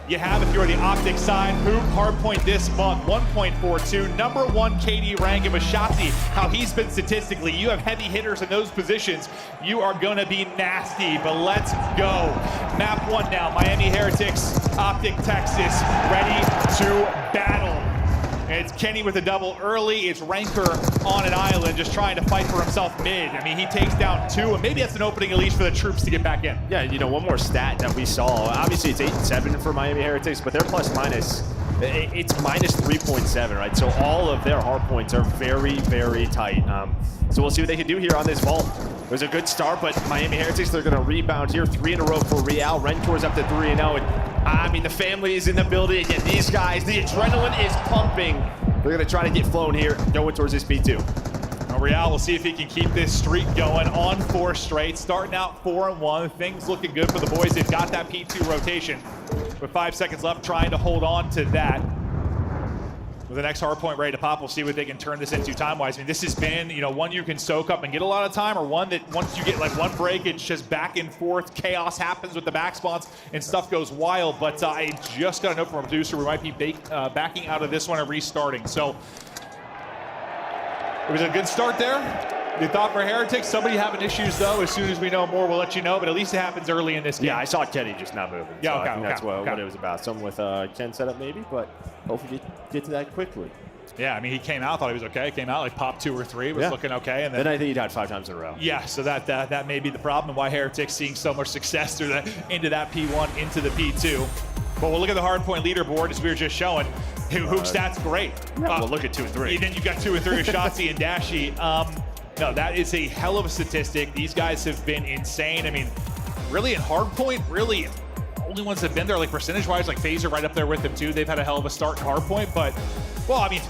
A: you have if you're the Optic side. Hoop hardpoint this month, 1.42. #1 KD rank, and Mashati, how he's been statistically. You have heavy hitters in those positions. You are going to be nasty, but let's go. Map 1 now, Miami Heretics, Optic Texas, ready to battle. It's Kenny with a double early. It's Ranker on an island just trying to fight for himself mid. I mean, he takes down 2, and maybe that's an opening at least for the troops to get back in.
I: Yeah, one more stat that we saw. Obviously, it's 8-7 for Miami Heretics, but their plus minus it's minus 3.7, right? So all of their hard points are very, very tight. So we'll see what they can do here on this vault. It was a good start, but Miami Heretics, they're going to rebound here. 3 in a row for Real. Rentor's up to 3-0. And I mean, the family is in the building. Again, these guys, the adrenaline is pumping. They're going to try to get flown here, going towards this P2.
A: Now Real will see if he can keep this streak going on 4 straight. Starting out 4-1. Things looking good for the boys. They've got that P2 rotation. With 5 seconds left, trying to hold on to that. With the next hard point ready to pop, we'll see what they can turn this into time-wise. I mean, this has been, one you can soak up and get a lot of time, or one that once you get like one break, it's just back and forth. Chaos happens with the back spawns and stuff goes wild. But I just got a note from a producer. We might be backing out of this one and restarting. So it was a good start there. Good thought for Heretics. Somebody having issues, though. As soon as we know more, we'll let you know. But at least it happens early in this game.
I: Yeah, I saw Kenny just not moving.
A: Yeah,
I: so
A: okay,
I: I think that's
A: okay.
I: what it was about. Something with Ken setup maybe, but hopefully get to that quickly.
A: Yeah, I mean, he came out, thought he was okay. Came out, like, popped 2 or 3, was looking okay. And
I: then I think he died 5 times in a row.
A: Yeah, so that may be the problem and why Heretics seeing so much success through into that P1, into the P2. But we'll look at the hardpoint leaderboard as we were just showing. Hook stats great.
I: Yeah, well, look at 2 and 3.
A: And then you got 2 and 3 with Shotzi and Dashi. No, that is a hell of a statistic. These guys have been insane. I mean, really in hardpoint, really only ones that have been there, like percentage-wise, like FaZe are right up there with them too. They've had a hell of a start in hardpoint, but, well, I mean,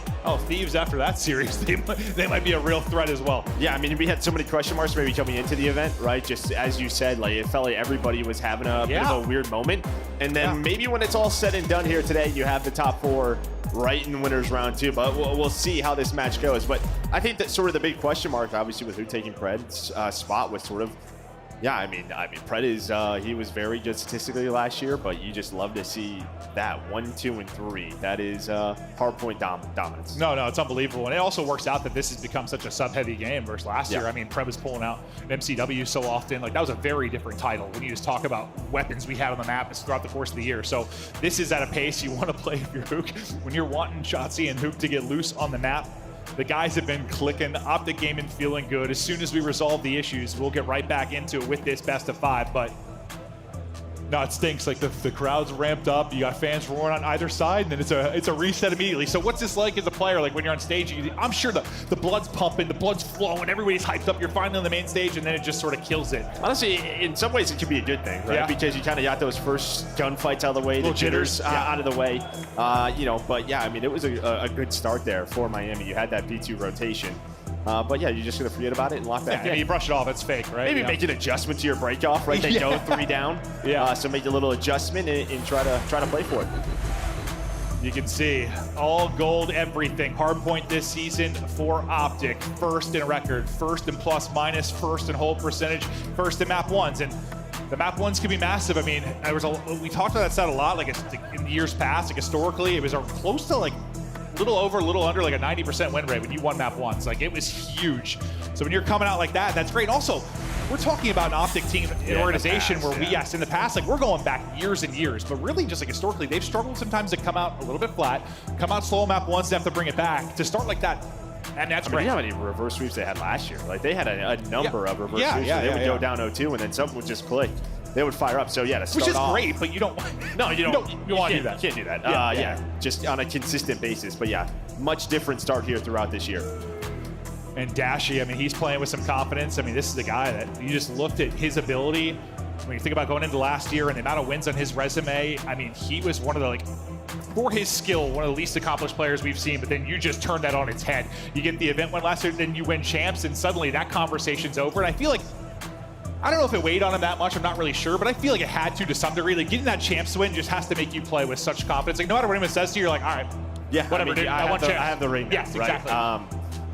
A: Thieves after that series, they might be a real threat as well.
I: Yeah, I mean, we had so many question marks maybe coming into the event, right? Just as you said, like it felt like everybody was having a bit of a weird moment. And then maybe when it's all said and done here today, you have the top 4 right in winners round 2, but we'll see how this match goes. But I think that sort of the big question mark, obviously, with who taking Pred's spot was sort of, I mean, Pred is he was very good statistically last year, but you just love to see that 1, 2, and 3. That is hardpoint dominance.
A: No, it's unbelievable, and it also works out that this has become such a sub-heavy game versus last year. I mean, Pred was pulling out MCW so often. Like, that was a very different title when you just talk about weapons we had on the map throughout the course of the year. So this is at a pace you want to play if you're Hook. When you're wanting Shotzi and Hook to get loose on the map, the guys have been clicking, Optic Gaming feeling good. As soon as we resolve the issues, we'll get right back into it with this best of 5. But no, it stinks. Like the crowd's ramped up. You got fans roaring on either side, and then it's a reset immediately. So what's this like as a player? Like when you're on stage, I'm sure the blood's pumping, the blood's flowing, everybody's hyped up. You're finally on the main stage, and then it just sort of kills it.
I: Honestly, in some ways, it could be a good thing, right?
A: Yeah.
I: Because you kind of got those first gunfights out of the way, the jitters out of the way. But yeah, I mean, it was a good start there for Miami. You had that P2 rotation. But yeah, you're just going to forget about it and lock back in.
A: Yeah, you brush it off. It's fake, right?
I: Maybe make an adjustment to your break off, right? They go 3 down. So make a little adjustment and try to play for it.
A: You can see all gold, everything. Hardpoint this season for Optic. First in record, first in plus minus, first in hold percentage, first in map 1s. And the map 1s can be massive. I mean, we talked about that stat a lot, like in years past, like historically, it was close to like little over, little under, like a 90% win rate when you won map 1s. Like, it was huge. So when you're coming out like that, that's great. And also, we're talking about an Optic team, an organization where in the past, like we're going back years and years, but really just like historically, they've struggled sometimes to come out a little bit flat, come out slow on map 1s, they have to bring it back. To start like that, and that's great.
I: You know how many reverse sweeps they had last year? Like, they had a number of reverse sweeps. They would go down 0-2, and then something would just click. They would fire up. So yeah, to start
A: which is
I: off,
A: great, but you don't.
I: No, you don't.
A: You want to do that.
I: You can't do that. Just on a consistent basis. But yeah, much different start here throughout this year.
A: And Dashi, I mean, he's playing with some confidence. I mean, this is a guy that you just looked at his ability. When you think about going into last year and the amount of wins on his resume, I mean, he was one of the, like, for his skill, one of the least accomplished players we've seen, but then you just turn that on its head. You get the event win last year, then you win champs, and suddenly that conversation's over. And I feel like, I don't know if it weighed on him that much, I'm not really sure, but I feel like it had to some degree. Like, getting that champs win just has to make you play with such confidence. Like, no matter what anyone says to you, you're like, all right, whatever, dude, I want champs.
I: I have the ring now,
A: yes, exactly.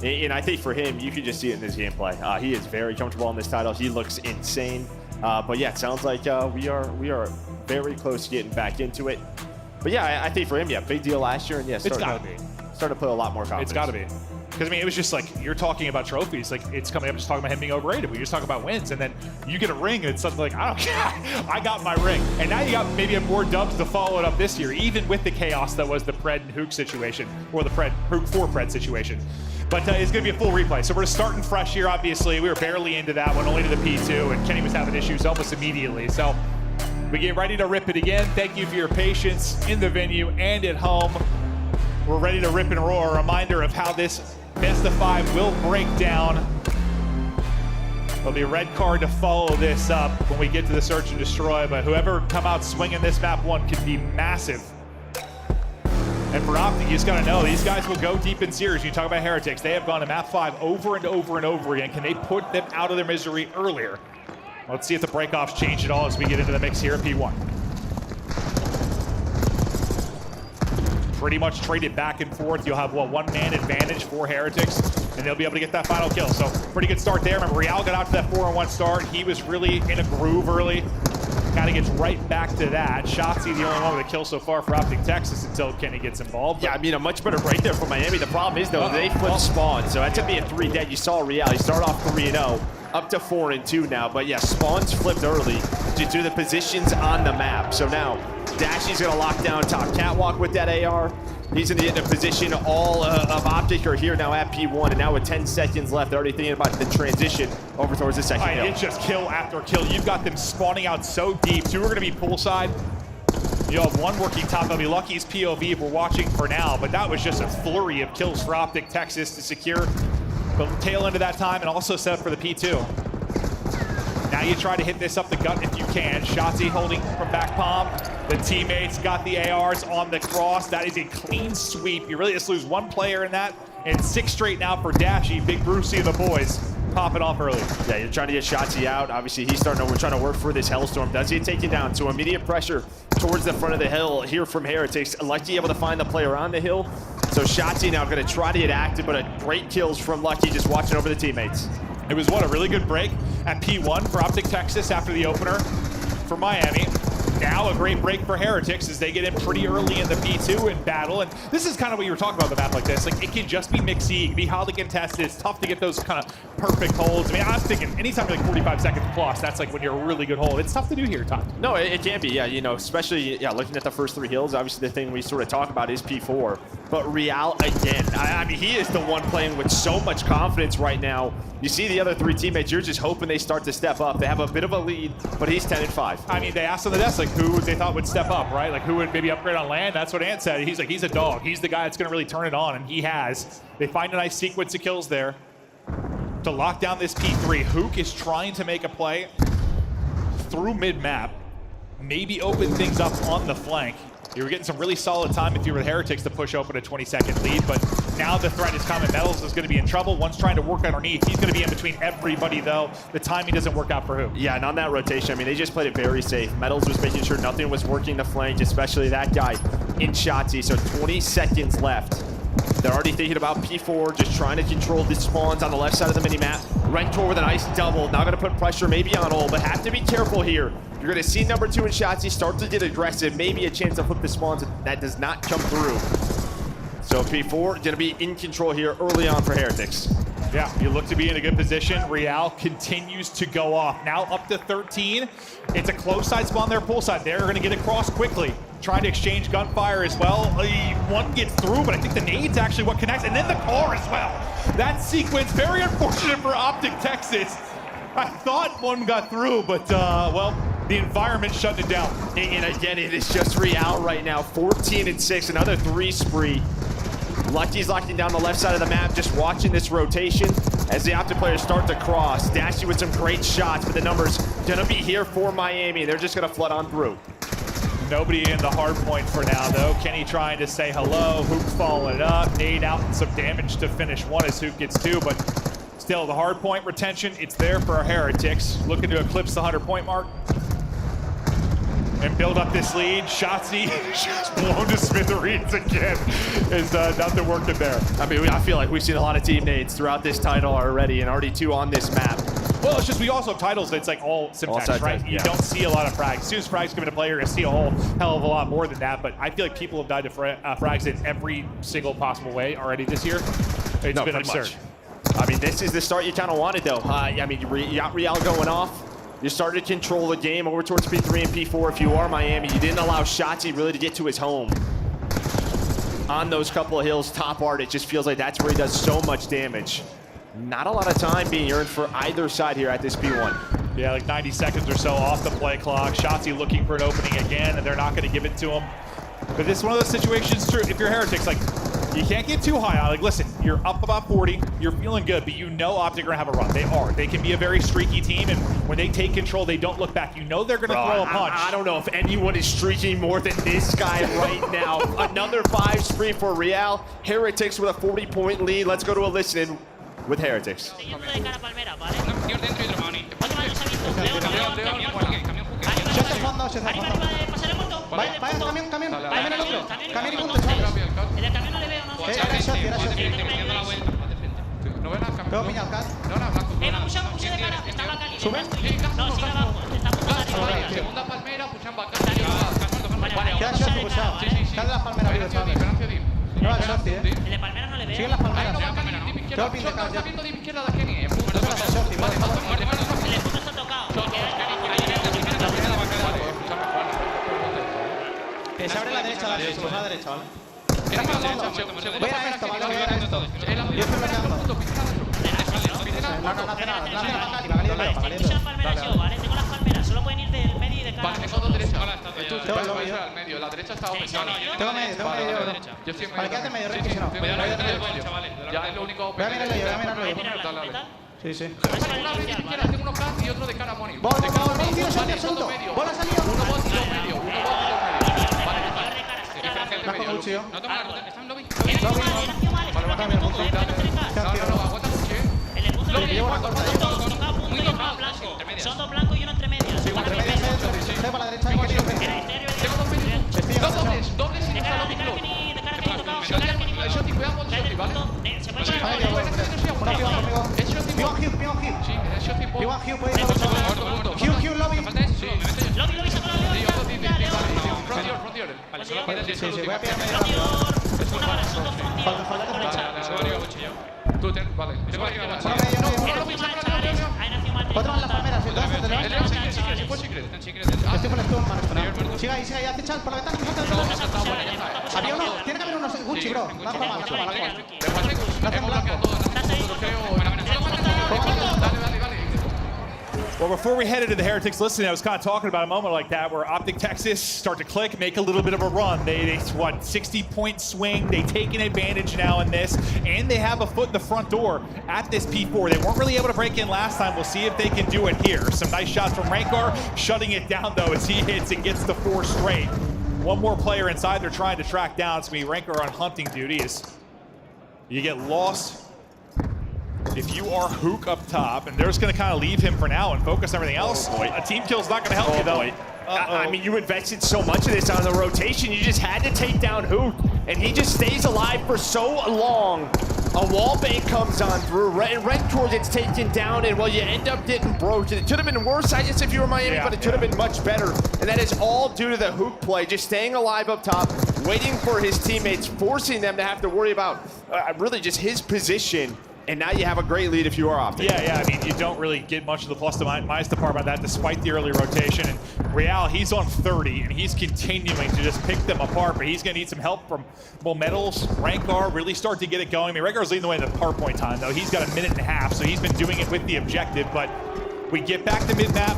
I: And I think for him, you can just see it in his gameplay. He is very comfortable in this title. He looks insane. But yeah, it sounds like we are very close to getting back into it. But yeah, I think for him, big deal last year, and
A: it's got to be.
I: Starting to put a lot more confidence.
A: It's got to be. Because, I mean, it was just like, you're talking about trophies, like, it's coming up just talking about him being overrated. We just talk about wins, and then you get a ring, and it's something like, I don't care, I got my ring. And now you got maybe more dubs to follow it up this year, even with the chaos that was the Pred and Hook situation, or the Hook for Pred situation. But it's going to be a full replay. So we're starting fresh here, obviously. We were barely into that one, only to the P2, and Kenny was having issues almost immediately. So We get ready to rip it again. Thank you for your patience in the venue and at home. We're ready to rip and roar. A reminder of how this best of 5 will break down. There'll be a red card to follow this up when we get to the search and destroy, but whoever come out swinging this map 1 could be massive. And for Optic, you just gotta know, these guys will go deep in series. You talk about Heretics, they have gone to map 5 over and over and over again. Can they put them out of their misery earlier? Let's see if the breakoffs change at all as we get into the mix here at P1. Pretty much traded back and forth. You'll have, what, 1-man advantage for Heretics, and they'll be able to get that final kill. So pretty good start there. Remember, Real got out to that 4-on-1 start. He was really in a groove early. Kind of gets right back to that. Shotzi, the only one with a kill so far for Optic Texas until Kenny gets involved.
B: Yeah, I mean, a much better break there for Miami. The problem is, though, they flipped spawn. So that took me a 3 dead. You saw Real. He started off 3-0, up to 4-2 now. But yeah, spawns flipped early due to the positions on the map. So now, Dashy's going to lock down top catwalk with that AR. He's going to get in a position. All of Optic are here now at P1, and now with 10 seconds left, they're already thinking about the transition over towards the second kill.
A: It's just kill after kill. You've got them spawning out so deep. 2 are going to be poolside. You'll have 1 working top. They'll be Lucky's POV if we're watching for now, but that was just a flurry of kills for Optic Texas to secure the tail end of that time and also set up for the P2. Now you try to hit this up the gut if you can. Shotzi holding from back palm. The teammates got the ARs on the cross. That is a clean sweep. You really just lose 1 player in that, and 6 straight now for Dashy. Big Brucey and the boys popping off early.
B: Yeah, you're trying to get Shotzi out. Obviously, he's starting to, we're trying to work for this Hellstorm. Does he take you down? So immediate pressure towards the front of the hill here from Heretics. Lucky able to find the player on the hill. So Shotzi now going to try to get active, but a great kills from Lucky just watching over the teammates.
A: It was, what, a really good break at P1 for Optic Texas after the opener for Miami. Now a great break for Heretics as they get in pretty early in the P2 in battle. And this is kind of what you were talking about the map like this. Like, it can just be mixy, it can be highly contested. It's tough to get those kind of perfect holds. I mean, I was thinking anytime you're like 45 seconds plus, that's like when you're a really good hold. It's tough to do here, Todd.
B: No, it can be, yeah, you know, especially, yeah, looking at the first 3 hills, obviously the thing we sort of talk about is P4. But Real, again, I mean, he is the one playing with so much confidence right now. You see the other 3 teammates, you're just hoping they start to step up. They have a bit of a lead, but he's 10-5.
A: I mean, they asked on the desk, like, who they thought would step up, right? Like, who would maybe upgrade on land? That's what Ant said. He's like, he's a dog. He's the guy that's going to really turn it on, and he has. They find a nice sequence of kills there to lock down this P3. Hook is trying to make a play through mid-map, maybe open things up on the flank. You were getting some really solid time if you were the Heretics to push open a 20-second lead, but now the threat is coming. Metals is going to be in trouble. One's trying to work underneath. He's going to be in between everybody, though. The timing doesn't work out for who?
B: Yeah, and on that rotation, I mean, they just played it very safe. Metals was making sure nothing was working the flank, especially that guy in Shotzi. So 20 seconds left. They're already thinking about P4, just trying to control the spawns on the left side of the mini-map. Rentor with a nice double. Now going to put pressure maybe on Ol, but have to be careful here. You're going to see number 2 in Shotzi start to get aggressive. Maybe a chance to flip the spawns. That does not come through. So P4 going to be in control here early on for Heretics.
A: Yeah, you look to be in a good position. Real continues to go off. Now up to 13. It's a close side spawn there, pool side. They're going to get across quickly. Trying to exchange gunfire as well. One gets through, but I think the nade's actually what connects. And then the car as well. That sequence, very unfortunate for Optic Texas. I thought one got through, but, well, the environment shut it down.
B: And again, it is just Real right now. 14-6, another 3 spree. Lucky's locking down the left side of the map, just watching this rotation as the Optic players start to cross. Dashy with some great shots, but the numbers gonna be here for Miami. They're just gonna flood on through.
A: Nobody in the hard point for now, though. Kenny trying to say hello. Hook following it up. Nade out and some damage to finish 1 as Hook gets 2, but still the hard point retention, it's there for our Heretics. Looking to eclipse the 100-point mark and build up this lead. Shotzi just blown to smithereens again. Is nothing working there.
B: I mean, I feel like we've seen a lot of team nades throughout this title already, and already 2 on this map.
A: Well, it's just we also have titles that's like all Simtex, right? You don't see a lot of frags. As soon as frags come into play, you're going to see a whole hell of a lot more than that. But I feel like people have died to frags in every single possible way already this year. It's been absurd.
B: I mean, this is the start you kind of wanted, though. I mean, you got Real going off. You started to control the game over towards P3 and P4. If you are Miami, you didn't allow Shotzi really to get to his home. On those couple of hills, top art, it just feels like that's where he does so much damage. Not a lot of time being earned for either side here at this P1.
A: Yeah, like 90 seconds or so off the play clock. Shotzzy looking for an opening again, and they're not going to give it to him. But this is one of those situations, true, if you're Heretics, like, you can't get too high on. Like, listen, you're up about 40, you're feeling good, but you know Optic are going to have a run. They are. They can be a very streaky team, and when they take control, they don't look back. You know they're going to throw a punch.
B: I don't know if anyone is streaking more than this guy right now. Another 5 spree for Real. Heretics with a 40-point lead. Let's go to a listen with Heretics.
D: Se abre la derecha, la derecha, ¿vale? Voy a esto, ¿vale? Voy a esto. Yo estoy bloqueando. No, no hace nada.
J: ¿Vale? Tengo las palmeras, solo pueden ir del medio y de cara.
M: Vale, tengo dos derechas. Tengo al medio, la derecha está open.
D: Tengo medio.
M: Yo estoy en medio.
D: Vale, quédate en medio, Renki, si no.
M: Ya es lo único.
D: Voy a mirarlo yo. Sí, sí.
M: Una vez izquierda, tengo uno crack y otro de cara money.
D: Bola, absoluto. Bola salió.
M: Uno bot y dos medio. Uno bot y dos medio. Vale,
D: Bajo cuchillo.
M: No toma la está en lobby.
D: Vale, va a cambiar mucho.
M: No, aguanta mucho.
J: Muy tocado, blanco. Son dos blancos y uno entre medias.
D: Entre medias, para la derecha.
M: Tengo dos medios. Dobles y está lobby club. Shotty, cuidado, Shotty, ¿vale?
D: Se puede Sí,
M: es Shotty.
D: Hugh, puede ir Hugh, lobby.
M: Sí, lobby, sacó la lobby. Frontier. Vale, solo queda
D: Sí, voy a pillar medio.
M: Tú, vale. Tengo aquí
D: Otro en las palmeras,
M: Si fue secret.
D: Estoy por el stun, mano. Sigue ahí, hace chal por la ventana. Había uno, tiene que haber unos Gucci, bro. La toma.
A: Well, before we headed to the Heretics listening, I was kind of talking about a moment like that where Optic Texas start to click, make a little bit of a run. They 60-point swing. They take an advantage now in this, and they have a foot in the front door at this P4. They weren't really able to break in last time. We'll see if they can do it here. Some nice shots from Rankar, shutting it down, though, as he hits and gets the 4 straight. One more player inside they're trying to track down. It's going to be Rankar on hunting duty as you get lost. If you are Hook up top, and they're just going to kind of leave him for now and focus on everything else, a team kill's not going to help you, though.
B: I mean, you invested so much of this on the rotation. You just had to take down Hook, and he just stays alive for so long. A wall bank comes on through, and Rentor gets taken down, and well, you end up getting broken. It could have been worse, I guess, if you were Miami, but it could have been much better. And that is all due to the Hook play, just staying alive up top, waiting for his teammates, forcing them to have to worry about really just his position. And now you have a great lead if you are Optic.
A: Yeah, I mean, you don't really get much of the plus to minus department of that despite the early rotation. And Real, he's on 30, and he's continuing to just pick them apart, but he's going to need some help from Metals, Rankar, really start to get it going. I mean, Rankar's leading the way in the hard point time, though. He's got a minute and a half, so he's been doing it with the objective, but we get back to mid-map.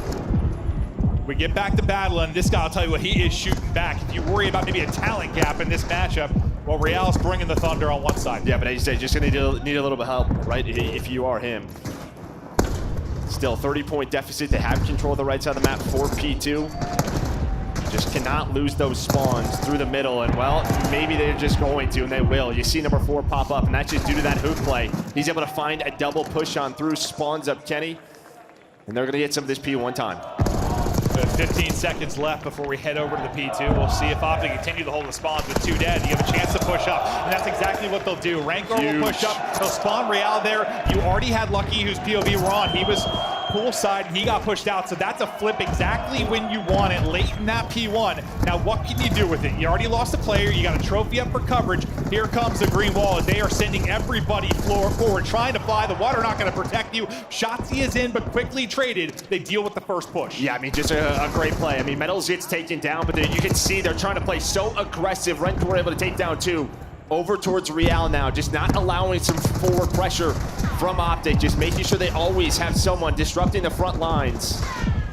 A: We get back to battle, and this guy, I'll tell you what, he is shooting back. If you worry about maybe a talent gap in this matchup, well, Real's bringing the thunder on one side.
B: Yeah, but as you say, just gonna need a little bit of help, right? If you are him. Still 30-point deficit. They have control of the right side of the map for P2. Just cannot lose those spawns through the middle, and well, maybe they're just going to, and they will. You see number 4 pop up, and that's just due to that Hook play. He's able to find a double push on through, spawns up Kenny, and they're gonna get some of this P1 time.
A: 15 seconds left before we head over to the P2. We'll see if Optic continue to hold the spawns with 2 dead. You have a chance to push up, and that's exactly what they'll do. Rankar will push up. They'll spawn Real there. You already had Lucky, whose POV we're on. He was poolside, and he got pushed out, so that's a flip exactly when you want it, late in that P1. Now, what can you do with it? You already lost a player. You got a trophy up for coverage. Here comes the green wall as they are sending everybody forward, trying to fly. The water not going to protect you. Shotzzy is in, but quickly traded. They deal with the first push.
B: Yeah, I mean, just a great play. I mean, Metals gets taken down, but you can see they're trying to play so aggressive. Rentor able to take down 2. over towards Real now, just not allowing some forward pressure from Optic, just making sure they always have someone disrupting the front lines.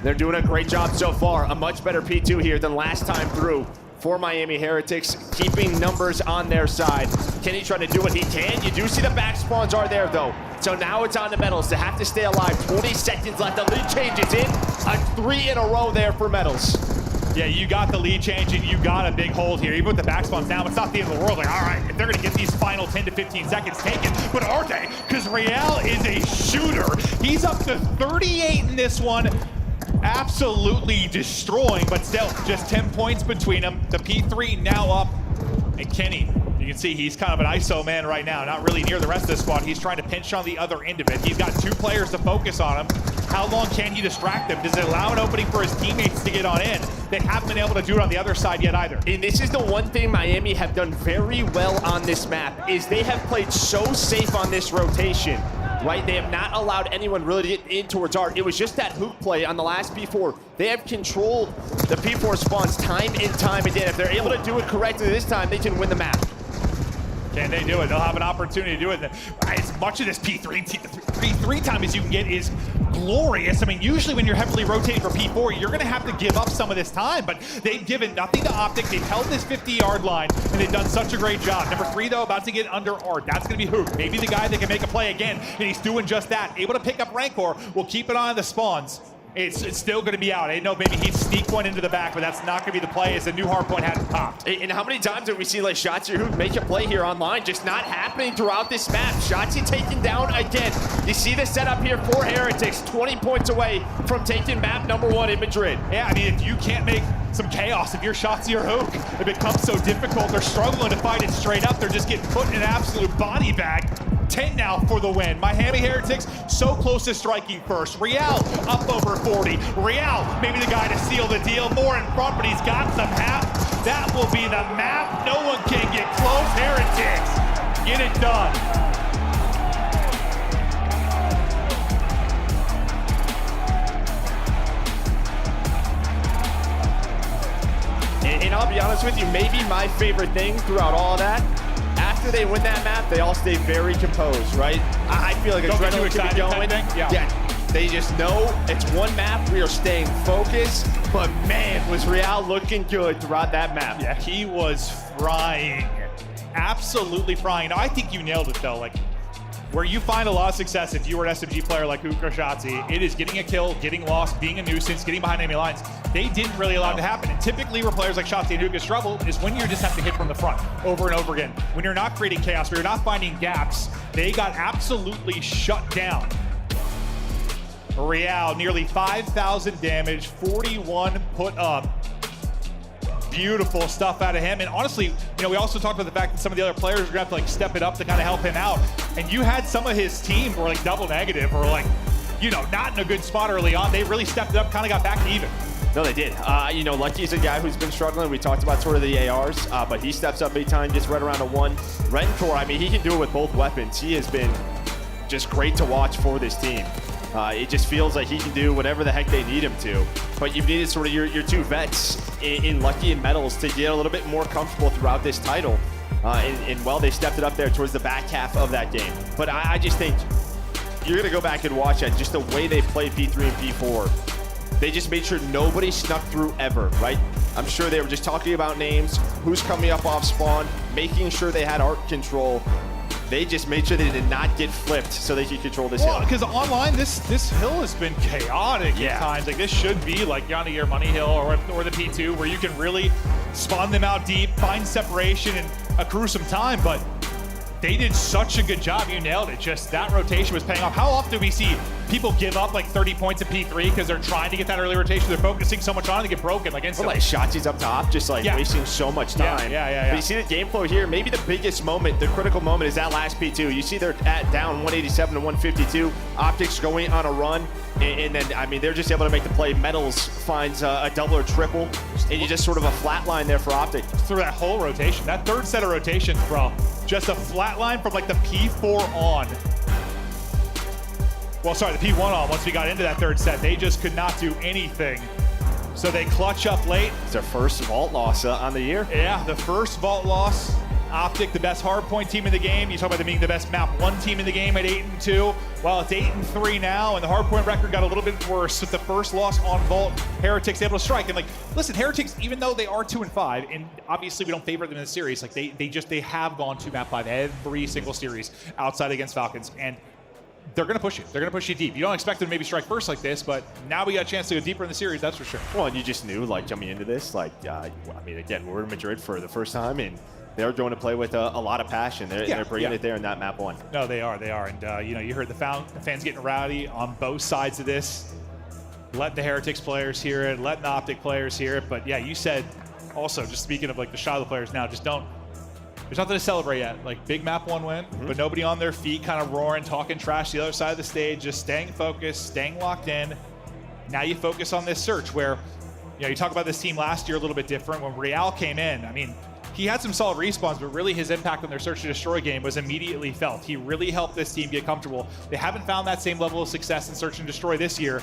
B: They're doing a great job so far. A much better P2 here than last time through for Miami Heretics, keeping numbers on their side. Kenny trying to do what he can. You do see the back spawns are there though. So now it's on the Metals to have to stay alive. 20 seconds left. The lead changes in. A 3 in a row there for Metals.
A: Yeah, you got the lead change and you got a big hold here. Even with the back spawns now, it's not the end of the world. Like, all right, if they're going to get these final 10 to 15 seconds taken, but are they? Because Real is a shooter. He's up to 38 in this one. Absolutely destroying, but still just 10 points between them. The P3 now up, and Kenny, you can see he's kind of an ISO man right now, not really near the rest of the squad. He's trying to pinch on the other end of it. He's got 2 players to focus on him. How long can he distract them? Does it allow an opening for his teammates to get on in? They haven't been able to do it on the other side yet either.
B: And this is the one thing Miami have done very well on this map, is they have played so safe on this rotation. Right, they have not allowed anyone really to get in towards Art. It was just that hook play on the last P4. They have controlled the P4 spawns time and time again. If they're able to do it correctly this time, they can win the map.
A: Can they do it? They'll have an opportunity to do it. As much of this P3 time as you can get is glorious. I mean, usually when you're heavily rotating for P4, you're going to have to give up some of this time, but they've given nothing to Optic. They've held this 50-yard line, and they've done such a great job. Number 3, though, about to get under Art. That's going to be Hook. Maybe the guy that can make a play again, and he's doing just that. Able to pick up Rancor. We'll keep an eye on the spawns. It's still going to be out. I know maybe he'd sneak one into the back, but that's not going to be the play as the new hard point hadn't popped.
B: And how many times have we seen like Shotzi who make a play here online? Just not happening throughout this map. Shotzi taken down again. You see the setup here for Heretics, 20 points away from taking map number 1 in Madrid.
A: Yeah, I mean, if you can't make some chaos, if you're Shotzi or Hook, it becomes so difficult. They're struggling to fight it straight up. They're just getting put in an absolute body bag. 10 now for the win. Miami Heretics so close to striking first. Real up over 40. Real maybe the guy to seal the deal. More in front, but he's got some half. That will be the map. No one can get close. Heretics, get it done.
B: And I'll be honest with you, maybe my favorite thing throughout all of that, after they win that map, they all stay very composed, right? I feel like adrenaline could be going. Yeah, they just know it's one map. We are staying focused, but man, was Real looking good throughout that map.
A: Yeah, he was frying, absolutely frying. Now, I think you nailed it though. Like, where you find a lot of success if you were an SMG player like Hook or Shotzi, it is getting a kill, getting lost, being a nuisance, getting behind enemy lines. They didn't really allow it to happen. And typically where players like Shotzi and Hook struggle is when you just have to hit from the front over and over again. When you're not creating chaos, where you're not finding gaps, they got absolutely shut down. Real, nearly 5,000 damage, 41 put up. Beautiful stuff out of him. And honestly, you know, we also talked about the fact that some of the other players are gonna have to like step it up to kind of help him out. And you had some of his team who were like double negative or like, you know, not in a good spot early on. They really stepped it up, kind of got back to even.
B: No, they did. You know, Lucky's a guy who's been struggling. We talked about sort of the ARs, but he steps up big time, gets right around a 1. Rentor, I mean, he can do it with both weapons. He has been just great to watch for this team. It just feels like he can do whatever the heck they need him to. But you've needed sort of your 2 vets in Lucky and Metals to get a little bit more comfortable throughout this title. And well, they stepped it up there towards the back half of that game. But I just think you're going to go back and watch that, just the way they play P3 and P4. They just made sure nobody snuck through ever, right? I'm sure they were just talking about names, who's coming up off spawn, making sure they had art control. They just made sure they did not get flipped so they could control this hill.
A: Because online, this hill has been chaotic at times. Like, this should be like Yanni or Money Hill or the P2, where you can really spawn them out deep, find separation, and accrue some time. But they did such a good job. You nailed it. Just that rotation was paying off. How often do we see people give up like 30 points at P3 because they're trying to get that early rotation? They're focusing so much on it, they get broken like instantly.
B: Like Shotzi's up top, just like wasting so much time.
A: Yeah.
B: But you see the game flow here, maybe the biggest moment, the critical moment is that last P2. You see they're down 187 to 152. Optics going on a run. And then, I mean, they're just able to make the play. Metals finds a double or triple. And you just sort of a flat line there for Optic.
A: Through that whole rotation, that third set of rotations, bro. Just a flat line from like the P4 on. Well, sorry, the P1 on. Once we got into that third set, they just could not do anything. So they clutch up late.
B: It's their first vault loss on the year.
A: Yeah, the first vault loss Optic, the best hardpoint team in the game. You talk about them being the best map 1 team in the game at 8-2. Well, it's 8-3 now, and the hardpoint record got a little bit worse with the first loss on Vault. Heretics able to strike, and like, listen, Heretics, even though they are 2-5, and obviously we don't favor them in the series, like they have gone to map 5 every single series outside against Falcons, and they're going to push you. They're going to push you deep. You don't expect them to maybe strike first like this, but now we got a chance to go deeper in the series, that's for sure.
B: Well, and you just knew, like, jumping into this, like, I mean, again, we're in Madrid for the first time, and they're going to play with a lot of passion. They're bringing it there in that map 1.
A: No, they are. And, you know, you heard the fans getting rowdy on both sides of this. Letting the Heretics players hear it, letting the Optic players hear it. But, yeah, you said also, just speaking of, like, the Shiloh players now, just don't. There's nothing to celebrate yet. Like, big map 1 win, but nobody on their feet kind of roaring, talking trash to the other side of the stage, just staying focused, staying locked in. Now you focus on this search where, you know, you talk about this team last year a little bit different. When Real came in, I mean, he had some solid respawns, but really his impact on their search and destroy game was immediately felt. He really helped this team get comfortable. They haven't found that same level of success in search and destroy this year.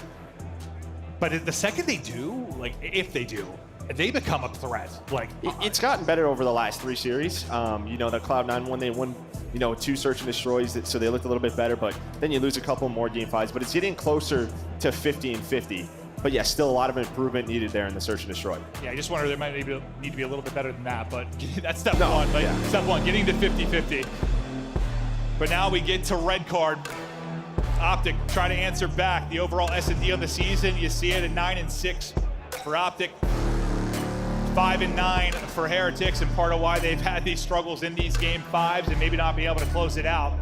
A: But the second they do, like, if they do, they become a threat. Like,
B: it's gotten better over the last 3 series. You know, the Cloud9 one, they won, you know, 2 search and destroys, so they looked a little bit better, but then you lose a couple more game 5s, but it's getting closer to 50-50. But yeah, still a lot of improvement needed there in the search and destroy.
A: Yeah, I just wonder there might need to be a little bit better than that, but that's step 1. Like, step 1, getting to 50-50. But now we get to red card. Optic try to answer back. The overall S&D on the season, you see it at 9-6 for Optic. 5-9 for Heretics, and part of why they've had these struggles in these game 5s and maybe not be able to close it out.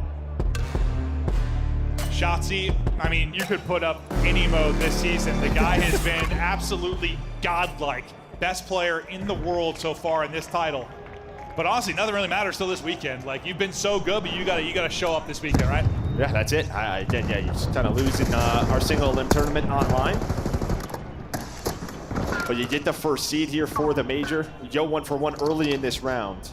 A: Shotzi, I mean, you could put up any mode this season. The guy has been absolutely godlike. Best player in the world so far in this title. But honestly, nothing really matters till this weekend. Like, you've been so good, but you gotta show up this weekend, right?
B: Yeah, that's it. Again, yeah, you're just kind of losing our single limb tournament online. But you get the first seed here for the major. You go 1-for-1 early in this round.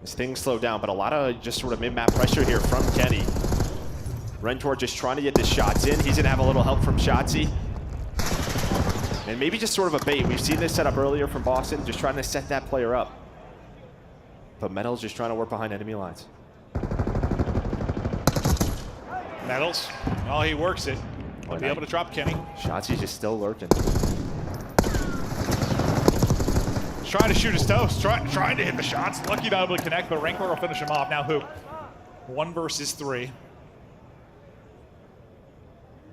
B: As things slow down, but a lot of just sort of mid-map pressure here from Kenny. Rentor just trying to get the shots in. He's gonna have a little help from Shotzi. And maybe just sort of a bait. We've seen this set up earlier from Boston, just trying to set that player up. But Metals just trying to work behind enemy lines.
A: Metals, well, he works it. He'll be able to drop Kenny.
B: Shotzi's just still lurking.
A: He's trying to shoot his toes, trying to hit the shots. Lucky not able to connect, but Rancor will finish him off. Now Hoop, 1 versus 3.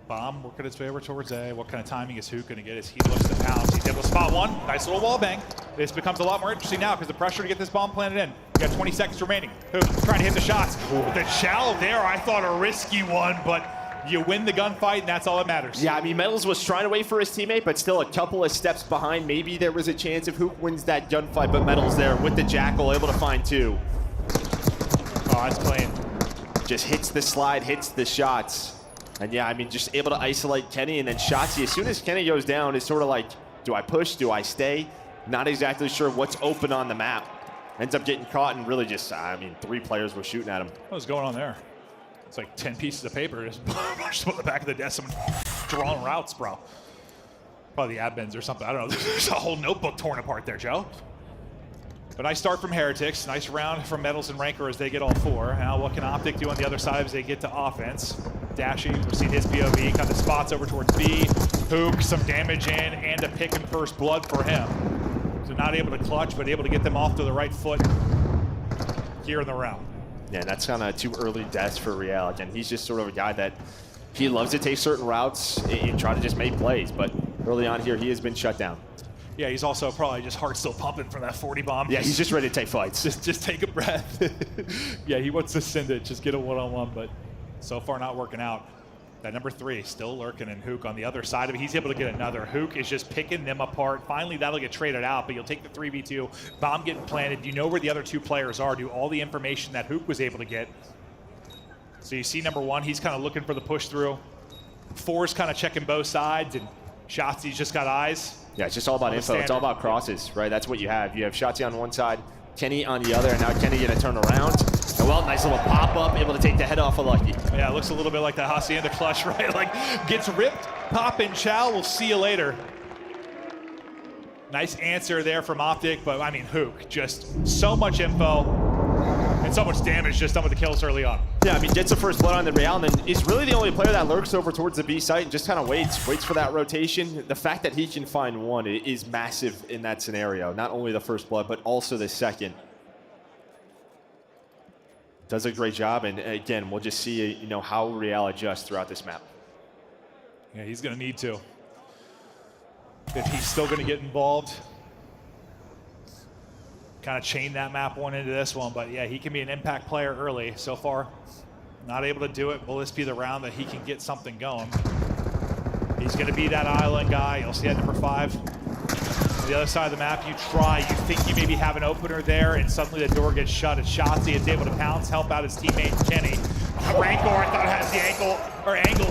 A: Bomb working its way over towards A. What kind of timing is Hook going to get as he looks to pounce? He's able to spot one. Nice little wall bang. This becomes a lot more interesting now because the pressure to get this bomb planted in. We got 20 seconds remaining. Hook trying to hit the shots. The chow there, I thought a risky one, but you win the gunfight, and that's all that matters.
B: Yeah, I mean, Metals was trying to wait for his teammate, but still a couple of steps behind. Maybe there was a chance if Hook wins that gunfight, but Metals there with the Jackal, able to find 2.
A: Oh, that's clean.
B: Just hits the slide, hits the shots. And yeah, I mean, just able to isolate Kenny, and then Shotzi, as soon as Kenny goes down, it's sort of like, do I push, do I stay? Not exactly sure what's open on the map. Ends up getting caught, and really just, I mean, 3 players were shooting at him.
A: What was going on there? It's like 10 pieces of paper just pushed on the back of the desk. Someone drawing routes, bro. Probably the admins or something. I don't know. There's a whole notebook torn apart there, Joe. But nice start from Heretics. Nice round from Metals and Rancor as they get all 4. Now what can Optic do on the other side as they get to offense? Dashy, we've seen his POV, kind of spots over towards B. Hook, some damage in, and a pick and first blood for him. So not able to clutch, but able to get them off to the right foot here in the round.
B: Yeah, that's kind of 2 early deaths for Real. Again, he's just sort of a guy that he loves to take certain routes and try to just make plays. But early on here, he has been shut down.
A: Yeah, he's also probably just heart still pumping from that 40 bomb.
B: Yeah, he's just ready to take fights.
A: Just take a breath. Yeah, he wants to send it, just get a one-on-one, but so far not working out. That number 3 still lurking, and Hook on the other side of it. He's able to get another. Hook is just picking them apart. Finally, that'll get traded out, but you'll take the 3v2. Bomb getting planted. You know where the other 2 players are. Do all the information that Hook was able to get. So you see number 1, he's kind of looking for the push through. 4's kind of checking both sides, and Shotzi's just got eyes.
B: Yeah, it's just all about info. It's all about crosses, right? That's what you have. You have Shotzi on one side, Kenny on the other, and now Kenny gonna turn around. And well, nice little pop-up, able to take the head off of Lucky.
A: Yeah, it looks a little bit like that Hacienda clutch, right? Like, gets ripped, pop and chow, we'll see you later. Nice answer there from Optic, but I mean, Hook, just so much info and so much damage just done with the kills early on.
B: Yeah, I mean, gets the first blood on the Real, and then is really the only player that lurks over towards the B site and just kind of waits for that rotation. The fact that he can find one is massive in that scenario. Not only the first blood, but also the second. Does a great job, and again, we'll just see, you know, how Real adjusts throughout this map.
A: Yeah, he's going to need to. If he's still going to get involved. Kind of chain that map one into this one, but yeah, he can be an impact player early. So far, not able to do it. Will this be the round that he can get something going? He's going to be that island guy. You'll see at number 5. On the other side of the map, you try. You think you maybe have an opener there, and suddenly the door gets shut. It's Shotzzy. It's able to pounce, help out his teammate Kenny. Rancor, I thought has the angle,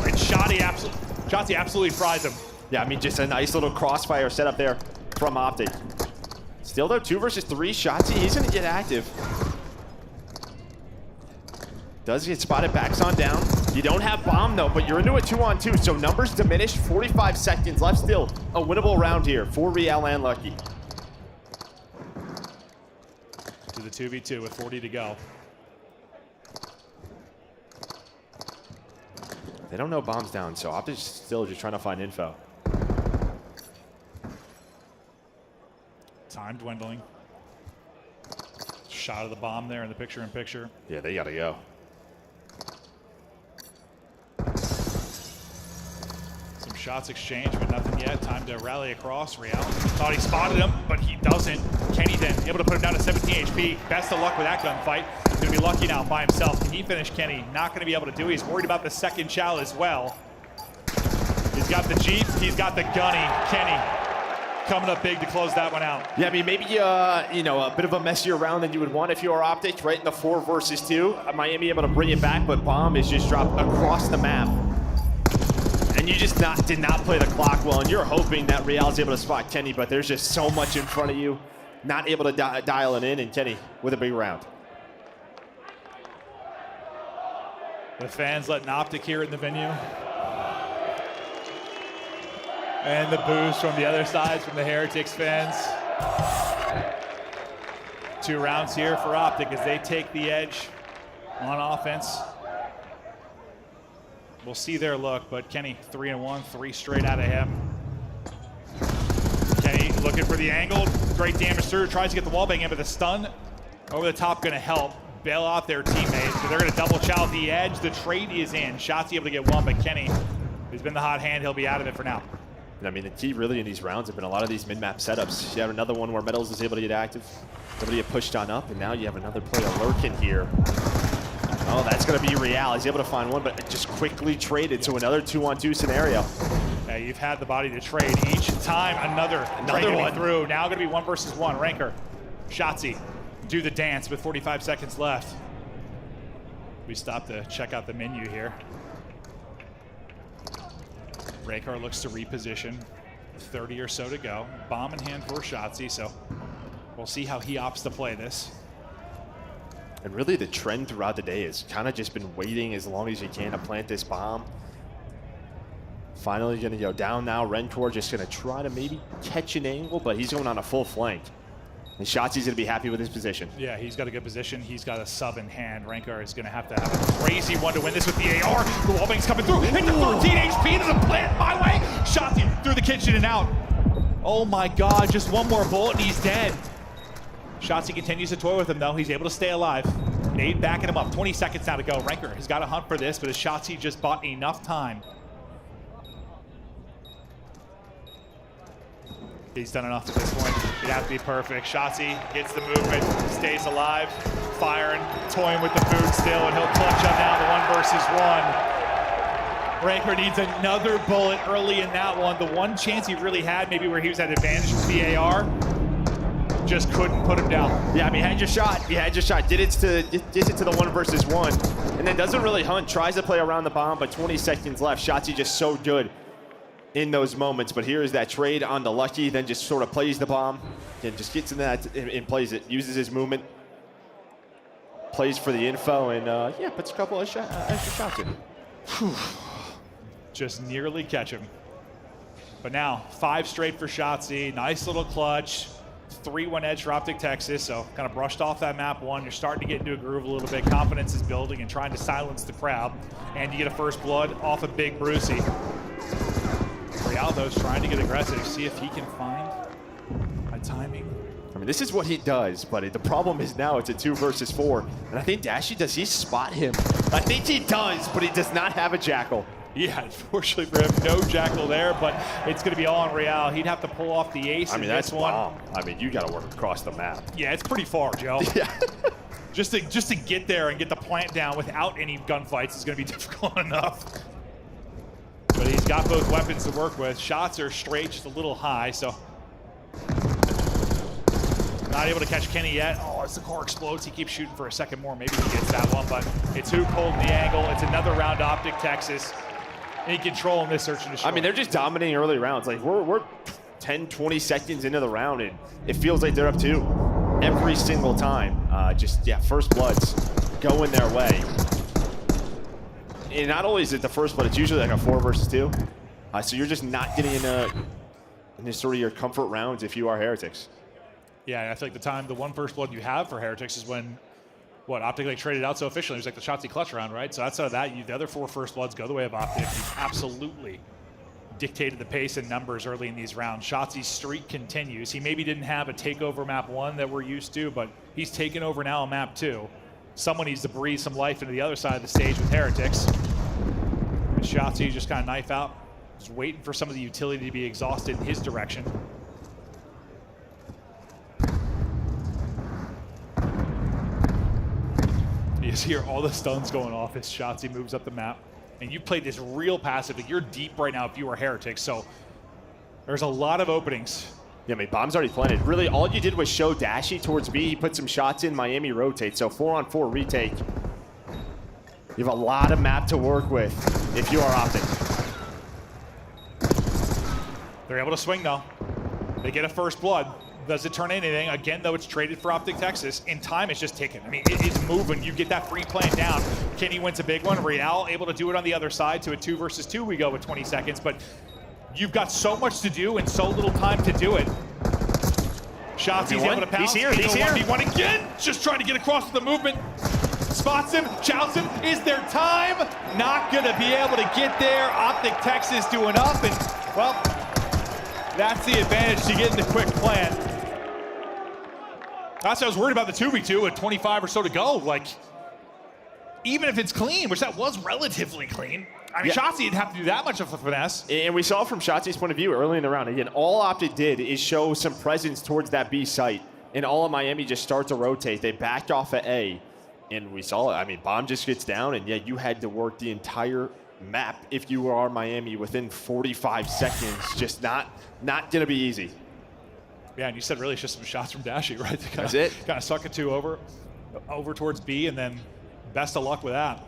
A: and Shotzzy absolutely fries him.
B: Yeah, I mean, just a nice little crossfire setup there from Optic. Still though, 2 versus 3, Shotzzy, he's gonna get active. Does get spotted, backs on down. You don't have bomb though, but you're into a 2-on-2, so numbers diminished, 45 seconds left still. A winnable round here for Real and Lucky.
A: To the 2v2 with 40 to go.
B: They don't know bomb's down, so Optic's still just trying to find info.
A: Time dwindling. Shot of the bomb there in the picture-in-picture.
B: Yeah, they gotta go.
A: Some shots exchanged, but nothing yet. Time to rally across. Real thought he spotted him, but he doesn't. Kenny then able to put him down to 17 HP. Best of luck with that gunfight. He's gonna be lucky now by himself. Can he finish Kenny? Not gonna be able to do it. He's worried about the second chow as well. He's got the Jeep, he's got the gunny. Kenny coming up big to close that one out.
B: Yeah, I mean, maybe, you know, a bit of a messier round than you would want if you were Optic, right in the 4 versus 2. Miami able to bring it back, but bomb is just dropped across the map. And you just did not play the clock well, and you're hoping that Real's able to spot Kenny, but there's just so much in front of you, not able to dial it in, and Kenny with a big round.
A: The fans letting Optic here in the venue. And the boost from the other side from the Heretics fans. 2 rounds here for Optic as they take the edge on offense. We'll see their look, but Kenny 3-1, 3 straight out of him. Kenny looking for the angle. Great damage through, tries to get the wall bang in, but the stun over the top gonna help bail out their teammates. So they're gonna double chow at the edge. The trade is in. Shotzzy able to get one, but Kenny, who's been the hot hand, he'll be out of it for now.
B: I mean, the key really in these rounds have been a lot of these mid-map setups. You have another one where Metals is able to get active, able to get pushed on up, and now you have another player lurking here. Oh, that's going to be Real. He's able to find one, but just quickly traded to another 2-on-2 scenario.
A: Yeah, you've had the body to trade each time. Another one through. Now going to be 1 versus 1. Ranker, Shotzzy, do the dance with 45 seconds left. We stop to check out the menu here. Raykar looks to reposition. 30 or so to go. Bomb in hand for Shotzzy, so we'll see how he opts to play this.
B: And really the trend throughout the day is kind of just been waiting as long as you can to plant this bomb. Finally going to go down now. Rancor just going to try to maybe catch an angle, but he's going on a full flank. And Shotzzy's going to be happy with his position.
A: Yeah, he's got a good position. He's got a sub in hand. Rancor is going to have a crazy one to win this with the AR. The wallbang's coming through. Into 13 HP to the plant my way. Shotzzy through the kitchen and out. Oh my God, just one more bullet and he's dead. Shotzzy continues to toy with him though. He's able to stay alive. Nade backing him up. 20 seconds now to go. Rancor has got to hunt for this, but Shotzzy just bought enough time. He's done enough at this point. It'd have to be perfect. Shotzzy gets the movement, stays alive, firing, toying with the food still, and he'll clutch up now the 1 versus 1. Rancor needs another bullet early in that one. The one chance he really had, maybe where he was at advantage with the AR, just couldn't put him down.
B: Yeah, I mean, had your shot. You had your shot. Gets it to the 1 versus 1, and then doesn't really hunt. Tries to play around the bomb, but 20 seconds left. Shotzzy just so good in those moments, but here is that trade on the Lucky, then just sort of plays the bomb and just gets in that and plays it, uses his movement, plays for the info, and yeah, puts a couple of extra shots in.
A: Just nearly catch him. But now 5 straight for Shotzi. Nice little clutch. 3-1 edge for Optic Texas. So kind of brushed off that map 1. You're starting to get into a groove a little bit. Confidence is building and trying to silence the crowd. And you get a first blood off of Big Brucey. Rialdo's trying to get aggressive. See if he can find a timing.
B: I mean, this is what he does, but the problem is now it's a 2 versus 4. And I think Dashy, does he spot him? I think he does, but he does not have a Jackal.
A: Yeah, unfortunately for him, no Jackal there, but it's going to be all on Real. He'd have to pull off the ace.
B: I mean, that's one. I mean, you got to work across the map.
A: Yeah, it's pretty far, Joe.
B: Yeah.
A: just to get there and get the plant down without any gunfights is going to be difficult enough. But he's got both weapons to work with. Shots are straight, just a little high, so not able to catch Kenny yet. Oh, as the core explodes, he keeps shooting for a second more. Maybe he gets that one, but it's too cold in the angle. It's another round Optic Texas. In control in this search and destroy.
B: I mean, they're just dominating early rounds. Like, we're 10, 20 seconds into the round, and it feels like they're up 2 every single time. First bloods going their way. And not only is it the first blood, it's usually like a 4 versus 2. So you're just not getting into sort of your comfort rounds if you are Heretics.
A: Yeah, and I feel like the one first blood you have for Heretics is when Optic like traded out so efficiently. It was like the Shotzi clutch round, right? So outside of that, the other 4 first bloods go the way of Optic. He's absolutely dictated the pace and numbers early in these rounds. Shotzi's streak continues. He maybe didn't have a takeover map 1 that we're used to, but he's taken over now on map 2. Someone needs to breathe some life into the other side of the stage with Heretics. And Shotzi just kind of knife out. Just waiting for some of the utility to be exhausted in his direction. You just hear all the stuns going off as Shotzi moves up the map. And you played this real passive. Like, you're deep right now if you are Heretics. So there's a lot of openings.
B: Yeah, I mean, bomb's already planted. Really, all you did was show Dashy towards B. He put some shots in. Miami rotates. So 4-on-4 retake. You have a lot of map to work with if you are Optic.
A: They're able to swing though. They get a first blood. Does it turn anything? Again, though, it's traded for Optic Texas. In time, it's just ticking. I mean, it's moving. You get that free plan down. Kenny wins a big one. Real able to do it on the other side to a 2 versus 2. We go with 20 seconds, but you've got so much to do and so little time to do it. Shots, he's able to pounce.
B: He's here.
A: 1v1 again. Just trying to get across with the movement. Spots him, shouts him. Is there time? Not going to be able to get there. Optic Texas doing up, and, well, that's the advantage to getting the quick plan. That's why I was worried about the 2v2 with 25 or so to go. Like, even if it's clean, which that was relatively clean. I mean, Shotzi didn't have to do that much of a finesse.
B: And we saw from Shotzi's point of view early in the round. Again, all Optic did is show some presence towards that B site. And all of Miami just start to rotate. They backed off at A. And we saw it. I mean, bomb just gets down. And, yeah, you had to work the entire map if you are Miami within 45 seconds. Just not going to be easy.
A: Yeah, and you said really it's just some shots from Dashy, right?
B: That's it.
A: Kind of suck it to over towards B, and then best of luck with that.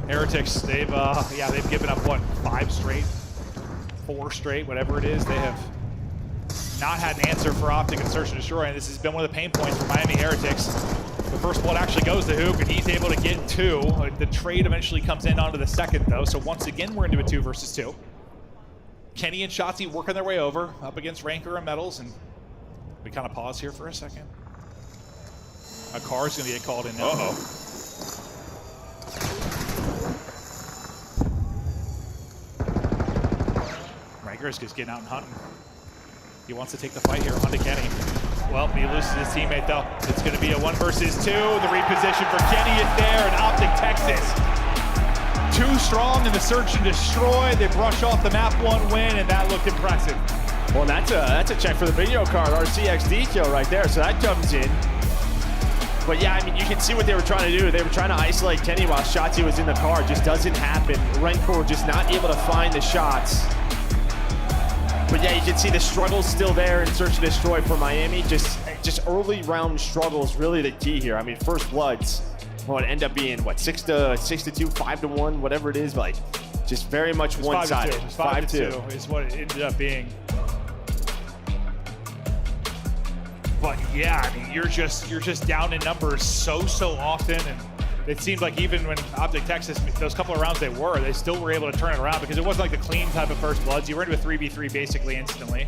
A: Heretics, they've given up what, 5 straight, 4 straight, whatever it is. They have not had an answer for Optic and Search and Destroy, and this has been one of the pain points for Miami Heretics. The first blood actually goes to Hook, and he's able to get 2. The trade eventually comes in onto the second, though, so once again we're into a 2 versus 2. Kenny and Shotzi working their way over, up against Ranker and Metals, and we kind of pause here for a second. A car's going to get called in now.
B: Uh-oh.
A: Ranker is just getting out and hunting. He wants to take the fight here onto Kenny. Well, he loses his teammate, though. It's going to be a 1 versus 2. The reposition for Kenny is there, and Optic Texas. Too strong in the search and destroy. They brush off the map 1 win, and that looked impressive.
B: Well, that's a check for the video card, RCXD kill right there, so that comes in. But yeah, I mean, you can see what they were trying to do. They were trying to isolate Kenny while Shotzi was in the car. It just doesn't happen. Rancor just not able to find the shots. But yeah, you can see the struggle's still there in search and destroy for Miami. Just early round struggles really the key here. I mean, first bloods. Well, it end up being what, 6-2, 5-1, whatever it is, but like just very much one-sided.
A: 5-2 is what it ended up being. But yeah, I mean, you're just down in numbers so often, and it seemed like even when Optic Texas, those couple of rounds they still were able to turn it around because it wasn't like the clean type of first bloods. You were into a 3v3 basically instantly.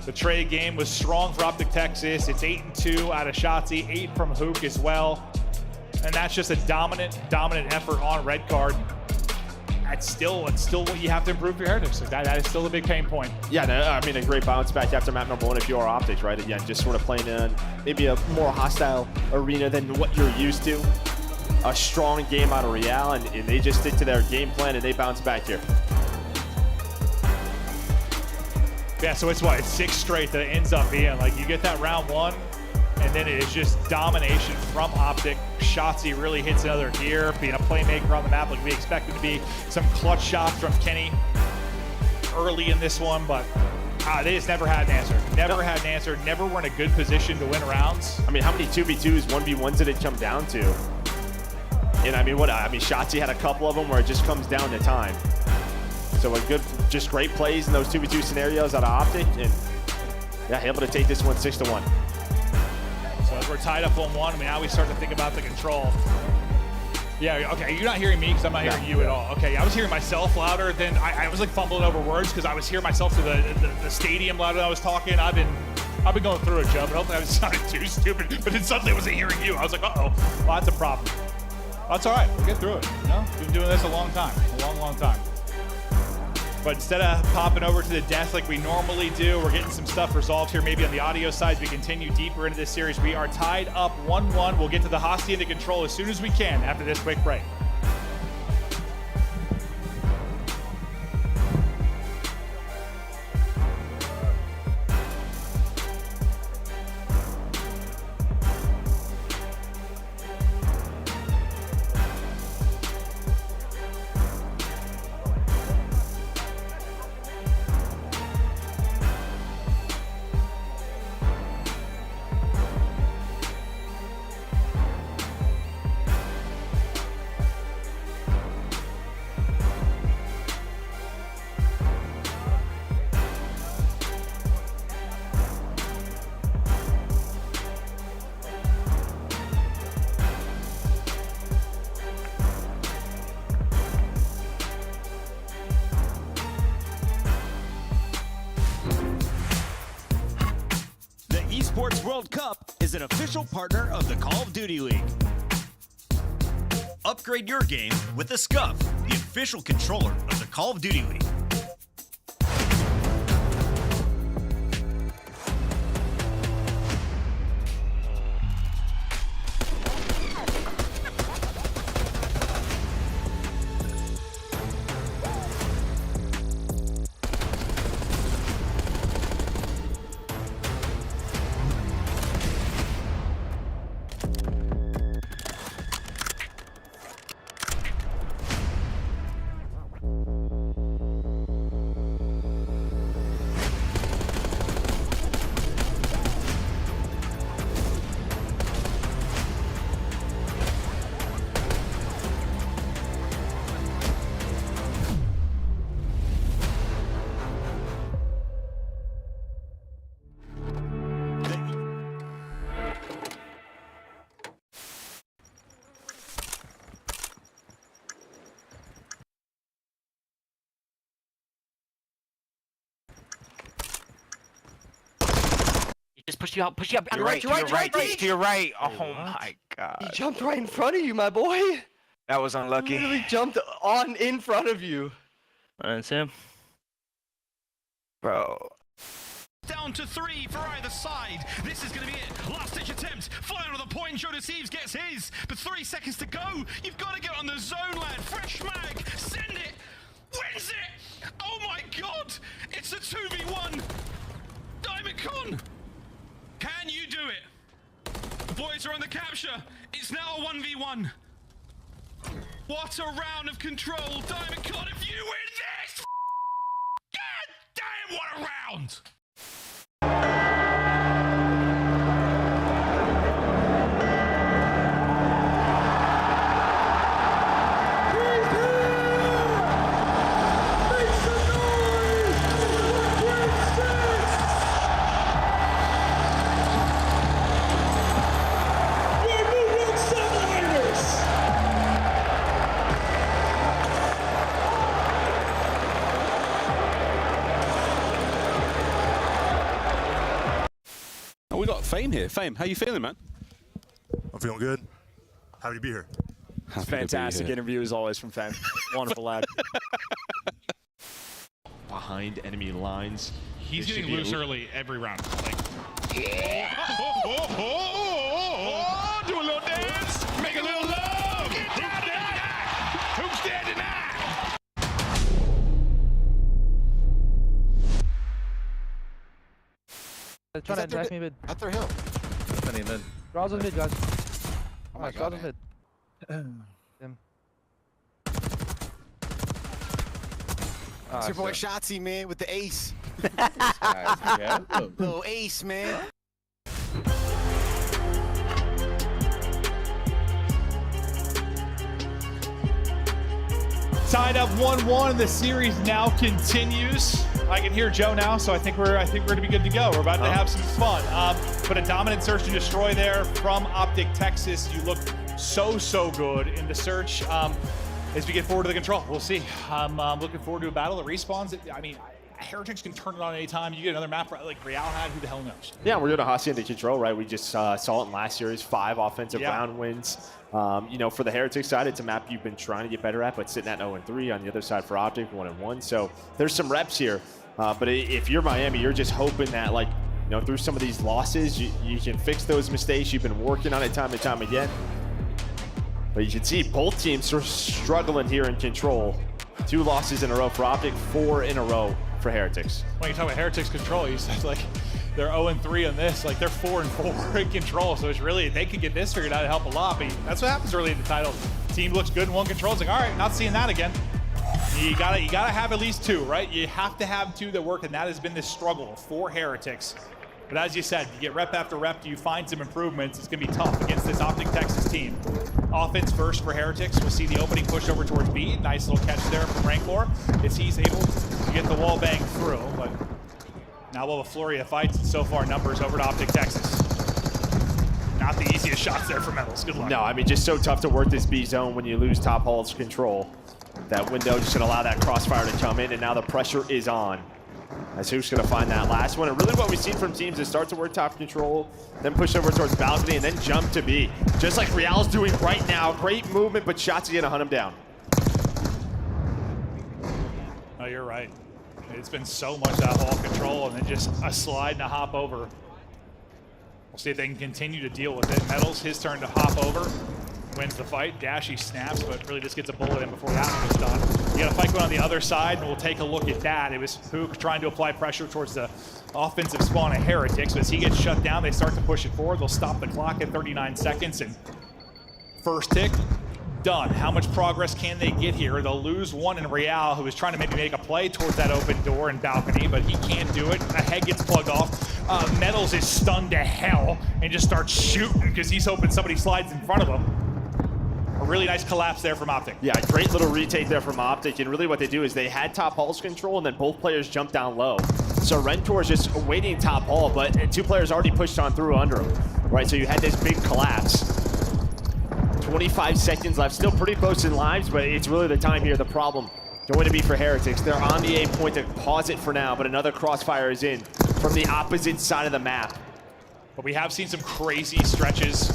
A: The trade game was strong for Optic Texas. It's 8-2 out of Shotzi, 8 from Hook as well. And that's just a dominant effort on red card. It's still what you have to improve for your Heretics. That is still a big pain point.
B: Yeah, no, I mean, a great bounce back after map number 1 if you are Optics, right? Again, just sort of playing in maybe a more hostile arena than what you're used to. A strong game out of Real, and they just stick to their game plan and they bounce back here.
A: Yeah, so it's 6 straight that it ends up being. Like, you get that round 1, and then it is just domination from Optic. Shotzi really hits another gear, being a playmaker on the map like we expected to be. Some clutch shots from Kenny early in this one, but they just never had an answer. Never were in a good position to win rounds.
B: I mean, how many 2v2s, 1v1s did it come down to? And I mean, Shotzi had a couple of them where it just comes down to time. So just great plays in those 2v2 scenarios out of Optic, and yeah, able to take this one 6-1.
A: So as we're tied up 1-1, I mean, now we start to think about the control. Yeah, okay, you're not hearing me because I'm not hearing you at all. Okay, I was hearing myself louder than, I was like fumbling over words because I was hearing myself to the stadium louder than I was talking. I've been going through it, Joe, but hopefully I was sounding too stupid. But then suddenly I wasn't hearing you. I was like, uh-oh, well, that's a problem. That's all right, we'll get through it, you know? We've been doing this a long time, long time. But instead of popping over to the desk like we normally do, we're getting some stuff resolved here, maybe on the audio side as we continue deeper into this series. We are tied up 1-1. We'll get to the Hostie into control as soon as we can after this quick break.
L: Esports World Cup is an official partner of the Call of Duty League.
K: Upgrade your game with the Scuff, the official controller of the Call of Duty League.
Q: Just push you out.
D: To your right. Oh my god.
X: He jumped right in front of you, my boy.
D: That was unlucky.
X: He literally jumped in front of you.
Q: That's him.
D: Bro.
S: Down to 3 for either side. This is going to be it. Last ditch attempt. Flying on the point. Joe Deceives gets his. But 3 seconds to go. You've got to get on the zone, lad. Fresh mag. Send it. Wins it. Oh my god. It's a 2v1. Diamond Con. Can you do it? The boys are on the capture. It's now a 1v1. What a round of control. Diamond Con, if you win this! God damn, what a round!
G: got Fame here. Fame, how you feeling, man?
N: I'm feeling good. Happy to be here.
B: Fantastic interview as always from Fame. Wonderful lad. Behind enemy lines.
O: He's getting loose early every round. Like,
S: do a little dance, make a little love. Get down there. Who's standing now?
Q: They're trying to attack me mid.
R: At their hill.
Q: Mid. Draws on mid, guys. Oh my god. Draws on mid. Them.
R: It's your boy Shotzi, man, with the ace. Little ace, man.
A: Tied up 1-1, the series now continues. I can hear Joe now, so I think we're gonna be good to go. We're about to have some fun. But a dominant search and destroy there from Optic Texas. You look so good in the search. As we get forward to the control, we'll see. I'm looking forward to a battle that respawns. I mean, Heretics can turn it on any time. You get another map like Real had, who the hell knows?
B: Yeah, we're doing a Hacienda control, right? We just saw it in last series, 5 offensive round wins. You know, for the Heretics side, it's a map you've been trying to get better at, but sitting at 0-3. On the other side for Optic, 1-1. So there's some reps here. But if you're Miami, you're just hoping that, like, you know, through some of these losses, you can fix those mistakes. You've been working on it time and time again. But you can see both teams are struggling here in control. 2 losses in a row for Optic, 4 in a row for Heretics.
A: When you talk about Heretics control, you said like they're 0-3 on this, like they're 4-4 in control. So it's really, if they could get this figured out, it'd help a lot. But that's what happens early in the title. Team looks good in one control. It's like, all right, not seeing that again. You gotta have at least 2, right? You have to have 2 that work, and that has been this struggle for Heretics. But as you said, you get rep after rep, you find some improvements. It's gonna be tough against this Optic Texas team. Offense first for Heretics. We'll see the opening push over towards B. Nice little catch there from Rancor as he's able to get the wall bang through. But now we'll have a flurry of fights, and so far numbers over to Optic Texas. Not the easiest shots there for Metals. Good luck.
B: No, I mean, just so tough to work this B zone when you lose top hall's control. That window just gonna allow that crossfire to come in, and now the pressure is on. As Hook's gonna find that last one. And really what we've seen from teams is start to work top control, then push over towards balcony, and then jump to B. Just like Real's doing right now. Great movement, but Shotzi gonna hunt him down.
A: Oh, you're right. It's been so much that hall control, and then just a slide and a hop over. We'll see if they can continue to deal with it. Metals, his turn to hop over. Wins the fight. Dashy snaps, but really just gets a bullet in before that one was done. You got a fight going on the other side, and we'll take a look at that. It was Hook trying to apply pressure towards the offensive spawn of Heretics. But as he gets shut down, they start to push it forward. They'll stop the clock at 39 seconds, and first tick, done. How much progress can they get here? They'll lose one in Real, who is trying to maybe make a play towards that open door and balcony, but he can't do it. A head gets plugged off. Metals is stunned to hell and just starts shooting because he's hoping somebody slides in front of him. A really nice collapse there from Optic.
B: Yeah, great little retake there from Optic, and really what they do is they had top hall's control, and then both players jump down low. So Rentor's just waiting top hall, but 2 players already pushed on through under him, right? So you had this big collapse. 25 seconds left, still pretty close in lives, but it's really the time here. The problem going to be for Heretics. They're on the A point to pause it for now, but another crossfire is in from the opposite side of the map.
A: But we have seen some crazy stretches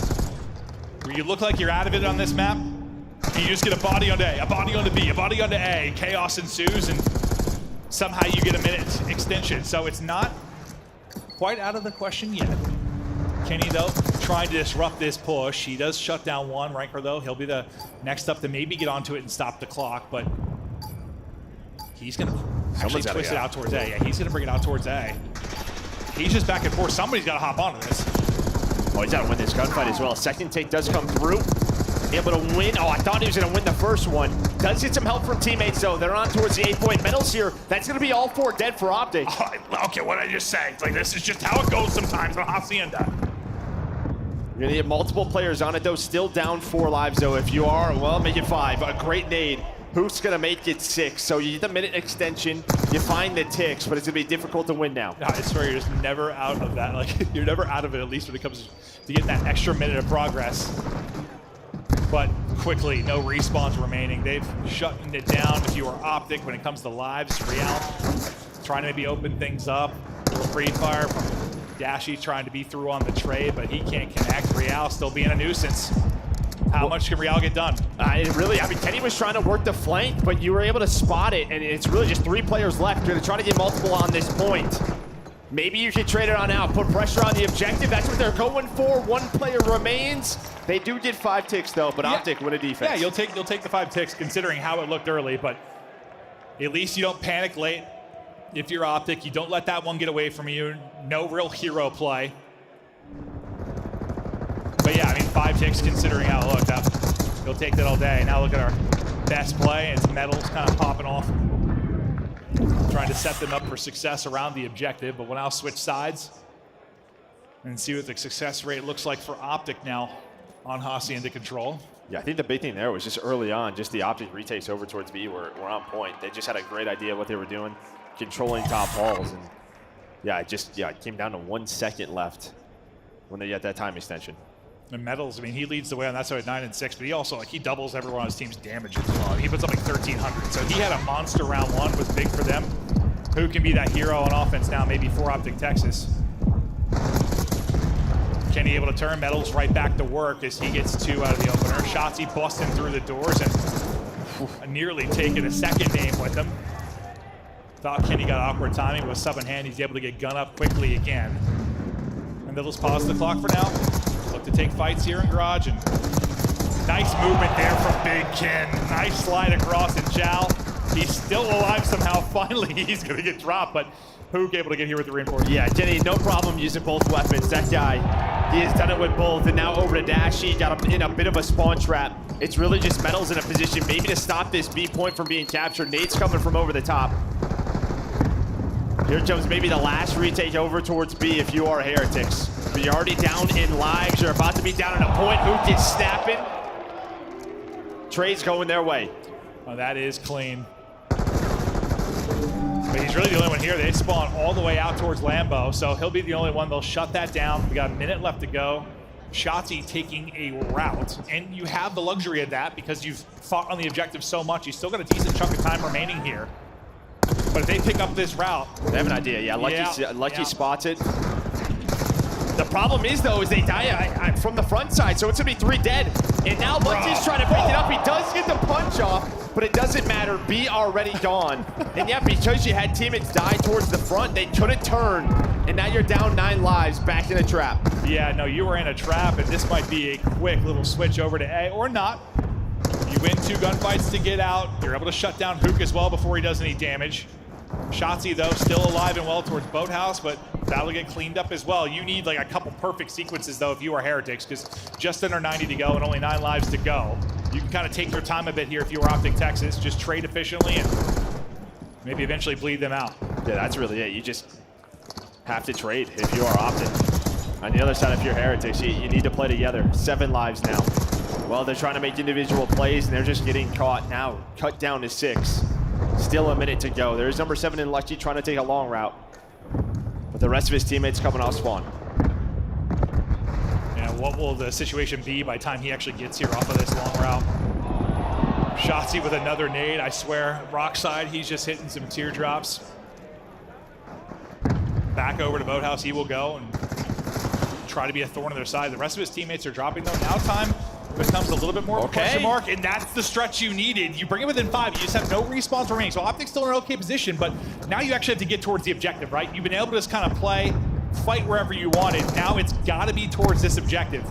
A: where you look like you're out of it on this map, and you just get a body onto A, a body onto B, a body onto A, chaos ensues, and somehow you get a minute extension. So it's not quite out of the question yet. Kenny, though, trying to disrupt this push. He does shut down one. Ranker, though, he'll be the next up to maybe get onto it and stop the clock, but he's going to actually twist it out towards A. Yeah, he's going to bring it out towards A. He's just back and forth. Somebody's got to hop onto this.
B: Oh, he's got to win this gunfight as well. Second take does come through. Able to win. Oh, I thought he was going to win the first one. Does get some help from teammates, though. They're on towards the 8-point. Metals here. That's going to be all 4 dead for Optic.
A: Oh, okay, what did I just say? It's like, this is just how it goes sometimes on Hacienda.
B: You're going to get multiple players on it, though. Still down 4 lives, though. If you are, well, make it 5. A great nade. Hook's going to make it 6. So you get the minute extension. You find the ticks, but it's going to be difficult to win now.
A: I swear, you're just never out of that. Like, you're never out of it, at least when it comes to getting that extra minute of progress. But quickly, no respawns remaining. They've shut it down if you are Optic when it comes to lives. Real trying to maybe open things up. A little free fire from Dashy trying to be through on the trade, but he can't connect. Real still being a nuisance. How much can Real get done?
B: Really, I mean, Kenny was trying to work the flank, but you were able to spot it, and it's really just 3 players left. You're trying to get multiple on this point. Maybe you should trade it on out, put pressure on the objective. That's what they're going for. 1 player remains. They do get 5 ticks though, but Optic win a defense.
A: Yeah, you'll take the 5 ticks considering how it looked early, but at least you don't panic late. If you're Optic, you don't let that one get away from you. No real hero play. But yeah, I mean, 5 ticks considering how it looked. He'll take that all day. Now look at our best play. It's Metals kind of popping off. Trying to set them up for success around the objective, but we'll now switch sides and see what the success rate looks like for Optic now on Hacienda control.
B: Yeah, I think the big thing there was just early on, just the Optic retakes over towards B were on point. They just had a great idea of what they were doing, controlling top halls, and it came down to 1 second left when they got that time extension.
A: And Metals, I mean, he leads the way on that side at 9 and 6, but he also, he doubles everyone on his team's damage as well. He puts up like 1,300, so he had a monster round 1, was big for them. Who can be that hero on offense now, maybe for Optic Texas? Kenny able to turn Metals right back to work as he gets 2 out of the opener. Shotzi busting through the doors and nearly taking a second name with him. Thought Kenny got awkward timing with sub in hand. He's able to get gun up quickly again. And they'll just pause the clock for now. Look to take fights here in Garage, and nice movement there from Big Ken. Nice slide across, and Chow, he's still alive somehow. Finally, he's gonna get dropped, but Hook able to get here with the reinforcement.
B: Yeah, Kenny, no problem using both weapons. That guy, he has done it with both, and now over to Dashy, got him in a bit of a spawn trap. It's really just Metals in a position maybe to stop this B point from being captured. Nate's coming from over the top. Here comes maybe the last retake over towards B if you are Heretics. But you're already down in lives. You're about to be down in a point. Hook is snapping. Trade's going their way.
A: Oh, that is clean. But he's really the only one here. They spawn all the way out towards Lambeau, so he'll be the only one. They'll shut that down. We got a minute left to go. Shotzi taking a route, and you have the luxury of that because you've fought on the objective so much. You still got a decent chunk of time remaining here. But if they pick up this route...
B: They have an idea, yeah. Lucky spots it. The problem is, though, is they die from the front side, so it's going to be 3 dead. And now Lucky's trying to break it up. He does get the punch off, but it doesn't matter. B already gone. And yeah, because you had teammates die towards the front, they couldn't turn. And now you're down 9 lives, back in a trap.
A: Yeah, no, you were in a trap, and this might be a quick little switch over to A, or not. You win 2 gunfights to get out. You're able to shut down Hook as well before he does any damage. Shotzi, though, still alive and well towards Boathouse, but that'll get cleaned up as well. You need like a couple perfect sequences, though, if you are Heretics, because just under 90 to go and only 9 lives to go. You can kind of take your time a bit here if you are Optic Texas. Just trade efficiently and maybe eventually bleed them out.
B: Yeah, that's really it. You just have to trade if you are Optic. On the other side, if you're Heretics, you need to play together. 7 lives now. Well, they're trying to make individual plays, and they're just getting caught now. Cut down to 6. Still a minute to go. There's number 7 in Lucky trying to take a long route. But the rest of his teammates coming off spawn.
A: Yeah, what will the situation be by the time he actually gets here off of this long route? Shotzi with another nade, I swear. Rock side, he's just hitting some teardrops. Back over to Boathouse, he will go and try to be a thorn on their side. The rest of his teammates are dropping, though. Now time becomes a little bit more of a question mark, and that's the stretch you needed. You bring it within 5, you just have no respawns remaining. So Optic's still in an okay position, but now you actually have to get towards the objective, right? You've been able to just kind of play, fight wherever you wanted. Now it's got to be towards this objective.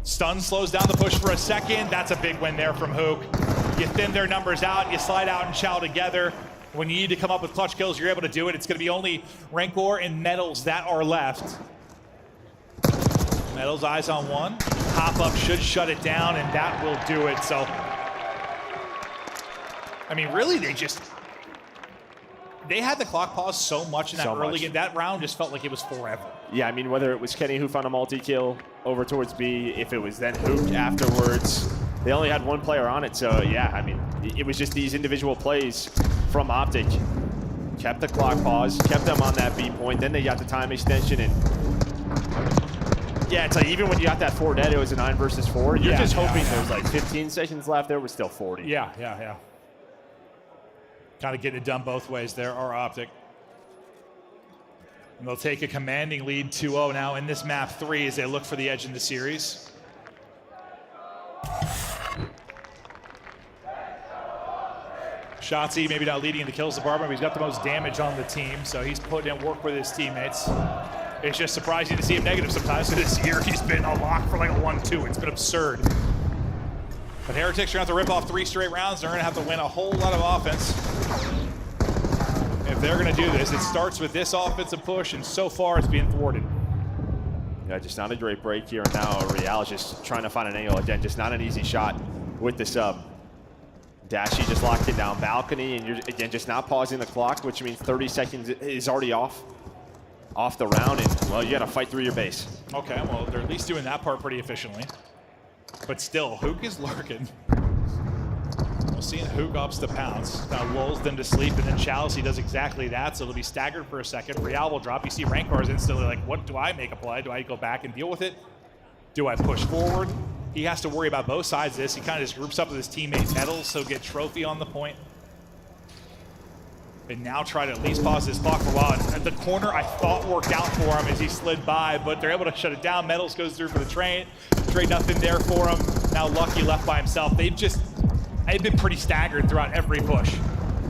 A: Stun slows down the push for a second. That's a big win there from Hook. You thin their numbers out, you slide out and chow together. When you need to come up with clutch kills, you're able to do it. It's going to be only Rancor and Metals that are left. Metals eyes on 1. Pop-up should shut it down, and that will do it. So, I mean, really, they had the clock pause so much in that early game. That round just felt like it was forever.
B: Yeah, I mean, whether it was Kenny who found a multi-kill over towards B, if it was then Hook afterwards, they only had 1 player on it. So, yeah, I mean, it was just these individual plays from Optic. Kept the clock pause, kept them on that B point. Then they got the time extension, and yeah, it's like even when you got that 4 dead, it was a 9 versus 4. You're just hoping there's like 15 seconds left. There was still 40.
A: Yeah. Kind of getting it done both ways there, or Optic. And they'll take a commanding lead 2-0 now in this map 3 as they look for the edge in the series. Shotzi maybe not leading in the kills department, but he's got the most damage on the team, so he's putting in work with his teammates. It's just surprising to see him negative sometimes. So this year he's been a lock for like a 1-2. It's been absurd. But Heretics are going to have to rip off 3 straight rounds. They're going to have to win a whole lot of offense. If they're going to do this, it starts with this offensive push, and so far it's being thwarted.
B: Yeah, just not a great break here now. Real is just trying to find an angle. Again, just not an easy shot with the sub. Dashy just locked it down balcony, and you're again just not pausing the clock, which means 30 seconds is already off the round, and well, you got to fight through your base.
A: Okay, well, they're at least doing that part pretty efficiently. But still, Hook is lurking. We'll see Hook ups the pounce, kind of lulls them to sleep, and then Chalice, he does exactly that, so they'll be staggered for a second. Real will drop. You see Rankar's instantly like, what, do I make a play? Do I go back and deal with it? Do I push forward? He has to worry about both sides of this. He kind of just groups up with his teammate Metals, so get Trophy on the point. And now try to at least pause this clock for a while. At the corner, I thought worked out for him as he slid by, but they're able to shut it down. Metals goes through for the trade. Nothing there for him. Now Lucky left by himself. They've been pretty staggered throughout every push.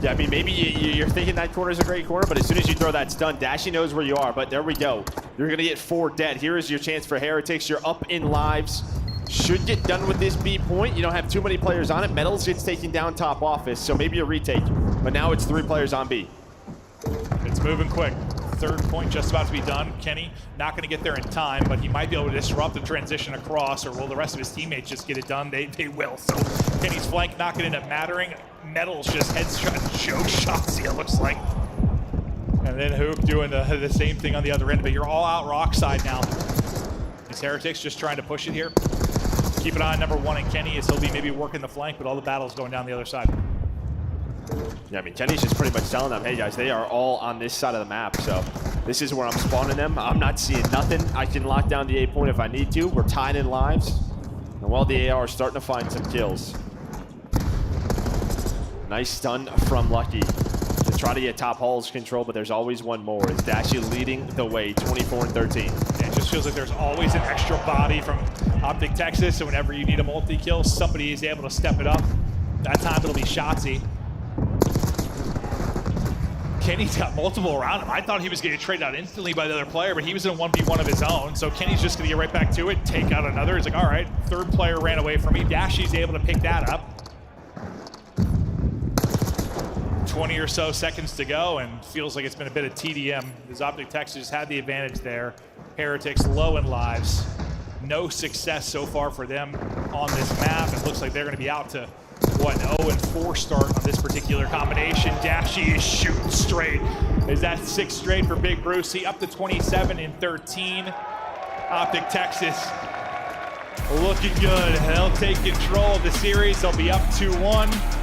B: Yeah, I mean, maybe you're thinking that corner is a great corner, but as soon as you throw that stun, Dashy knows where you are, but there we go. You're going to get 4 dead. Here is your chance for Heretics. You're up in lives. Should get done with this B point. You don't have too many players on it. Metals gets taken down top office, so maybe a retake. But now it's 3 players on B.
A: It's moving quick. 3rd point just about to be done. Kenny not going to get there in time, but he might be able to disrupt the transition across, or will the rest of his teammates just get it done? They will. So Kenny's flank not going to end up mattering. Metals just heads trying to choke shots, it looks like. And then Hook doing the same thing on the other end, but you're all out rock side now. These Heretics just trying to push it here. Keep an eye on number 1 and Kenny as he'll be maybe working the flank, but all the battles going down the other side.
B: Yeah, I mean, Kenny's just pretty much telling them, hey guys, they are all on this side of the map, so this is where I'm spawning them. I'm not seeing nothing. I can lock down the A point if I need to. We're tied in lives. And while the AR is starting to find some kills. Nice stun from Lucky to try to get top halls control, but there's always one more. It's Dashy leading the way, 24 and 13.
A: It just feels like there's always an extra body from Optic Texas, so whenever you need a multi-kill, somebody is able to step it up. That time it'll be Shotzi. Kenny's got multiple around him. I thought he was getting traded out instantly by the other player, but he was in a 1v1 of his own, so Kenny's just gonna get right back to it, take out another. He's like, all right, 3rd player ran away from me. Dashy's able to pick that up. 20 or so seconds to go, and feels like it's been a bit of TDM. As Optic Texas had the advantage there. Heretics low in lives. No success so far for them on this map. It looks like they're going to be out to, what, 0-4 start on this particular combination. Dashy is shooting straight. Is that 6 straight for Big Brucey? Up to 27 and 13. Optic Texas looking good. They'll take control of the series. They'll be up 2-1.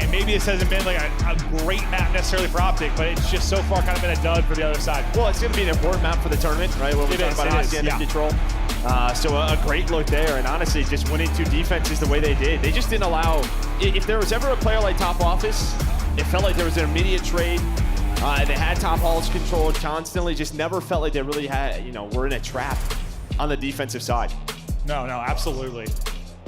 A: And maybe this hasn't been like a great map necessarily for Optic, but it's just so far kind of been a dud for the other side.
B: Well, it's going to be an important map for the tournament, right? When we talk about Oceanic control. So a great look there, and honestly, just winning 2 defenses the way they did. They just didn't allow, if there was ever a player like Top Office, it felt like there was an immediate trade. They had top halls controlled constantly, just never felt like they really had, were in a trap on the defensive side.
A: No, absolutely.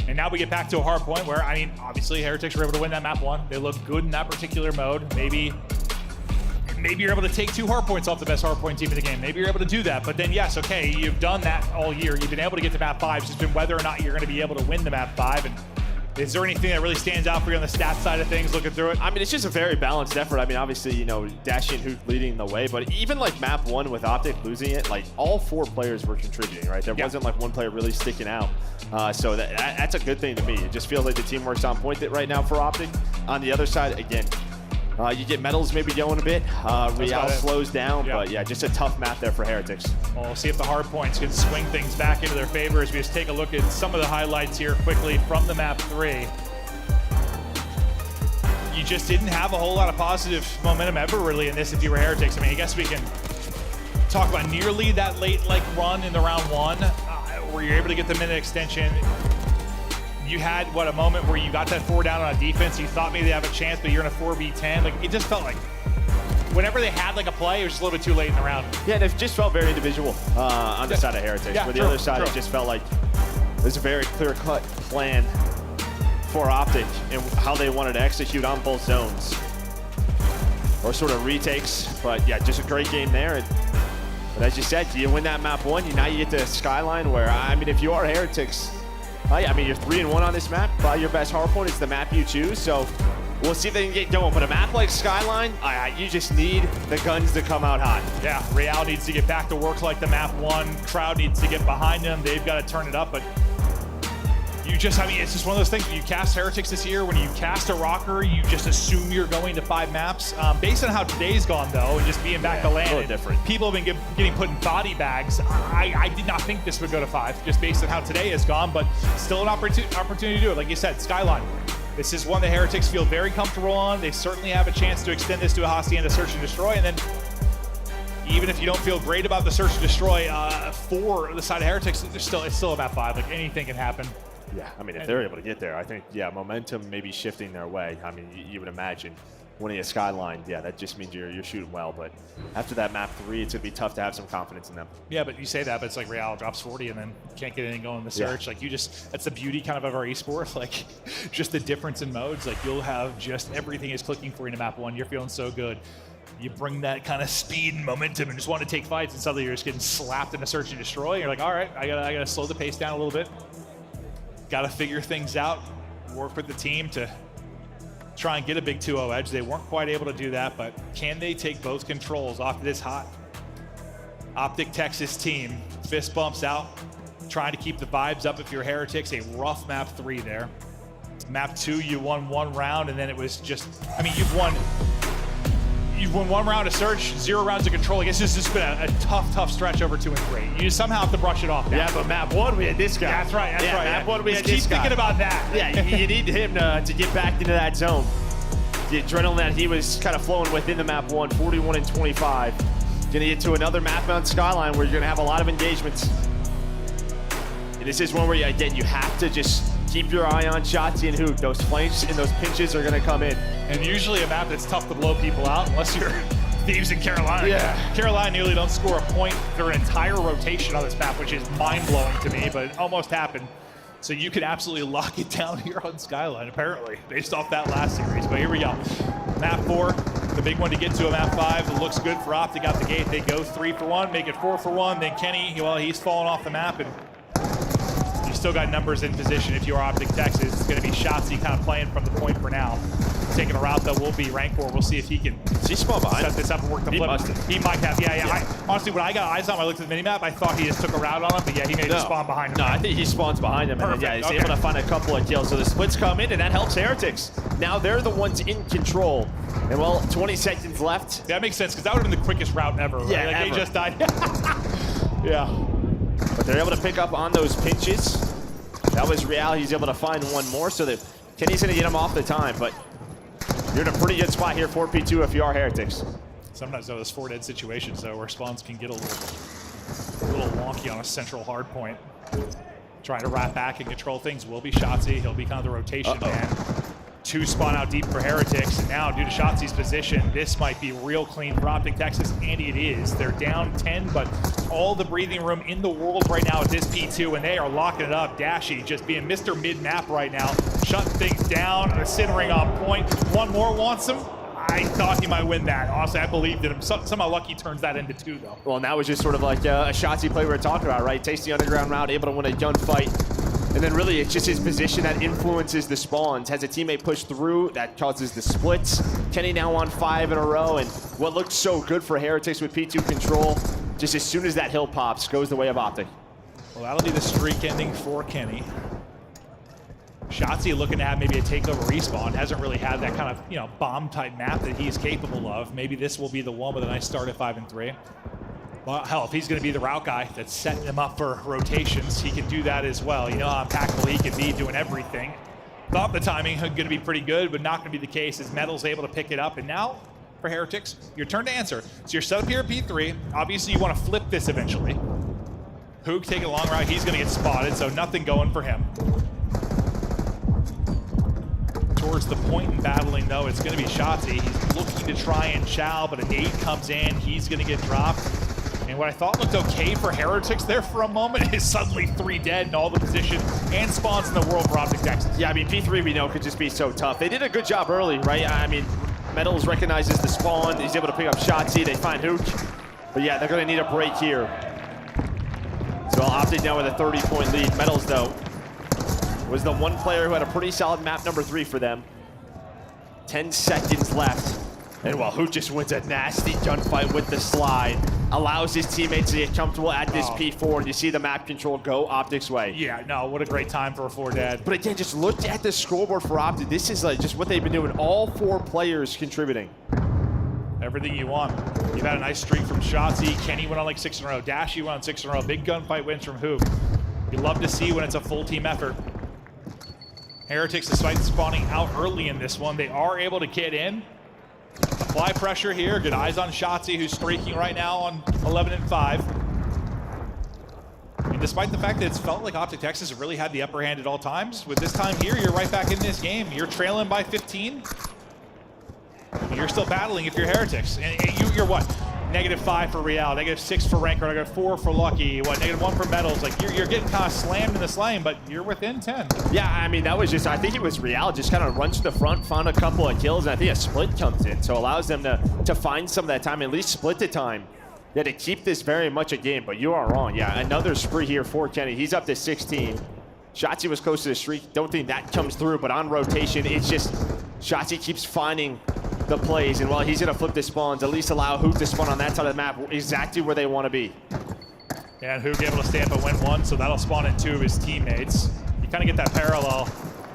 A: And now we get back to a hard point where, I mean, obviously Heretics were able to win that map 1. They look good in that particular mode. Maybe you're able to take 2 hard points off the best hard point team in the game. Maybe you're able to do that. But then, yes, okay, you've done that all year. You've been able to get to map 5. It's just been whether or not you're going to be able to win the map 5. And is there anything that really stands out for you on the stats side of things looking through it?
B: I mean, it's just a very balanced effort. I mean, obviously, Dashy and Hook leading the way, but even like map 1 with Optic losing it, like all 4 players were contributing, right? There wasn't like one player really sticking out. So that's a good thing to me. It just feels like the teamwork's on point right now for Optic. On the other side, again, you get Metals maybe going a bit. Real slows down, but yeah, just a tough map there for Heretics.
A: Well, we'll see if the hard points can swing things back into their favor as we just take a look at some of the highlights here quickly from the map 3. You just didn't have a whole lot of positive momentum ever really in this if you were Heretics. I mean, I guess we can talk about nearly that late run in the round 1 where you're able to get the minute extension. You had, a moment where you got that 4 down on a defense. You thought maybe they have a chance, but you're in a 4v10. Like, it just felt like whenever they had like a play, it was just a little bit too late in the round.
B: Yeah, and it just felt very individual on the side of Heretics.
A: Yeah,
B: Where the other side, it just felt like there's a very clear-cut plan for Optic and how they wanted to execute on both zones. Or sort of retakes, but yeah, just a great game there. But as you said, you win that map 1, now you get to Skyline where, I mean, if you are Heretics, I mean, you're 3-1 on this map. Probably your best hardpoint is the map you choose, so we'll see if they can get going. But a map like Skyline, you just need the guns to come out hot.
A: Yeah, Real needs to get back to work like the map 1. Crowd needs to get behind them. They've got to turn it up, but you just, I mean, it's just one of those things. When you cast Heretics this year, when you cast a Rocker, you just assume you're going to 5 maps. Based on how today's gone, though, and just being back to land,
B: a little different.
A: People have been getting put in body bags. I did not think this would go to 5, just based on how today has gone, but still an opportunity to do it. Like you said, Skyline. This is one the Heretics feel very comfortable on. They certainly have a chance to extend this to a Hacienda Search and Destroy, and then even if you don't feel great about the Search and Destroy for the side of Heretics, it's still a map 5. Like, anything can happen.
B: Yeah, I mean, if they're able to get there, I think, yeah, momentum may be shifting their way. I mean, you would imagine winning a Skyline, yeah, that just means you're shooting well. But after that map 3, it's going to be tough to have some confidence in them.
A: Yeah, but you say that, but it's like Real drops 40 and then can't get anything going in the Search. Like, that's the beauty kind of our esports. Like, just the difference in modes. Like, you'll have just everything is clicking for you in map 1. You're feeling so good. You bring that kind of speed and momentum and just want to take fights, and suddenly you're just getting slapped in a Search and Destroy. You're like, all right, I gotta slow the pace down a little bit. Got to figure things out, work with the team to try and get a big 2-0 edge. They weren't quite able to do that, but can they take both controls off of this hot Optic Texas team? Fist bumps out, trying to keep the vibes up if you're Heretics. A rough map 3 there. Map 2, you won 1 round, and then it was just, I mean, you've won 1 round of Search, 0 rounds of Control. I guess this has been a tough stretch over 2 and 3. You somehow have to brush it off now.
B: Yeah, but map 1, we had this guy.
A: That's right, that's right.
B: Map 1, we had
A: Keep
B: this guy.
A: thinking about that.
B: Yeah, you need him to get back into that zone. The adrenaline that he was kind of flowing within the map 1, 41 and 25. Gonna get to another map on Skyline where you're gonna have a lot of engagements. And this is one where, again, you have to just keep your eye on Shotzi and Hook. Those flanks and those pinches are gonna come in.
A: And usually a map that's tough to blow people out, unless you're Thieves in Carolina.
B: Yeah.
A: Carolina nearly don't score a point through an entire rotation on this map, which is mind-blowing to me, but it almost happened. So you could absolutely lock it down here on Skyline, apparently, based off that last series. But here we go. Map 4, the big one to get to a map 5. It looks good for Optic out the gate. They go 3 for 1, make it 4 for 1. Then Kenny, well, he's fallen off the map, and you still got numbers in position if you're Optic Texas. It's going to be Shotzi kind of playing from the point for now. Taking a route that will be Rancor. We'll see if he can set this up and work the flip. He might have, yeah. Honestly, when I got eyes on him, I looked at the minimap, I thought he just took a route on him, but yeah, he may just spawn behind him.
B: No, I think he spawns behind him.
A: Perfect.
B: And he's able to find a couple of kills. So the splits come in, and that helps Heretics. Now they're the ones in control. And well, 20 seconds left.
A: Yeah, that makes sense, because that would have been the quickest route ever, right?
B: Yeah,
A: like
B: ever.
A: They just died. Yeah.
B: But they're able to pick up on those pinches. That was Real. He's able to find one more, so that Kenny's going to get him off the time. But you're in a pretty good spot here, 4P2 if you are Heretics.
A: Sometimes those 4 dead situations, though, where spawns can get a little wonky on a central hard point. Trying to wrap back and control things will be Shotzi. He'll be kind of the rotation man. 2 spawn out deep for Heretics, and now due to Shotzi's position, this might be real clean for Optic Texas, and it is. They're down 10, but all the breathing room in the world right now at this P2, and they are locking it up. Dashy just being Mr. Mid-Map right now, shutting things down, centering on point. One more wants him. I thought he might win that. Honestly, I believed in him. Somehow Lucky turns that into 2, though.
B: Well, that was just sort of like a Shotzi play we were talking about, right? Takes the underground route, able to win a gunfight. And then really, it's just his position that influences the spawns. Has a teammate push through, that causes the splits. Kenny now on 5 in a row, and what looked so good for Heretics with P2 control, just as soon as that hill pops, goes the way of Optic.
A: Well, that'll be the streak ending for Kenny. Shotzi looking to have maybe a takeover respawn. Hasn't really had that kind of, bomb-type map that he's capable of. Maybe this will be the one with a nice start at 5 and 3. Well, hell, if he's going to be the route guy that's setting him up for rotations, he can do that as well. You know how impactful he can be doing everything. Thought the timing was going to be pretty good, but not going to be the case as Metal's able to pick it up. And now, for Heretics, your turn to answer. So you're set up here at P3. Obviously, you want to flip this eventually. Hook taking a long route. He's going to get spotted, so nothing going for him. towards the point in battling, though, it's going to be Shotzi. He's looking to try and chow, but a nade comes in. He's going to get dropped. And what I thought looked okay for Heretics there for a moment is suddenly 3 dead in all the positions and spawns in the world for Optic Texas.
B: Yeah, I mean, P3 we know could just be so tough. They did a good job early, right? I mean, Metals recognizes the spawn. He's able to pick up Shotzi. They find Hooch. But yeah, they're going to need a break here. So Optic now with a 30-point lead. Metals, though, was the one player who had a pretty solid map number 3 for them. 10 seconds left. And while Hooch just wins a nasty gunfight with the slide, allows his teammates to get comfortable at this P4, and you see the map control go Optic's way.
A: Yeah, no, what a great time for a 4 dead.
B: But again, just look at the scoreboard for Optic. This is like just what they've been doing. All 4 players contributing.
A: Everything you want. You've had a nice streak from Shotzi. Kenny went on like 6 in a row. Dashy went on 6 in a row. Big gunfight wins from Hoop. You love to see when it's a full team effort. Heretics, despite spawning out early in this one, they are able to get in. Apply pressure here. Good eyes on Shotzi, who's streaking right now on 11 and 5. And despite the fact that it's felt like Optic Texas have really had the upper hand at all times, with this time here, you're right back in this game. You're trailing by 15. You're still battling if you're Heretics. And you're what? -5 for Real, -6 for Ranker, -4 for Lucky, what, -1 for Metals. Like, you're getting kind of slammed in this lane, but you're within 10.
B: Yeah, I mean, that was just, I think it was Real just kind of runs to the front, found a couple of kills, and I think a split comes in, so allows them to find some of that time, at least split the time. Yeah, to keep this very much a game, but you are wrong. Yeah, another spree here for Kenny. He's up to 16. Shotzi was close to the streak. Don't think that comes through, but on rotation, it's just Shotzi keeps finding the plays, and while he's going to flip the spawns, at least allow Hoop to spawn on that side of the map exactly where they want to be.
A: Yeah, and Hoop able to stay up and win 1, so that'll spawn in 2 of his teammates. You kind of get that parallel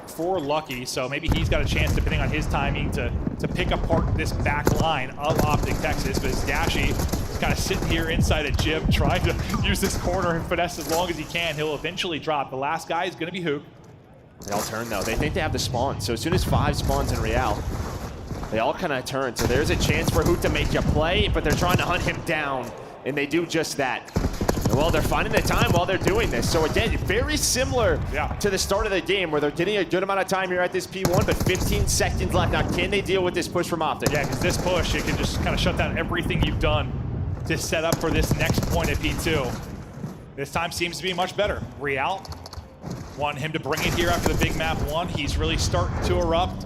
A: for Lucky, so maybe he's got a chance, depending on his timing, to pick apart this back line of Optic Texas, but Dashy is kind of sitting here inside a Jib, trying to use this corner and finesse as long as he can. He'll eventually drop. The last guy is going to be Hoop.
B: They all turn, though. They think they have the spawn, so as soon as 5 spawns in Real, they all kind of turn, so there's a chance for Hoot to make you play, but they're trying to hunt him down, and they do just that. And well, they're finding the time while they're doing this. So again, very similar to the start of the game, where they're getting a good amount of time here at this P1, but 15 seconds left. Now, can they deal with this push from Optic?
A: Yeah, because this push, it can just kind of shut down everything you've done to set up for this next point at P2. This time seems to be much better. Real, want him to bring it here after the big map 1. He's really starting to erupt.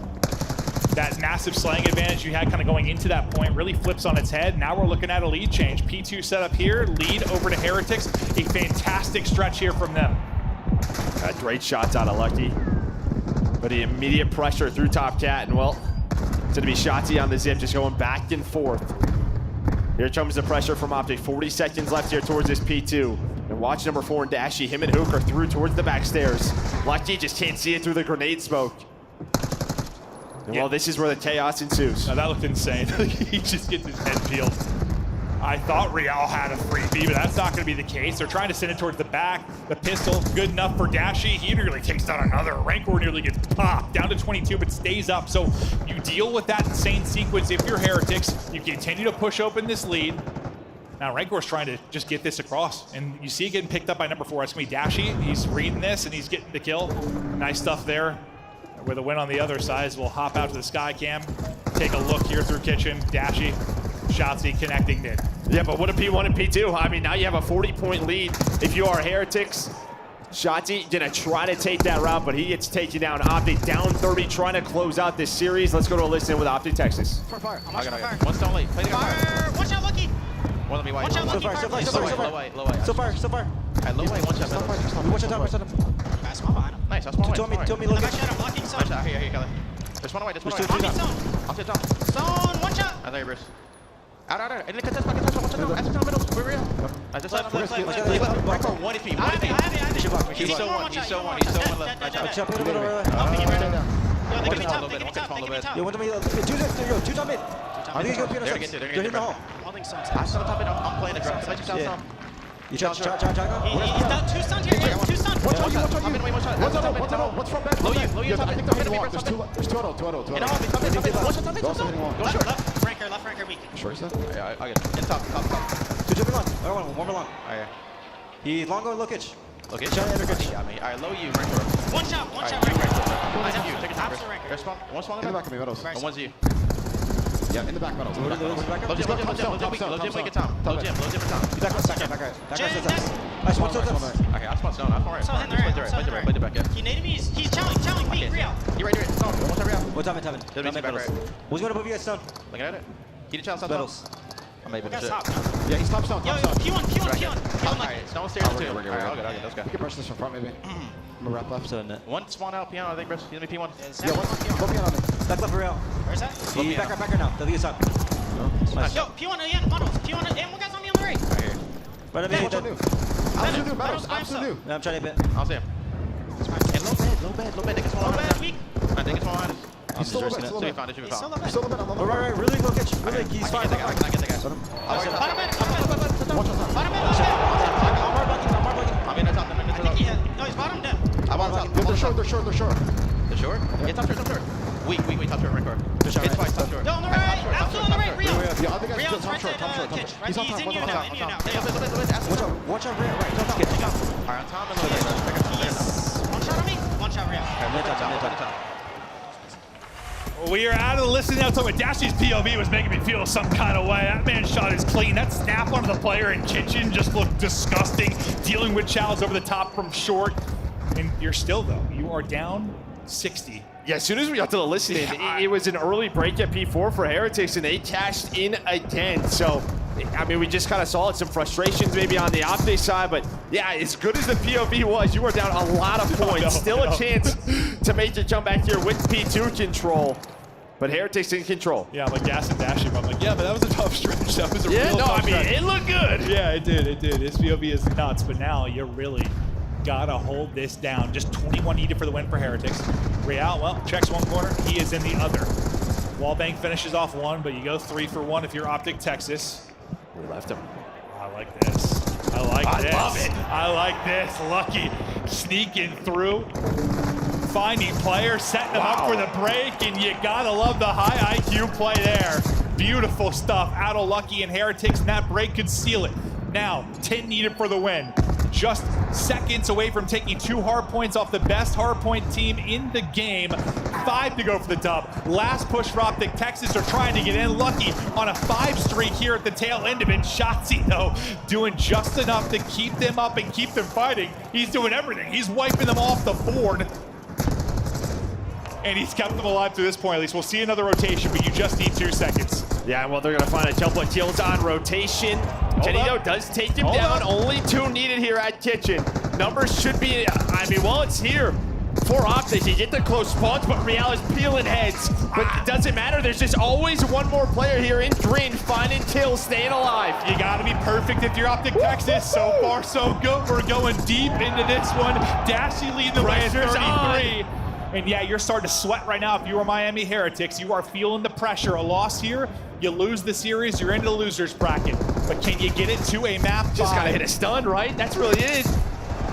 A: That massive slaying advantage you had kind of going into that point really flips on its head. Now we're looking at a lead change. P2 set up here, lead over to Heretics. A fantastic stretch here from them.
B: Great shots out of Lucky. But the immediate pressure through Top Cat, and well, it's gonna be Shotzi on the zip, just going back and forth. Here comes the pressure from Optic. 40 seconds left here towards this P2. And watch number 4 and Dashy, him and Hook are through towards the back stairs. Lucky just can't see it through the grenade smoke. And well, this is where the chaos ensues.
A: Now that looked insane. He just gets his head peeled. I thought Real had a freebie, but that's not going to be the case. They're trying to send it towards the back. The pistol, good enough for Dashy. He nearly takes down another. Rancor nearly gets popped. Down to 22, but stays up. So you deal with that insane sequence if you're Heretics. You continue to push open this lead. Now Rancor's trying to just get this across. And you see it getting picked up by number 4. It's going to be Dashy. He's reading this, and he's getting the kill. Nice stuff there. With a win on the other side, we'll hop out to the sky cam, take a look here through kitchen. Dashy, Shotzi connecting mid.
B: Yeah, but what a P1 and P2? I mean, now you have a 40-point lead if you are Heretics. Shotzi gonna try to take that route, but he gets taken down. Optic down 30, trying to close out this series. Let's go to a listen with Optic Texas.
D: Fire. I'm watching fire. One stone late. Play the fire. Watch out, Lucky. One of me white. Watch out, Lucky. So far. So far. Alright, low white. One shot. Watch out, top. Nice, small behind him. Nice, that's one white. Tell me, look. I'm blocking zone. Here, Kelly. There's one white, there's one white. Off the zone. Zone, one shot. I thought you, Bruce. Out. And look at this pocket, watch out, at the top middle. We're real. I just left. Record 1 HP. I have it. He's so one. He's so one left. Nice shot. I'll pick him right now. Yo, they give me top. Yo, one to me. Two top mid. I think you go Peter. They're getting the hole. Holding some. I'm still top mid. I'm playing the drop. Let you tell some. You try. He's down 2 stuns here. 2 stuns. One shot. I'm in way, 1 shot. What's from back? Low you. Top mid. There's 2 auto. In a hole. Top mid. 1 shot. Go short. Left ranker weak.
P: Sure, sir?
D: Yeah, I get it. In top.
P: 2 jumping long. One more long.
D: Oh, yeah.
P: He long going lookage.
D: Okay, shot at everybody. Got me. All right, low you, right door.
J: One shot
D: Right,
J: right
D: you, right door.
J: I
D: Nice
J: have
D: you.
J: you.
D: Take your time,
J: Opposite
D: Chris.
J: record.
D: There's spawn. One spawn in the back of me, Meadows. And one's you.
R: Yeah, in the back, Meadows.
D: Low gym, low gym, wake it time. Low gym for time.
R: Back right.
D: Nice, one. Okay, I'll spawn stone. I'll spawn right.
J: Saw him there.
D: Play the back, yeah.
J: He naded me. He's challenging me. Real.
D: You right here. Stone. One time, real.
R: What's up, Tevin?
D: Back right.
R: Who's going to move you guys stone?
D: Looking at it. He did challenge stone.
R: Meadows.
D: I'm able to
J: That's
D: shit.
J: top.
R: Yeah, he's top stone.
J: Yo, P1.
D: Alright, stone stairs too. Alright, I'll get, let's go.
R: You can brush this from front, maybe. I'm going to wrap left to the net.
D: One spawn out piano, I think, Chris. He's gonna be P1.
R: Yeah, one piano on me. Back left for real.
J: Where's that?
R: He's back right now. The lead up.
D: Nice.
J: Yo, P1 again. Models. P1. And one guy's on me on the right.
D: Right here.
R: Right, I'm new.
J: Meadows by
R: I'm
J: himself.
R: new. I'm trying to hit.
D: I'll see him. And low bed. They can spawn behind us.
J: Weak.
D: I think it's spawn behind us.
R: He's still low bed.
D: Should be fine, it should be
J: He's
D: fine.
J: still low bed.
R: Right. Really low catch. Really, he's fine.
D: I can get the guy.
J: Bottom bed.
D: I'm in the top.
J: I think he had. No, he's bottom dead.
D: I'm on top.
R: They're short.
D: The short? Yeah, top short. Weak, top short, right core. It's fine, top short.
J: Yo, on the right. Absolute on the right. Real.
R: Yeah, I think I
J: Real's
R: top short.
J: kitchen.
R: He's on
J: He's
R: top.
J: in you now. In you now.
R: Watch out, right. Top skid.
D: Alright, on top and low.
J: He's one shot on me. One shot Real.
A: We are out of the list now. So Dashy's POV was making me feel some kind of way. That man's shot is clean. That snap onto the player in kitchen just looked disgusting. Dealing with Chow's over the top from short. And you're still, though, you are down 60.
B: Yeah, as soon as we got to the listening, it was an early break at P4 for Heretics, and they cashed in again. So, I mean, we just kind of saw it, some frustrations maybe on the Optic side, but yeah, as good as the POV was, you were down a lot of points. Still a chance to make the jump back here with P2 control. But Heretics in control.
A: Yeah, I'm like gassing Dashy, but I'm like, yeah, but that was a tough stretch. That was a real tough stretch.
B: It looked good.
A: Yeah, it did. His POV is nuts, but now you really gotta hold this down. Just 21 needed for the win for Heretics. Real, well, checks one corner. He is in the other. Wallbang finishes off one, but you go 3 for 1 if you're Optic Texas.
B: We left him.
A: I like this. I
B: love it.
A: I like this. Lucky sneaking through. Finding players, setting them up for the break, and you gotta love the high IQ play there. Beautiful stuff out of Lucky and Heretics, and that break could seal it. Now, 10 needed for the win. Just seconds away from taking 2 hard points off the best hard point team in the game. 5 to go for the dub. Last push for Optic Texas are trying to get in. Lucky on a 5 streak here at the tail end of it. Shotzi, though, doing just enough to keep them up and keep them fighting. He's doing everything. He's wiping them off the board. And he's kept them alive to this point, at least. We'll see another rotation, but you just need 2 seconds.
B: Yeah, well, they're going to find a couple of kills on rotation. Kenito does take him down. Only 2 needed here at Kitchen. Numbers should be, I mean, well, it's here for Optic. You get the close spawns, but Real is peeling heads. But it doesn't matter. There's just always one more player here in green, finding kills, staying alive.
A: You got to be perfect if you're Optic Texas. So far, so good. We're going deep into this one. Dashy leading the way at 33. And yeah, you're starting to sweat right now if you are Miami Heretics. You are feeling the pressure. A loss here, you lose the series, you're into the loser's bracket. But can you get it to a map 5?
B: Just got to hit a stun, right? That's really it.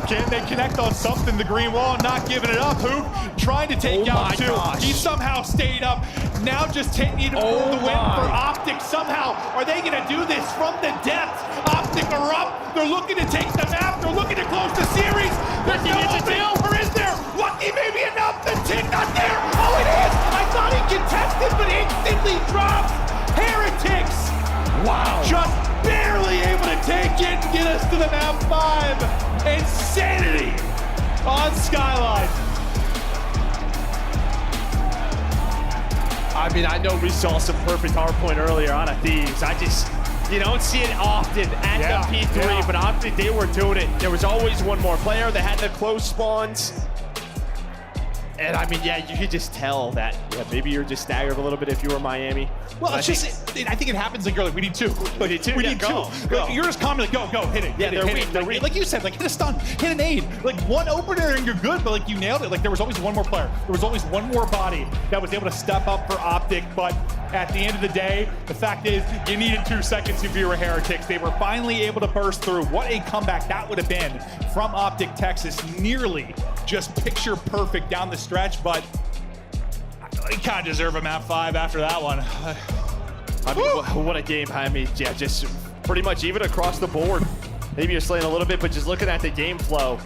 A: Can they connect on something? The green wall not giving it up. Hoop trying to take out 2. He somehow stayed up. Now just taking the win for Optic. Somehow, are they going to do this from the depths? Optic are up. They're looking to take the map. They're looking to close the series. There's no opening, or is there? Lucky maybe enough. The tick not there. Oh, it is. I thought he contested, but instantly drops. Heretics. Wow. Just barely able to take it and get us to the map 5. Insanity on Skyline.
B: I mean, I know we saw some perfect hardpoint earlier on a Thieves. You don't see it often at the P3, but Optic, they were doing it. There was always one more player that had the close spawns. And I mean, yeah, you could just tell that maybe you're just staggered a little bit if you were Miami.
A: Well, it's I think it happens like you're like, we need 2. Like,
B: we need 2.
A: We need 2. Like, you're just calm, like, go, hit it.
B: Yeah, they're weak.
A: Like you said, like hit a stun, hit an aid. Like one opener and you're good, but like you nailed it. Like there was always one more player. There was always one more body that was able to step up for Optic. But at the end of the day, the fact is you needed 2 seconds if you were Heretics. They were finally able to burst through. What a comeback that would have been from Optic Texas. Nearly just picture perfect down the stretch, but they kind of deserve a map 5 after that one.
B: I mean, what a game. I mean, yeah, just pretty much even across the board. Maybe you're slaying a little bit, but just looking at the game flow,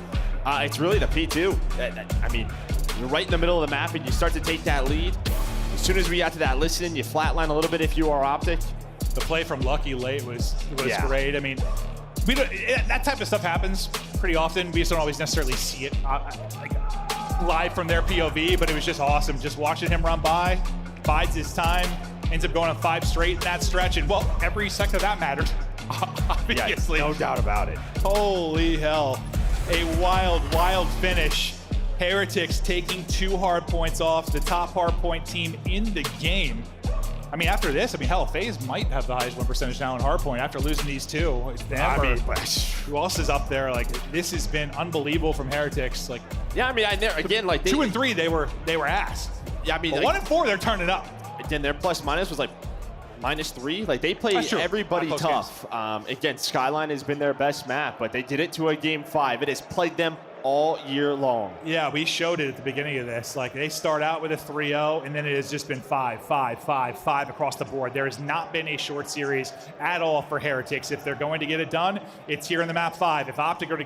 B: It's really the P2. I mean, you're right in the middle of the map and you start to take that lead. As soon as we got to that listen, you flatline a little bit if you are Optic.
A: The play from Lucky late was great. I mean, we don't, that type of stuff happens pretty often. We just don't always necessarily see it live from their POV, but it was just awesome. Just watching him run by, bides his time, ends up going on 5 straight in that stretch, and well, every second of that mattered, obviously.
B: Yeah, no doubt about it.
A: Holy hell. A wild, wild finish. Heretics taking 2 hard points off the top hard point team in the game. I mean, after this, hell, FaZe might have the highest win percentage now in hardpoint after losing these 2. It's them who else is up there? Like, this has been unbelievable from Heretics. Like,
B: yeah, I mean, again, like
A: 2 and 3, they were ass.
B: Yeah, I mean,
A: but 1 and 4, they're turning up.
B: Again, their plus minus was like -3. Like, they played everybody tough. Again, Skyline has been their best map, but they did it to a game 5. It has plagued them all year long.
A: Yeah, we showed it at the beginning of this. Like, they start out with a 3-0, and then it has just been 5, 5, 5, 5 across the board. There has not been a short series at all for Heretics. If they're going to get it done, it's here in the map 5. If Optic are to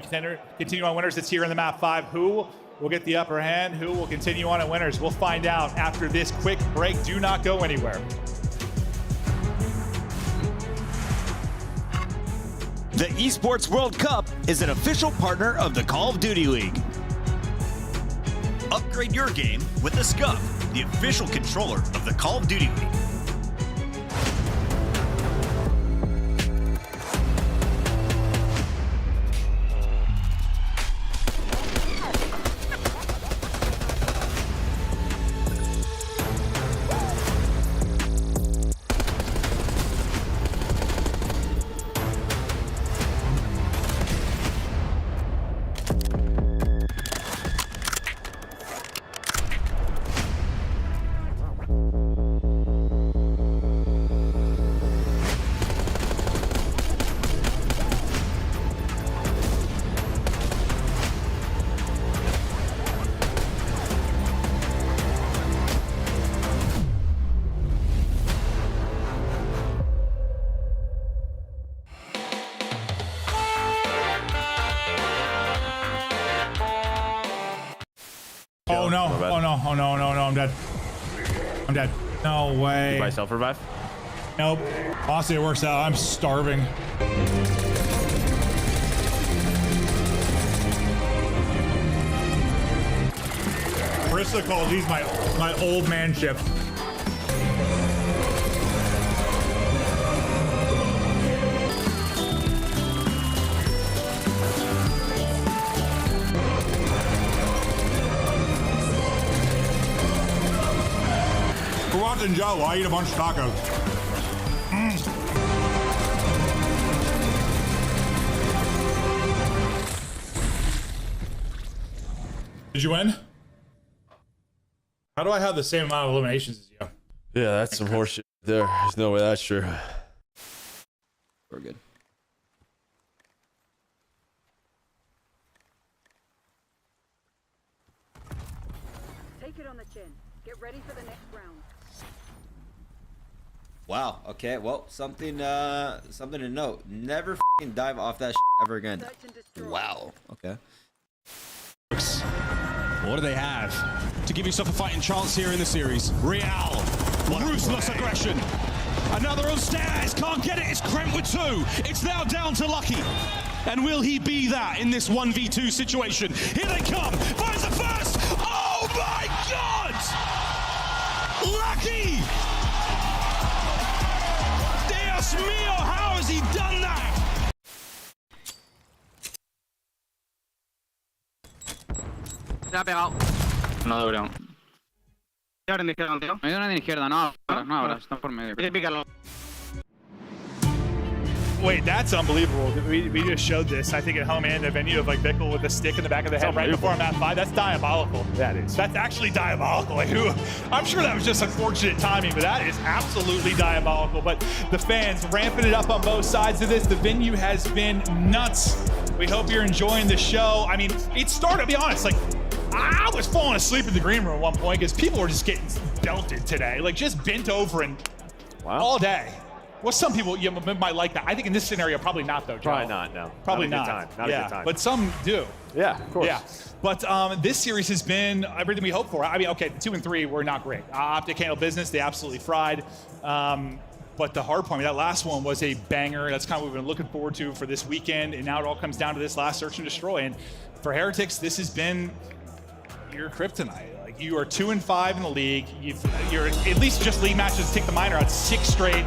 A: continue on winners, it's here in the map 5. Who will get the upper hand? Who will continue on at winners? We'll find out after this quick break. Do not go anywhere.
L: The Esports World Cup is an official partner of the Call of Duty League.
K: Upgrade your game with the SCUF, the official controller of the Call of Duty League.
A: Oh no, oh no, oh no, no, no, I'm dead. I'm dead. No way.
B: Did I self-revive?
A: Nope. Honestly, it works out. I'm starving. Krista calls these my old man ships. We're watching Joe while I eat a bunch of tacos. Did you win? How do I have the same amount of eliminations as you?
T: Yeah, that's some horseshit there. There's no way that's true. We're good.
U: Take it on the chin. Get ready for the next round.
V: Wow. Okay. Well, something to note. Never f***ing dive off that shit ever again. Wow. Okay.
S: What do they have to give yourself a fighting chance here in the series? Real. Ruthless aggression. Another on stairs. Can't get it. It's Kremp with 2. It's now down to Lucky. And will he be that in this 1v2 situation? Here they come. Finds the first. Oh my God! Lucky! Dios mío, how has he done that?
Q: Se ha pegado.
W: No deberían.
Q: ¿Qué ahora en izquierda, tío?
W: Me dio una de izquierda, no ahora, están por medio.
Q: Pícalo.
A: Wait, that's unbelievable. We just showed this, I think, at home and the venue of like Bickle with a stick in the back of the head right before map 5. That's diabolical.
B: That is.
A: That's actually diabolical. Like, I'm sure that was just unfortunate timing, but that is absolutely diabolical. But the fans ramping it up on both sides of this. The venue has been nuts. We hope you're enjoying the show. I mean, it started, to be honest, like, I was falling asleep in the green room at one point because people were just getting belted today. Like, just bent over and all day. Well, some people might like that. I think in this scenario, probably not, though, Joe.
B: Probably not, no.
A: Probably
B: not.
A: not.
B: A good time. Not a good time.
A: But some do.
B: Yeah, of course.
A: Yeah. But this series has been everything we hoped for. I mean, okay, the 2 and 3 were not great. Optic handled business. They absolutely fried. But the hard part, that last one was a banger. That's kind of what we've been looking forward to for this weekend. And now it all comes down to this last search and destroy. And for Heretics, this has been your kryptonite. Like, you are 2 and 5 in the league. You're at least just league matches. Take the minor out 6 straight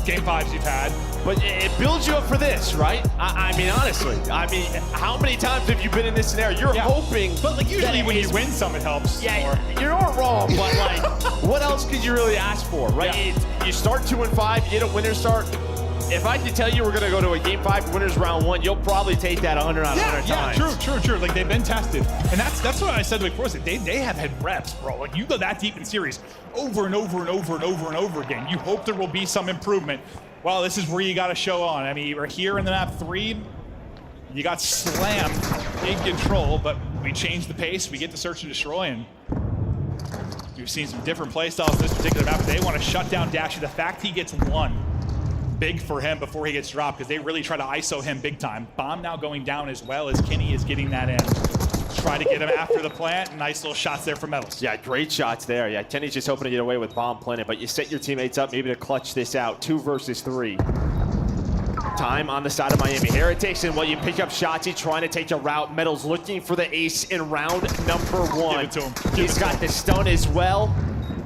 A: game 5s you've had.
B: But it builds you up for this, right? I mean, honestly. I mean, how many times have you been in this scenario? You're hoping.
A: But like usually when you win some, it helps.
B: Yeah, you're not wrong. But like, what else could you really ask for, right?
A: Yeah.
B: You start 2 and 5, you get a winner start. If I could tell you we're gonna go to a game 5 winners round 1, you'll probably take that 100 out of 100 times.
A: Yeah, true. Like, they've been tested, and that's what I said before. They have had reps, bro. Like, you go that deep in series over and over and over and over and over again. You hope there will be some improvement. Well, this is where you got to show on. I mean, you were here in the map 3. You got slammed in control, but we changed the pace. We get to search and destroy, and we've seen some different play styles in this particular map. They want to shut down Dashy. The fact he gets 1, big for him before he gets dropped, because they really try to ISO him big time. Bomb now going down as well as Kenny is getting that in. Try to get him after the plant. Nice little shots there from Metals.
B: Yeah, great shots there. Yeah, Kenny's just hoping to get away with bomb planted, but you set your teammates up maybe to clutch this out. 2 versus 3. Time on the side of Miami. Heretics, and you pick up Shotzi trying to take a route. Metals looking for the ace in round number 1.
A: Give it to him.
B: He's got the stun as well.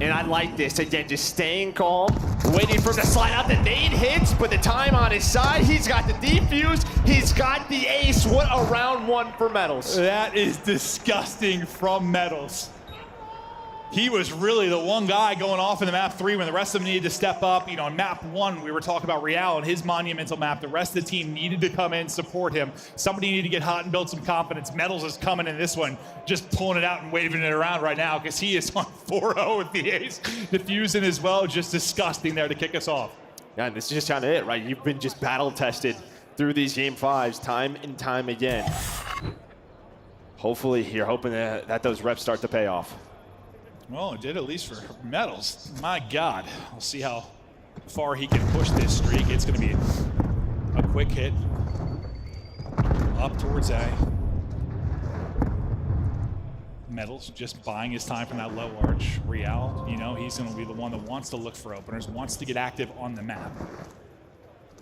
B: And I like this. Again, just staying calm, waiting for him to slide out. The nade hits, but the time on his side. He's got the defuse. He's got the ace. What a round 1 for Metals.
A: That is disgusting from Metals. He was really the one guy going off in the map 3 when the rest of them needed to step up. You know, in map 1, we were talking about Real and his monumental map. The rest of the team needed to come in, support him. Somebody needed to get hot and build some confidence. Metals is coming in this one, just pulling it out and waving it around right now, because he is on 4-0 with the ace. Diffusing as well, just disgusting there to kick us off.
B: Yeah, and this is just kind of it, right? You've been just battle tested through these game 5s time and time again. Hopefully, you're hoping that those reps start to pay off.
A: Well, it did, at least for Metals. My God. We'll see how far he can push this streak. It's going to be a quick hit up towards A. Metals just buying his time from that low arch. Real, you know, he's going to be the one that wants to look for openers, wants to get active on the map.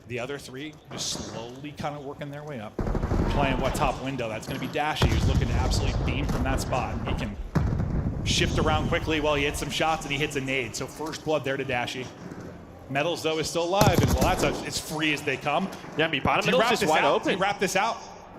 A: The other 3 just slowly kind of working their way up. Playing what top window? That's going to be Dashy, who's looking to absolutely beam from that spot. He can shift around quickly while he hits some shots, and he hits a nade. So first blood there to Dashy. Metals, though, is still alive, and well, that's as free as they come.
B: Yeah, I mean, bottom middle is just wide open.
A: Do you wrap this out?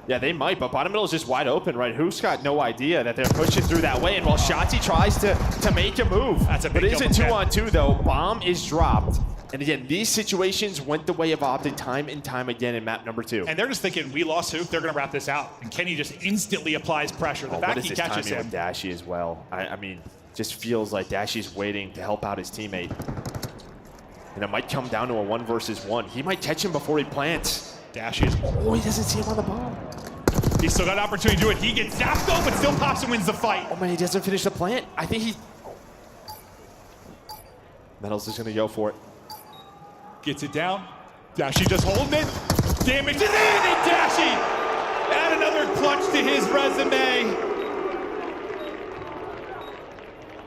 B: Yeah, they might, but bottom middle is just wide open, right? Who's got no idea that they're pushing through that way, and while Shotzi tries to make a move.
A: That's a big
B: But it is a
A: kill.
B: 2-on-2, though. Bomb is dropped. And again, these situations went the way of Optic time and time again in map number 2.
A: And they're just thinking, we lost Hoop, they're going to wrap this out. And Kenny just instantly applies pressure. The fact he catches him.
B: With Dashy as well. I mean, just feels like Dashy's waiting to help out his teammate. And it might come down to a 1 versus 1. He might catch him before he plants.
A: Dashy is...
B: Oh, he doesn't see him on the bomb.
A: He's still got an opportunity to do it. He gets zapped though, but still pops and wins the fight.
B: Oh man, he doesn't finish the plant. I think he... Metals is going to go for it.
A: Gets it down. Dashy just holding it. Damage is in, and Dashy add another clutch to his resume.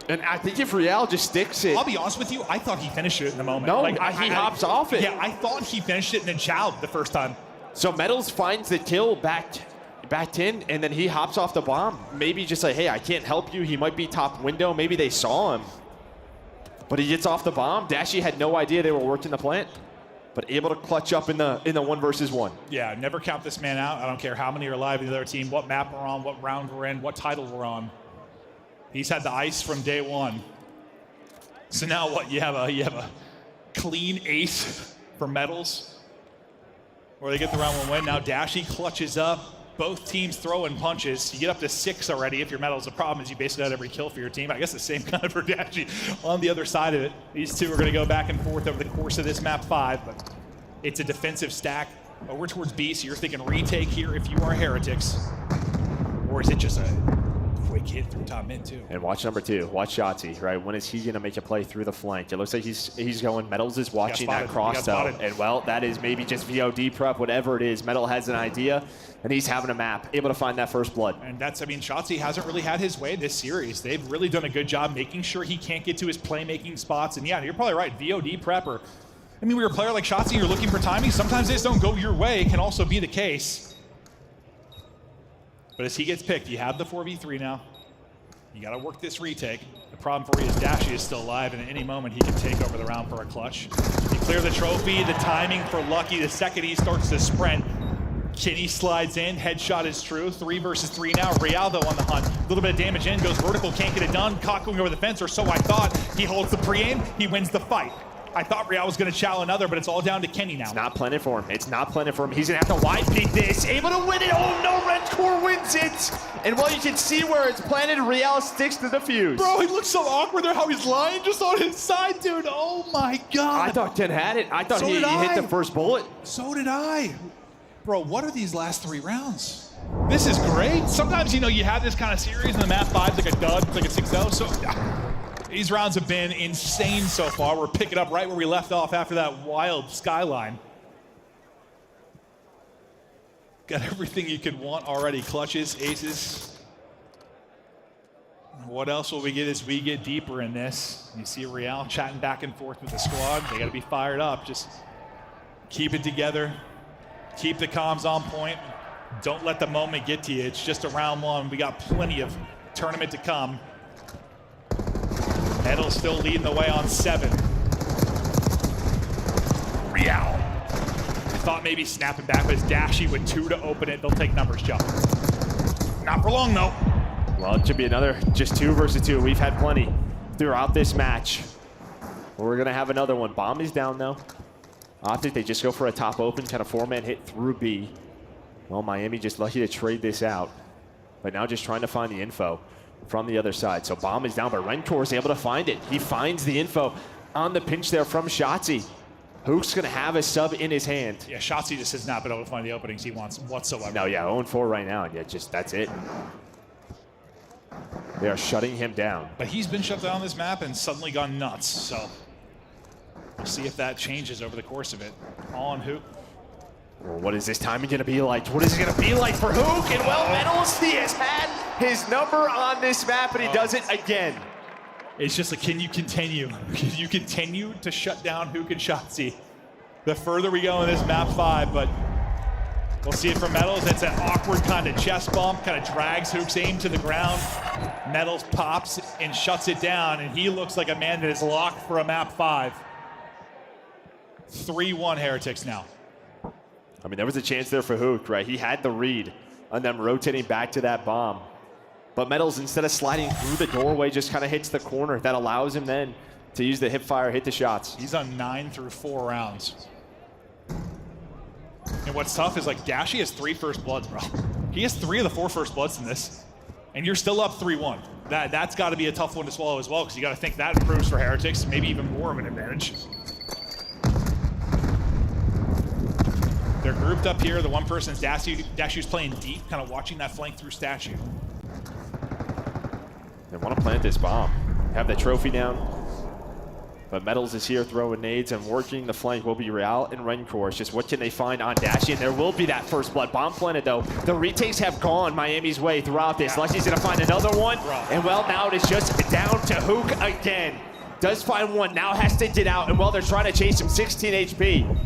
B: And I think if Real just sticks it...
A: I'll be honest with you, I thought he finished it in the moment.
B: No, he hops off it.
A: Yeah, I thought he finished it and then chowed the first time.
B: So Metals finds the kill back in, and then he hops off the bomb. Maybe just like, hey, I can't help you. He might be top window. Maybe they saw him. But he gets off the bomb. Dashy had no idea they were working the plant, but able to clutch up in the 1 versus 1.
A: Yeah, never count this man out. I don't care how many are alive in the other team, what map we're on, what round we're in, what title we're on. He's had the ice from day 1. So now what? You have a clean ace for Metals, where they get the round 1 win. Now Dashy clutches up. Both teams throwing punches. You get up to 6 already if you're Metals. The problem is you basically had every kill for your team. I guess the same kind of for Dashy on the other side of it. These two are going to go back and forth over the course of this map 5, but it's a defensive stack over towards B, so you're thinking retake here if you are Heretics. Or is it just a quick hit through top mid too.
B: And watch number 2. Watch Shotzi, right? When is he going to make a play through the flank? It looks like he's going. Metals is watching that cross though. And well, that is maybe just VOD prep, whatever it is. Metal has an idea, and he's having a map, able to find that first blood.
A: And that's, I mean, Shotzi hasn't really had his way this series. They've really done a good job making sure he can't get to his playmaking spots. And yeah, you're probably right. VOD prepper. I mean, when you're a player like Shotzi, you're looking for timing. Sometimes they just don't go your way. It can also be the case. But as he gets picked, you have the 4v3 now. You got to work this retake. The problem for you is Dashy is still alive, and at any moment he can take over the round for a clutch. You clear the trophy, the timing for Lucky. The second he starts to sprint, Kenny slides in, headshot is true. 3 versus 3 now. Real though on the hunt. A little bit of damage in, goes vertical, can't get it done. Caught going over the fence, or so I thought. He holds the pre-aim, he wins the fight. I thought Real was going to chow another, but it's all down to Kenny now.
B: It's not planning for him. It's not planning for him. He's going to have to wide peek this. Able to win it. Oh no, Red Core wins it. And well, you can see where it's planted. Real sticks to the fuse.
A: Bro, he looks so awkward there, how he's lying just on his side, dude. Oh my God.
B: I thought Ken had it. I thought he hit the first bullet.
A: So did I. Bro, what are these last 3 rounds? This is great. Sometimes, you know, you have this kind of series and the map 5's like a dud, it's like a 6-0. So these rounds have been insane so far. We're picking up right where we left off after that wild skyline. Got everything you could want already. Clutches, aces. What else will we get as we get deeper in this? You see Real chatting back and forth with the squad. They got to be fired up. Just keep it together. Keep the comms on point. Don't let the moment get to you. It's just a round 1. We got plenty of tournament to come. Metal still leading the way on 7. Real. I thought maybe snapping back, but it's Dashy with 2 to open it. They'll take numbers, Joe. Not for long, though.
B: Well, it should be another just 2 versus 2. We've had plenty throughout this match. We're going to have another one. Bomb is down, though. I think they just go for a top open, kind of 4-man hit through B. Well, Miami just lucky to trade this out. But now just trying to find the info from the other side. So Bomb is down, but Rencor is able to find it. He finds the info on the pinch there from Shotzi. Hook's going to have a sub in his hand.
A: Yeah, Shotzi just has not been able to find the openings he wants whatsoever.
B: No, yeah, 0-4 right now. Yeah, just that's it. They are shutting him down.
A: But he's been shut down on this map and suddenly gone nuts. So we'll see if that changes over the course of it. On Hook.
B: Well, what is this timing going to be like? What is it going to be like for Hook? And well, Metals, he has had his number on this map, and he does it again.
A: It's just like, can you continue? Can you continue to shut down Hook and Shotzi? The further we go in this map 5, but we'll see it from Metals. It's an awkward kind of chest bump, kind of drags Hook's aim to the ground. Metals pops and shuts it down, and he looks like a man that is locked for a map 5. 3-1 Heretics now.
B: I mean, there was a chance there for Hook, right? He had the read on them rotating back to that bomb. But Metals, instead of sliding through the doorway, just kind of hits the corner. That allows him then to use the hip fire, hit the shots.
A: He's on 9 through 4 rounds. And what's tough is, like, Dashy has 3 first bloods, bro. He has 3 of the 4 first bloods in this. And you're still up 3-1. That's got to be a tough one to swallow as well, because you got to think that improves for Heretics, maybe even more of an advantage. They're grouped up here. The one person's Dashy's playing deep, kind of watching that flank through Statue.
B: They want to plant this bomb. Have the trophy down. But Metals is here throwing nades, and working the flank will be Real and Rencor. It's just what can they find on Dashy, and there will be that first blood. Bomb planted, though. The retakes have gone Miami's way throughout this. Lucky's going to find another one. And, well, now it is just down to Hook again. Does find one, now has to get out. And, well, they're trying to chase him 16 HP.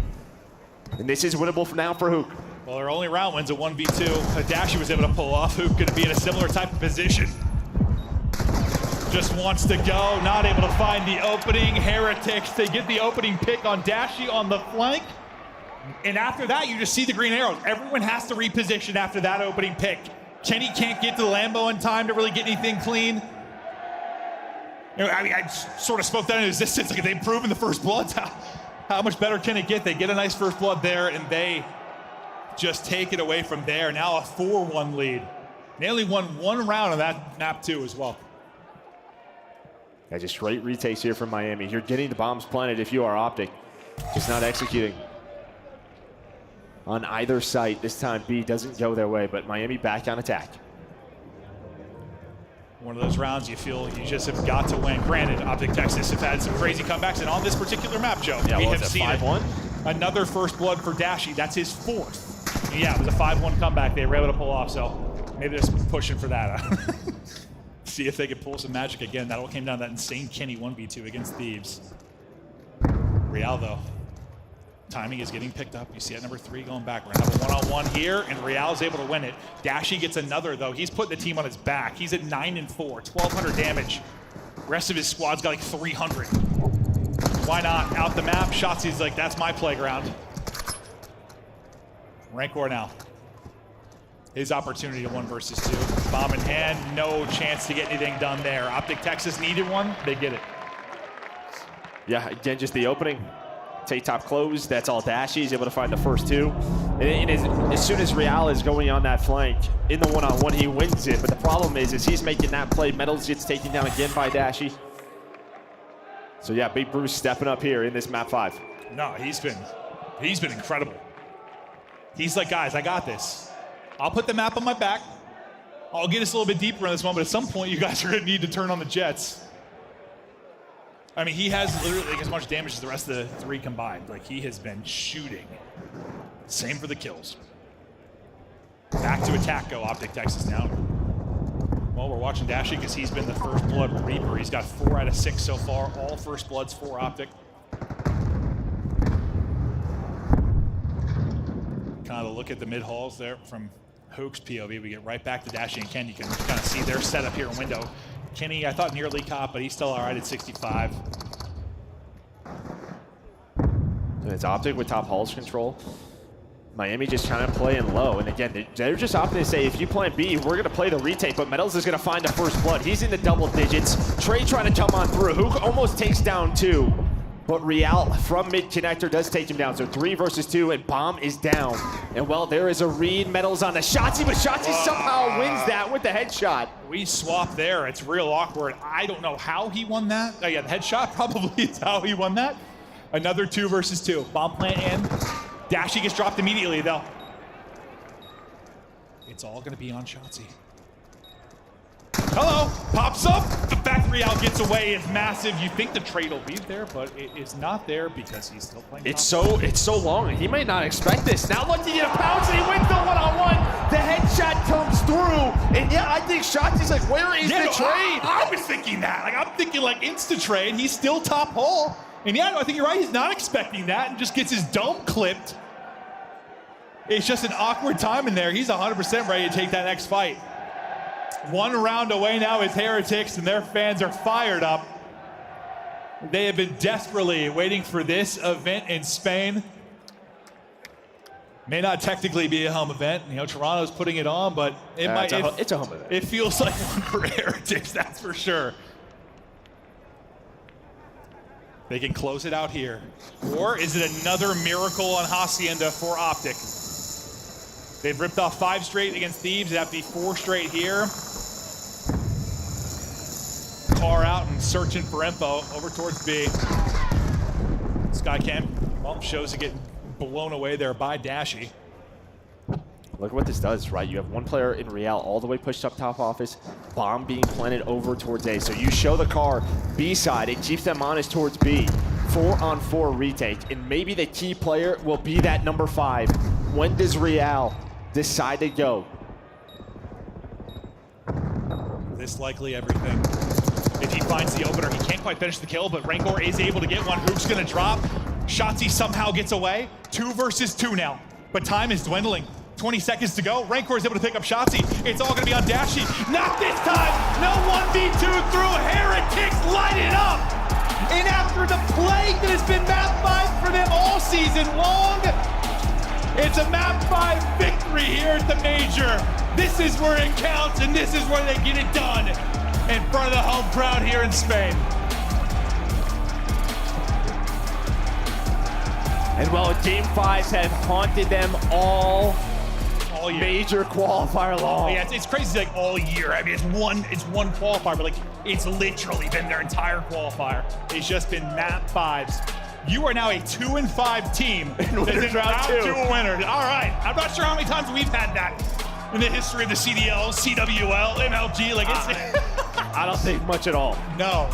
B: And this is winnable for now for Hook.
A: Well, their only round wins a 1v2. Dashy was able to pull off. Hook going to be in a similar type of position. Just wants to go, not able to find the opening. Heretics, they get the opening pick on Dashy on the flank. And after that, you just see the green arrows. Everyone has to reposition after that opening pick. Kenny can't get to the Lambo in time to really get anything clean. You know, I mean, I sort of spoke that into existence. Like, they've proven the first bloods. How much better can it get? They get a nice first blood there, and they just take it away from there. Now a 4-1 lead. They only won 1 round on that map 2 as well.
B: Yeah, just straight retakes here from Miami. You're getting the bombs planted if you are Optic. Just not executing on either site. This time B doesn't go their way, but Miami back on attack.
A: One of those rounds you feel you just have got to win. Granted, Optic Texas have had some crazy comebacks, and on this particular map, Joe, we have seen
B: 5-1?
A: Another first blood for Dashy. That's his 4th. And yeah, it was a 5-1 comeback they were able to pull off, so maybe they're pushing for that. See if they can pull some magic again. That all came down to that insane Kenny 1v2 against Thieves. Real, though. Timing is getting picked up. You see at number 3 going back. We're going to have a one-on-one here, and Real's able to win it. Dashy gets another, though. He's putting the team on his back. He's at 9-4, 1,200 damage. Rest of his squad's got like 300. Why not? Out the map. Shotzi's like, that's my playground. Rancor now. His opportunity to 1 versus 2. Bomb in hand, no chance to get anything done there. Optic Texas needed one, they get it.
B: Yeah, again, just the opening. Take top close, that's all Dashy. He's able to find the first 2. And as soon as Real is going on that flank, in the one-on-one, he wins it. But the problem is he's making that play. Metals gets taken down again by Dashy. So yeah, Big Bruce stepping up here in this map 5.
A: No, he's been incredible. He's like, guys, I got this. I'll put the map on my back. I'll get us a little bit deeper in this one, but at some point you guys are gonna need to turn on the jets. I mean, he has literally like as much damage as the rest of the 3 combined. Like, he has been shooting. Same for the kills. Back to attack go, Optic Texas now. Well, we're watching Dashy because he's been the first blood Reaper. He's got 4 out of 6 so far. All first bloods for Optic. Kind of look at the mid halls there from Hook's POV. We get right back to Dashy and Ken. You can kind of see their setup here in window. Kenny, I thought nearly caught, but he's still all right at 65.
B: It's Optic with top halls control. Miami just trying to play in low. And again, they're just opting to say, if you plan B, we're going to play the retake, but Metals is going to find the first blood. He's in the double digits. Trey trying to come on through. Hook almost takes down 2. But Real from mid-connector does take him down. So 3 versus 2, and Bomb is down. And well, there is a read. Metals on the Shotzi, but Shotzi somehow wins that with the headshot.
A: We swap there. It's real awkward. I don't know how he won that. Oh yeah, the headshot probably is how he won that. Another 2 versus 2. Bomb plant in. Dashy gets dropped immediately, though. It's all going to be on Shotzi. Hello, pops up. The fact Real gets away is massive. You think the trade will be there, but it is not there because he's still playing.
B: It's so long. He might not expect this. Now look to get a pounce, and he wins the one-on-one. The headshot comes through, and yeah, I think Shotzi's like, where is the trade?
A: I was thinking that. Like, I'm thinking like insta trade. He's still top hole, and yeah, I think you're right. He's not expecting that, and just gets his dome clipped. It's just an awkward time in there. He's 100% ready to take that next fight. 1 round away now is Heretics, and their fans are fired up. They have been desperately waiting for this event in Spain. May not technically be a home event. You know, Toronto's putting it on, but
B: it's a home event.
A: It feels like one for Heretics, that's for sure. They can close it out here. Or is it another miracle on Hacienda for Optic? They've ripped off 5 straight against Thieves. It'd have to be 4 straight here. Car out and searching for info over towards B. Skycam, well, shows it getting blown away there by Dashy.
B: Look what this does, right? You have 1 player in Real all the way pushed up top office, Bomb being planted over towards A. So you show the car B side, it keeps them honest towards B. 4-on-4 retake, and maybe the key player will be that number 5. When does Real decide to go?
A: This likely everything. If he finds the opener, he can't quite finish the kill, but Rancor is able to get one. Hook's gonna drop. Shotzi somehow gets away. 2 versus 2 now, but time is dwindling. 20 seconds to go. Rancor is able to pick up Shotzi. It's all gonna be on Dashy. Not this time! No 1v2 through. Heretics light it up! And after the plague that has been map 5 for them all season long, it's a map 5 victory here at the Major. This is where it counts, and this is where they get it done in front of the home crowd here in Spain.
B: And well, Game 5s have haunted them all
A: year.
B: Major qualifier long.
A: Yeah, it's crazy, like all year. I mean, it's one qualifier, but like it's literally been their entire qualifier. It's just been map 5s. You are now a 2-5 team that's in round 2 winner. All right, I'm not sure how many times we've had that in the history of the CDL, CWL, MLG. Like it's
B: I don't think much at all.
A: No.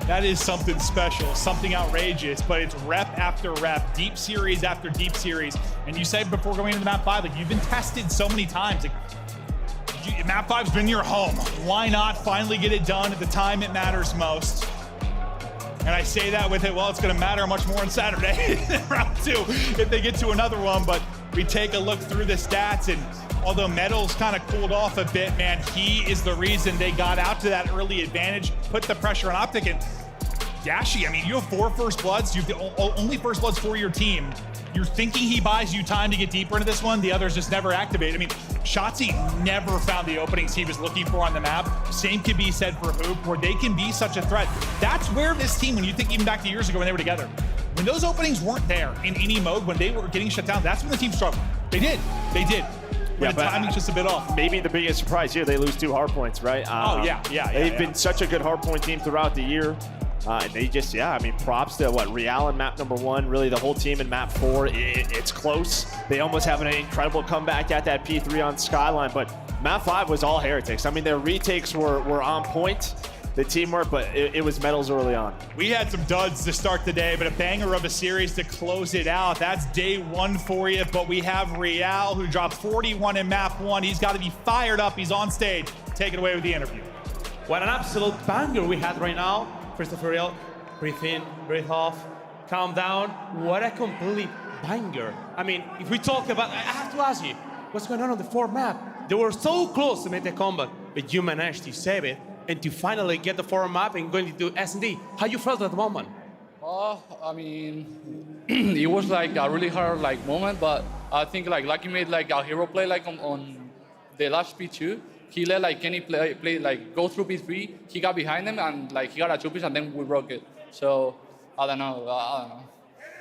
A: That is something special, something outrageous, but it's rep after rep, deep series after deep series. And you said before going into map 5, like you've been tested so many times. Like, map 5's been your home. Why not finally get it done at the time it matters most? And I say that with it, well, it's gonna matter much more on Saturday in round 2 if they get to another one. But we take a look through the stats, and although Metals kind of cooled off a bit, man, he is the reason they got out to that early advantage, put the pressure on Optic. And Dashy, I mean, you have 4 first bloods, you have the only first bloods for your team. You're thinking he buys you time to get deeper into this one, the others just never activate. I mean, Shotzzy never found the openings he was looking for on the map. Same can be said for Hoop, where they can be such a threat. That's where this team, when you think even back to years ago when they were together, when those openings weren't there in any mode, when they were getting shut down, that's when the team struggled. They did.
B: Yeah,
A: the timing's just a bit off.
B: Maybe the biggest surprise here, they lose 2 hardpoints, right? They've been such a good hardpoint team throughout the year. And they just, I mean, props to Real in map number 1, really the whole team in map 4. It's close. They almost have an incredible comeback at that P3 on Skyline, but map 5 was all Heretics. I mean, their retakes were on point, the teamwork, but it was Metals early on.
A: We had some duds to start the day, but a banger of a series to close it out. That's day 1 for you, but we have Real, who dropped 41 in map 1. He's got to be fired up. He's on stage. Take it away with the interview.
C: What an absolute banger we had right now. First of all, breathe in, breathe off, calm down. What a complete banger. I mean, if we talk about, I have to ask you, what's going on the 4th map? They were so close to make the comeback, but you managed to save it and to finally get the 4th map and going to S&D. How you felt at the moment?
E: I mean, it was like a really hard moment, but I think like Lucky made like a hero play like on the last P2. He let like Kenny play like go through P3. He got behind him and like he got a 2-piece and then we broke it. So I don't know.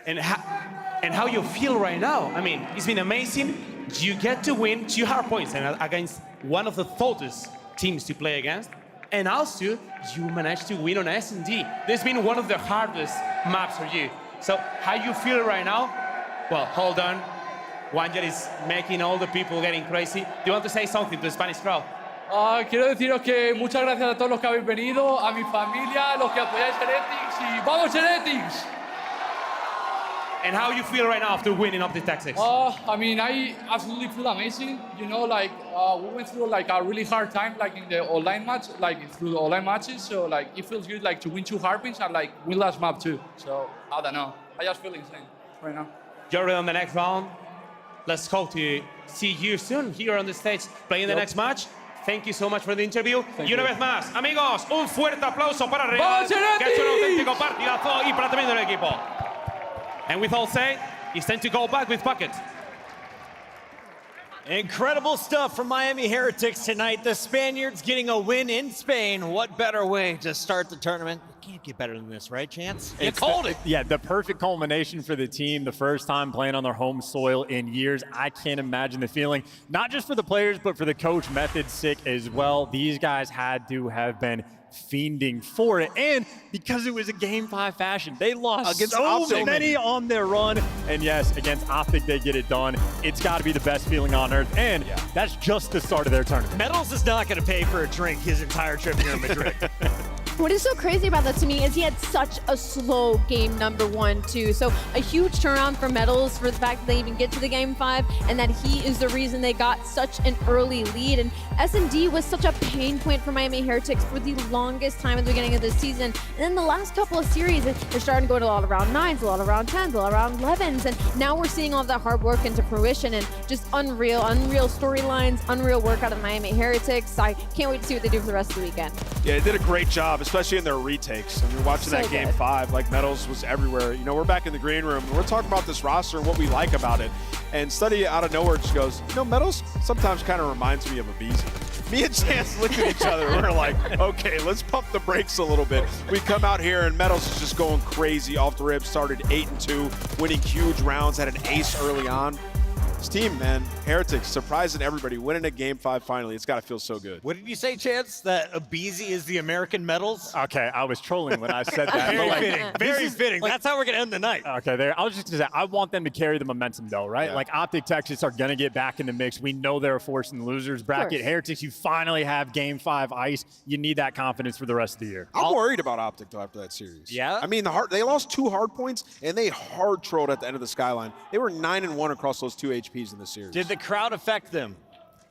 C: And how you feel right now? I mean, it's been amazing. You get to win 2 hard points and against one of the toughest teams to play against. And also, you managed to win on S&D. This has been one of the hardest maps for you. So how you feel right now? Well, hold on. Wanger is making all the people getting crazy. Do you want to say something to the Spanish crowd?
E: Quiero deciros que muchas gracias a todos los que habéis venido, a mi familia, los que apoyáis Heretics y ¡vamos Heretics!
C: And how you feel right now after winning up the Texas?
E: I mean, I absolutely feel amazing. You know, like we went through like a really hard time, like in the online match, like through the online matches. So like it feels good, like to win 2 hardpins and like win last map too. So I don't know. I just feel insane right now.
C: You're ready on the next round. Let's hope to see you soon here on the stage playing the next match. Thank you so much for the interview. Y una vez más, amigos, un fuerte aplauso para Real, que ha hecho un auténtico partidazo, y para también del equipo. And with all said, it's time to go back with Bucket.
F: Incredible stuff from Miami Heretics tonight. The Spaniards getting a win in Spain. What better way to start the tournament? You can't get better than this, right, Chance? You called it.
P: Yeah, the perfect culmination for the team. The first time playing on their home soil in years. I can't imagine the feeling, not just for the players, but for the coach, Method Sick as well. These guys had to have been fiending for it, and because it was a Game 5 fashion, they lost against so many on their run. And yes, against Optic, they get it done. It's got to be the best feeling on earth, and that's just the start of their tournament.
F: Metals is not going to pay for a drink his entire trip here in Madrid.
H: What is so crazy about that to me is he had such a slow game number 1 too. So a huge turnaround for Metals for the fact that they even get to the Game 5 and that he is the reason they got such an early lead. And S&D was such a pain point for Miami Heretics for the longest time at the beginning of this season. And then the last couple of series, they're starting to go to a lot of round 9s, a lot of round 10s, a lot of round 11s. And now we're seeing all of that hard work into fruition and just unreal storylines, unreal work out of Miami Heretics. I can't wait to see what they do for the rest of the weekend.
I: Yeah, they did a great job, especially in their retakes. And you're watching that Game 5, like Metals was everywhere. You know, we're back in the green room, and we're talking about this roster and what we like about it. And Study out of nowhere just goes, you know, Metals sometimes kind of reminds me of a Beezy. Me and Chance looked at each other and we're like, okay, let's pump the brakes a little bit. We come out here and Metals is just going crazy off the rib, started 8-2, winning huge rounds, had an ace early on. This team, man, Heretics, surprising everybody, winning a Game 5 finally. It's got to feel so good.
F: What did you say, Chance? That Abizi is the American medals?
P: Okay, I was trolling when I said that.
F: Very
P: but,
F: fitting. Very fitting. That's how we're going to end the night.
P: Okay, there. I was just going to say, I want them to carry the momentum, though, right?
I: Yeah.
P: Like, Optic Texas are going to get back in the mix. We know they're a force in the losers bracket. Heretics, you finally have Game 5 ice. You need that confidence for the rest of the year.
I: I'm worried about Optic, though, after that series.
F: Yeah?
I: I mean, they lost 2 hard points, and they hard trolled at the end of the Skyline. They were 9-1 across those 2 HPs in the series.
F: Did the crowd affect them?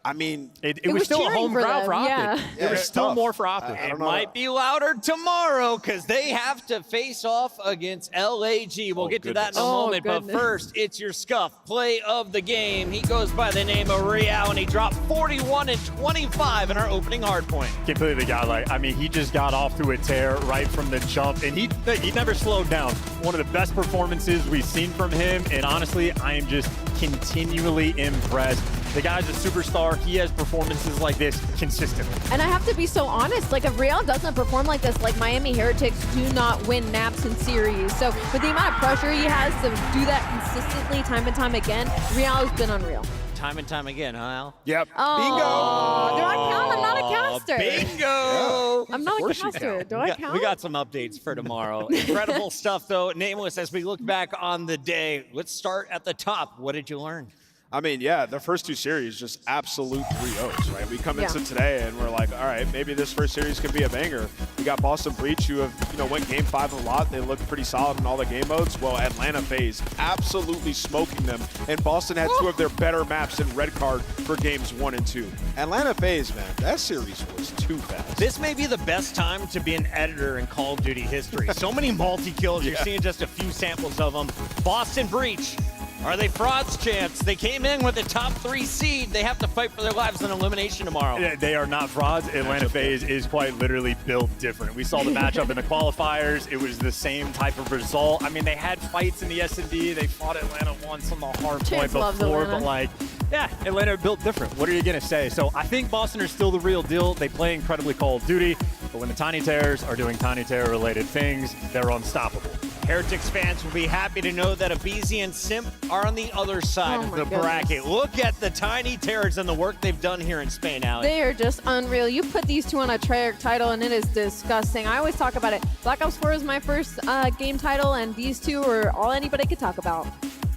I: I mean,
P: it was still a home crowd for Optic.
F: Yeah.
P: It was still more for Optic.
F: It might be louder tomorrow because they have to face off against LAG. We'll get to that in a moment, but first, it's your Scuff play of the game. He goes by the name of Real, and he dropped 41 and 25 in our opening hardpoint.
P: Completely got like, I mean, he just got off to a tear right from the jump, and he never slowed down. One of the best performances we've seen from him, and honestly, I am just continually impressed. The guy's a superstar. He has performances like this consistently.
H: And I have to be so honest, like if Real doesn't perform like this, like Miami Heretics do not win naps in series. So with the amount of pressure he has to do that consistently time and time again, Real has been unreal.
F: Time and time again, huh, Al?
I: Yep.
H: Oh,
F: Bingo!
H: Do I count? I'm not a caster.
F: Bingo!
H: I'm not a caster. Do I count?
F: We got some updates for tomorrow. Incredible stuff, though. Nameless, as we look back on the day, let's start at the top. What did you learn?
I: I mean, yeah, the first 2 series, just absolute 3-0s, right? We come into today and we're like, all right, maybe this first series can be a banger. We got Boston Breach, who have, went Game 5 a lot. They look pretty solid in all the game modes. Well, Atlanta FaZe absolutely smoking them. And Boston had 2 of their better maps in red card for games 1 and 2. Atlanta FaZe, man, that series was too fast.
F: This may be the best time to be an editor in Call of Duty history. So many multi-kills. You're seeing just a few samples of them. Boston Breach. Are they frauds, Chance? They came in with the top 3 seed. They have to fight for their lives in elimination tomorrow.
P: They are not frauds. Atlanta FaZe is quite literally built different. We saw the matchup in the qualifiers. It was the same type of result. I mean, they had fights in the S&D. They fought Atlanta once on the hard point before, but like, yeah, Atlanta are built different. What are you going to say? So I think Boston are still the real deal. They play incredibly Call of Duty, but when the Tiny Terrors are doing Tiny Terror-related things, they're unstoppable.
F: Heretics fans will be happy to know that Abizi and Simp are on the other side of the bracket. Look at the Tiny Terrors and the work they've done here in Spain, Allie.
H: They are just unreal. You put these 2 on a Treyarch title, and it is disgusting. I always talk about it. Black Ops 4 is my first game title, and these 2 are all anybody could talk about.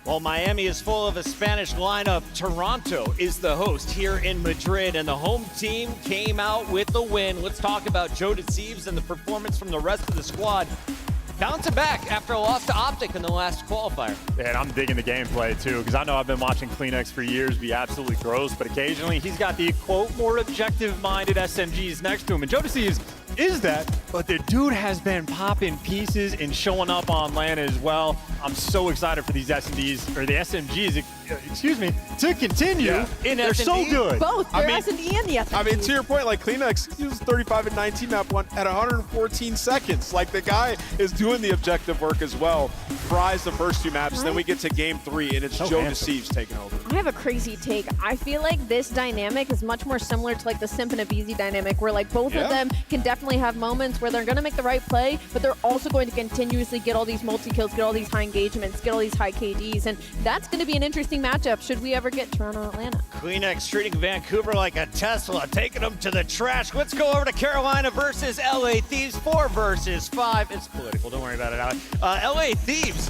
F: While Miami is full of a Spanish lineup, Toronto is the host here in Madrid, and the home team came out with the win. Let's talk about Joe Deceives and the performance from the rest of the squad. Bouncing back after a loss to Optic in the last qualifier.
P: And I'm digging the gameplay, too, because I know I've been watching Kleenex for years be absolutely gross, but occasionally he's got the, quote, more objective-minded SMGs next to him. And Joe Deceives is that, but the dude has been popping pieces and showing up on LAN as well. I'm so excited for these SMGs, or the SMGs, excuse me, to continue. They're so good.
H: Both, they're S&D and the SMG.
I: I mean, to your point, like Kleenex, he was 35 and 19 map 1 at 114 seconds. Like, the guy is doing the objective work as well. Fries the first 2 maps, then we get to game 3, and it's Joe Deceives taking over.
H: I have a crazy take. I feel like this dynamic is much more similar to like the Simp and Abizi dynamic, where like both of them can definitely have moments where they're going to make the right play, but they're also going to continuously get all these multi-kills, get all these high engagements, get all these high KDs, and that's going to be an interesting matchup should we ever get Toronto-Atlanta.
F: Kleenex treating Vancouver like a Tesla, taking them to the trash. Let's go over to Carolina versus LA Thieves, 4 versus 5. It's political, don't worry about it, Alex. LA Thieves,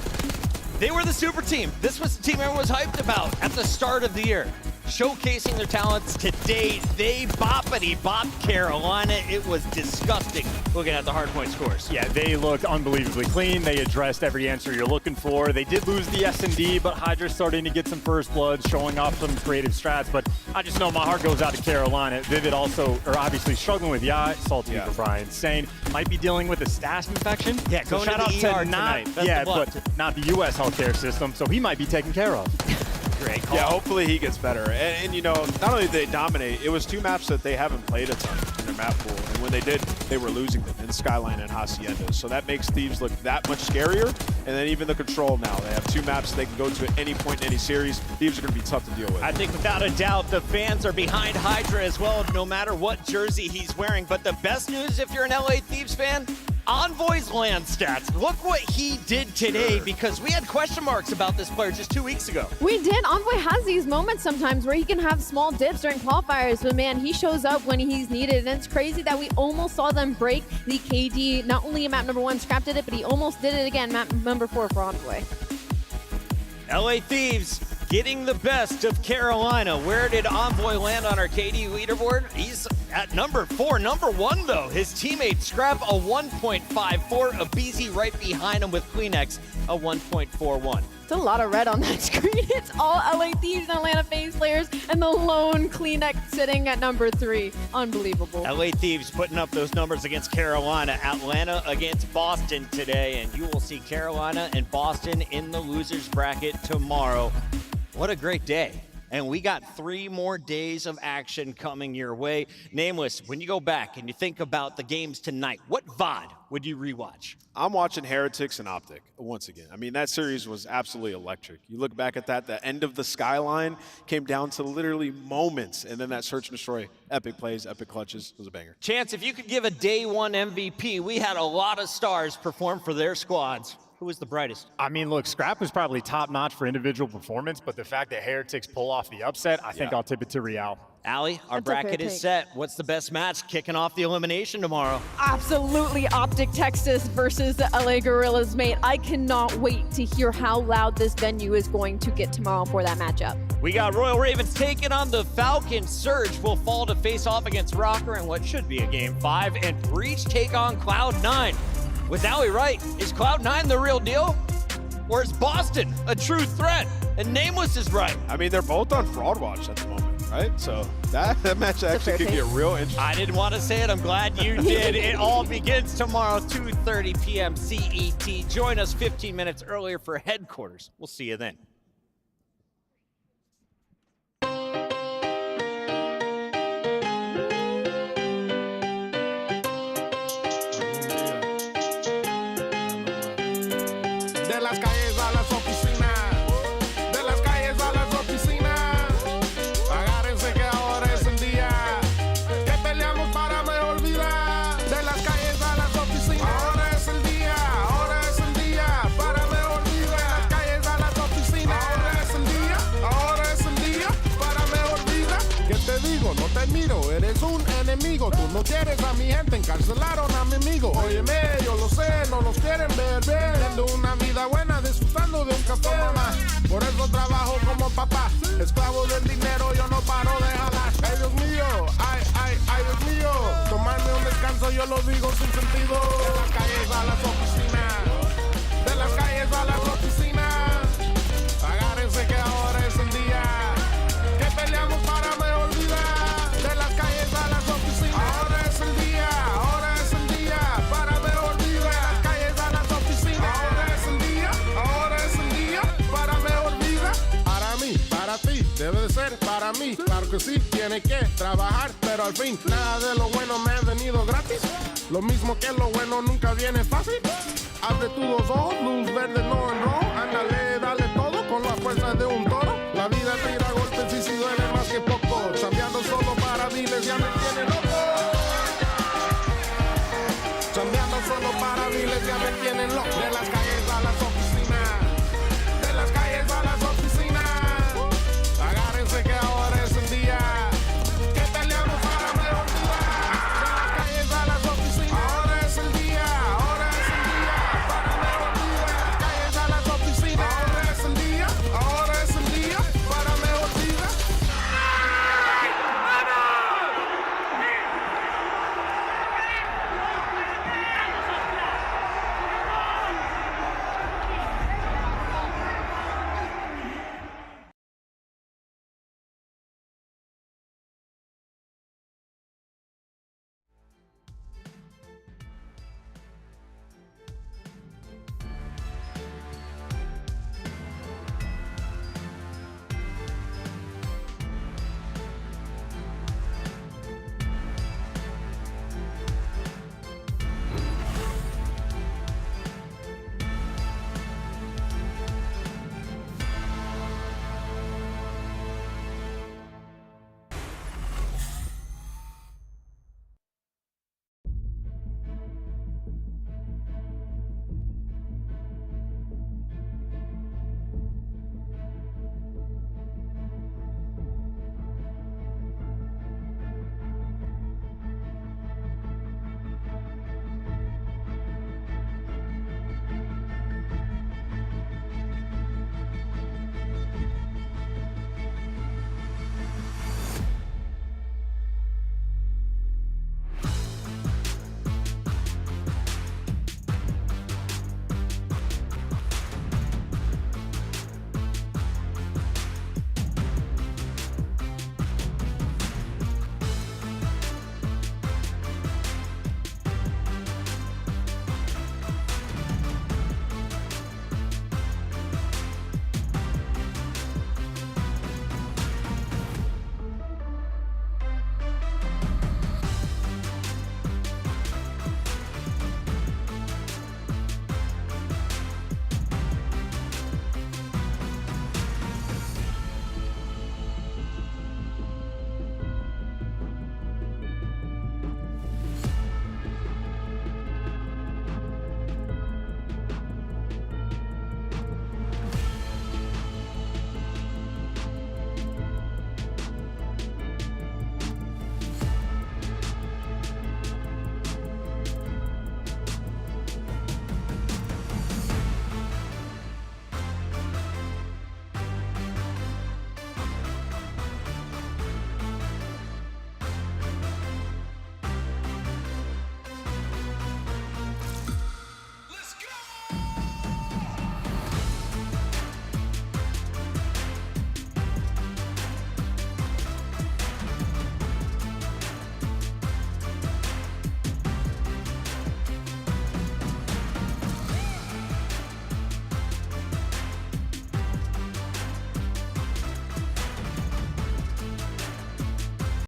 F: they were the super team. This was the team everyone was hyped about at the start of the year. Showcasing their talents today. They boppity-bopped Carolina. It was disgusting looking at the hardpoint scores.
P: Yeah, they looked unbelievably clean. They addressed every answer you're looking for. They did lose the S&D, but Hydra's starting to get some first bloods, showing off some creative strats. But I just know my heart goes out to Carolina. Vivid also, or obviously struggling with Salty for Brian. Sane might be dealing with a staph infection.
F: Yeah,
P: so
F: going
P: shout out
F: to the ER
P: to not,
F: tonight.
P: but not the U.S. healthcare system, so he might be taken care of.
F: Great call.
I: Yeah, hopefully he gets better. And not only did they dominate, it was 2 maps that they haven't played a ton in their map pool. And when they did, they were losing them in Skyline and Hacienda. So that makes Thieves look that much scarier. And then even the Control now. They have 2 maps they can go to at any point in any series. Thieves are going to be tough to deal with.
F: I think without a doubt, the fans are behind Hydra as well, no matter what jersey he's wearing. But the best news if you're an LA Thieves fan, Envoy's land stats. Look what he did today, because we had question marks about this player just 2 weeks ago.
H: We did. Envoy has these moments sometimes where he can have small dips during qualifiers, but man, he shows up when he's needed. And it's crazy that we almost saw them break the KD, not only in map number 1, Scrap did it, but he almost did it again, map number 4 for Envoy.
F: LA Thieves getting the best of Carolina. Where did Envoy land on our KD leaderboard? He's at number 4. Number 1, though, his teammate Scrap, a 1.54. Abizi right behind him with Kleenex, a 1.41.
H: It's a lot of red on that screen. It's all LA Thieves and Atlanta FaZe players, and the lone Kleenex sitting at number 3. Unbelievable.
F: LA Thieves putting up those numbers against Carolina. Atlanta against Boston today, and you will see Carolina and Boston in the losers bracket tomorrow. What a great day. And we got 3 more days of action coming your way. Nameless, when you go back and you think about the games tonight, what VOD would you rewatch?
I: I'm watching Heretics and Optic once again. I mean, that series was absolutely electric. You look back at that, the end of the skyline came down to literally moments, and then that search and destroy, epic plays, epic clutches, was a banger.
F: Chance, if you could give a day 1 MVP, we had a lot of stars perform for their squads. Who was the brightest?
P: I mean, look, Scrap was probably top-notch for individual performance, but the fact that Heretics pull off the upset, I think I'll tip it to Real.
F: Allie, our
H: That's a fair
F: bracket is
H: take.
F: set. What's the best match kicking off the elimination tomorrow?
H: Absolutely Optic Texas versus the LA Gorillas, mate. I cannot wait to hear how loud this venue is going to get tomorrow for that matchup.
F: We got Royal Ravens taking on the Falcons. Surge will fall to face off against Rocker in what should be a game 5, and Breach take on Cloud9. With Allie right, is Cloud9 the real deal? Or is Boston a true threat? And Nameless is right.
I: I mean, they're both on fraud watch at the moment, right? So that match actually could get real interesting.
F: I didn't want to say it. I'm glad you did. It all begins tomorrow, 2:30 p.m. CET. Join us 15 minutes earlier for headquarters. We'll see you then.
G: De las calles a las oficinas, de las calles a las oficinas. Agárrense que ahora es el día que peleamos para mejor vida. De las calles a las oficinas, ahora es el día para mejor vida. De las calles a las oficinas, ahora es el día para mejor vida. ¿Qué te digo? No te miro, eres un enemigo. Tú no quieres a mi gente, encarcelaron a mi amigo. Óyeme, yo lo sé, no los quieren ver, viviendo una vida buena, disfrutando de un café. Por eso trabajo como papá, esclavo del dinero, yo no paro de jalar. Ay, Dios mío, ay, Dios mío, tomarme un descanso, yo lo digo sin sentido. De las calles a las oficinas, de las calles a las oficinas. Agárrense que ahora es el día que peleamos para mejor vida. De las calles a las oficinas, ahora es el día para mejor vida. De las calles a las oficinas, ahora es el día para mejor vida. Para mí, para ti, debe de ser para mí. Claro que sí, tiene que trabajar, pero al fin nada de lo bueno me ha venido gratis. Lo mismo que lo bueno nunca viene fácil. Abre tus 2 ojos, luz verde, no en rojo, ándale.